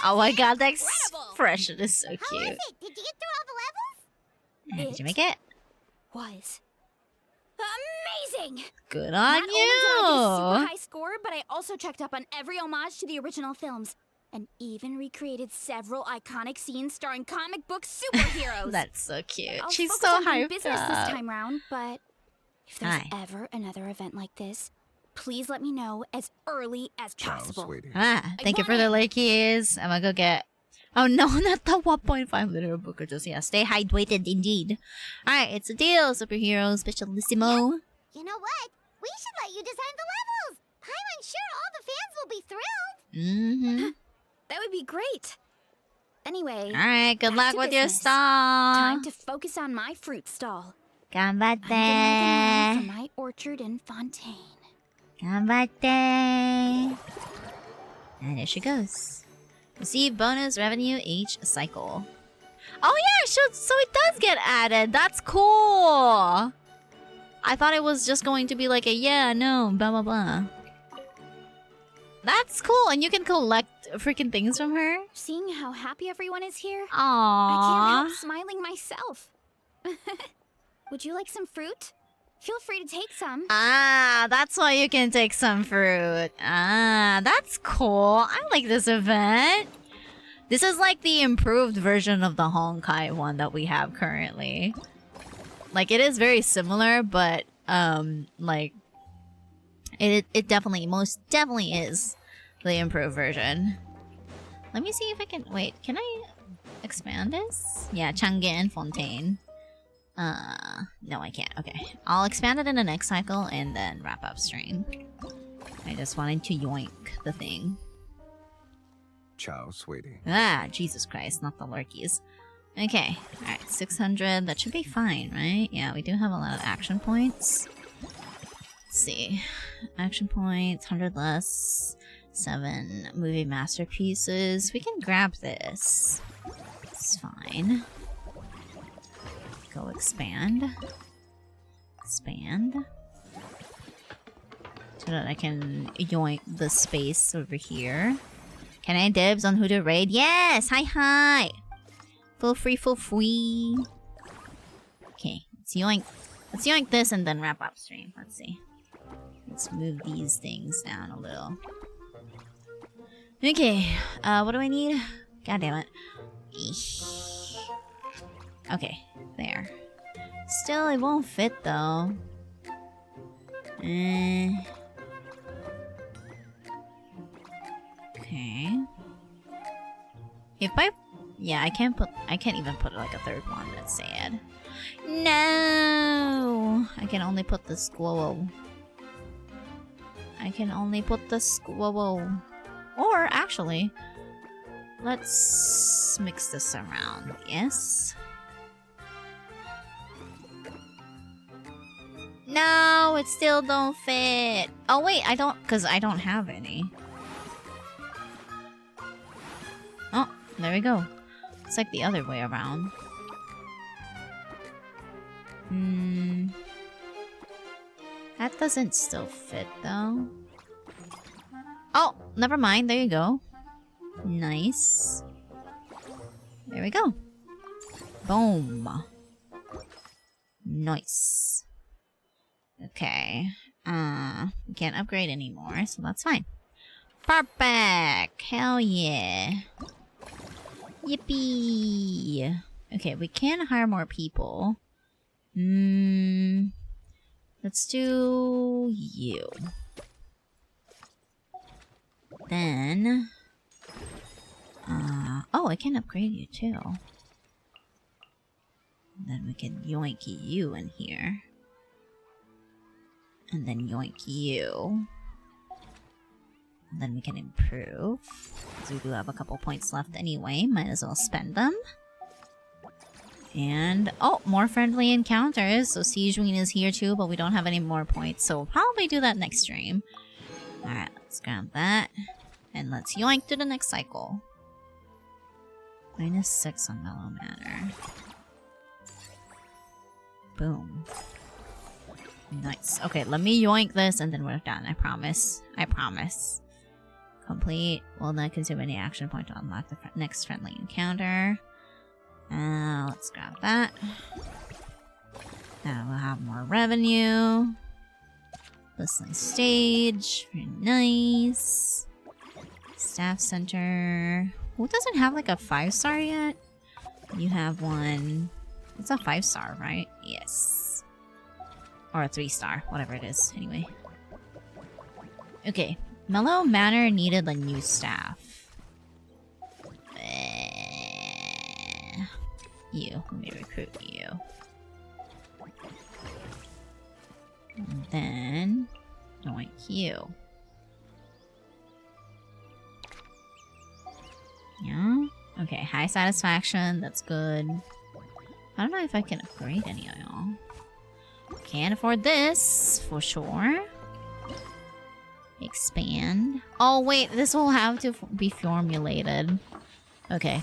Oh my god, that expression is so cute. How was it? Did you get through all the levels? Did you make it? Was amazing! Good on Not only did I get a super you! high score, but I also checked up on every homage to the original films. And even recreated several iconic scenes starring comic book superheroes. That's so cute. I'll She's focus so on doing hyped business up. this time round, but if there's Hi. ever another event like this, please let me know as early as possible. Thank you for the late keys. I'm gonna go get... Oh no, not the 1.5 liter book. Just, yeah, stay hydrated indeed. Alright, it's a deal, superhero specialissimo. You know what? We should let you design the levels. I'm sure all the fans will be thrilled. Mm-hmm. That would be great. Anyway, Alright, good back luck to with your business. stall. Time to focus on my fruit stall. I'm gonna Ganbatte. from my orchard in Fontaine. Ganbatte. And there she goes. Receive bonus revenue each cycle. Oh yeah, so it does get added. That's cool. I thought it was just going to be like a yeah, no, blah blah blah. That's cool, and you can collect freaking things from her. Seeing how happy everyone is here, Aww. I can't help smiling myself. Would you like some fruit? Feel free to take some. Ah, that's why you can take some fruit. Ah, that's cool. I like this event. This is like the improved version of the Honkai one that we have currently. Like, it is very similar, but, like, it definitely, most definitely is the improved version. Let me see if I can, wait, can I expand this? Yeah, Chang'an Fontaine. No, I can't. Okay. I'll expand it in the next cycle and then wrap up stream. I just wanted to yoink the thing. Ciao, sweetie. Ah, Jesus Christ, not the lurkies. Okay, alright, 600. That should be fine, right? Yeah, we do have a lot of action points. Let's see. Action points, 100 less. 7 movie masterpieces. We can grab this. It's fine. Go expand. Expand. So that I can yoink the space over here. Can I dibs on who to raid? Yes! Hi! Feel free. Okay, let's yoink this and then wrap up stream. Let's see. Let's move these things down a little. Okay, what do I need? God damn it. Eesh. Okay, there. Still, it won't fit though. Okay. If yeah, I can't even put like a third one. That's sad. No, I can only put the squirrel. Or actually, let's mix this around. Yes. No, it still don't fit. Oh wait, because I don't have any. Oh, there we go. It's like the other way around. That doesn't still fit though. Oh, never mind. There you go. Nice. There we go. Boom. Nice. Okay. We can't upgrade anymore, so that's fine. Perfect! Hell yeah. Yippee! Okay, we can hire more people. Let's do you. Then... oh, I can upgrade you too. Then we can yoink you in here. And then yoink you. And then we can improve. Because we do have a couple points left anyway. Might as well spend them. And, oh, more friendly encounters. So Siegeween is here too, but we don't have any more points. So we'll probably do that next stream. Alright, let's grab that. And let's yoink to the next cycle. -6 on Mellow Manor. Boom. Nice. Okay, let me yoink this and then we're done. I promise. I promise. Complete. Will not consume any action point to unlock the next friendly encounter. Let's grab that. Now we'll have more revenue. Listening stage. Very nice. Staff center. Who doesn't have like a 5-star yet? You have one. It's a 5-star, right? Yes. Or a 3-star, whatever it is. Anyway. Okay. Mellow Manor needed a new staff. You. Let me recruit you. And then... yoink you. Yeah? Okay, high satisfaction. That's good. I don't know if I can upgrade any of y'all. Can't afford this, for sure. Expand. Oh, wait, this will have to be formulated. Okay.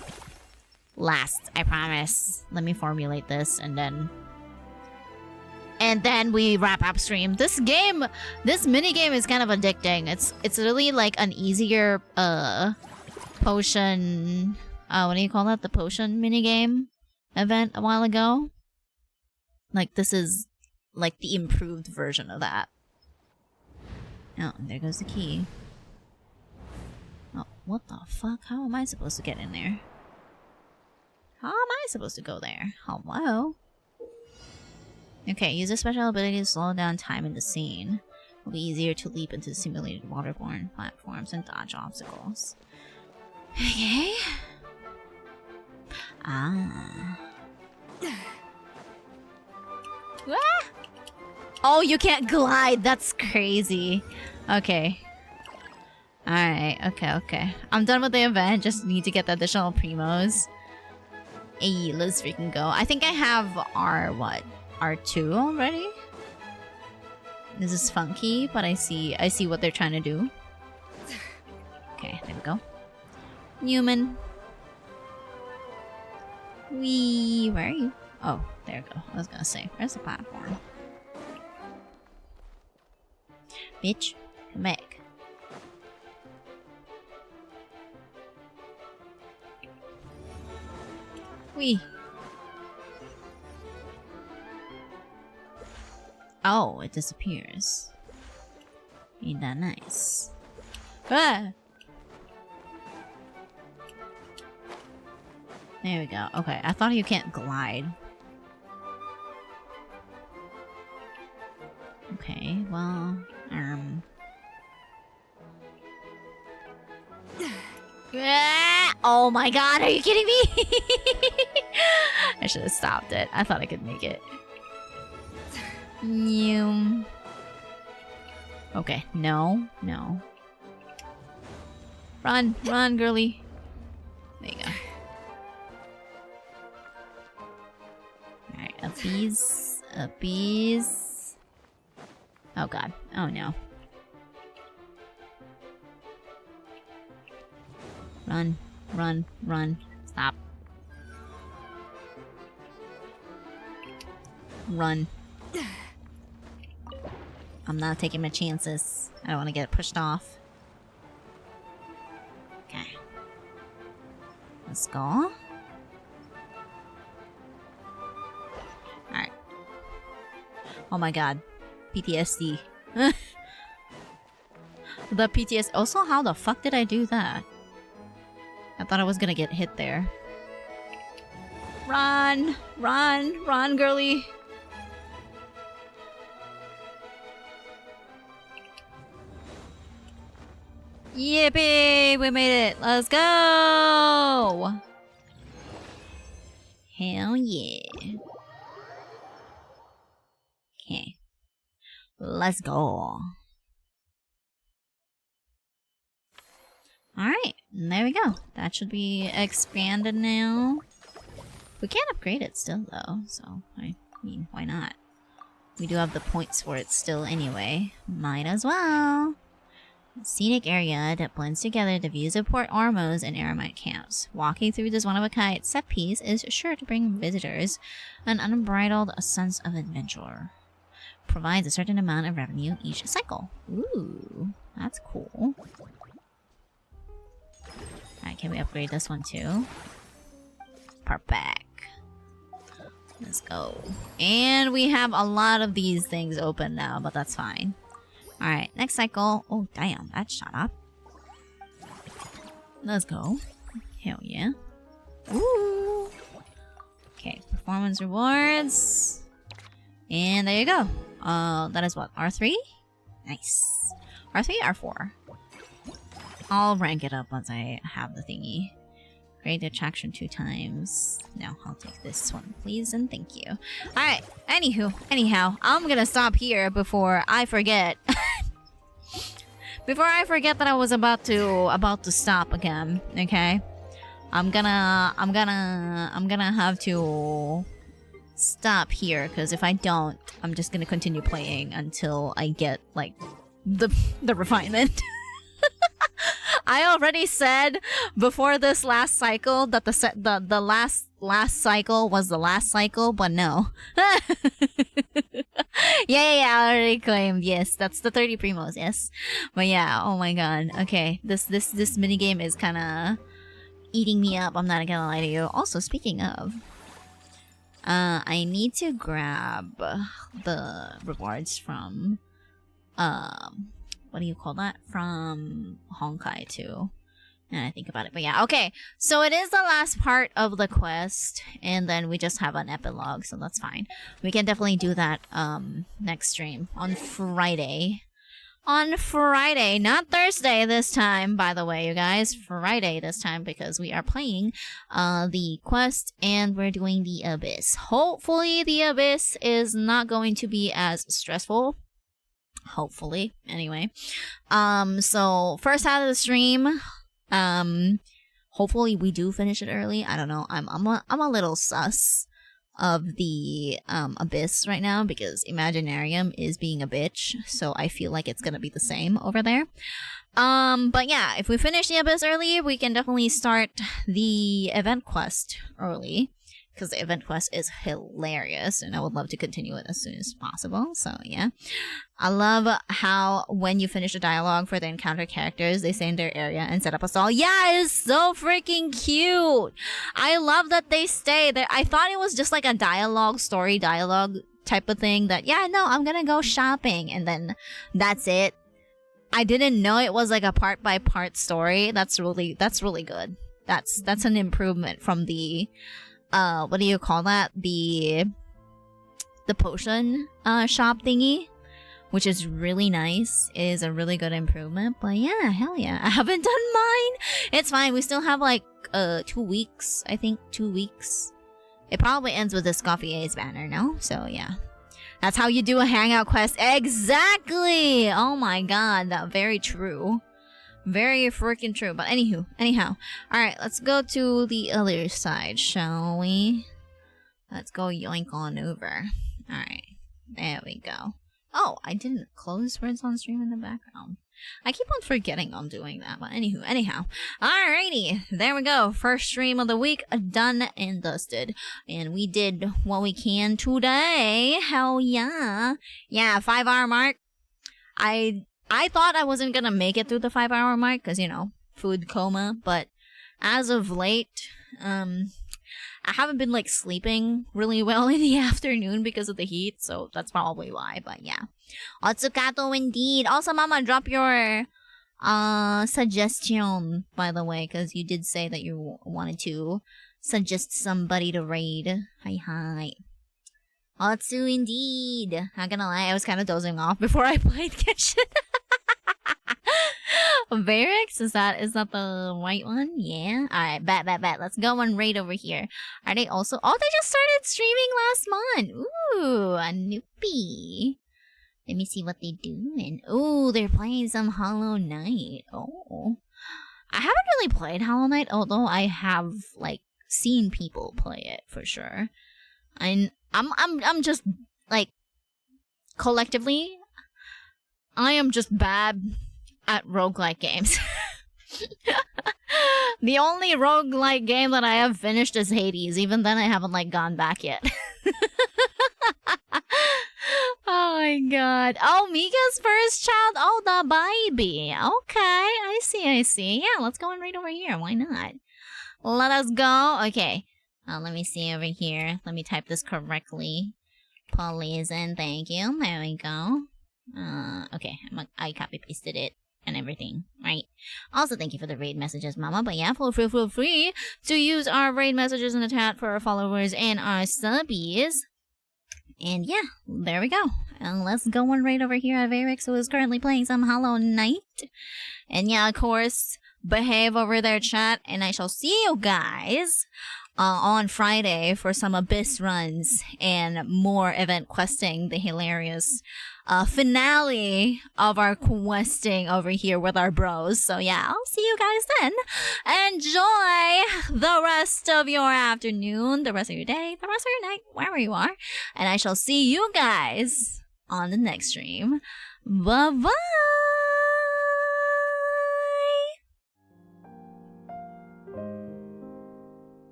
Last, I promise. Let me formulate this, and then we wrap up stream. This mini game is kind of addicting. It's really like an easier potion. What do you call that? The potion mini game event a while ago. Like this is like the improved version of that. Oh, there goes the key. Oh, what the fuck? How am I supposed to get in there? How am I supposed to go there? Hello? Okay, use a special ability to slow down time in the scene. It'll be easier to leap into simulated waterborne platforms and dodge obstacles. Okay. Ah. Ah! Oh, you can't glide. That's crazy. Okay. Alright, okay. I'm done with the event. Just need to get the additional primos. Hey, let's freaking go. I think I have R2 already? This is funky, but I see what they're trying to do. Okay, there we go. Newman. Where are you? Oh, there we go. I was gonna say, where's the platform? Bitch, come back. Wee. Oh, it disappears. Ain't that nice? Ah! There we go. Okay, I thought you can't glide. Okay, well, Oh my god, are you kidding me? I should have stopped it. I thought I could make it. Okay, no. Run, girly. There you go. Alright, appease. Oh god. Oh no. Run. Stop. Run. I'm not taking my chances. I don't want to get pushed off. Okay. Let's go. Alright. Oh my god. PTSD. The PTSD. Also, how the fuck did I do that? I thought I was gonna get hit there. Run, girly. Yippee! We made it! Let's go! Hell yeah. Okay. Let's go. Alright, there we go. That should be expanded now. We can't upgrade it still though, so I mean, why not? We do have the points for it still anyway. Might as well. Scenic area that blends together the views of Port Ormuz and Aramite camps. Walking through this one-of-a-kind set piece is sure to bring visitors an unbridled sense of adventure. Provides a certain amount of revenue each cycle. Ooh, that's cool. Alright, can we upgrade this one too? Perfect. Let's go. And we have a lot of these things open now, but that's fine. Alright, next cycle. Oh, damn, that shot up. Let's go. Hell yeah. Ooh. Okay, performance rewards. And there you go. That is what? R3? Nice. R3, R4. I'll rank it up once I have the thingy. Create the attraction 2 times. No, I'll take this one, please, and thank you. Alright, anyhow, I'm gonna stop here before I forget. Before I forget that I was about to stop again, okay? I'm gonna have to stop here, because if I don't, I'm just gonna continue playing until I get, like, the refinement. I already said before this last cycle that the last cycle was the last cycle, but no. yeah, I already claimed. Yes, that's the 30 primos. Yes, but yeah. Oh my god. Okay, this minigame is kind of eating me up. I'm not gonna lie to you. Also, speaking of, I need to grab the rewards from what do you call that? From Honkai too. And I think about it. But yeah, okay. So it is the last part of the quest. And then we just have an epilogue. So that's fine. We can definitely do that next stream. On Friday. On Friday. Not Thursday this time, by the way, you guys. Friday this time. Because we are playing the quest. And we're doing the Abyss. Hopefully the Abyss is not going to be as stressful. Hopefully. Anyway. So first half of the stream. Hopefully we do finish it early. I don't know. I'm a little sus of the Abyss right now because Imaginarium is being a bitch. So I feel like it's gonna be the same over there. But yeah, if we finish the Abyss early, we can definitely start the event quest early. Because the event quest is hilarious, and I would love to continue it as soon as possible, so yeah. I love how when you finish a dialogue for the encounter characters, they stay in their area and set up a stall. Yeah, it's so freaking cute! I love that they stay there. I thought it was just like a story dialogue type of thing that, yeah, no, I'm gonna go shopping, and then that's it. I didn't know it was like a part-by-part story. That's really good. That's an improvement from the... what do you call that? The potion shop thingy, which is really nice. It is a really good improvement. But yeah, hell yeah. I haven't done mine. It's fine. We still have like 2 weeks. I think 2 weeks. It probably ends with Escoffier's banner, no? So yeah. That's how you do a hangout quest. Exactly! Oh my god, that very true. Very freaking true. But anyhow. Alright, let's go to the other side, shall we? Let's go yoink on over. Alright, there we go. Oh, I didn't close Words on Stream in the background. I keep on forgetting I'm doing that, but anyhow. Alrighty, there we go. First stream of the week, done and dusted. And we did what we can today. Hell yeah. Yeah, 5-hour mark. I thought I wasn't gonna make it through the 5-hour mark, because, you know, food coma, but as of late, I haven't been, like, sleeping really well in the afternoon because of the heat, so that's probably why, but yeah. Otsukato indeed! Also, Mama, drop your, suggestion, by the way, because you did say that you wanted to suggest somebody to raid. Hi. Otsu indeed! Not gonna lie, I was kind of dozing off before I played Genshin. Varix? Is that the right one? Yeah? Alright, bet. Let's go and raid over here. Are they also... Oh, they just started streaming last month! Ooh, a noopy. Let me see what they're doing. Ooh, they're playing some Hollow Knight. Oh. I haven't really played Hollow Knight, although I have, like, seen people play it, for sure. I'm just, like, collectively, I am just bad at roguelike games. The only roguelike game that I have finished is Hades. Even then, I haven't, like, gone back yet. Oh my god. Oh, Mika's first child? Oh, the baby. Okay, I see. Yeah, let's go and raid over here. Why not? Let us go. Okay. Let me see over here. Let me type this correctly. Please and thank you. There we go. Okay. I copy-pasted it and everything, right? Also, thank you for the raid messages, Mama. But yeah, feel free to use our raid messages in the chat for our followers and our subbies. And yeah, there we go. And let's go and raid over here at Varix, who is currently playing some Hollow Knight. And yeah, of course, behave over there, chat. And I shall see you guys on Friday for some Abyss runs and more event questing, the hilarious finale of our questing over here with our bros. So yeah, I'll see you guys then. Enjoy the rest of your afternoon, the rest of your day, the rest of your night, wherever you are. And I shall see you guys on the next stream. Bye-bye!